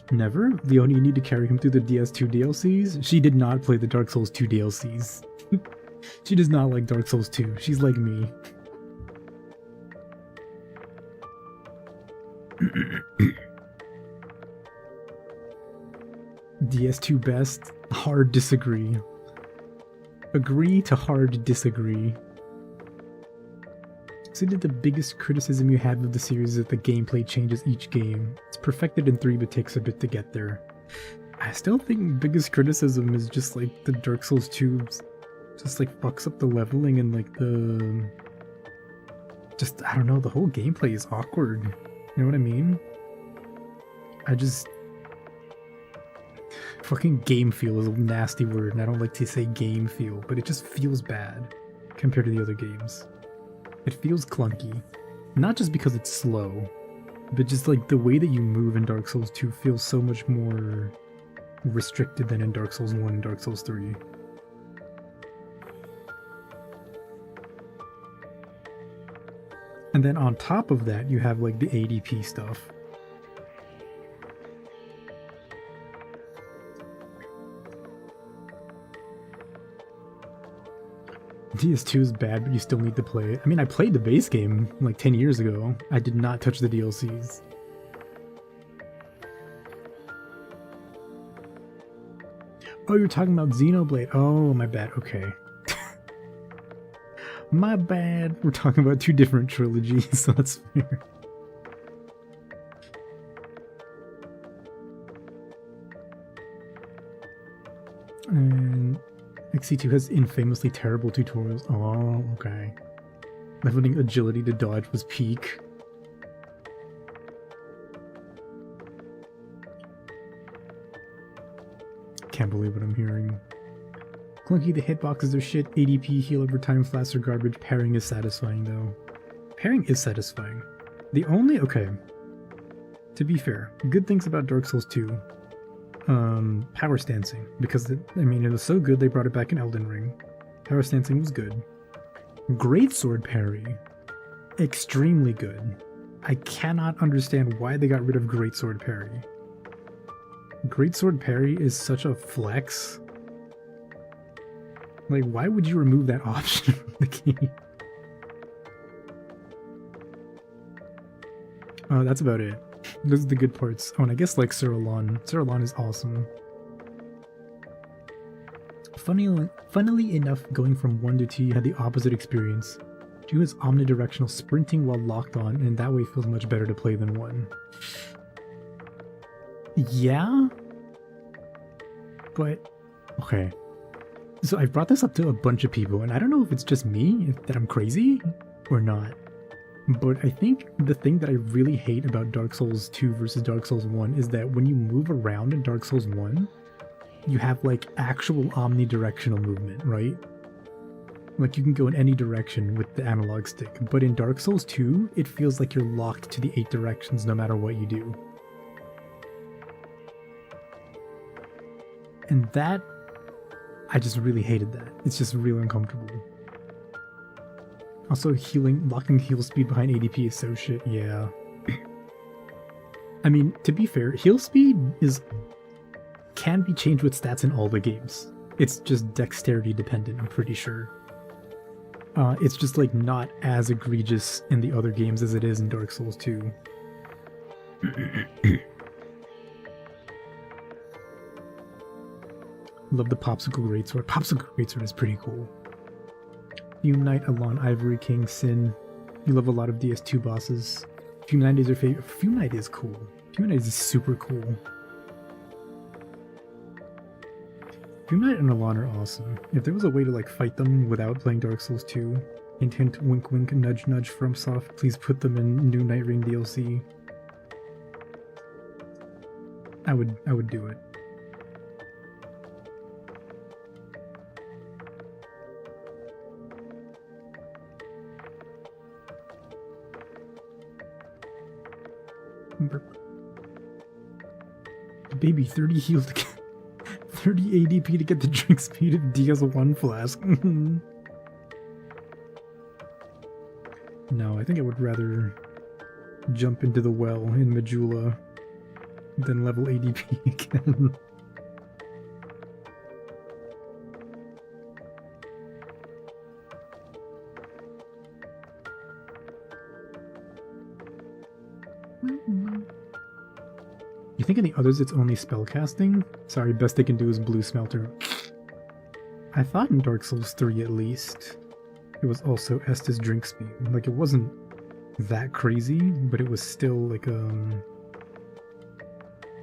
Never? Leonie, you need to carry him through the DS2 DLCs? She did not play the Dark Souls 2 DLCs. She does not like Dark Souls 2. She's like me. DS2 best? Hard disagree. Agree to hard disagree. So the biggest criticism you have of the series is that the gameplay changes each game. It's perfected in 3 but takes a bit to get there. I still think biggest criticism is just like the Dark Souls 2 just like fucks up the leveling and like the... just, I don't know, the whole gameplay is awkward. You know what I mean? I just... fucking game feel is a nasty word and I don't like to say game feel, but it just feels bad compared to the other games. It feels clunky. Not just because it's slow, but just like the way that you move in Dark Souls 2 feels so much more restricted than in Dark Souls 1 and Dark Souls 3. And then on top of that, you have like the ADP stuff. DS2 is bad, but you still need to play it. I mean, I played the base game like 10 years ago. I did not touch the DLCs. Oh, you're talking about Xenoblade. Oh, my bad. Okay. My bad. We're talking about two different trilogies, so that's fair. And XC2 has infamously terrible tutorials. Oh, okay. Leveling agility to dodge was peak. Can't believe what I'm hearing. Clunky, the hitboxes are shit. ADP, heal over time, flash are garbage. Pairing is satisfying though. Pairing is satisfying. The only... okay. To be fair, good things about Dark Souls 2. Power stancing. Because, it was so good they brought it back in Elden Ring. Power stancing was good. Greatsword parry. Extremely good. I cannot understand why they got rid of Greatsword parry. Greatsword parry is such a flex. Like, why would you remove that option from the game? Oh, that's about it. Those are the good parts. Oh, and I guess like Sir Alon. Sir Alon is awesome. Funnily enough, going from 1 to 2 you had the opposite experience. 2 is omnidirectional sprinting while locked on, and that way feels much better to play than 1. Yeah? But, okay. So I've brought this up to a bunch of people, and I don't know if it's just me, that I'm crazy, or not. But I think the thing that I really hate about Dark Souls 2 versus Dark Souls 1 is that when you move around in Dark Souls 1, you have like actual omnidirectional movement, right? Like you can go in any direction with the analog stick, but in Dark Souls 2, it feels like you're locked to the 8 directions no matter what you do. And that, I just really hated that. It's just really uncomfortable. Also, locking heal speed behind ADP is so shit, yeah. I mean, to be fair, heal speed can be changed with stats in all the games. It's just dexterity dependent, I'm pretty sure. It's just like not as egregious in the other games as it is in Dark Souls 2. Love the Popsicle Greatsword. Popsicle Greatsword is pretty cool. Fume Knight, Alon, Ivory King, Sin. You love a lot of DS2 bosses. Fume Knight is your favorite. Fume Knight is cool. Fume Knight is super cool. Fume Knight and Alon are awesome. If there was a way to like fight them without playing Dark Souls 2, hint hint, wink wink, nudge nudge from Soft, please put them in new Night Rain DLC. I would do it. Baby, 30 heal to get 30 ADP to get the drink speed of DS1 flask. No, I think I would rather jump into the well in Majula than level ADP again. You think in the others it's only spellcasting? Sorry, best they can do is Blue Smelter. I thought in Dark Souls 3 at least, it was also Estus drink speed. Like, it wasn't that crazy, but it was still, like,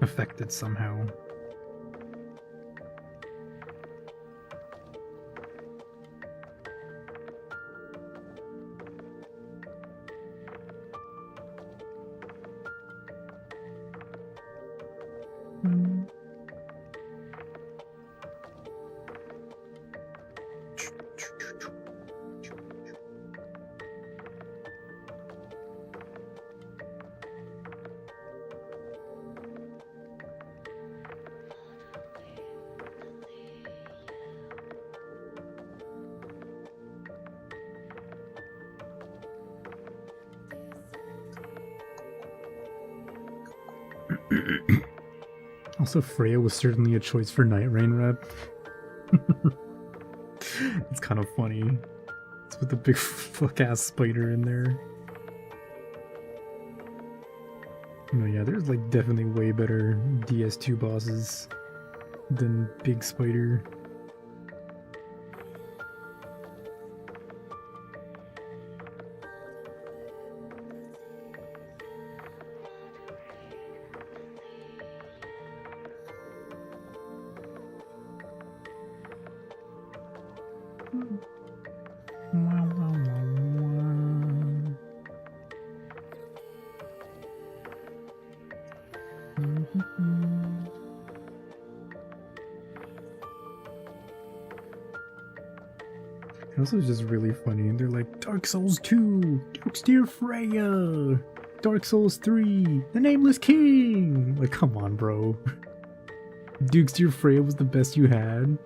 affected somehow. Also, Freya was certainly a choice for Night Rain rep. It's kind of funny. It's with the big fuck-ass spider in there. No, yeah, there's like definitely way better DS2 bosses. than Big Spider. It also is just really funny. They're like, Dark Souls 2, Duke's Dear Freya, Dark Souls 3, The Nameless King. Like, come on, bro. Duke's Dear Freya was the best you had.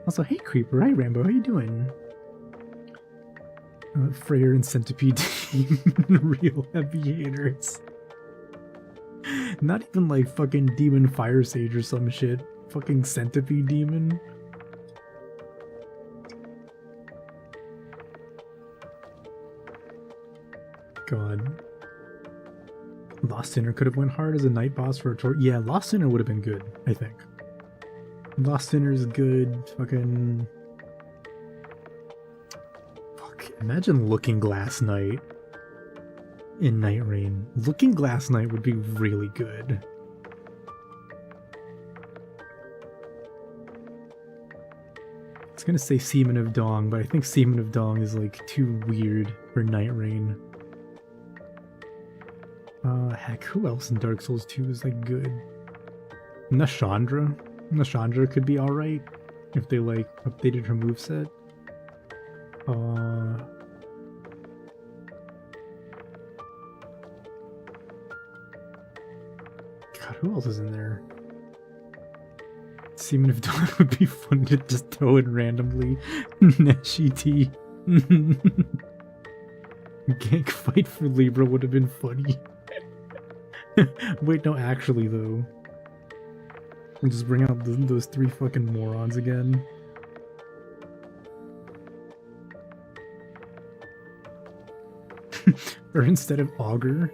Also, hey Creeper, hi Rambo, how you doing? Freya and Centipede team, real heavy hitters. Not even like fucking Demon Fire Sage or some shit. Fucking Centipede Demon. God. Lost Sinner could have went hard as a night boss for a tour. Yeah, Lost Sinner would have been good, I think. Lost Sinner is good. Fucking... Fuck. Imagine Looking Glass Knight in Night Rain. Looking Glass Knight would be really good. I was gonna say Seaman of Dong, but I think Seaman of Dong is like too weird for Night Rain. Heck, who else in Dark Souls 2 is like good? Nashandra? Nashandra could be alright if they like updated her moveset. God, who else is in there? Seaman of Dawn would be fun to just throw in randomly. Neshi T. Gank fight for Libra would have been funny. Wait, no, actually though. We'll just bring out those three fucking morons again. Or instead of Augur,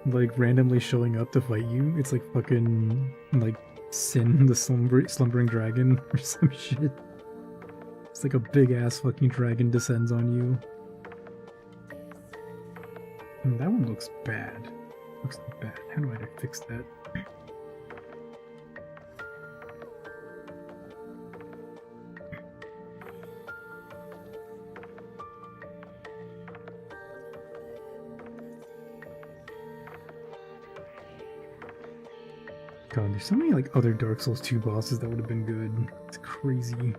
like randomly showing up to fight you, it's like fucking like Sin, the slumbering dragon or some shit. It's like a big ass fucking dragon descends on you. That one looks bad. Looks bad. How do I fix that? God, there's so many like other Dark Souls 2 bosses that would have been good. It's crazy.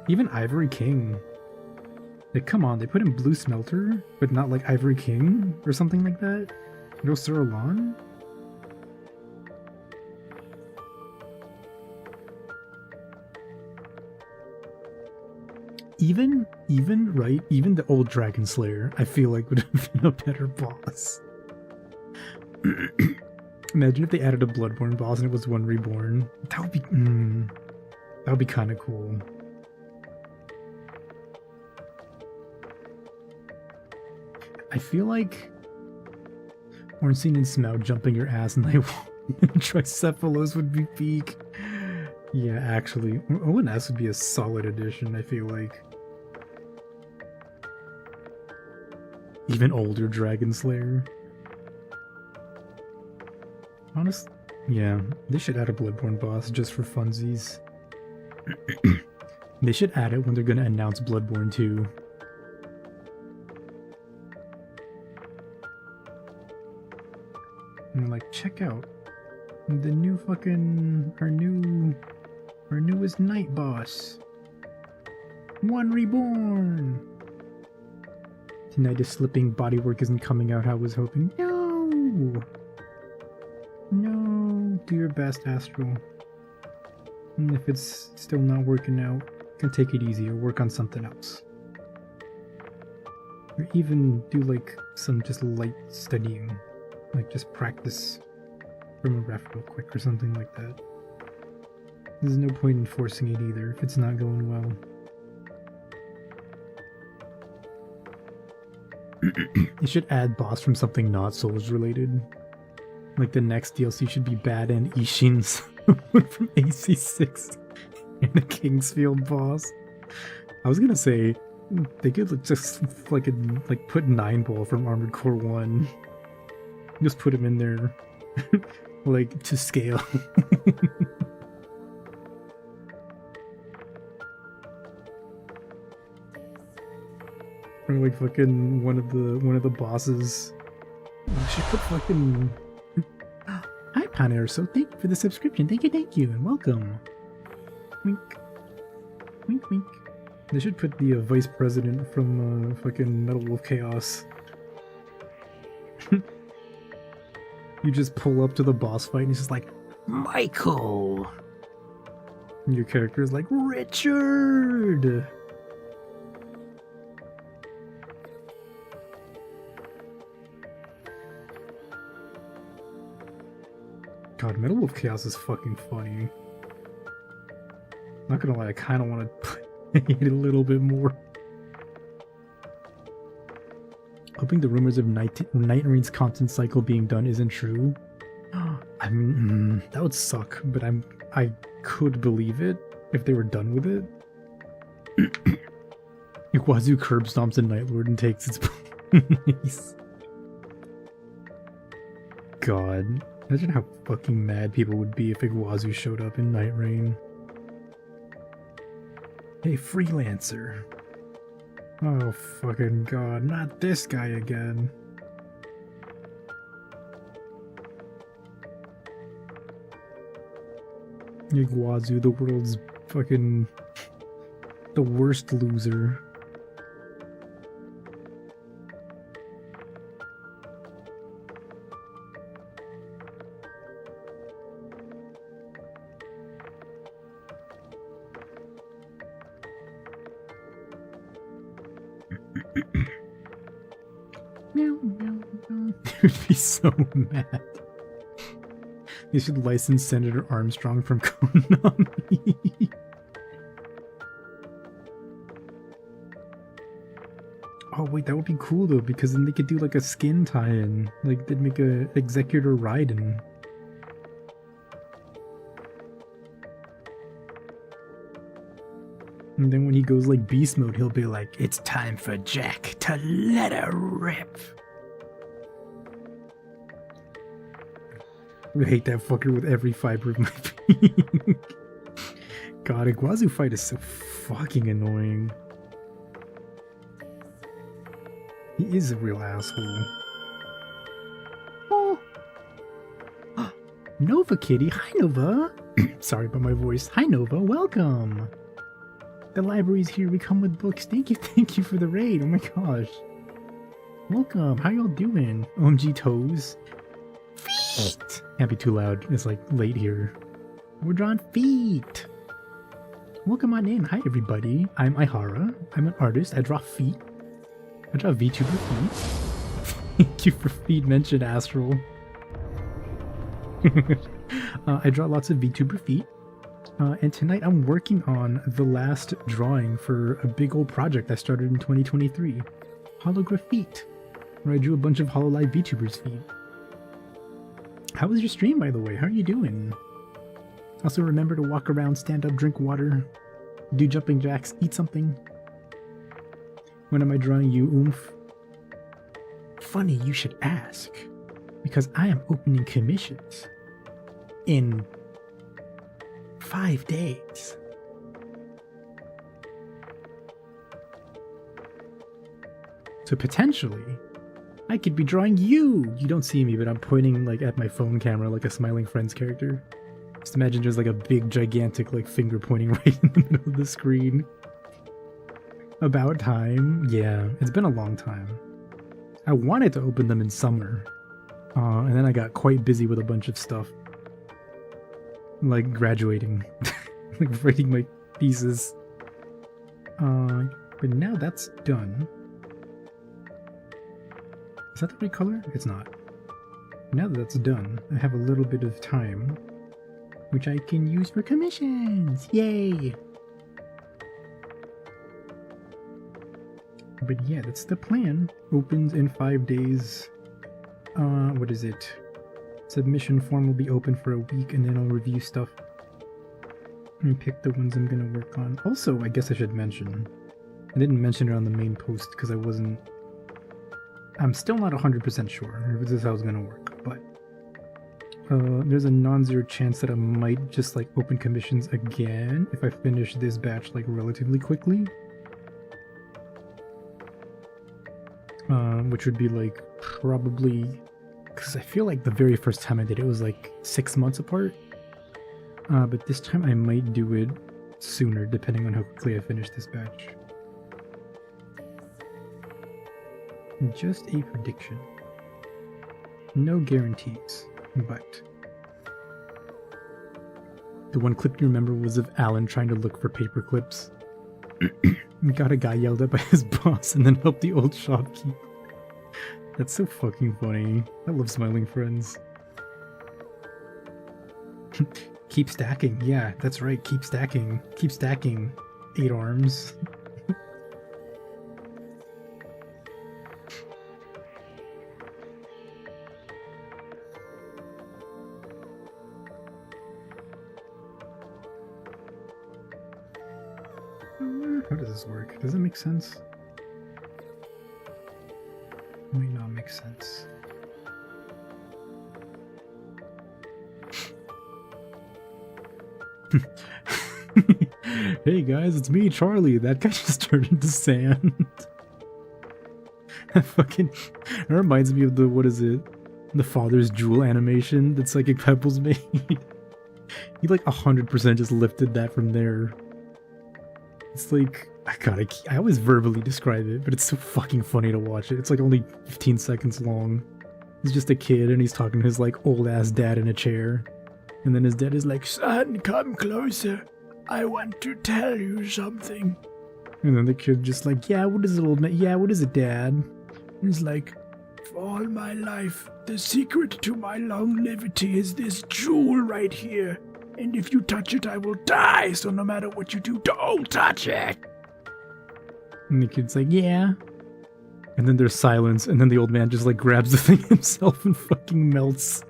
Even Ivory King. Like, come on, they put in Blue Smelter, but not like Ivory King or something like that? No Sir Alon? Even the old Dragon Slayer, I feel like would have been a better boss. Imagine if they added a Bloodborne boss and it was one reborn. That would be kind of cool. I feel like Ornstein and Smout jumping your ass and Tricephalos would be peak. Yeah, actually, ONS would be a solid addition, I feel like. Even older Dragon Slayer. Honest, yeah, they should add a Bloodborne boss just for funsies. They should add it when they're gonna announce Bloodborne 2. And like, check out the new fucking our newest night boss. One reborn. Tonight is slipping. Bodywork isn't coming out how I was hoping. No. No, do your best, Astral. And if it's still not working out, you can take it easy or work on something else. Or even do like some just light studying. Like just practice from a ref real quick or something like that. There's no point in forcing it either if it's not going well. You should add boss from something not Souls related. Like the next DLC should be Bad and Ishin's one from AC6 and a Kingsfield boss. I was gonna say they could just like put 9-Ball from Armored Core 1. Just put him in there like to scale. Or like fucking one of the bosses. I should put fucking Hi Pioneer, so thank you for the subscription. Thank you, and welcome. Wink. Wink, wink. They should put the vice president from fucking Metal Wolf Chaos. You just pull up to the boss fight and he's just like, Michael! And your character is like, Richard! God, Metal Wolf Chaos is fucking funny. Not gonna lie, I kinda wanna play it a little bit more. Hoping the rumors of Night Marine's content cycle being done isn't true. I mean, that would suck, but I could believe it if they were done with it. Iguazu curb stomps a Night Lord and takes its place. God, imagine how fucking mad people would be if Iguazu showed up in Night Rain. Hey, freelancer. Oh, fucking God, not this guy again. Iguazu, the world's fucking... the worst loser. Would be so mad. They should license Senator Armstrong from Konami. Oh wait, that would be cool though, because then they could do like a skin tie-in. Like they'd make a Executor Raiden. And then when he goes like beast mode, he'll be like, "It's time for Jack to let her rip." I hate that fucker with every fiber of my being. God, Iguazu fight is so fucking annoying. He is a real asshole. Oh. Nova Kitty, hi Nova. Sorry about my voice. Hi Nova, welcome. The library's here. We come with books. Thank you for the raid. Oh my gosh. Welcome. How y'all doing? OMG toes. Feet! Can't be too loud. It's like late here. We're drawing feet! Welcome on in. Hi everybody. I'm Aihara. I'm an artist. I draw feet. I draw VTuber feet. Thank you for feet mentioned, Astral. I draw lots of VTuber feet. And tonight I'm working on the last drawing for a big old project I started in 2023. Holografeet. Where I drew a bunch of Hololive VTubers feet. How was your stream, by the way? How are you doing? Also remember to walk around, stand up, drink water, do jumping jacks, eat something. When am I drawing you, oomph? Funny you should ask, because I am opening commissions in 5 days. So potentially, I could be drawing you! You don't see me, but I'm pointing like at my phone camera like a Smiling Friends character. Just imagine there's like a big, gigantic like finger pointing right in the middle of the screen. About time. Yeah, it's been a long time. I wanted to open them in summer. And then I got quite busy with a bunch of stuff. Like graduating. Like writing my thesis. But now that's done. Is that the right color? It's not. Now that that's done, I have a little bit of time, which I can use for commissions! Yay! But yeah, that's the plan. Opens in 5 days. What is it? Submission form will be open for a week, and then I'll review stuff and pick the ones I'm gonna work on. Also, I guess I should mention, I didn't mention it on the main post because I'm still not 100% sure if this is how it's gonna work, but there's a non-zero chance that I might just like open commissions again if I finish this batch like relatively quickly. Which would be like probably, because I feel like the very first time I did it was like 6 months apart. But this time I might do it sooner depending on how quickly I finish this batch. Just a prediction. No guarantees, but the one clip you remember was of Alan trying to look for paper clips. Got a guy yelled at by his boss and then helped the old shopkeep. That's so fucking funny. I love smiling friends. Keep stacking. Yeah, that's right. Keep stacking. Keep stacking. 8 arms. How does this work? Does it make sense? Might not make sense. Hey guys, it's me, Charlie. That guy just turned into sand. That reminds me of the, what is it? The Father's Jewel animation that Psychic Pebbles made. He like 100% just lifted that from there. It's like, I always verbally describe it, but it's so fucking funny to watch it. It's like only 15 seconds long. He's just a kid and he's talking to his like old ass dad in a chair. And then his dad is like, "Son, come closer. I want to tell you something." And then the kid just like, "Yeah, what is it, old man? Yeah, what is it, Dad?" And he's like, "For all my life, the secret to my longevity is this jewel right here. And if you touch it, I will die. So no matter what you do, don't touch it." And the kid's like, "Yeah." And then there's silence. And then the old man just like grabs the thing himself and fucking melts.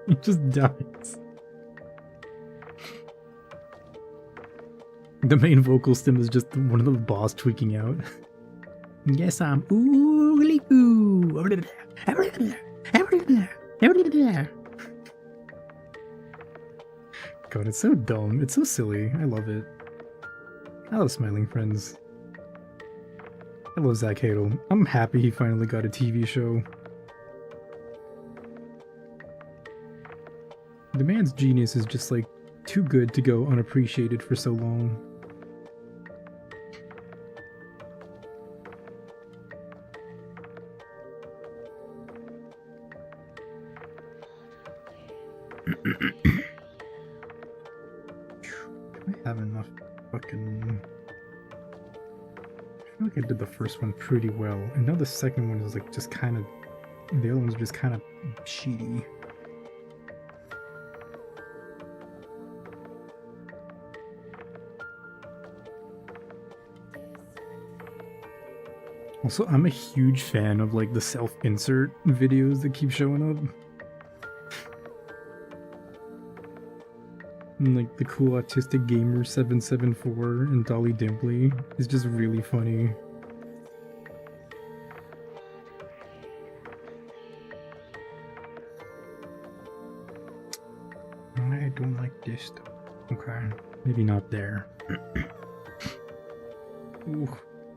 He just dies. The main vocal stem is just one of the boss tweaking out. "Yes, I'm oogly oo." God, it's so dumb. It's so silly. I love it. I love Smiling Friends. I love Zach Hadel. I'm happy he finally got a TV show. The man's genius is just like too good to go unappreciated for so long. Do I have enough fucking... I feel like I did the first one pretty well. And now the second one is like just kind of... The other one's just kind of shitty. Also, I'm a huge fan of like the self-insert videos that keep showing up. And like the cool autistic gamer 774 and Dolly Dimpley is just really funny. I don't like this though. Okay, maybe not there. Ooh,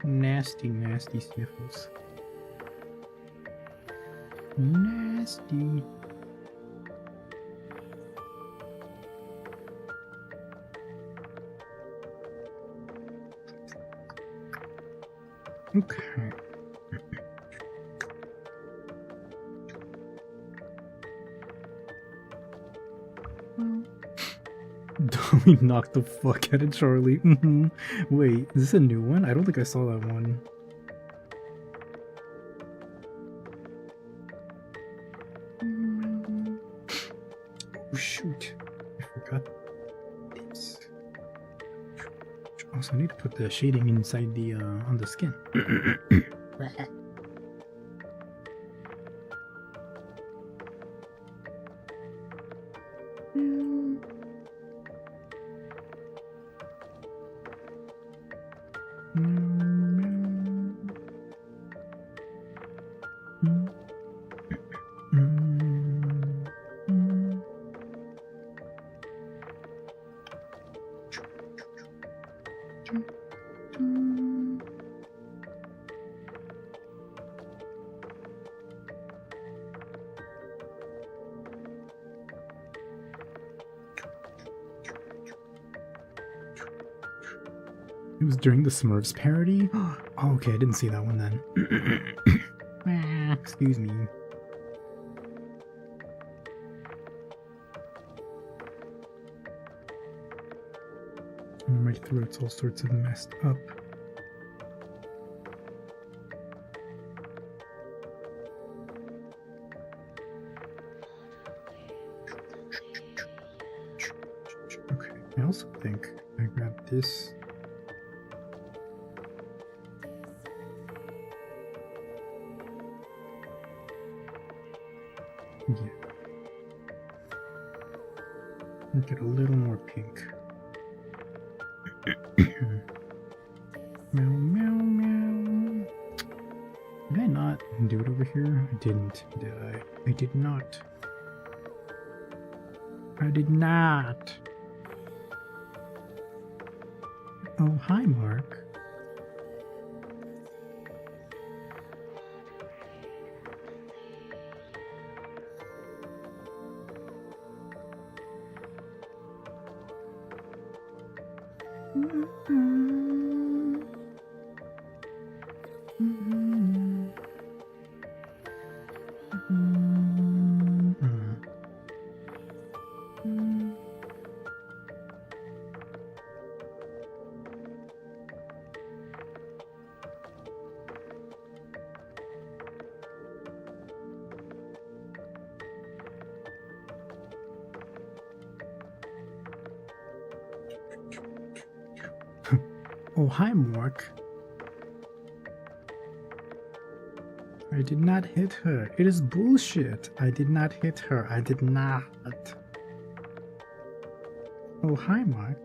nasty, nasty sniffles. Nasty. Okay. Dolly knocked the fuck out of Charlie. Wait, is this a new one? I don't think I saw that one. Oh shoot, I forgot this. Also, I need to put the shading inside the on the skin. It was during the Smurfs parody? Oh, okay, I didn't see that one then. Excuse me. My throat's all sorts of messed up. Okay, I also think I grabbed this. Yeah. Make it a little more pink. Meow, meow, meow. Did I not do it over here? I didn't, did I? I did not. I did not. Oh, hi, Mark. Oh, hi, Mark. I did not hit her. It is bullshit. I did not hit her. I did not. Oh, hi, Mark.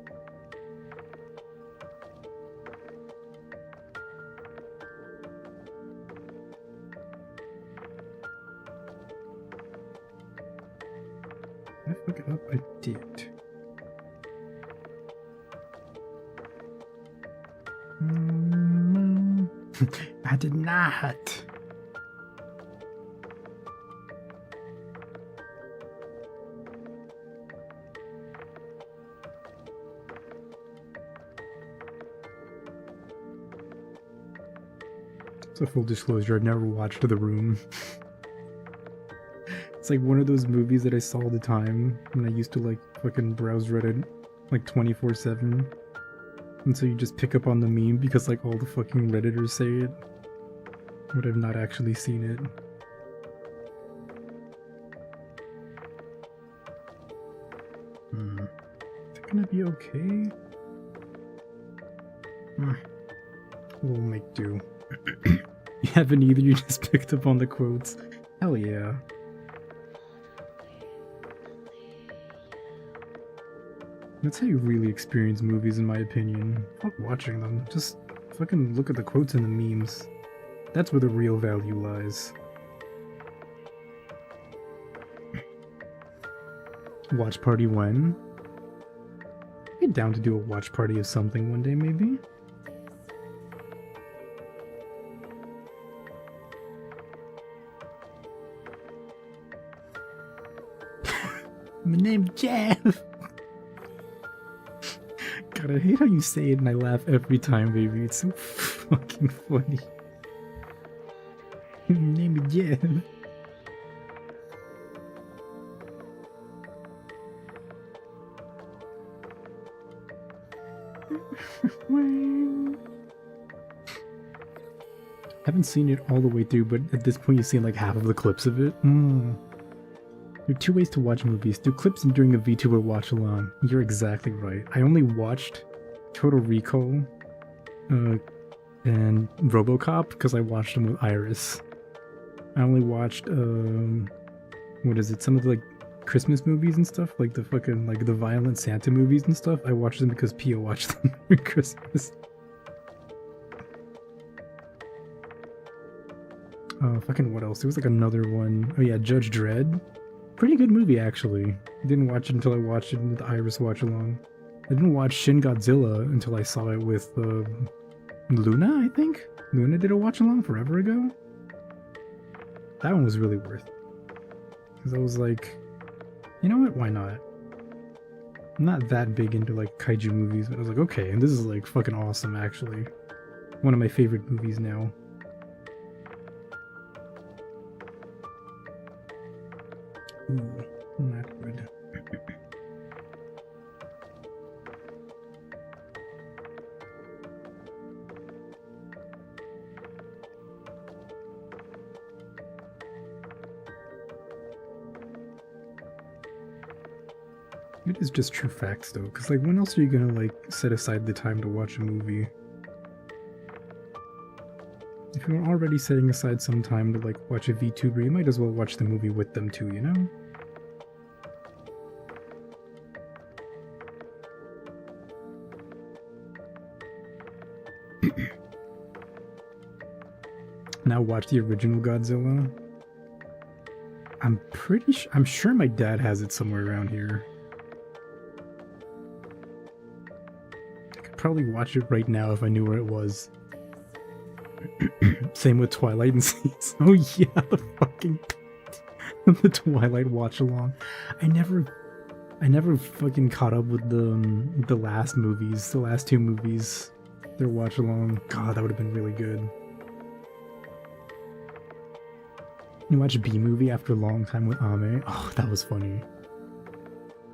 Did I fuck it up? I did. I did not. So full disclosure, I've never watched The Room. It's like one of those movies that I saw all the time when I used to like fucking browse Reddit like 24/7. And so you just pick up on the meme because like all the fucking Redditors say it. But I've not actually seen it. Is it gonna be okay? We'll make do. You haven't either, you just picked up on the quotes. Hell yeah. That's how you really experience movies, in my opinion. Fuck watching them. Just fucking look at the quotes and the memes. That's where the real value lies. Watch party when? Get down to do a watch party of something one day, maybe? My name's Jeff! God, I hate how you say it and I laugh every time, baby. It's so fucking funny. My name is Jeff. Haven't seen it all the way through, but at this point you've seen like half of the clips of it. There are two ways to watch movies. Do clips and during a VTuber watch along. You're exactly right. I only watched Total Recall and RoboCop because I watched them with Iris. I only watched what is it? Some of the like Christmas movies and stuff, like the fucking like the violent Santa movies and stuff. I watched them because Pia watched them during Christmas. Fucking what else? There was like another one. Oh yeah, Judge Dredd. Pretty good movie, actually. Didn't watch it until I watched it with Iris watch along. I didn't watch Shin Godzilla until I saw it with Luna, I think? Luna did a watch along forever ago? That one was really worth it. Because I was like, you know what, why not? I'm not that big into like kaiju movies, but I was like, okay, and this is like fucking awesome actually. One of my favorite movies now. Ooh, not good. It is just true facts though, because like when else are you gonna like set aside the time to watch a movie? If you're already setting aside some time to like watch a VTuber, you might as well watch the movie with them too, you know? Now watch the original Godzilla. I'm sure my dad has it somewhere around here. I could probably watch it right now if I knew where it was. Same with Twilight and Seas. Oh yeah, the fucking the Twilight watch along. I never fucking caught up with the last movies, the last two movies. Their watch along. God, that would have been really good. You watch B movie after a long time with Ame. Oh, that was funny.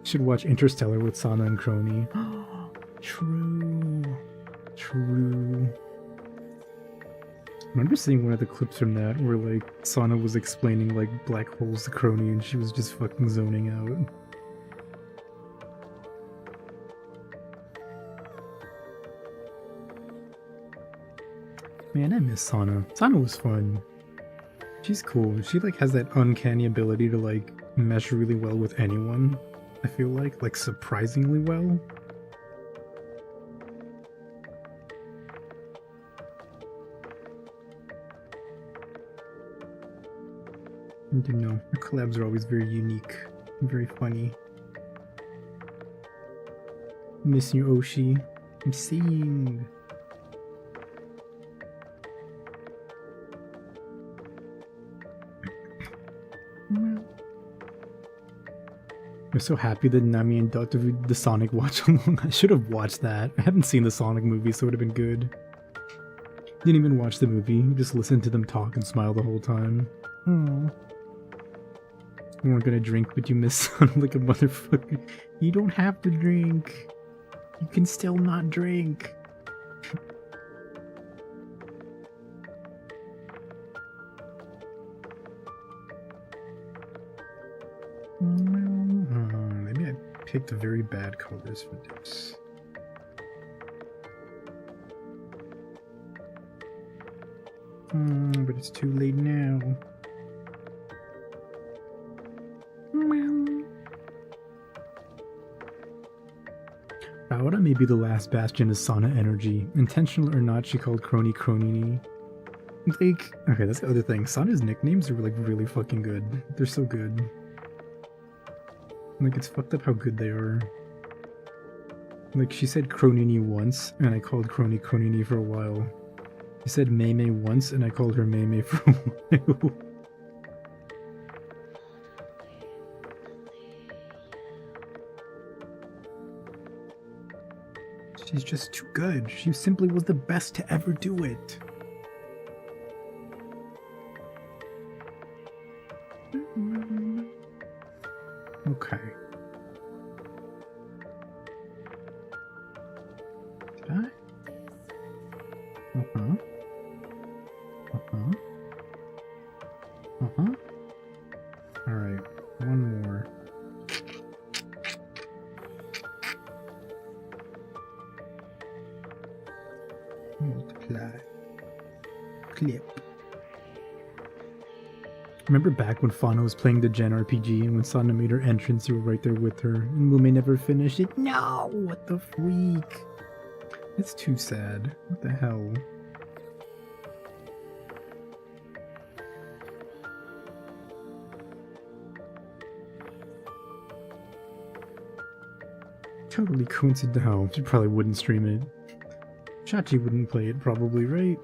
Should watch Interstellar with Sana and Crony. True. True. I remember seeing one of the clips from that where like Sana was explaining like black holes to Crony and she was just fucking zoning out. Man, I miss Sana. Sana was fun. She's cool. She like has that uncanny ability to like mesh really well with anyone. I feel like surprisingly well. You know, her collabs are always very unique and very funny. Miss you, Oshi. I'm seeing. I'm so happy that Nami and Dot did the Sonic watch along. I should have watched that. I haven't seen the Sonic movie, so it would have been good. Didn't even watch the movie, just listened to them talk and smile the whole time. Aww. You weren't gonna drink, but you miss Sonic like a motherfucker. You don't have to drink. You can still not drink. Maybe I picked very bad colors for this. But it's too late now. Aihara may be the last bastion of Sana energy. Intentional or not, she called Crony Cronini. Like, okay, that's the other thing. Sana's nicknames are like really fucking good. They're so good. Like, it's fucked up how good they are. Like, she said Cronini once, and I called Crony Cronini for a while. She said Mei once, and I called her Mei for a while. She's just too good. She simply was the best to ever do it. Okay. Did I? Uh-huh. Uh-huh. Uh-huh. Alright, one more. Multiply. Clip. Remember back when Fauna was playing the Gen RPG and when Sana made her entrance, you were right there with her, and Mume never finished it? No! What the freak? It's too sad. What the hell? Totally coincidental. She probably wouldn't stream it. Chachi wouldn't play it probably, right?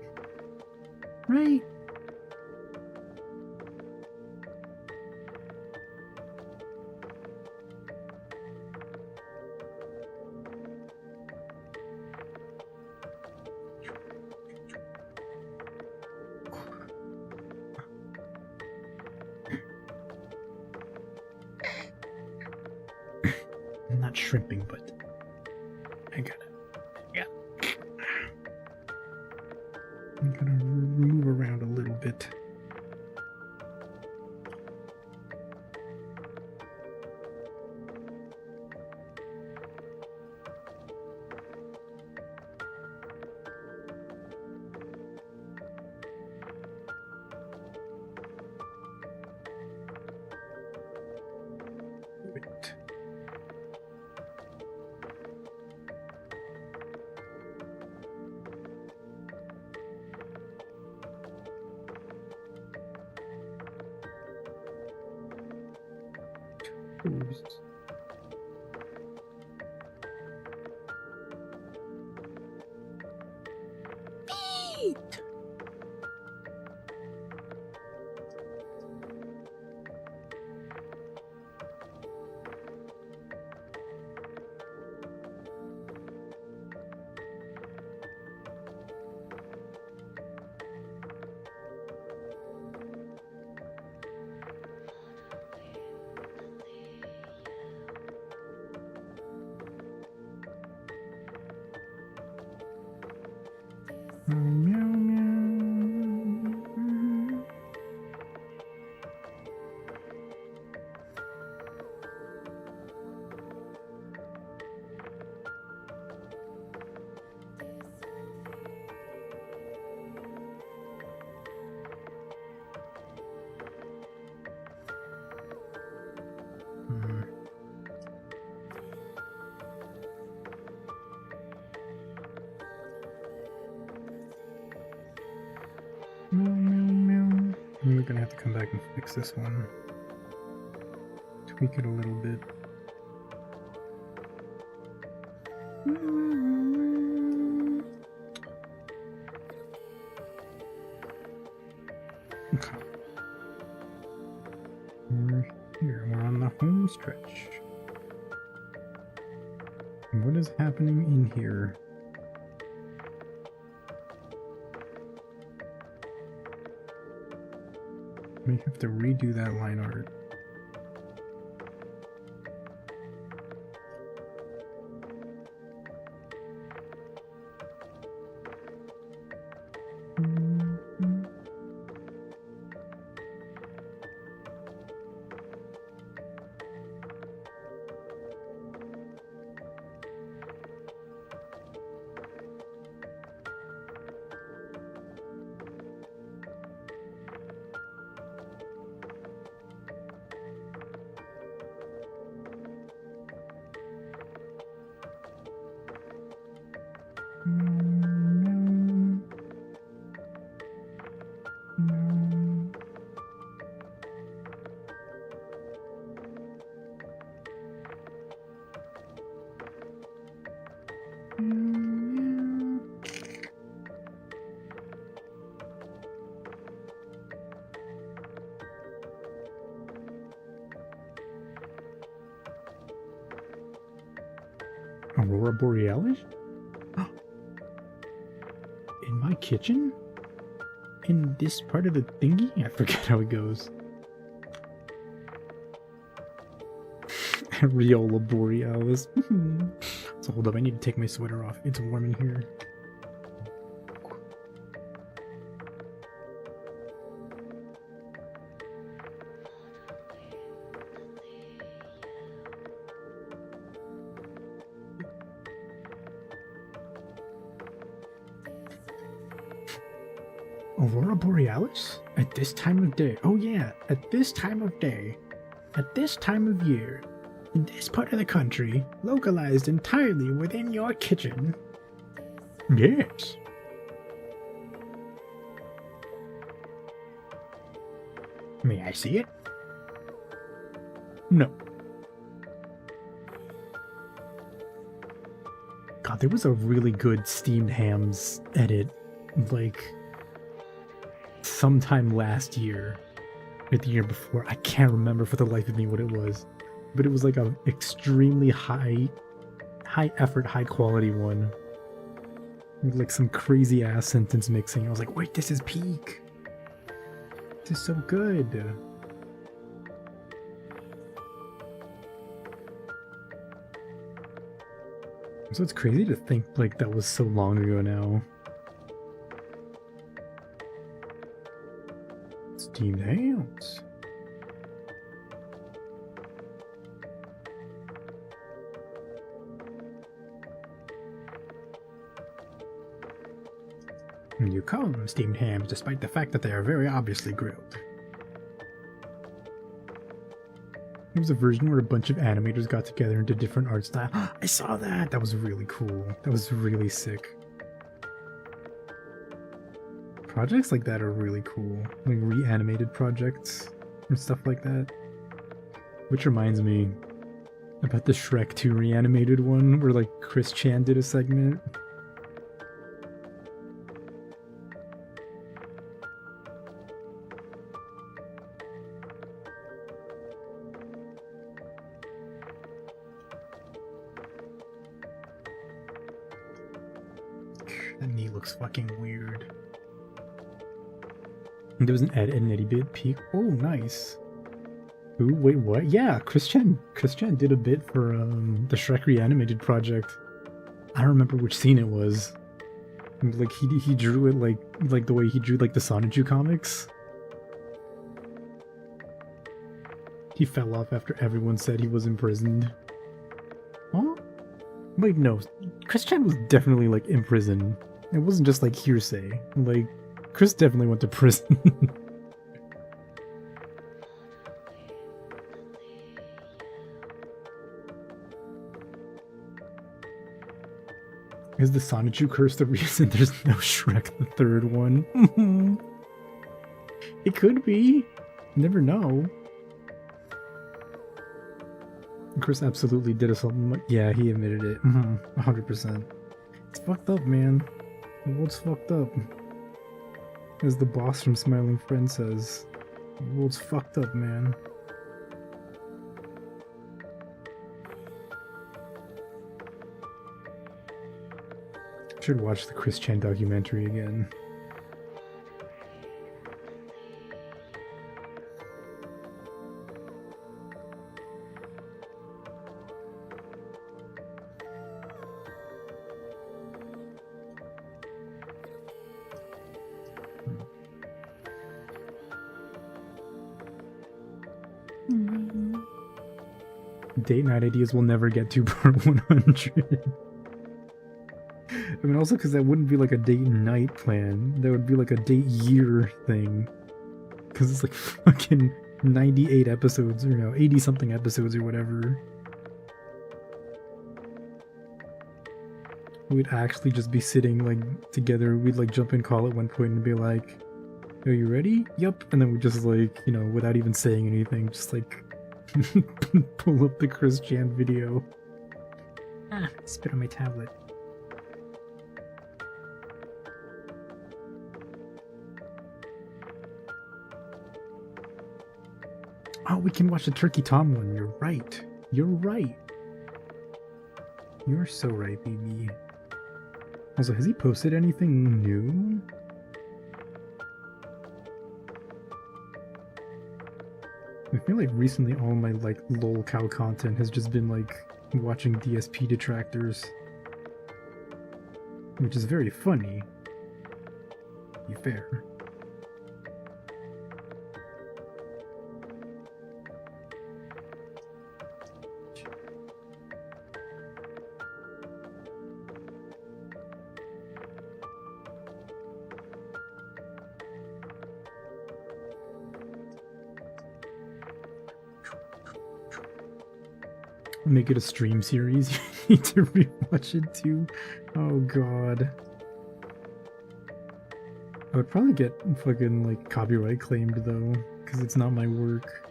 Right? I'm not shrimping, but I gotta move around a little bit. Wait. Oops. Beat! Meow, meow. Hmm. Meow, meow, meow. We're gonna have to come back and fix this one. Tweak it a little bit. Okay. We're here. We're on the home stretch. And what is happening in here? We have to redo that line art. Aurora Borealis? In my kitchen? In this part of the thingy? I forget how it goes. Riola Borealis. So hold up, I need to take my sweater off. It's warm in here. Aurora Borealis? At this time of day. Oh yeah, at this time of day. At this time of year. In this part of the country. Localized entirely within your kitchen. Yes. May I see it? God, there was a really good steamed hams edit, like, sometime last year, or the year before. I can't remember for the life of me what it was, but it was like a extremely high effort, high quality one. With like some crazy ass sentence mixing. I was like, wait, this is peak. This is so good. So it's crazy to think like that was so long ago now. Steamed hams. You call them steamed hams despite the fact that they are very obviously grilled. There was a version where a bunch of animators got together and did different art style. I saw that! That was really cool. That was really sick. Projects like that are really cool. Like reanimated projects and stuff like that. Which reminds me about the Shrek 2 reanimated one where like Chris Chan did a segment. That knee looks fucking weird. There was an Eddie bit peak. Oh, nice. Ooh, wait, what? Yeah, Chris Chan did a bit for the Shrek reanimated project. I don't remember which scene it was. Like he drew it like the way he drew like the Sonichu comics. He fell off after everyone said he was imprisoned. Huh? Wait, no. Chris Chan was definitely like in prison. It wasn't just like hearsay. Like, Chris definitely went to prison. Is the Sonichu curse the reason there's no Shrek the third one? It could be. You never know. Chris absolutely did something like, yeah, he admitted it. 100%. It's fucked up, man. The world's fucked up. As the boss from Smiling Friend says, the world's fucked up, man. Should watch the Chris Chan documentary again. Date night ideas will never get to per 100. I mean, also because that wouldn't be like a date night plan. That would be like a date year thing. Because it's like fucking 98 episodes, or no, 80 something episodes or whatever. We'd actually just be sitting like together. We'd like jump in call at one point and be like, are you ready? Yup. And then we just like, you know, without even saying anything, just like pull up the Chris Chan video. Ah, spit on my tablet. Oh, we can watch the Turkey Tom one. You're right. You're right. You're so right, baby. Also, has he posted anything new? I feel like recently all my like lol cow content has just been like watching DSP detractors. Which is very funny. To be fair. Make it a stream series. You need to rewatch it too. Oh god. I would probably get fucking like copyright claimed though, because it's not my work.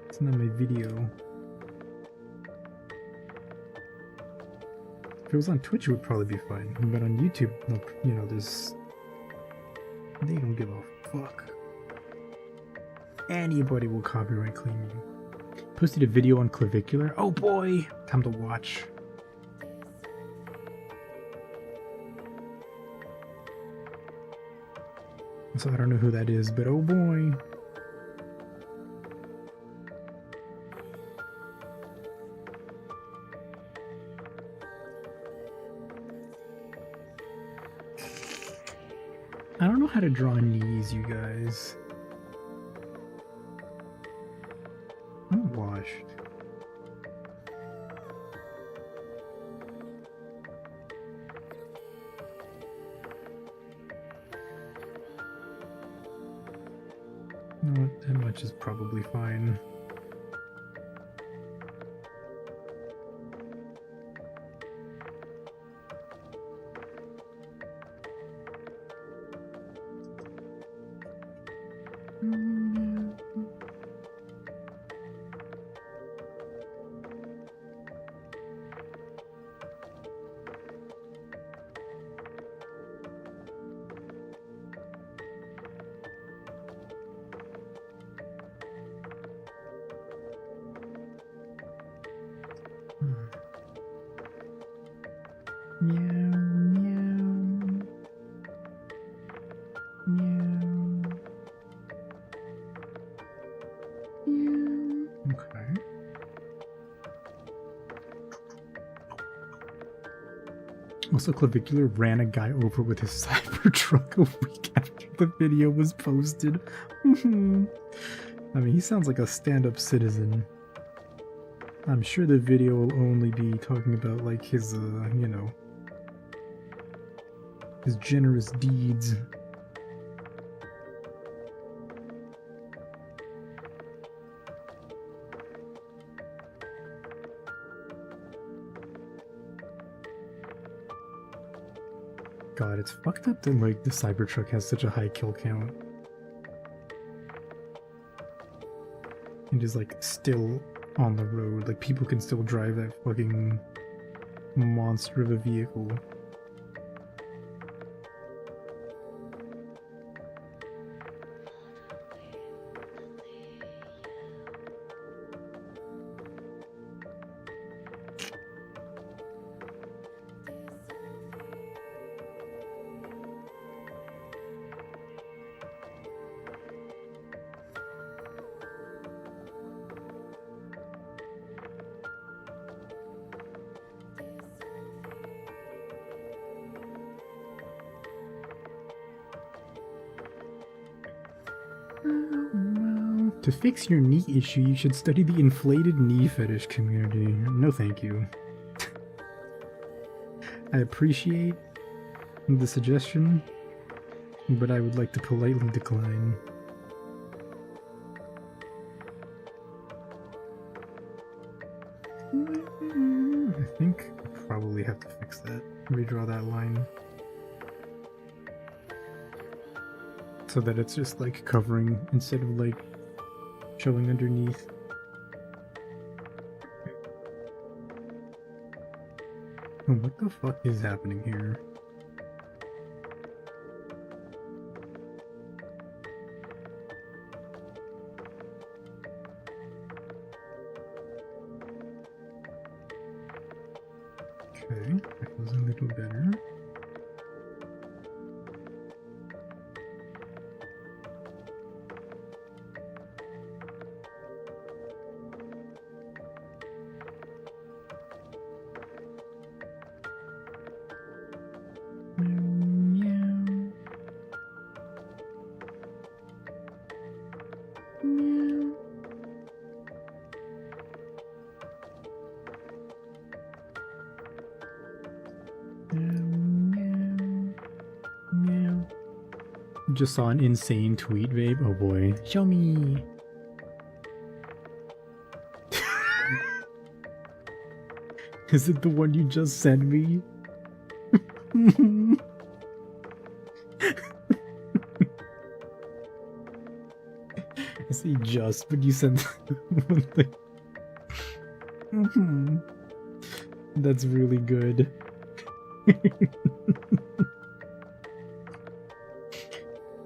It's not my video. If it was on Twitch, it would probably be fine. But on YouTube, no, you know, there's... They don't give a fuck. Anybody will copyright claim you. Posted a video on clavicular. Oh boy! Time to watch. So I don't know who that is, but oh boy. I don't know how to draw knees, you guys. I'm washed. You know what? That much is probably fine. Also, Clavicular ran a guy over with his Cybertruck a week after the video was posted. I mean, he sounds like a stand-up citizen. I'm sure the video will only be talking about, like, his, you know, his generous deeds. God, it's fucked up that, like, the Cybertruck has such a high kill count. And is, like, still on the road. Like, people can still drive that fucking monster of a vehicle. To fix your knee issue, you should study the inflated knee fetish community. No thank you. I appreciate the suggestion, but I would like to politely decline. I think I probably have to fix that. Redraw that line. So that it's just like covering instead of like showing underneath. Oh, what the fuck is happening here? Okay, that was a little better. Just saw an insane tweet, babe. Oh boy. Show me. Is it the one you just sent me? I say just, but you sent one thing. That's really good.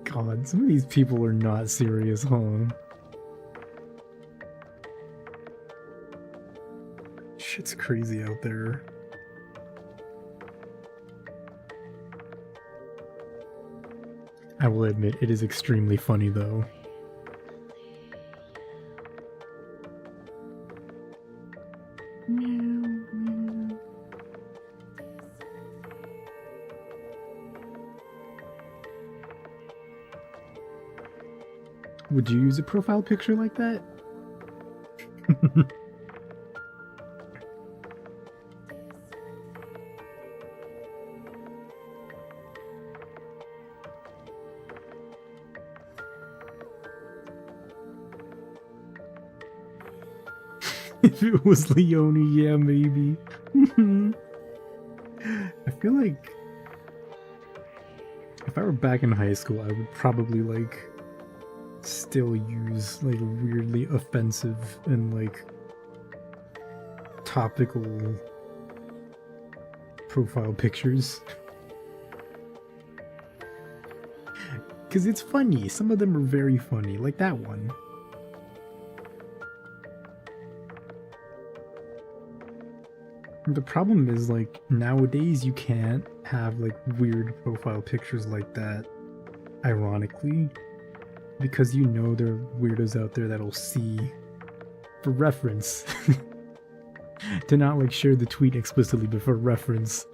God, some of these people are not serious, huh? Shit's crazy out there. I will admit, it is extremely funny though. Would you use a profile picture like that? If it was Leone, yeah, maybe. I feel like if I were back in high school, I would probably like still use like weirdly offensive and like topical profile pictures. Because it's funny. Some of them are very funny, like that one. The problem is, like, nowadays you can't have, like, weird profile pictures like that, ironically, because you know there are weirdos out there that'll see, for reference, to not, like, share the tweet explicitly, but for reference,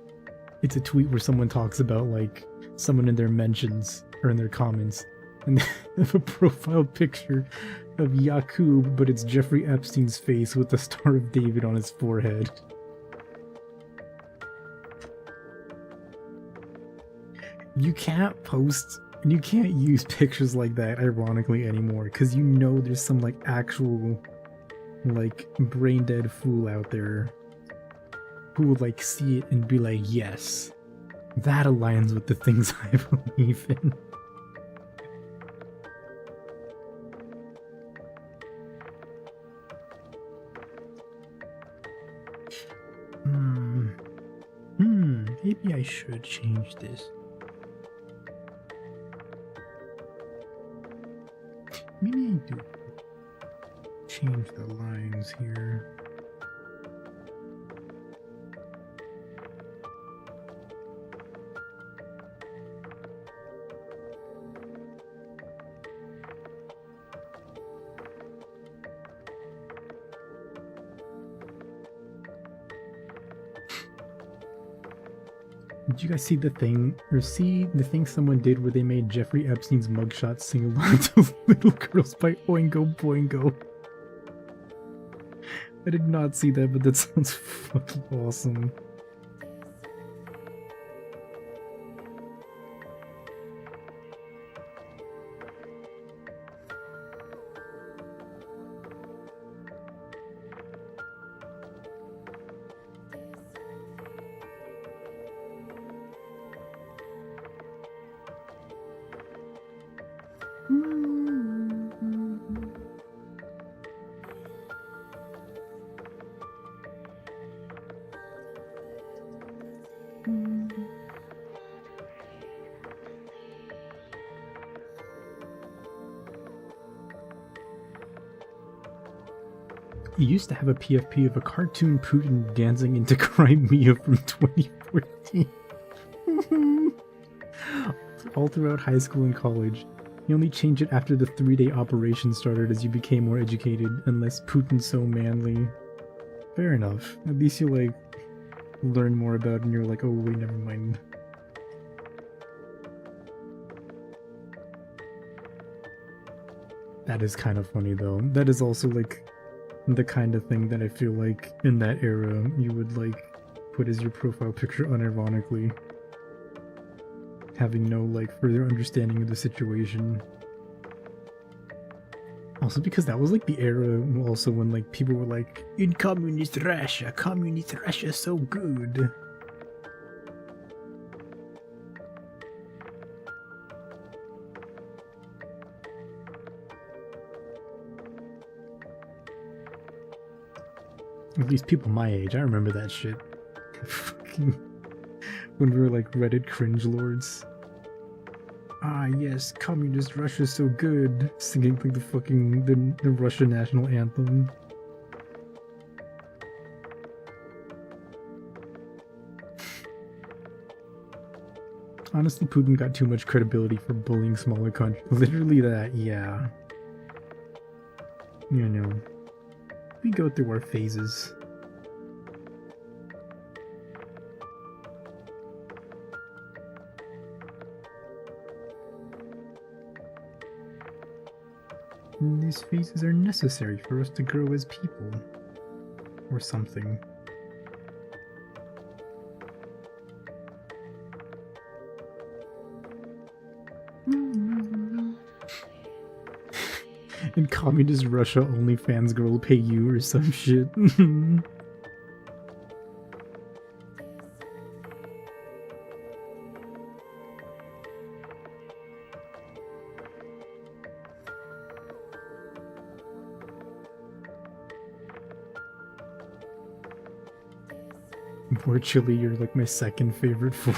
it's a tweet where someone talks about, like, someone in their mentions, or in their comments, and they have a profile picture of Yakub, but it's Jeffrey Epstein's face with the Star of David on his forehead. You can't post, you can't use pictures like that ironically anymore, because you know there's some like actual like brain dead fool out there who would like see it and be like, yes, that aligns with the things I believe in. Maybe I should change this. Maybe I do change the lines here. Did you guys see the thing, or see the thing someone did where they made Jeffrey Epstein's mugshot sing along to Little Girls by Oingo Boingo? I did not see that, but that sounds fucking awesome. He used to have a PFP of a cartoon Putin dancing into Crimea from 2014. All throughout high school and college. You only changed it after the 3-day operation started as you became more educated, unless Putin's so manly. Fair enough. At least you like learn more about it and you're like, oh wait, never mind. That is kind of funny though. That is also like the kind of thing that I feel like in that era you would like put as your profile picture unironically, having no like further understanding of the situation. Also because that was like the era also when like people were like, in communist Russia is so good. At least people my age, I remember that shit. Fucking When we were like Reddit cringe lords. Ah yes, communist Russia's so good. Singing like the fucking the Russian national anthem. Honestly, Putin got too much credibility for bullying smaller countries. Literally that, yeah. You know, we go through our phases. And these phases are necessary for us to grow as people. Or something. In communist Russia, OnlyFans girl will pay you or some shit. Unfortunately, you're like my second favorite fool.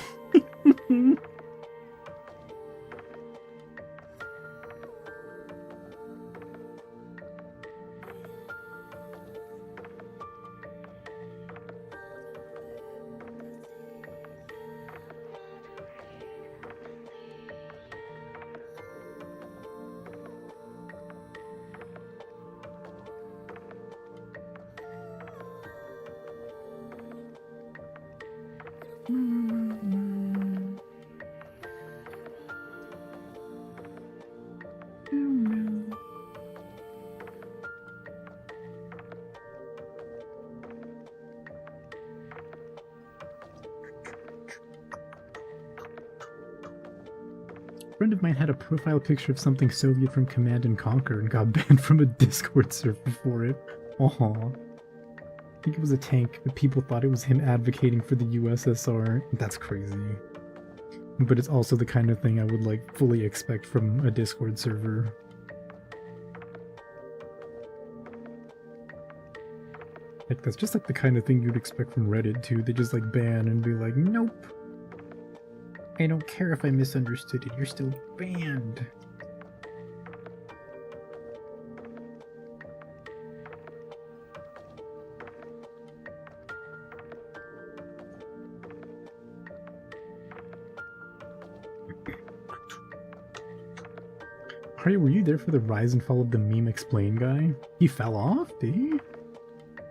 A friend of mine had a profile picture of something Soviet from Command and Conquer and got banned from a Discord server for it. Aw. I think it was a tank, but people thought it was him advocating for the USSR. That's crazy. But it's also the kind of thing I would like fully expect from a Discord server. Like that's just like the kind of thing you'd expect from Reddit too. They just like ban and be like, nope. I don't care if I misunderstood it, you're still banned. Harry, were you there for the rise and fall of the meme explain guy? He fell off, did he?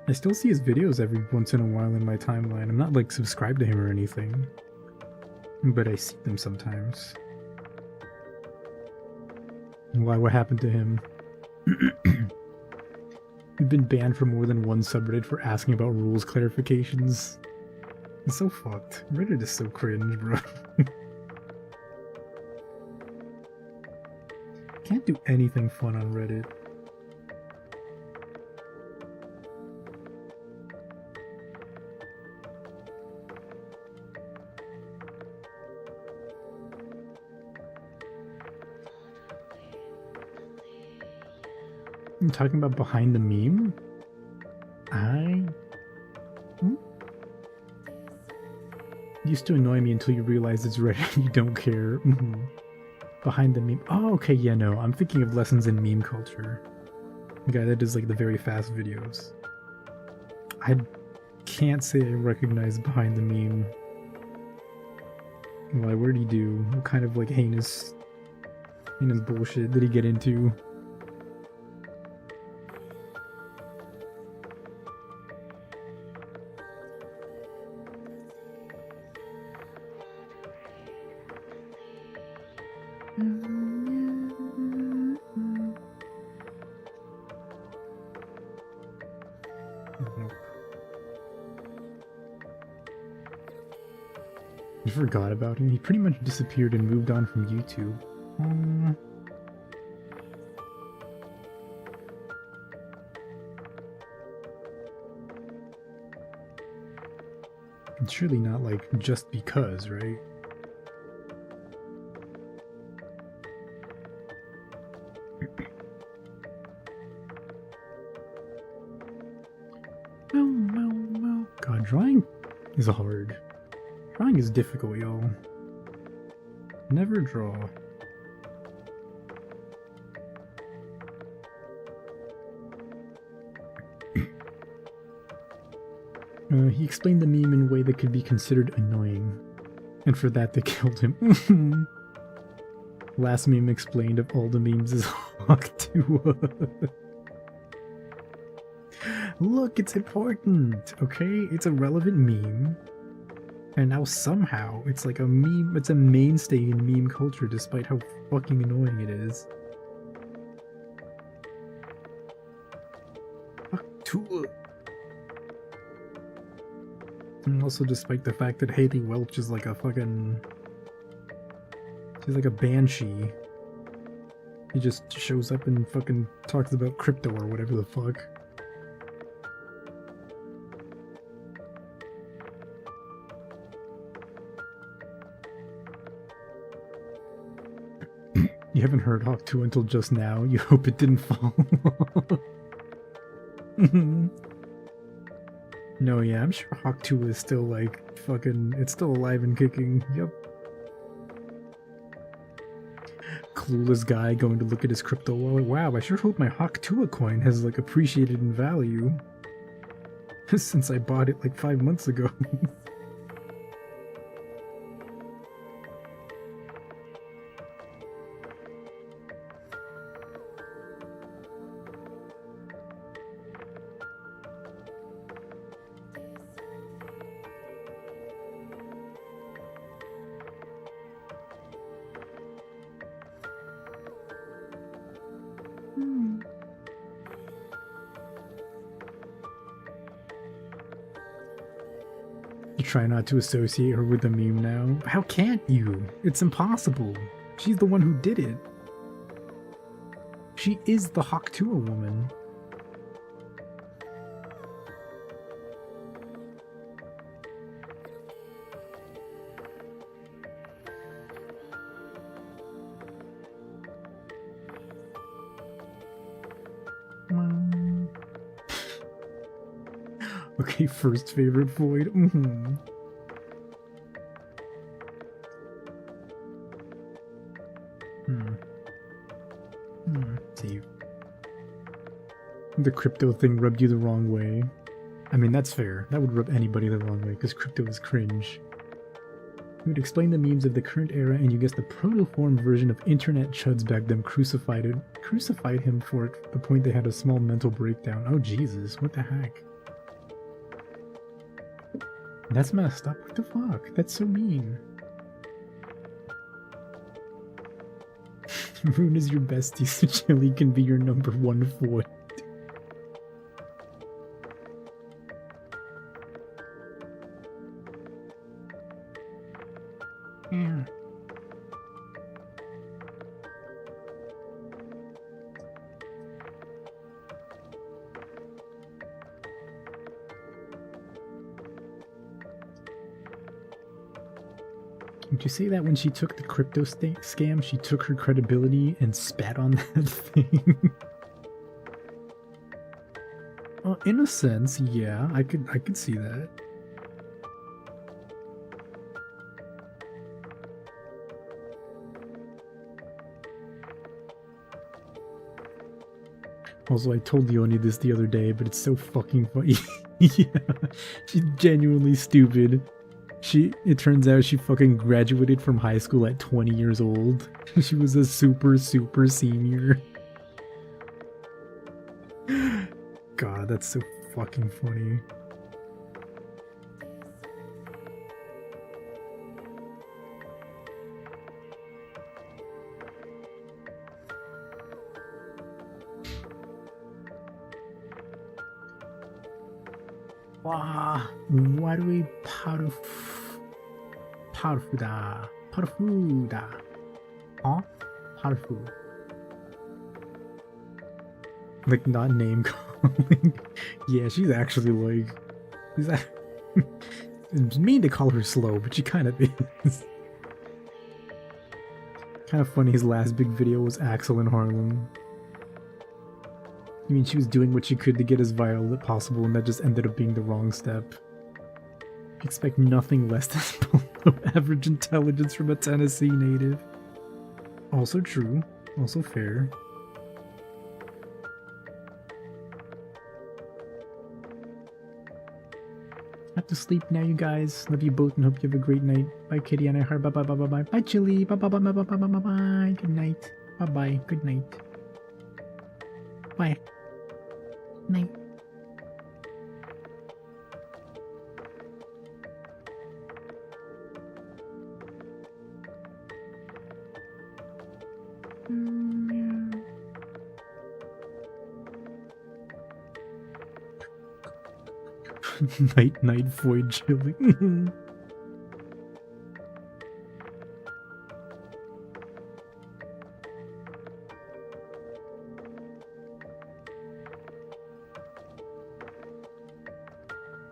I still see his videos every once in a while in my timeline. I'm not like subscribed to him or anything. But I see them sometimes. Why? What happened to him? You've been banned from more than one subreddit for asking about rules clarifications. It's so fucked. Reddit is so cringe, bro. Can't do anything fun on Reddit. I'm talking about behind the meme? Used to annoy me until you realize it's Reddit and you don't care. Behind the meme. Oh, okay, yeah, no. I'm thinking of lessons in meme culture. The guy that does like the very fast videos. I can't say I recognize behind the meme. Why? What did he do? What kind of like heinous bullshit did he get into? I forgot about him. He pretty much disappeared and moved on from YouTube. It's surely not like just because, right? God, drawing is hard. Drawing is difficult, y'all. Never draw. He explained the meme in a way that could be considered annoying. And for that they killed him. Last meme explained of all the memes is Hawk2. Look, it's important, okay? It's a relevant meme. And now somehow it's like a meme, it's a mainstay in meme culture despite how fucking annoying it is. Hawk2. And also despite the fact that Haley Welch is like a fucking... She's like a banshee. He just shows up and fucking talks about crypto or whatever the fuck. You haven't heard Hawk2 until just now. You hope it didn't fall. No, yeah, I'm sure Hawk2 is still like fucking... It's still alive and kicking. Yep. Clueless guy going to look at his crypto wallet. Wow, I sure hope my Hawk2 coin has like appreciated in value. Since I bought it like 5 months ago. Try not to associate her with the meme now. How can't you? It's impossible. She's the one who did it. She is the Hawk2 woman. Okay, first favorite Void. See. The crypto thing rubbed you the wrong way. I mean, that's fair. That would rub anybody the wrong way, because crypto is cringe. You would explain the memes of the current era, and you guess the protoform version of internet chuds back then crucified him for it, the point they had a small mental breakdown. Oh Jesus, what the heck? That's messed up. What the fuck? That's so mean. Rune is your bestie, so Chili can be your number one Void. Yeah. Would you say that when she took the crypto scam, she took her credibility and spat on that thing? In a sense, yeah, I could see that. Also, I told Leonie this the other day, but it's so fucking funny. Yeah, she's genuinely stupid. It turns out she fucking graduated from high school at 20 years old. She was a super senior. God, that's so fucking funny. Why do we Parfuda? Huh? Parfu. Like, not name calling. Yeah, she's actually like... It's mean to call her slow, but she kind of is. Kind of funny, his last big video was Axel in Harlem. I mean, she was doing what she could to get as viral as possible, and that just ended up being the wrong step. Expect nothing less than Average intelligence from a Tennessee native. Also true. Also fair. I have to sleep now, you guys. Love you both and hope you have a great night. Bye, Kitty and Aihara. Bye, bye, bye, bye, bye. Bye, Chili. Bye, bye, bye, bye, bye, bye, bye, bye, bye. Good night. Bye, bye. Good night. Bye. Night. Night void chili. In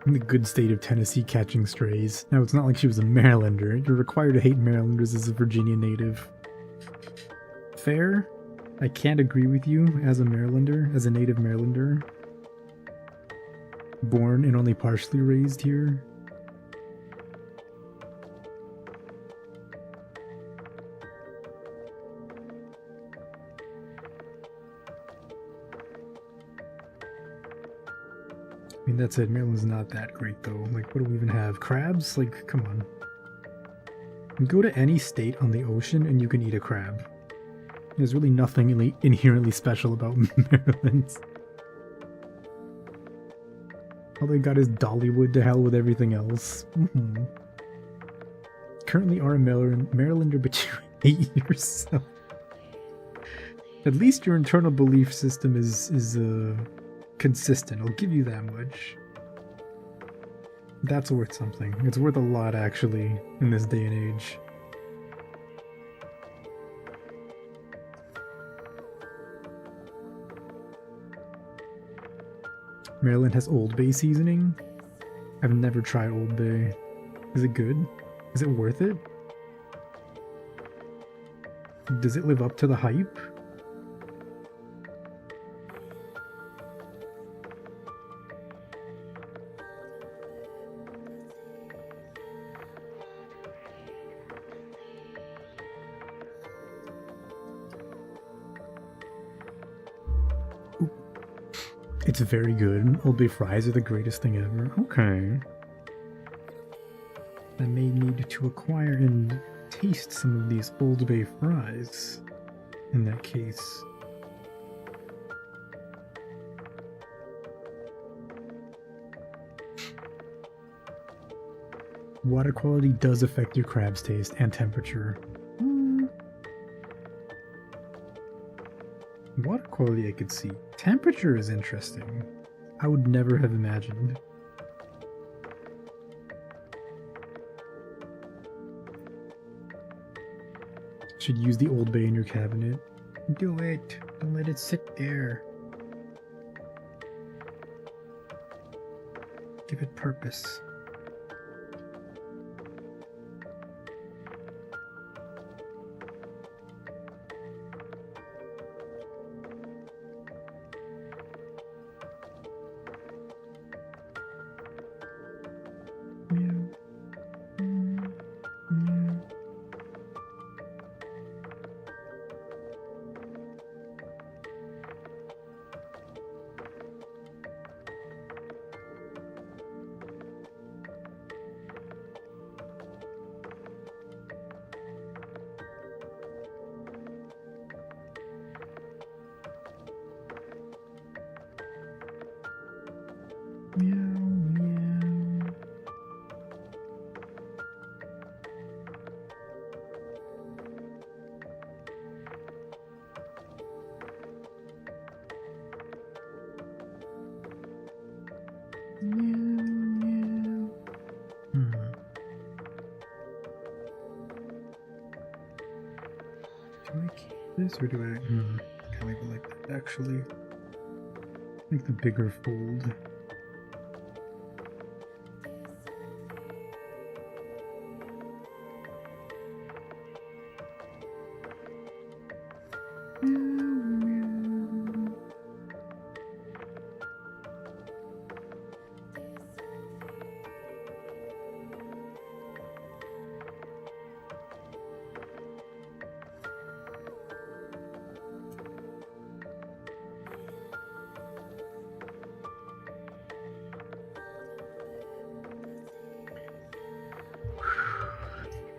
the good state of Tennessee catching strays. Now, it's not like she was a Marylander. You're required to hate Marylanders as a Virginia native. Fair? I can't agree with you as a Marylander, as a native Marylander. Born and only partially raised here. I mean, that said, Maryland's not that great though. Like, what do we even have? Crabs? Like, come on. You go to any state on the ocean and you can eat a crab. There's really nothing inherently special about Maryland. All they got is Dollywood, to hell with everything else. Currently are a Marylander, but you hate yourself. At least your internal belief system is consistent. I'll give you that much. That's worth something. It's worth a lot, actually, in this day and age. Maryland has Old Bay seasoning. I've never tried Old Bay. Is it good? Is it worth it? Does it live up to the hype? It's very good. Old Bay fries are the greatest thing ever. Okay. I may need to acquire and taste some of these Old Bay fries. In that case. Water quality does affect your crab's taste and temperature. Water quality I could see. Temperature is interesting. I would never have imagined. Should use the Old Bay in your cabinet. Do it. Don't let it sit there. Give it purpose. Do I keep this or do I? Can I go like that? Actually, make the bigger fold.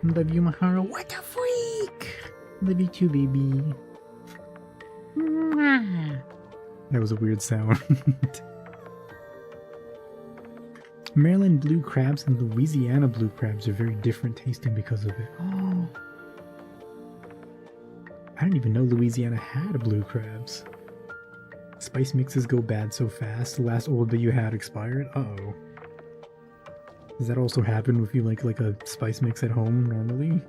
Love you, Mahara. What a freak! Love you too, baby. Mwah. That was a weird sound. Maryland blue crabs and Louisiana blue crabs are very different tasting because of it. Oh. I didn't even know Louisiana had blue crabs. Spice mixes go bad so fast. The last old that you had expired? Uh-oh. Does that also happen with you like a spice mix at home normally?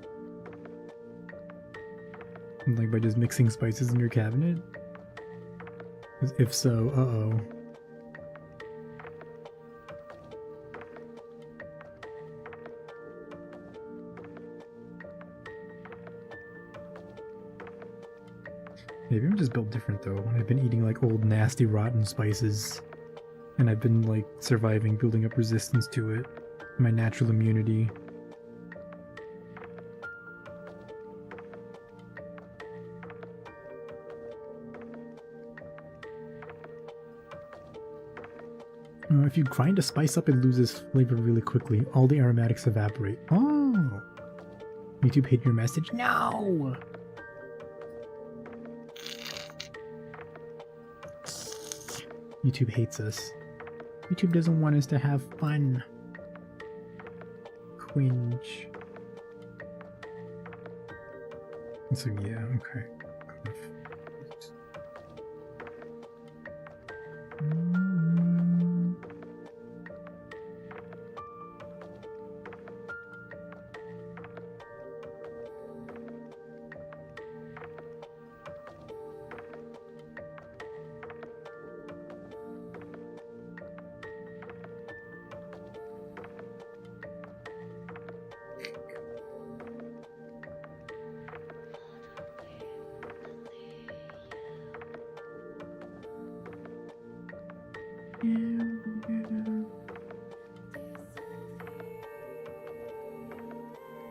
Like by just mixing spices in your cabinet? 'Cause if so, uh-oh. Maybe I'm just built different though. I've been eating like old nasty rotten spices. And I've been like surviving, building up resistance to it. My natural immunity. If you grind a spice up, it loses flavor really quickly. All the aromatics evaporate. Oh! YouTube hid your message? No! YouTube hates us. YouTube doesn't want us to have fun. Cringe. So yeah, okay.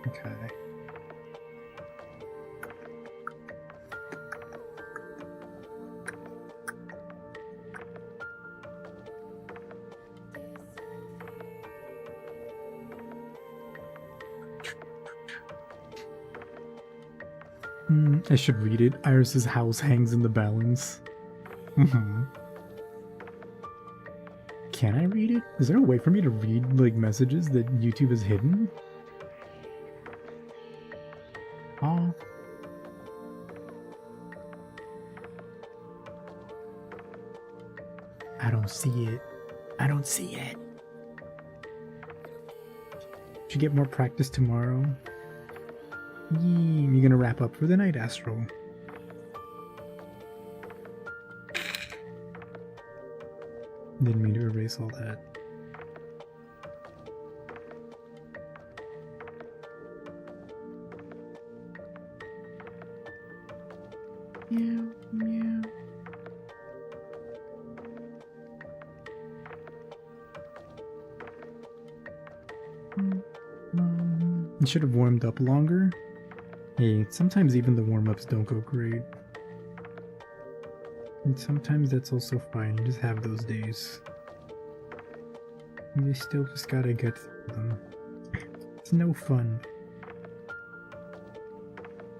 Okay. I should read it. Iris's house hangs in the balance. Can I read it? Is there a way for me to read, like, messages that YouTube has hidden? Oh. I don't see it. I don't see it. Should get more practice tomorrow. You gonna wrap up for the night, Astral? Didn't mean to erase all that. Meow, meow. It should have warmed up longer. Hey, sometimes even the warm-ups don't go great. And sometimes that's also fine, you just have those days. You still just gotta get through them. It's no fun.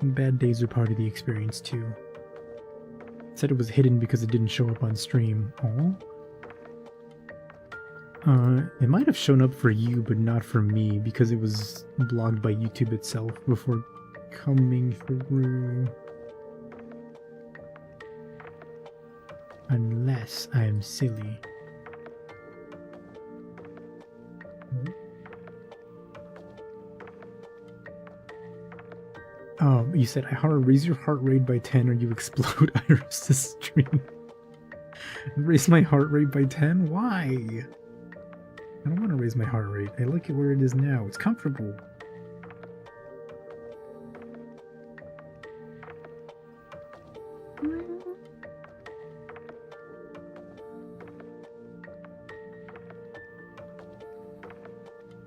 And bad days are part of the experience too. It said it was hidden because it didn't show up on stream. Aw. It might have shown up for you, but not for me, because it was blocked by YouTube itself before coming through. Unless I am silly. Oh, you said, Aihara, raise your heart rate by 10 or you explode Iris' stream. Raise my heart rate by 10? Why? I don't want to raise my heart rate. I like it where it is now. It's comfortable.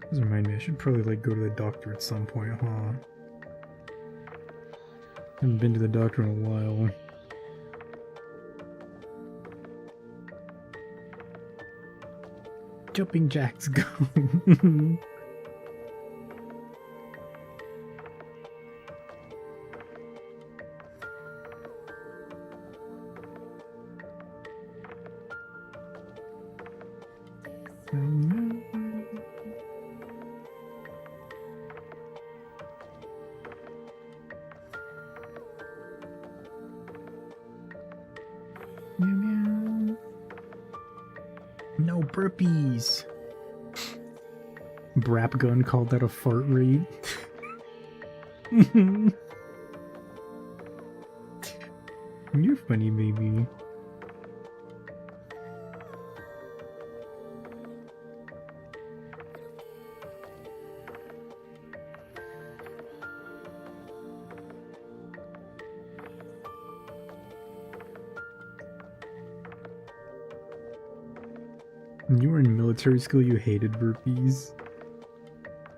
Does remind me, I should probably like go to the doctor at some point, huh? Haven't been to the doctor in a while. Jumping jacks go. burpees. Brap gun called that a fart rate. You're funny, baby. When you were in military school, you hated burpees.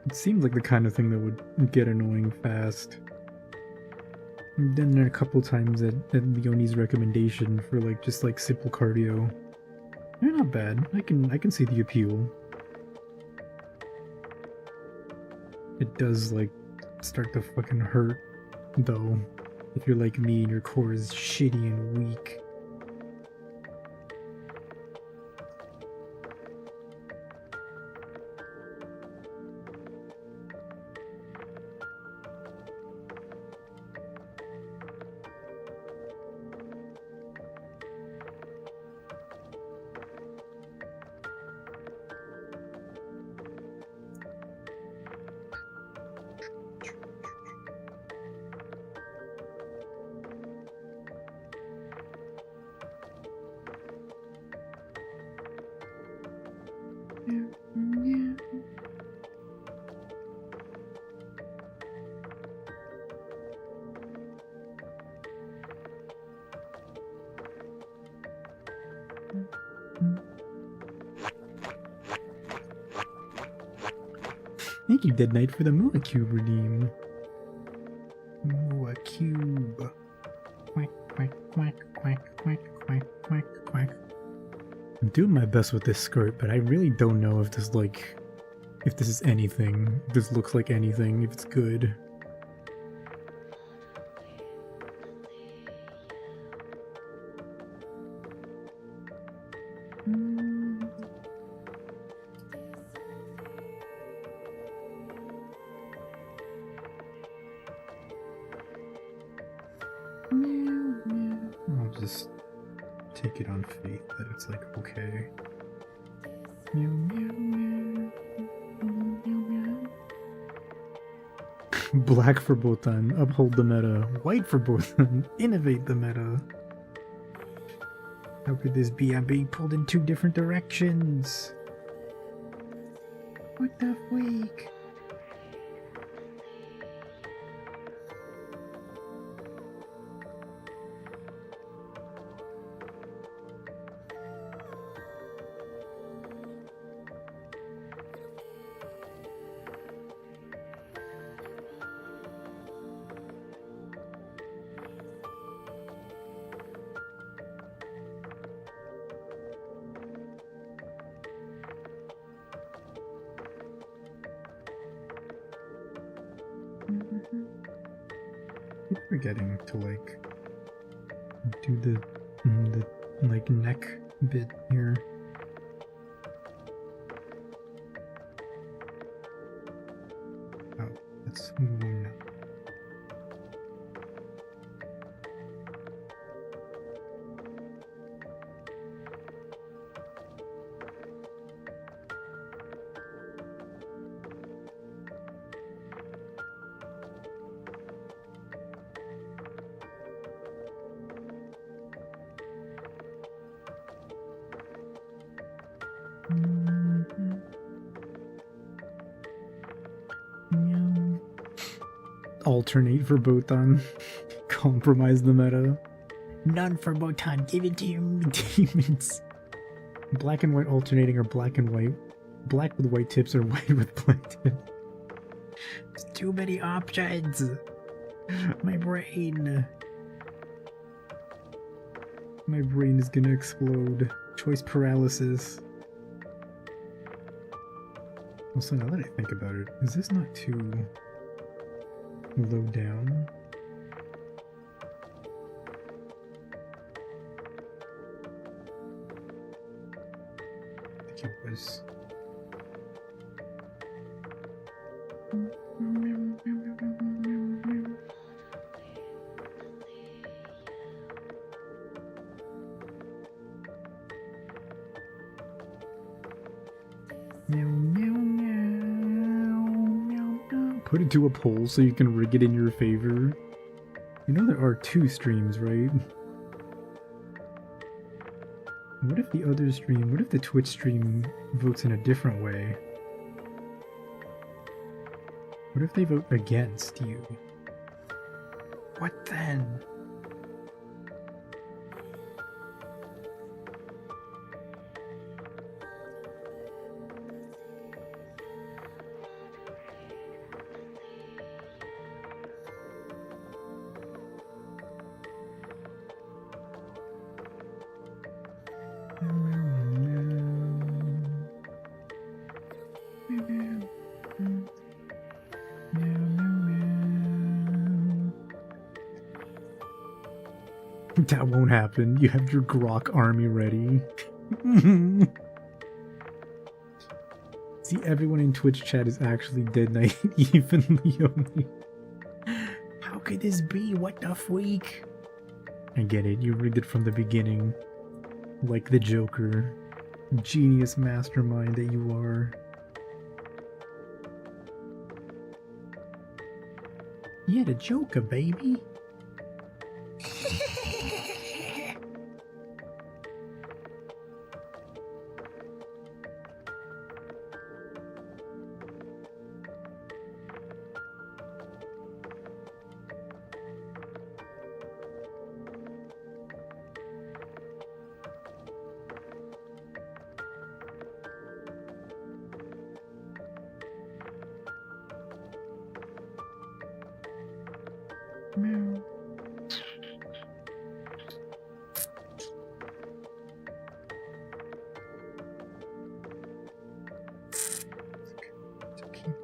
It seems like the kind of thing that would get annoying fast. I've done it a couple times at Leonie's recommendation for like just like simple cardio. They're not bad. I can see the appeal. It does like start to fucking hurt though, if you're like me and your core is shitty and weak. Thank you, Dead Knight, for the Mua Cube redeem. Mua Cube. Quack, quack, quack, quack, quack, quack, quack, quack. I'm doing my best with this skirt, but I really don't know if this, like, if this is anything. If this looks like anything, if it's good. I'll just take it on faith that it's like okay. Meow, meow, meow. Meow, meow. Black for Botan, uphold the meta. White for Botan, innovate the meta. How could this be? I'm being pulled in two different directions. What the freak? Keep forgetting to like do the like neck bit here. Oh, that's no. Alternate for Botan. Compromise the meta. None for Botan, give it to your Demons. Black and white alternating or black and white. Black with white tips or white with black tips. There's too many options. My brain. My brain is gonna explode. Choice paralysis. Also, now that I think about it, is this not too low down? I think it was. put it to a poll so you can rig it in your favor. You know there are 2 streams, right? What if the other stream, what if the Twitch stream votes in a different way? What if they vote against you? What then? That won't happen. You have your Grok army ready. See, everyone in Twitch chat is actually Dead Knight, even Leonie. How could this be? What the freak? I get it. You rigged it from the beginning. Like the Joker. Genius mastermind that you are. Yeah, the Joker, baby.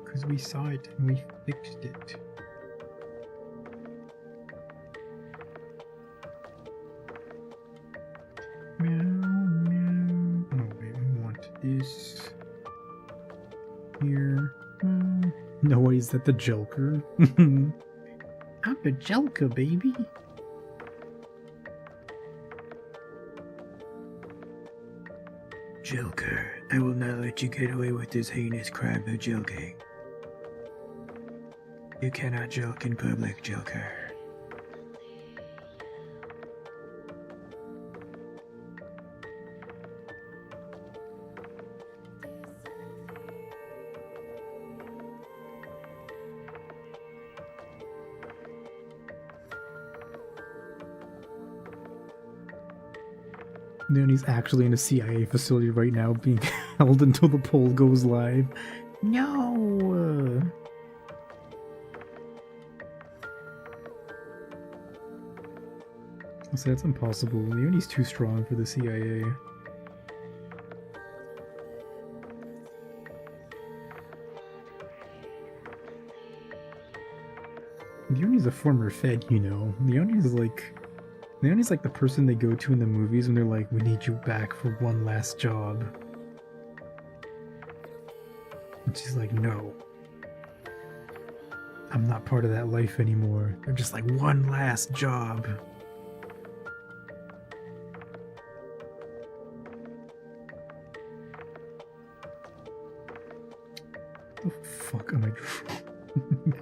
Because we saw it and we fixed it. Meow, meow. Oh wait, we want this here. No, is that the Joker? I'm the Joker, baby. Joker, I will not let you get away with this heinous crime of joking. You cannot joke in public, Joker. Leonie's actually in a CIA facility right now, being held until the poll goes live. No! So that's impossible. Leonie's too strong for the CIA. Leonie's a former Fed, you know. Leonie's like the person they go to in the movies when they're like, we need you back for one last job. And she's like, no. I'm not part of that life anymore. They're just like, one last job. What the fuck am I doing?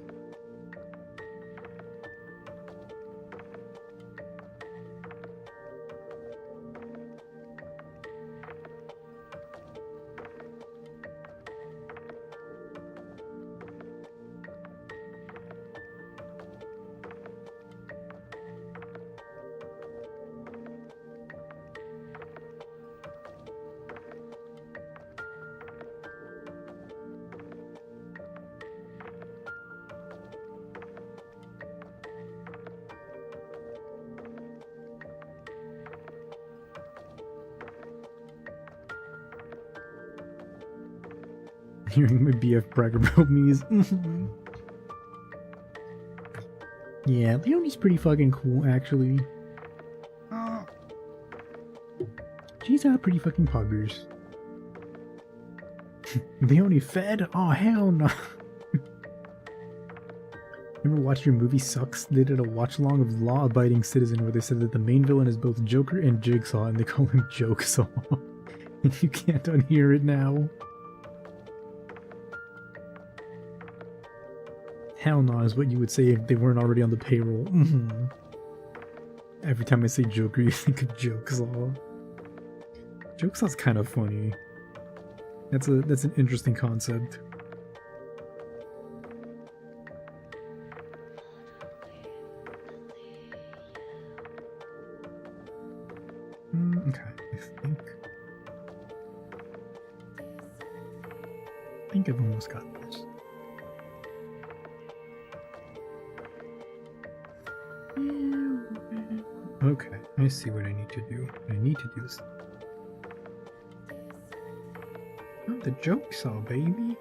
Hearing my BF brag about me is... Yeah, Leonie's pretty fucking cool, actually. She's pretty fucking poggers. Leonie Fed? Oh, hell no. Ever watched your movie Sucks? They did a watch-along of Law Abiding Citizen where they said that the main villain is both Joker and Jigsaw, and they call him Jokesaw. And you can't unhear it now. Hell no is what you would say if they weren't already on the payroll. Every time I say Joker, you think of Jokesaw. Jokesaw's kind of funny. That's an interesting concept. Okay, I think I've almost got this. Okay, I see what I need to do. I need to do this. I'm the Jokesaw, baby.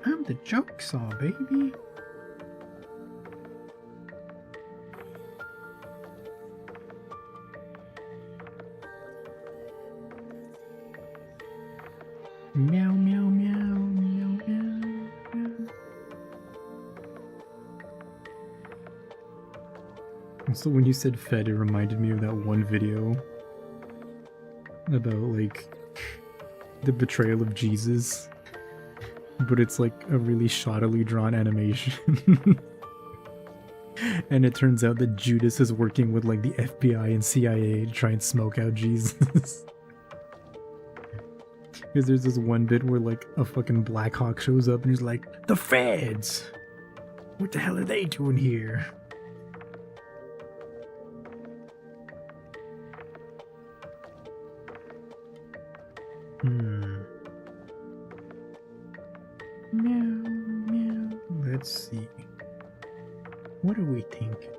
I'm the Jokesaw, baby. Meow, meow, meow, meow, meow, meow. Also, when you said Fed, it reminded me of that one video about, like, the betrayal of Jesus. But it's, like, a really shoddily drawn animation. And it turns out that Judas is working with, like, the FBI and CIA to try and smoke out Jesus. Because there's this one bit where, like, a fucking Black Hawk shows up and he's like, "The feds! What the hell are they doing here?" Meow, meow. Let's see. What do we think?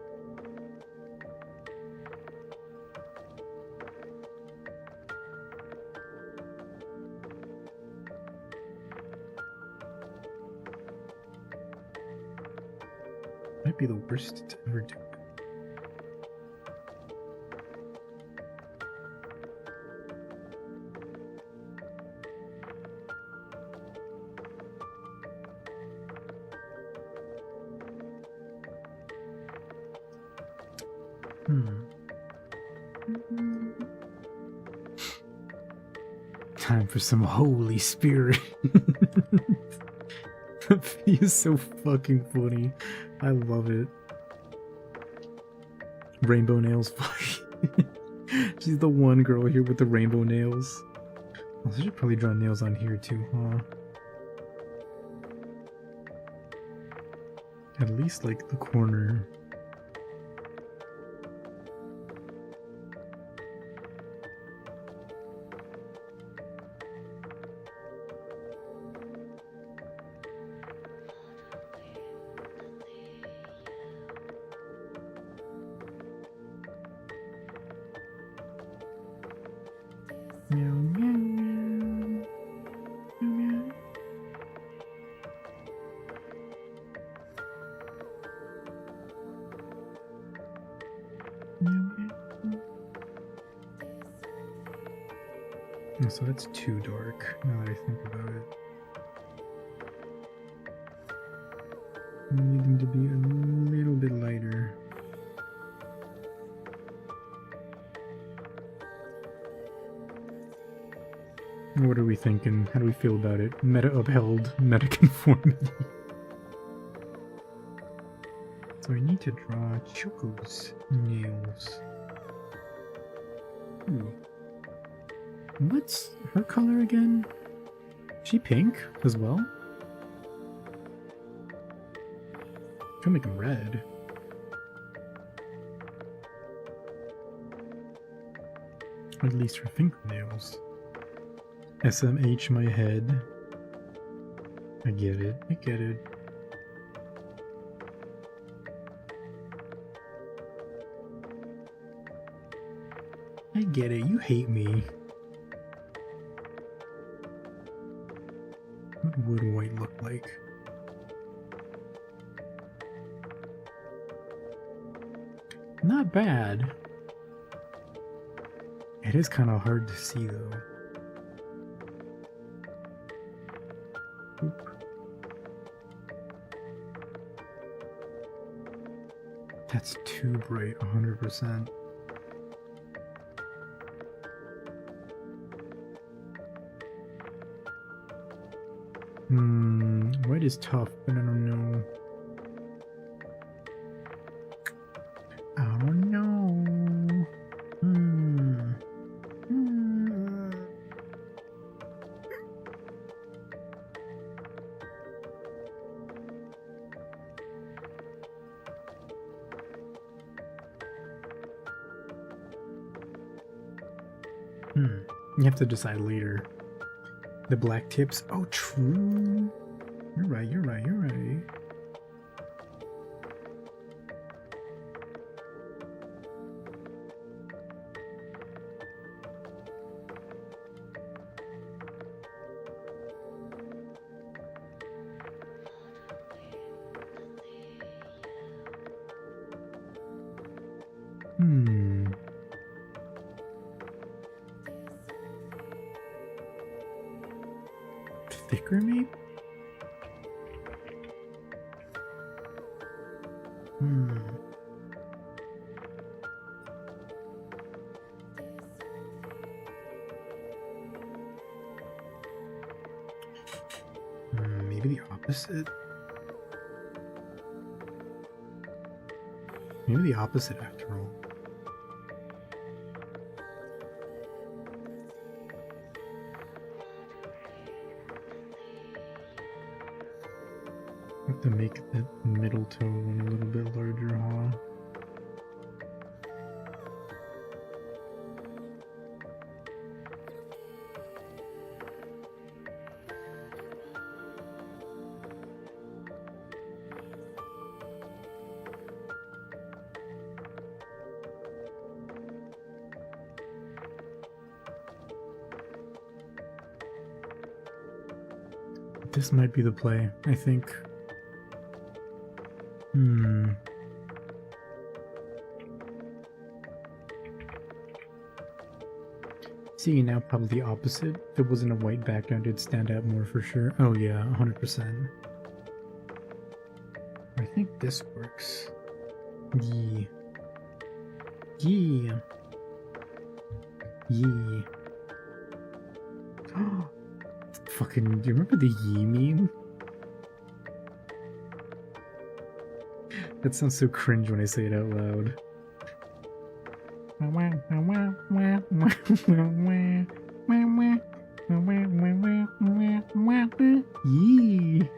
Might be the worst to ever do. Time for some Holy Spirit. That video is so fucking funny. I love it. Rainbow nails. She's the one girl here with the rainbow nails. Oh, I should probably draw nails on here too, huh? At least like the corner. Meow, meow, meow. Meow, meow. Meow, meow. Oh, so that's too dark, now that I think about it. I need them to be a little bit lighter. What are we thinking? How do we feel about it? Meta upheld, meta conformity. So I need to draw Choco's nails. Ooh. What's her color again? Is she pink as well? Can make them red. Or at least her fingernails. SMH my head. I get it. I get it. I get it. You hate me. What would white look like? Not bad. It is kind of hard to see though. Oop. That's too bright, 100%. White is tough, but I don't know. I don't know. Hmm. You have to decide later. The black tips. Oh, true. You're right. You're right. You're right. Thicker, maybe? Maybe the opposite? Maybe the opposite after all. Have to make that middle tone a little bit larger, huh? This might be the play, I think. See, now probably the opposite. If it wasn't a white background, it'd stand out more for sure. Oh yeah, 100%. I think this works. Yeah. Yeah. Yeah. Fucking, do you remember the Yee meme? That sounds so cringe when I say it out loud. Yee.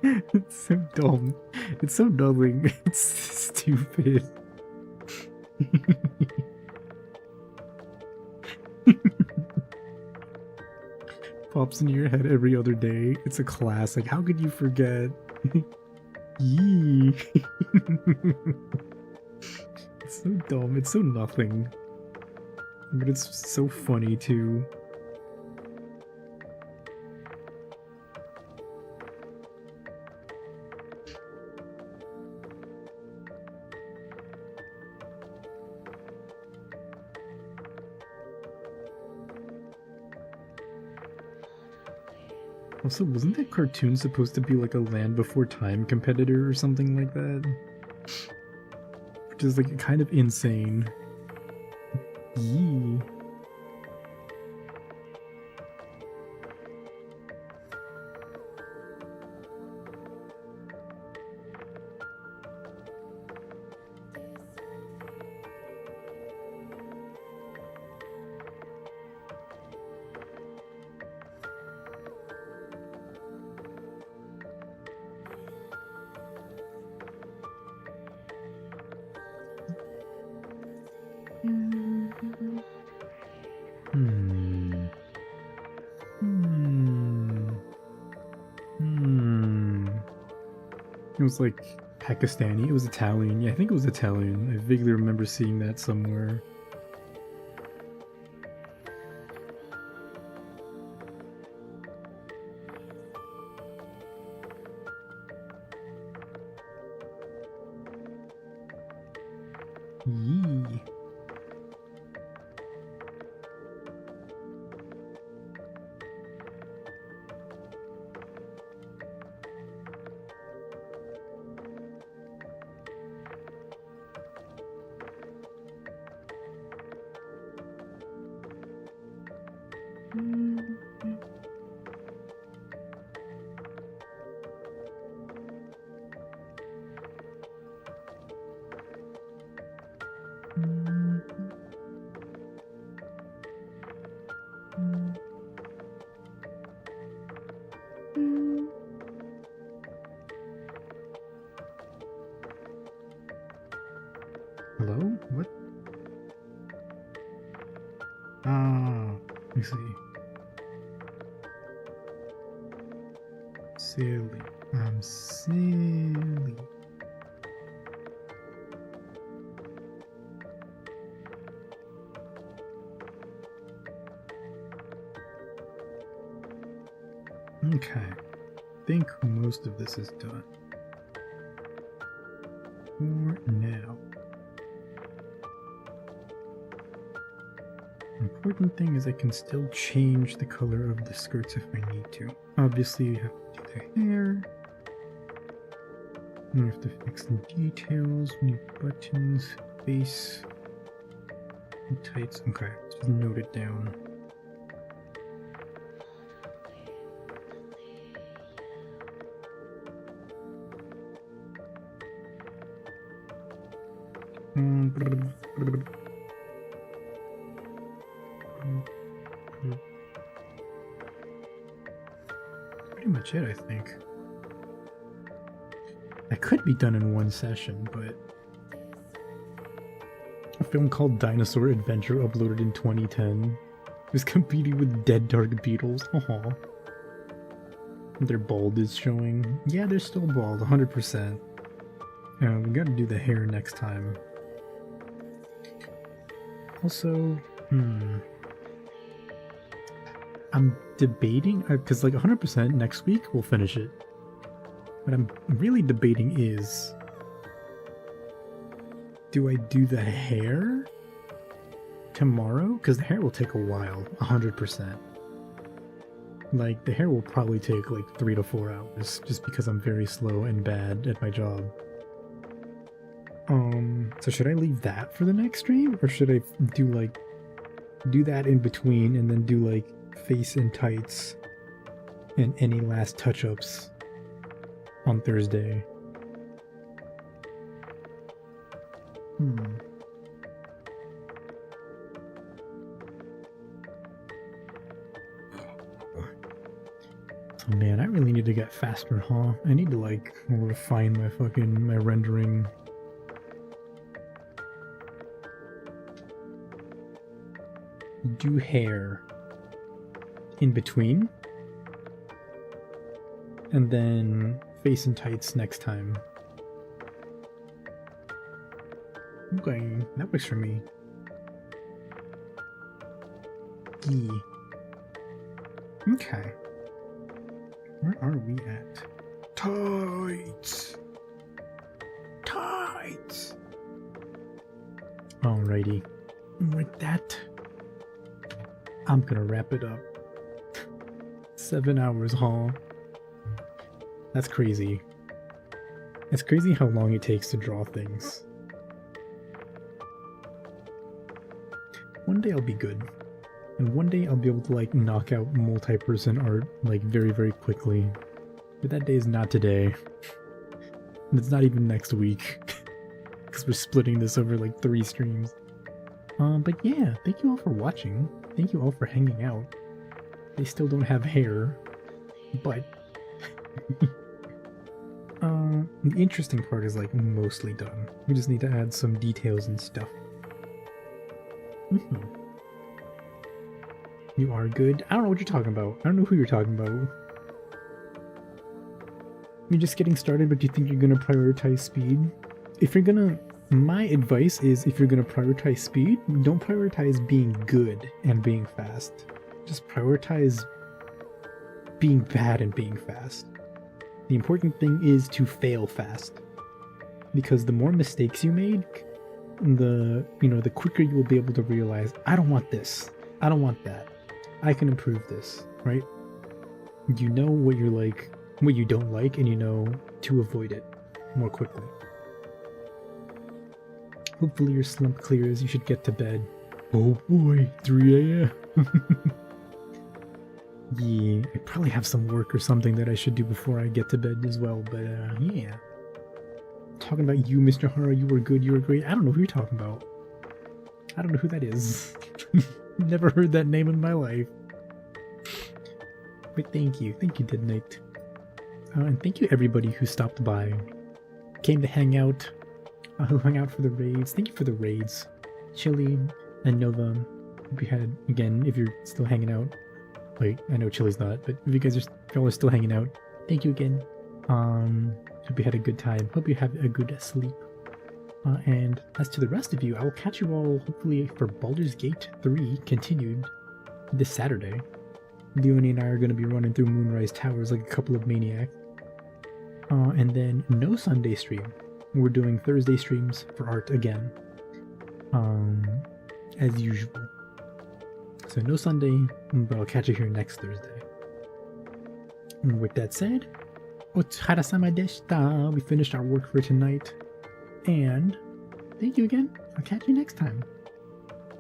It's so dumb. It's so numbing. It's stupid. Pops into your head every other day. It's a classic. How could you forget? Yee. It's so dumb. It's so nothing. But it's so funny too. Also, wasn't that cartoon supposed to be like a Land Before Time competitor or something like that? Which is like kind of insane. Yee. It was like Pakistani. It was Italian. Yeah, I think it was Italian. I vaguely remember seeing that somewhere. Yee. Hello? What? Ah, let me see. Silly. I'm silly. Okay. I think most of this is done. For now. Important thing is I can still change the color of the skirts if I need to. Obviously, you have to do the hair. You have to fix the details, new buttons, face, and tights. Okay, just note it down. Pretty much it, I think. That could be done in one session, but a film called Dinosaur Adventure uploaded in 2010 was competing with Dead Dark Beetles. Aw. Their bald is showing. Yeah, they're still bald, 100%. We gotta do the hair next time. Also, I'm debating, because like 100% next week we'll finish it. What I'm really debating is, do I do the hair tomorrow? Because the hair will take a while, 100%. Like, the hair will probably take like 3 to 4 hours, just because I'm very slow and bad at my job. So should I leave that for the next stream? Or should I do that in between and then do like face and tights and any last touch-ups on Thursday? Oh man, I really need to get faster, huh? I need to like refine my rendering. Do hair in between, and then face and tights next time. Okay, that works for me. Okay. Where are we at? Tights! Tights! Alrighty. With that, I'm gonna wrap it up. 7 hours, huh? That's crazy. It's crazy how long it takes to draw things. One day I'll be good. And one day I'll be able to like knock out multi-person art like very, very quickly. But that day is not today. And it's not even next week. Because we're splitting this over like 3 streams. But yeah, thank you all for watching. Thank you all for hanging out. They still don't have hair, but the interesting part is like mostly done. We just need to add some details and stuff. You are good? I don't know what you're talking about. I don't know who you're talking about. You're just getting started, but do you think you're gonna prioritize speed? If you're gonna... My advice is, if you're gonna prioritize speed, don't prioritize being good and being fast. Just prioritize being bad and being fast. The important thing is to fail fast. Because the more mistakes you make, the quicker you will be able to realize, I don't want this. I don't want that. I can improve this, right? You know what you're like, what you don't like, and you know to avoid it more quickly. Hopefully your slump clears. You should get to bed. Oh boy, 3 a.m. Yeah, I probably have some work or something that I should do before I get to bed as well, but yeah. Talking about you, Mr. Hara, you were good, you were great. I don't know who you're talking about. I don't know who that is. Never heard that name in my life. But thank you, Dead Knight. And thank you everybody who stopped by, came to hang out, who hung out for the raids. Thank you for the raids. Chili and Nova. Hope you had, again, if you're still hanging out. Wait, I know Chili's not, but if you guys if y'all are still hanging out, thank you again. Hope you had a good time. Hope you have a good sleep. And as to the rest of you, I will catch you all hopefully for Baldur's Gate 3 continued this Saturday. Leonie and I are going to be running through Moonrise Towers like a couple of maniacs. And then no Sunday stream. We're doing Thursday streams for art again. As usual. So no Sunday, but I'll catch you here next Thursday. And with that said, Otsara-sama deshita. We finished our work for tonight. And thank you again. I'll catch you next time.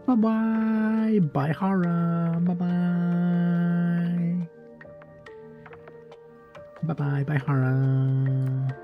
Bye-bye. Bye, Hara. Bye-bye. Bye-bye. Bye, Hara.